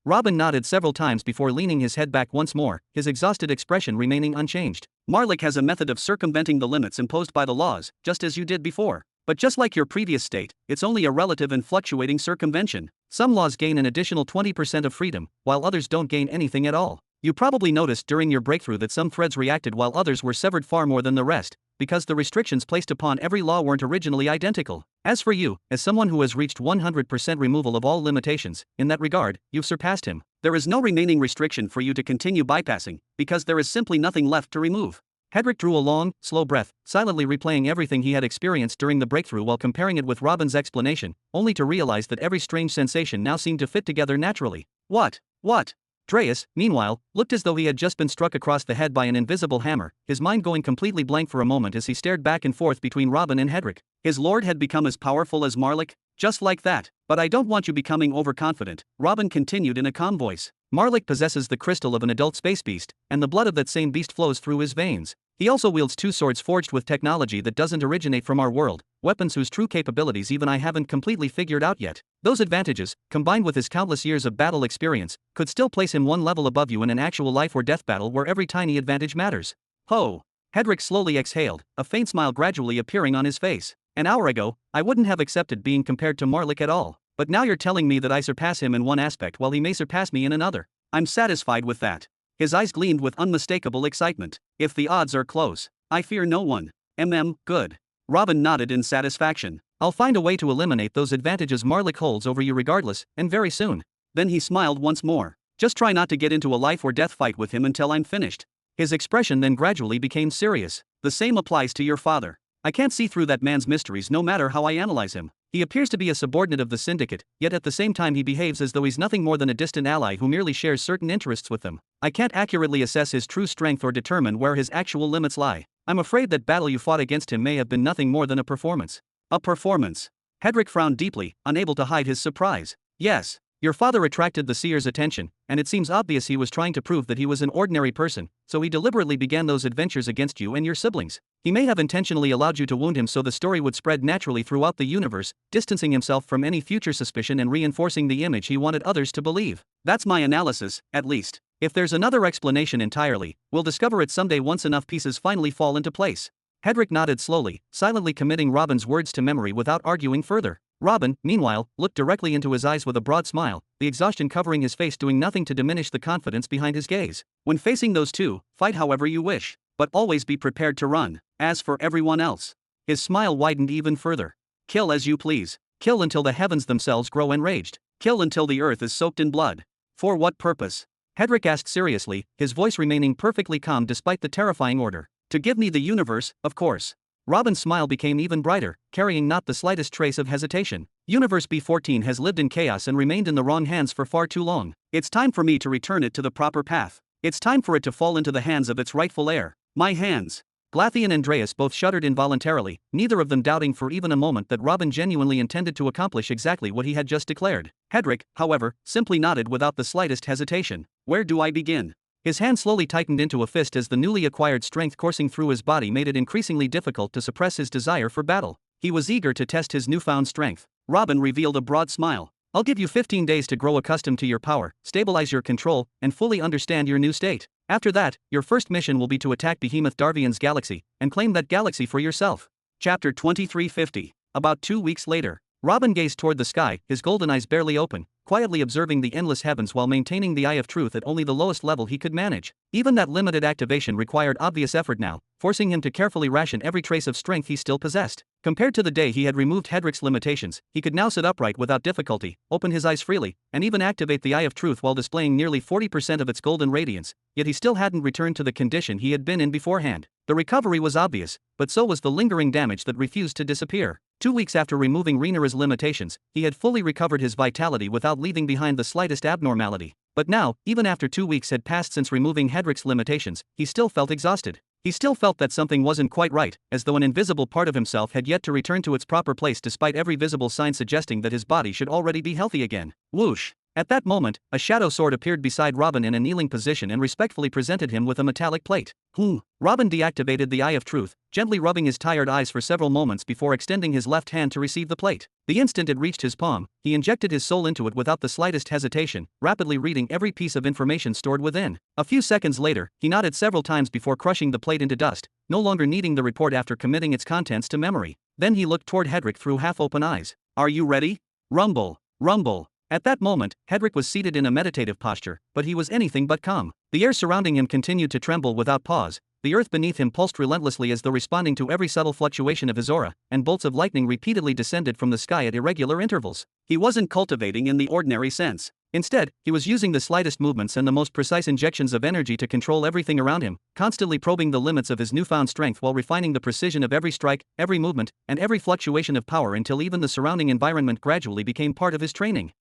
Robin nodded several times before leaning his head back once more, his exhausted expression remaining unchanged. Marlik has a method of circumventing the limits imposed by the laws, just as you did before. But just like your previous state, it's only a relative and fluctuating circumvention. Some laws gain an additional 20% of freedom, while others don't gain anything at all. You probably noticed during your breakthrough that some threads reacted while others were severed far more than the rest, because the restrictions placed upon every law weren't originally identical. As for you, as someone who has reached 100% removal of all limitations, in that regard, you've surpassed him. There is no remaining restriction for you to continue bypassing, because there is simply nothing left to remove. Hedrick drew a long, slow breath, silently replaying everything he had experienced during the breakthrough while comparing it with Robin's explanation, only to realize that every strange sensation now seemed to fit together naturally. What? Dreas, meanwhile, looked as though he had just been struck across the head by an invisible hammer, his mind going completely blank for a moment as he stared back and forth between Robin and Hedrick. His lord had become as powerful as Marlik? Just like that. But I don't want you becoming overconfident, Robin continued in a calm voice. Marlik possesses the crystal of an adult space beast, and the blood of that same beast flows through his veins. He also wields two swords forged with technology that doesn't originate from our world, weapons whose true capabilities even I haven't completely figured out yet. Those advantages, combined with his countless years of battle experience, could still place him one level above you in an actual life or death battle where every tiny advantage matters. Ho! Hedrick slowly exhaled, a faint smile gradually appearing on his face. An hour ago, I wouldn't have accepted being compared to Marlik at all. But now you're telling me that I surpass him in one aspect while he may surpass me in another. I'm satisfied with that. His eyes gleamed with unmistakable excitement. If the odds are close, I fear no one. Good. Robin nodded in satisfaction. I'll find a way to eliminate those advantages Marlik holds over you regardless, and very soon. Then he smiled once more. Just try not to get into a life or death fight with him until I'm finished. His expression then gradually became serious. The same applies to your father. I can't see through that man's mysteries no matter how I analyze him. He appears to be a subordinate of the Syndicate, yet at the same time he behaves as though he's nothing more than a distant ally who merely shares certain interests with them. I can't accurately assess his true strength or determine where his actual limits lie. I'm afraid that battle you fought against him may have been nothing more than a performance. A performance? Hedrick frowned deeply, unable to hide his surprise. Yes. Your father attracted the seer's attention, and it seems obvious he was trying to prove that he was an ordinary person, so he deliberately began those adventures against you and your siblings. He may have intentionally allowed you to wound him so the story would spread naturally throughout the universe, distancing himself from any future suspicion and reinforcing the image he wanted others to believe. That's my analysis, at least. If there's another explanation entirely, we'll discover it someday once enough pieces finally fall into place. Hedrick nodded slowly, silently committing Robin's words to memory without arguing further. Robin, meanwhile, looked directly into his eyes with a broad smile, the exhaustion covering his face doing nothing to diminish the confidence behind his gaze. When facing those two, fight however you wish, but always be prepared to run. As for everyone else, his smile widened even further. Kill as you please. Kill until the heavens themselves grow enraged. Kill until the earth is soaked in blood. For what purpose? Hedrick asked seriously, his voice remaining perfectly calm despite the terrifying order. To give me the universe, of course. Robin's smile became even brighter, carrying not the slightest trace of hesitation. Universe B14 has lived in chaos and remained in the wrong hands for far too long. It's time for me to return it to the proper path. It's time for it to fall into the hands of its rightful heir. My hands. Glatheon and Dreas both shuddered involuntarily, neither of them doubting for even a moment that Robin genuinely intended to accomplish exactly what he had just declared. Hedrick, however, simply nodded without the slightest hesitation. Where do I begin? His hand slowly tightened into a fist as the newly acquired strength coursing through his body made it increasingly difficult to suppress his desire for battle. He was eager to test his newfound strength. Robin revealed a broad smile. I'll give you 15 days to grow accustomed to your power, stabilize your control, and fully understand your new state. After that, your first mission will be to attack Behemoth Darvian's galaxy, and claim that galaxy for yourself. Chapter 2350. About 2 weeks later, Robin gazed toward the sky, his golden eyes barely open, quietly observing the endless heavens while maintaining the eye of truth at only the lowest level he could manage. Even that limited activation required obvious effort now, forcing him to carefully ration every trace of strength he still possessed. Compared to the day he had removed Hedrick's limitations, he could now sit upright without difficulty, open his eyes freely, and even activate the eye of truth while displaying nearly 40% of its golden radiance, yet he still hadn't returned to the condition he had been in beforehand. The recovery was obvious, but so was the lingering damage that refused to disappear. 2 weeks after removing Rhaenyra's limitations, he had fully recovered his vitality without leaving behind the slightest abnormality. But now, even after 2 weeks had passed since removing Hedric's limitations, he still felt exhausted. He still felt that something wasn't quite right, as though an invisible part of himself had yet to return to its proper place despite every visible sign suggesting that his body should already be healthy again. Whoosh! At that moment, a shadow sword appeared beside Robin in a kneeling position and respectfully presented him with a metallic plate. Robin deactivated the Eye of Truth, gently rubbing his tired eyes for several moments before extending his left hand to receive the plate. The instant it reached his palm, he injected his soul into it without the slightest hesitation, rapidly reading every piece of information stored within. A few seconds later, he nodded several times before crushing the plate into dust, no longer needing the report after committing its contents to memory. Then he looked toward Hedric through half-open eyes. "Are you ready?" Rumble. Rumble. At that moment, Hedric was seated in a meditative posture, but he was anything but calm. The air surrounding him continued to tremble without pause, the earth beneath him pulsed relentlessly as though responding to every subtle fluctuation of his aura, and bolts of lightning repeatedly descended from the sky at irregular intervals. He wasn't cultivating in the ordinary sense. Instead, he was using the slightest movements and the most precise injections of energy to control everything around him, constantly probing the limits of his newfound strength while refining the precision of every strike, every movement, and every fluctuation of power until even the surrounding environment gradually became part of his training.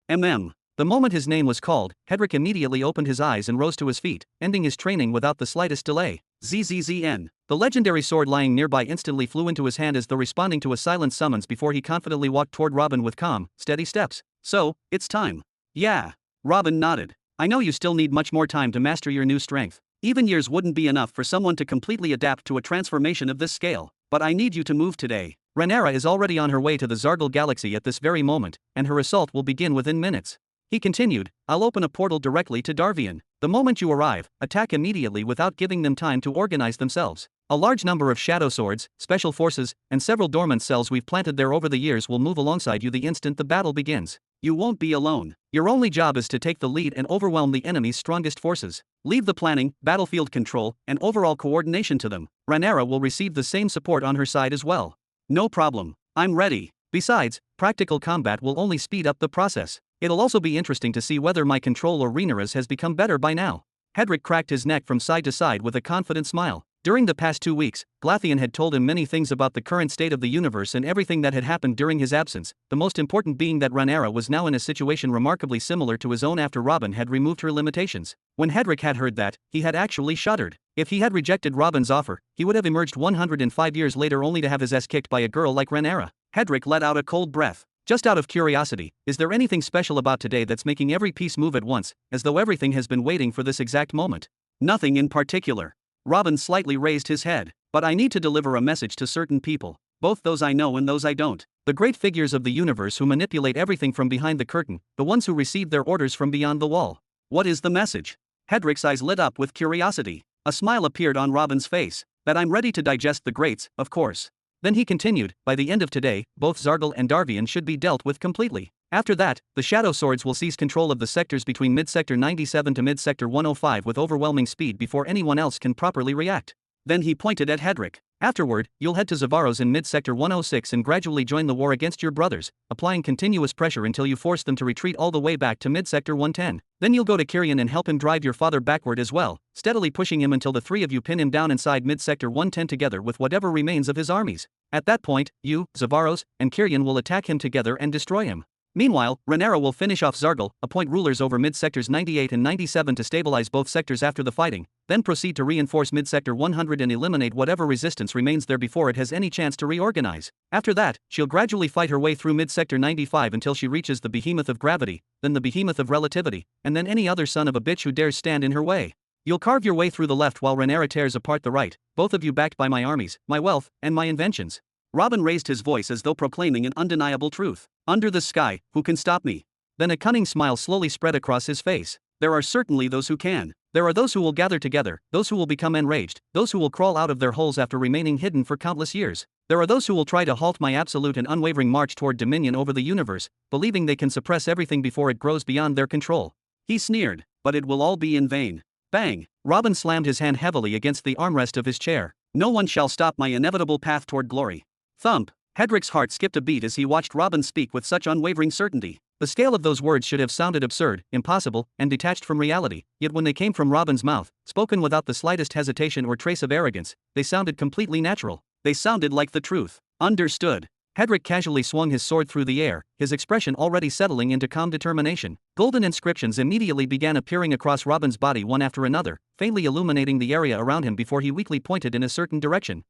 The moment his name was called, Hedric immediately opened his eyes and rose to his feet, ending his training without the slightest delay. ZZZN. The legendary sword lying nearby instantly flew into his hand as though responding to a silent summons before he confidently walked toward Robin with calm, steady steps. "So, it's time." "Yeah." Robin nodded. "I know you still need much more time to master your new strength. Even years wouldn't be enough for someone to completely adapt to a transformation of this scale. But I need you to move today. Rhaenyra is already on her way to the Zargal galaxy at this very moment, and her assault will begin within minutes." He continued, "I'll open a portal directly to Darvion. The moment you arrive, attack immediately without giving them time to organize themselves. A large number of shadow swords, special forces, and several dormant cells we've planted there over the years will move alongside you the instant the battle begins. You won't be alone. Your only job is to take the lead and overwhelm the enemy's strongest forces. Leave the planning, battlefield control, and overall coordination to them. Rhaenyra will receive the same support on her side as well." "No problem. I'm ready. Besides, practical combat will only speed up the process. It'll also be interesting to see whether my control or Rhaenyra's has become better by now." Hedric cracked his neck from side to side with a confident smile. During the past 2 weeks, Glatheon had told him many things about the current state of the universe and everything that had happened during his absence, the most important being that Rhaenyra was now in a situation remarkably similar to his own after Robin had removed her limitations. When Hedric had heard that, he had actually shuddered. If he had rejected Robin's offer, he would have emerged 105 years later only to have his ass kicked by a girl like Rhaenyra. Hedric let out a cold breath. "Just out of curiosity, is there anything special about today that's making every piece move at once, as though everything has been waiting for this exact moment?" "Nothing in particular." Robin slightly raised his head. "But I need to deliver a message to certain people, both those I know and those I don't. The great figures of the universe who manipulate everything from behind the curtain, the ones who receive their orders from beyond the wall." "What is the message?" Hedric's eyes lit up with curiosity. A smile appeared on Robin's face. "That I'm ready to digest the greats, of course." Then he continued, "By the end of today, both Zargal and Darvion should be dealt with completely. After that, the Shadow Swords will seize control of the sectors between mid-sector 97 to mid-sector 105 with overwhelming speed before anyone else can properly react." Then he pointed at Hedric. "Afterward, you'll head to Zavaros in mid-sector 106 and gradually join the war against your brothers, applying continuous pressure until you force them to retreat all the way back to mid-sector 110. Then you'll go to Kyrian and help him drive your father backward as well, steadily pushing him until the three of you pin him down inside mid-sector 110 together with whatever remains of his armies. At that point, you, Zavaros, and Kyrian will attack him together and destroy him. Meanwhile, Rhaenyra will finish off Zargal, appoint rulers over mid-sectors 98 and 97 to stabilize both sectors after the fighting, then proceed to reinforce mid-sector 100 and eliminate whatever resistance remains there before it has any chance to reorganize. After that, she'll gradually fight her way through mid-sector 95 until she reaches the behemoth of gravity, then the behemoth of relativity, and then any other son of a bitch who dares stand in her way. You'll carve your way through the left while Rhaenyra tears apart the right, both of you backed by my armies, my wealth, and my inventions." Robin raised his voice as though proclaiming an undeniable truth. "Under the sky, who can stop me?" Then a cunning smile slowly spread across his face. "There are certainly those who can. There are those who will gather together, those who will become enraged, those who will crawl out of their holes after remaining hidden for countless years. There are those who will try to halt my absolute and unwavering march toward dominion over the universe, believing they can suppress everything before it grows beyond their control." He sneered. "But it will all be in vain." Bang! Robin slammed his hand heavily against the armrest of his chair. "No one shall stop my inevitable path toward glory." Thump! Hedric's heart skipped a beat as he watched Robin speak with such unwavering certainty. The scale of those words should have sounded absurd, impossible, and detached from reality, yet when they came from Robin's mouth, spoken without the slightest hesitation or trace of arrogance, they sounded completely natural. They sounded like the truth. Understood. Hedrick casually swung his sword through the air, his expression already settling into calm determination. Golden inscriptions immediately began appearing across Robin's body one after another, faintly illuminating the area around him before he weakly pointed in a certain direction.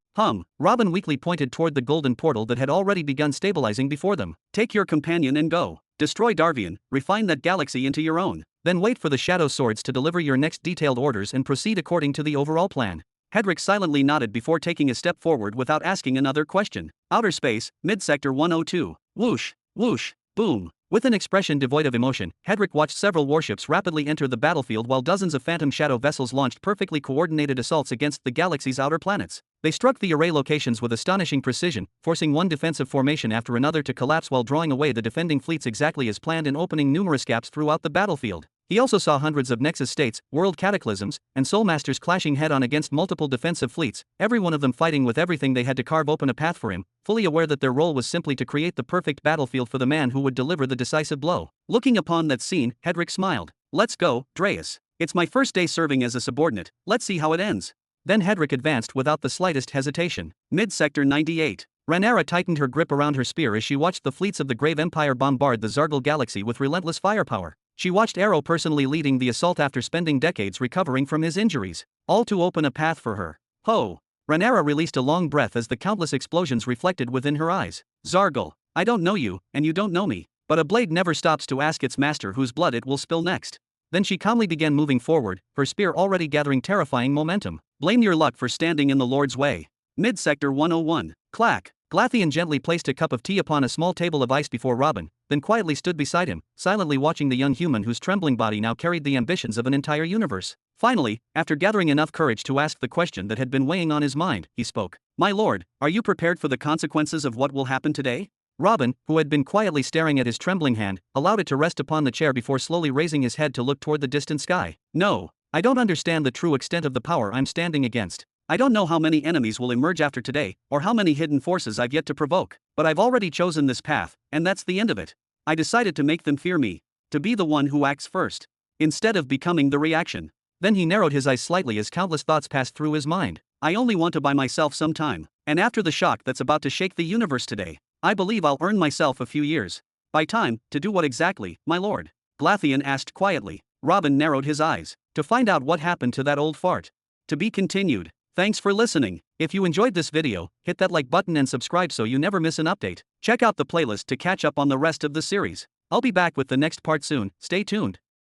Robin weakly pointed toward the golden portal that had already begun stabilizing before them. Take your companion and go. Destroy Darvian, refine that galaxy into your own. Then wait for the Shadow Swords to deliver your next detailed orders and proceed according to the overall plan. Hedrick silently nodded before taking a step forward without asking another question. Outer space, mid-sector 102. Whoosh, whoosh, boom. With an expression devoid of emotion, Hedrick watched several warships rapidly enter the battlefield while dozens of Phantom Shadow vessels launched perfectly coordinated assaults against the galaxy's outer planets. They struck the array locations with astonishing precision, forcing one defensive formation after another to collapse while drawing away the defending fleets exactly as planned and opening numerous gaps throughout the battlefield. He also saw hundreds of Nexus states, world cataclysms, and Soul Masters clashing head-on against multiple defensive fleets, every one of them fighting with everything they had to carve open a path for him, fully aware that their role was simply to create the perfect battlefield for the man who would deliver the decisive blow. Looking upon that scene, Hedrick smiled. Let's go, Dreas. It's my first day serving as a subordinate, let's see how it ends. Then Hedrick advanced without the slightest hesitation. Mid-sector 98. Rhaenyra tightened her grip around her spear as she watched the fleets of the Grave Empire bombard the Zargal galaxy with relentless firepower. She watched Arrow personally leading the assault after spending decades recovering from his injuries, all to open a path for her. Ho! Rhaenyra released a long breath as the countless explosions reflected within her eyes. Zargal, I don't know you, and you don't know me, but a blade never stops to ask its master whose blood it will spill next. Then she calmly began moving forward, her spear already gathering terrifying momentum. Blame your luck for standing in the Lord's way. Mid-sector 101. Clack. Glatheon gently placed a cup of tea upon a small table of ice before Robin, then quietly stood beside him, silently watching the young human whose trembling body now carried the ambitions of an entire universe. Finally, after gathering enough courage to ask the question that had been weighing on his mind, he spoke. My lord, are you prepared for the consequences of what will happen today? Robin, who had been quietly staring at his trembling hand, allowed it to rest upon the chair before slowly raising his head to look toward the distant sky. No, I don't understand the true extent of the power I'm standing against. I don't know how many enemies will emerge after today, or how many hidden forces I've yet to provoke, but I've already chosen this path, and that's the end of it. I decided to make them fear me, to be the one who acts first, instead of becoming the reaction. Then he narrowed his eyes slightly as countless thoughts passed through his mind. I only want to buy myself some time, and after the shock that's about to shake the universe today, I believe I'll earn myself a few years. By time, to do what exactly, my lord? Glatheon asked quietly. Robin narrowed his eyes, to find out what happened to that old fart. To be continued. Thanks for listening. If you enjoyed this video, hit that like button and subscribe so you never miss an update. Check out the playlist to catch up on the rest of the series. I'll be back with the next part soon, stay tuned.